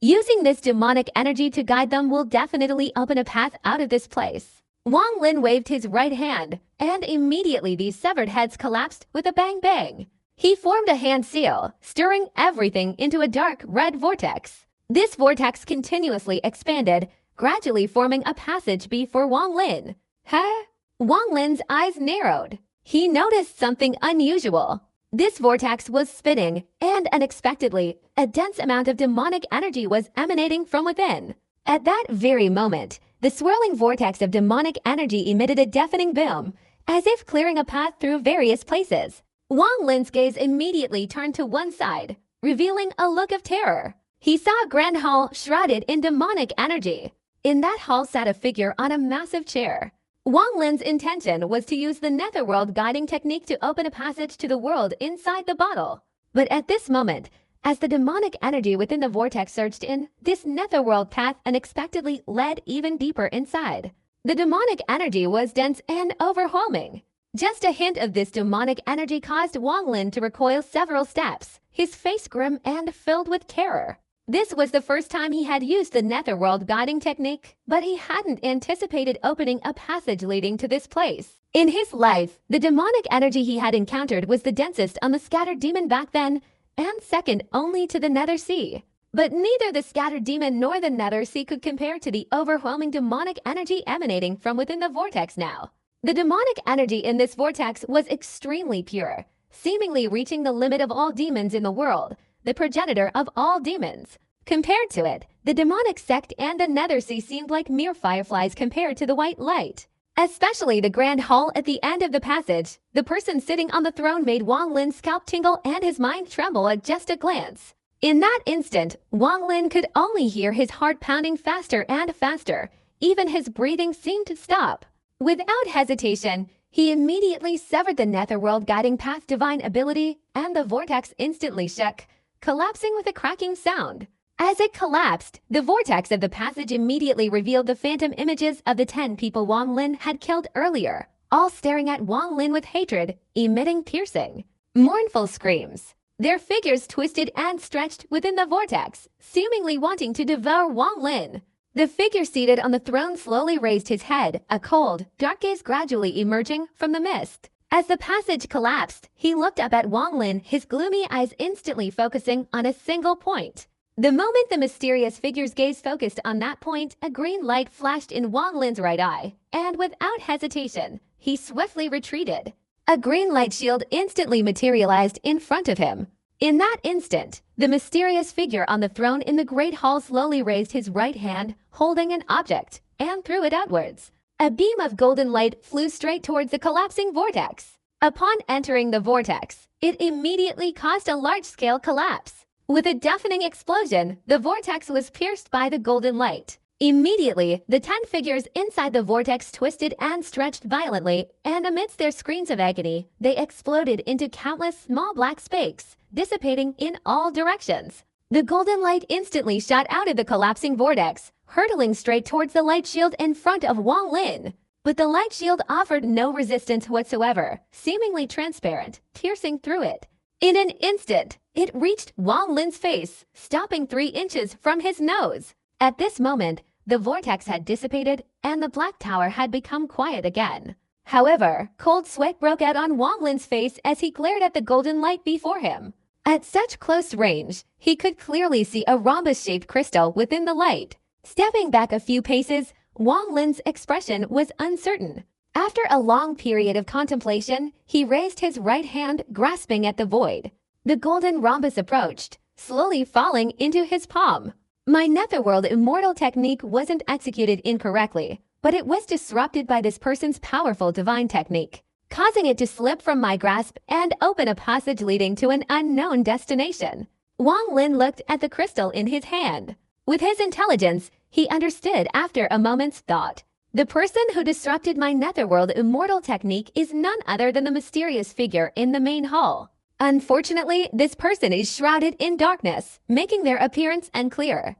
Using this demonic energy to guide them will definitely open a path out of this place." Wang Lin waved his right hand, and immediately these severed heads collapsed with a bang-bang. He formed a hand seal, stirring everything into a dark red vortex. This vortex continuously expanded, gradually forming a passage before Wang Lin. Huh? Wang Lin's eyes narrowed. He noticed something unusual. This vortex was spinning, and unexpectedly, a dense amount of demonic energy was emanating from within. At that very moment, the swirling vortex of demonic energy emitted a deafening boom, as if clearing a path through various places. Wang Lin's gaze immediately turned to one side, revealing a look of terror. He saw a grand hall shrouded in demonic energy. In that hall sat a figure on a massive chair. Wang Lin's intention was to use the netherworld guiding technique to open a passage to the world inside the bottle. But at this moment, as the demonic energy within the vortex surged in, this netherworld path unexpectedly led even deeper inside. The demonic energy was dense and overwhelming. Just a hint of this demonic energy caused Wang Lin to recoil several steps, his face grim and filled with terror. This was the first time he had used the netherworld guiding technique, but he hadn't anticipated opening a passage leading to this place. In his life, the demonic energy he had encountered was the densest on the scattered demon back then, and second only to the nether sea. But neither the scattered demon nor the nether sea could compare to the overwhelming demonic energy emanating from within the vortex now. The demonic energy in this vortex was extremely pure, seemingly reaching the limit of all demons in the world, the progenitor of all demons. Compared to it, the demonic sect and the nether sea seemed like mere fireflies compared to the white light. Especially the grand hall at the end of the passage, the person sitting on the throne made Wang Lin's scalp tingle and his mind tremble at just a glance. In that instant, Wang Lin could only hear his heart pounding faster and faster. Even his breathing seemed to stop. Without hesitation, he immediately severed the netherworld guiding path divine ability, and the vortex instantly shook, collapsing with a cracking sound. As it collapsed, the vortex of the passage immediately revealed the phantom images of the 10 people Wang Lin had killed earlier, all staring at Wang Lin with hatred, emitting piercing, mournful screams. Their figures twisted and stretched within the vortex, seemingly wanting to devour Wang Lin. The figure seated on the throne slowly raised his head, a cold, dark gaze gradually emerging from the mist. As the passage collapsed, he looked up at Wang Lin, his gloomy eyes instantly focusing on a single point. The moment the mysterious figure's gaze focused on that point, a green light flashed in Wang Lin's right eye, and without hesitation, he swiftly retreated. A green light shield instantly materialized in front of him. In that instant, the mysterious figure on the throne in the great hall slowly raised his right hand, holding an object, and threw it outwards. A beam of golden light flew straight towards the collapsing vortex. Upon entering the vortex, it immediately caused a large-scale collapse. With a deafening explosion, the vortex was pierced by the golden light. Immediately, the 10 figures inside the vortex twisted and stretched violently, and amidst their screams of agony, they exploded into countless small black spakes, dissipating in all directions. The golden light instantly shot out of the collapsing vortex, hurtling straight towards the light shield in front of Wang Lin. But the light shield offered no resistance whatsoever, seemingly transparent, piercing through it. In an instant, it reached Wang Lin's face, stopping 3 inches from his nose. At this moment, the vortex had dissipated, and the black tower had become quiet again. However, cold sweat broke out on Wang Lin's face as he glared at the golden light before him. At such close range, he could clearly see a rhombus-shaped crystal within the light. Stepping back a few paces, Wang Lin's expression was uncertain. After a long period of contemplation, he raised his right hand, grasping at the void. The golden rhombus approached, slowly falling into his palm. My netherworld immortal technique wasn't executed incorrectly, but it was disrupted by this person's powerful divine technique, causing it to slip from my grasp and open a passage leading to an unknown destination. Wang Lin looked at the crystal in his hand. With his intelligence, he understood after a moment's thought. The person who disrupted my netherworld immortal technique is none other than the mysterious figure in the main hall. Unfortunately, this person is shrouded in darkness, making their appearance unclear.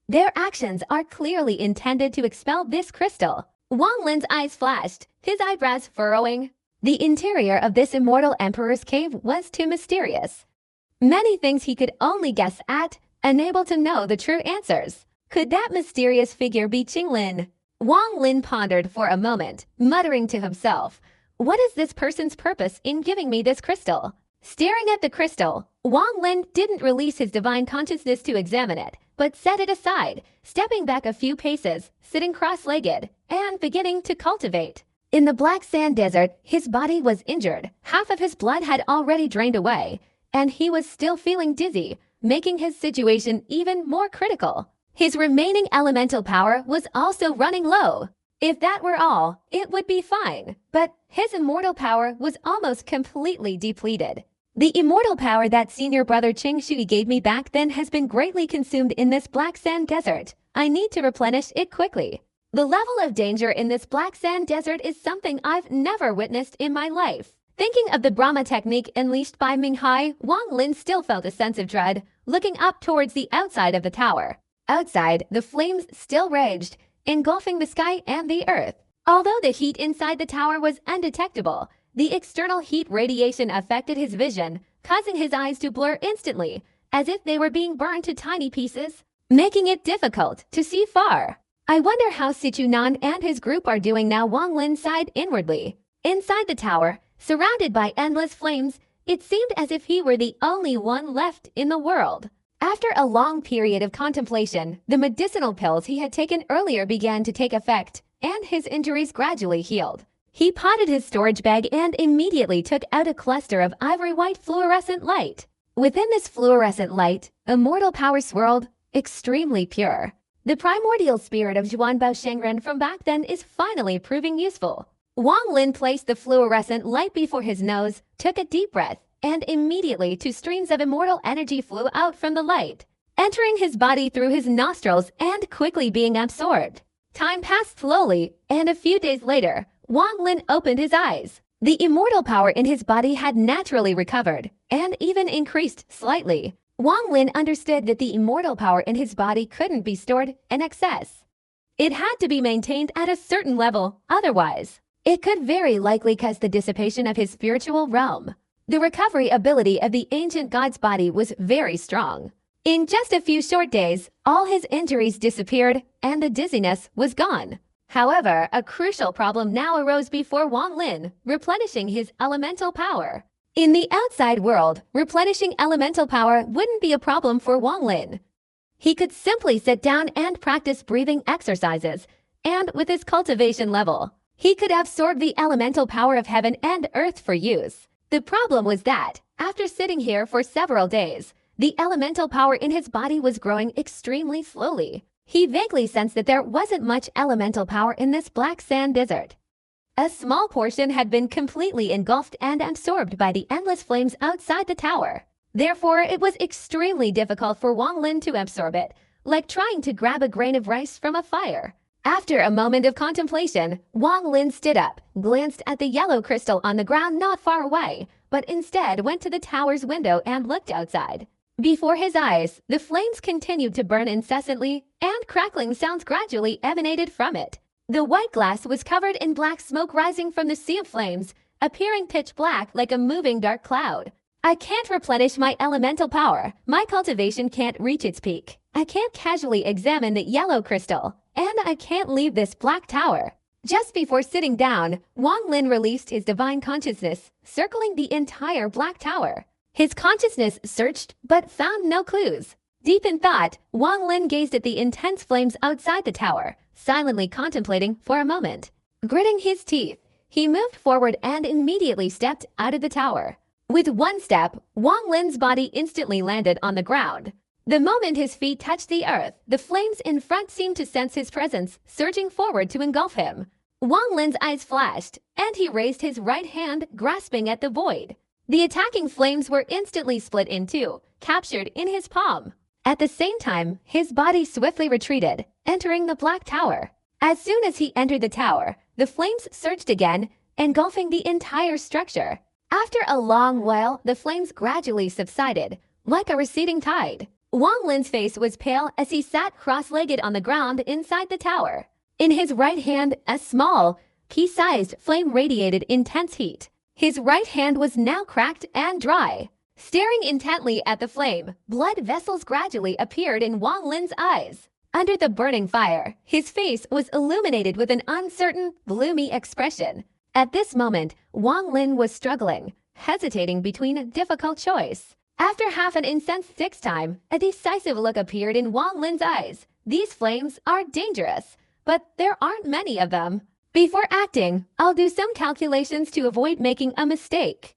Their actions are clearly intended to expel this crystal. Wang Lin's eyes flashed, his eyebrows furrowing. The interior of this immortal emperor's cave was too mysterious. Many things he could only guess at, unable to know the true answers. Could that mysterious figure be Qinglin? Wang Lin pondered for a moment, muttering to himself, "What is this person's purpose in giving me this crystal?" Staring at the crystal, Wang Lin didn't release his divine consciousness to examine it, but set it aside, stepping back a few paces, sitting cross-legged, and beginning to cultivate. In the black sand desert, his body was injured, half of his blood had already drained away, and he was still feeling dizzy, making his situation even more critical. His remaining elemental power was also running low. If that were all, it would be fine, but his immortal power was almost completely depleted. The immortal power that senior brother Qing Shui gave me back then has been greatly consumed in this black sand desert. I need to replenish it quickly. The level of danger in this black sand desert is something I've never witnessed in my life. Thinking of the Brahma technique unleashed by Minghai, Wang Lin still felt a sense of dread, looking up towards the outside of the tower. Outside, the flames still raged, engulfing the sky and the earth. Although the heat inside the tower was undetectable, the external heat radiation affected his vision, causing his eyes to blur instantly, as if they were being burned to tiny pieces, making it difficult to see far. I wonder how Sichunan and his group are doing now, Wang Lin sighed inwardly. Inside the tower, surrounded by endless flames, it seemed as if he were the only one left in the world. After a long period of contemplation, the medicinal pills he had taken earlier began to take effect, and his injuries gradually healed. He potted his storage bag and immediately took out a cluster of ivory-white fluorescent light. Within this fluorescent light, immortal power swirled, extremely pure. The primordial spirit of Zhuanbao Shengren from back then is finally proving useful. Wang Lin placed the fluorescent light before his nose, took a deep breath, and immediately two streams of immortal energy flew out from the light, entering his body through his nostrils and quickly being absorbed. Time passed slowly, and a few days later, Wang Lin opened his eyes. The immortal power in his body had naturally recovered, and even increased slightly. Wang Lin understood that the immortal power in his body couldn't be stored in excess. It had to be maintained at a certain level, otherwise, it could very likely cause the dissipation of his spiritual realm. The recovery ability of the ancient god's body was very strong. In just a few short days, all his injuries disappeared, and the dizziness was gone. However, a crucial problem now arose before Wang Lin, replenishing his elemental power. In the outside world, replenishing elemental power wouldn't be a problem for Wang Lin. He could simply sit down and practice breathing exercises, and with his cultivation level, he could absorb the elemental power of heaven and earth for use. The problem was that, after sitting here for several days, the elemental power in his body was growing extremely slowly. He vaguely sensed that there wasn't much elemental power in this black sand desert. A small portion had been completely engulfed and absorbed by the endless flames outside the tower. Therefore, it was extremely difficult for Wang Lin to absorb it, like trying to grab a grain of rice from a fire. After a moment of contemplation, Wang Lin stood up, glanced at the yellow crystal on the ground not far away, but instead went to the tower's window and looked outside. Before his eyes, the flames continued to burn incessantly, and crackling sounds gradually emanated from it. The white glass was covered in black smoke rising from the sea of flames, appearing pitch black like a moving dark cloud. I can't replenish my elemental power. My cultivation can't reach its peak. I can't casually examine the yellow crystal, and I can't leave this black tower. Just before sitting down, Wang Lin released his divine consciousness, circling the entire black tower. His consciousness searched but found no clues. Deep in thought, Wang Lin gazed at the intense flames outside the tower, silently contemplating for a moment. Gritting his teeth, he moved forward and immediately stepped out of the tower. With one step, Wang Lin's body instantly landed on the ground. The moment his feet touched the earth, the flames in front seemed to sense his presence, surging forward to engulf him. Wang Lin's eyes flashed, and he raised his right hand, grasping at the void. The attacking flames were instantly split in two, captured in his palm. At the same time, his body swiftly retreated, entering the black tower. As soon as he entered the tower, the flames surged again, engulfing the entire structure. After a long while, the flames gradually subsided, like a receding tide. Wang Lin's face was pale as he sat cross-legged on the ground inside the tower. In his right hand, a small, pea-sized flame radiated intense heat. His right hand was now cracked and dry. Staring intently at the flame, blood vessels gradually appeared in Wang Lin's eyes. Under the burning fire, his face was illuminated with an uncertain, gloomy expression. At this moment, Wang Lin was struggling, hesitating between a difficult choice. After half an incensed time, a decisive look appeared in Wang Lin's eyes. These flames are dangerous, but there aren't many of them. Before acting, I'll do some calculations to avoid making a mistake.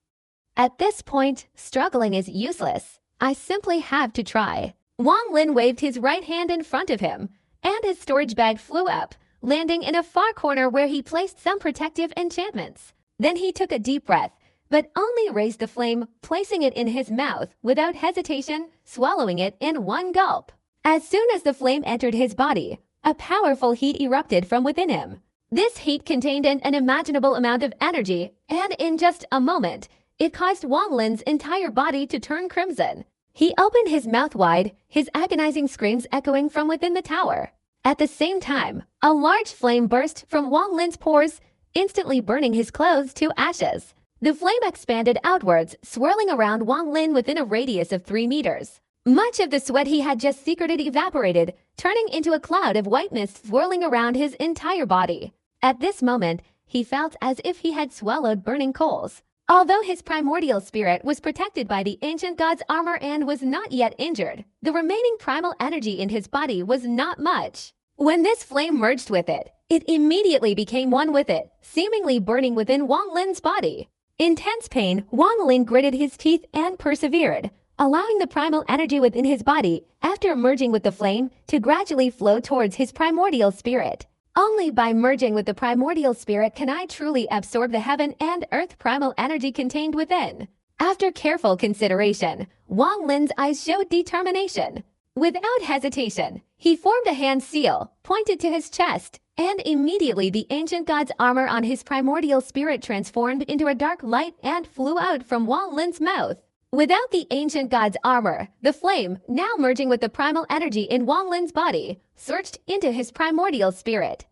At this point, struggling is useless. I simply have to try. Wang Lin waved his right hand in front of him, and his storage bag flew up, landing in a far corner where he placed some protective enchantments. Then he took a deep breath, but only raised the flame, placing it in his mouth without hesitation, swallowing it in one gulp. As soon as the flame entered his body, a powerful heat erupted from within him. This heat contained an unimaginable amount of energy, and in just a moment, it caused Wang Lin's entire body to turn crimson. He opened his mouth wide, his agonizing screams echoing from within the tower. At the same time, a large flame burst from Wang Lin's pores, instantly burning his clothes to ashes. The flame expanded outwards, swirling around Wang Lin within a radius of 3 meters. Much of the sweat he had just secreted evaporated, turning into a cloud of white mist swirling around his entire body. At this moment, he felt as if he had swallowed burning coals. Although his primordial spirit was protected by the ancient god's armor and was not yet injured, the remaining primal energy in his body was not much. When this flame merged with it, it immediately became one with it, seemingly burning within Wang Lin's body. Intense pain, Wang Lin gritted his teeth and persevered, allowing the primal energy within his body, after merging with the flame, to gradually flow towards his primordial spirit. Only by merging with the primordial spirit can I truly absorb the heaven and earth primal energy contained within. After careful consideration, Wang Lin's eyes showed determination. Without hesitation, he formed a hand seal, pointed to his chest, and immediately the ancient god's armor on his primordial spirit transformed into a dark light and flew out from Wang Lin's mouth. Without the ancient god's armor, the flame, now merging with the primal energy in Wang Lin's body, surged into his primordial spirit.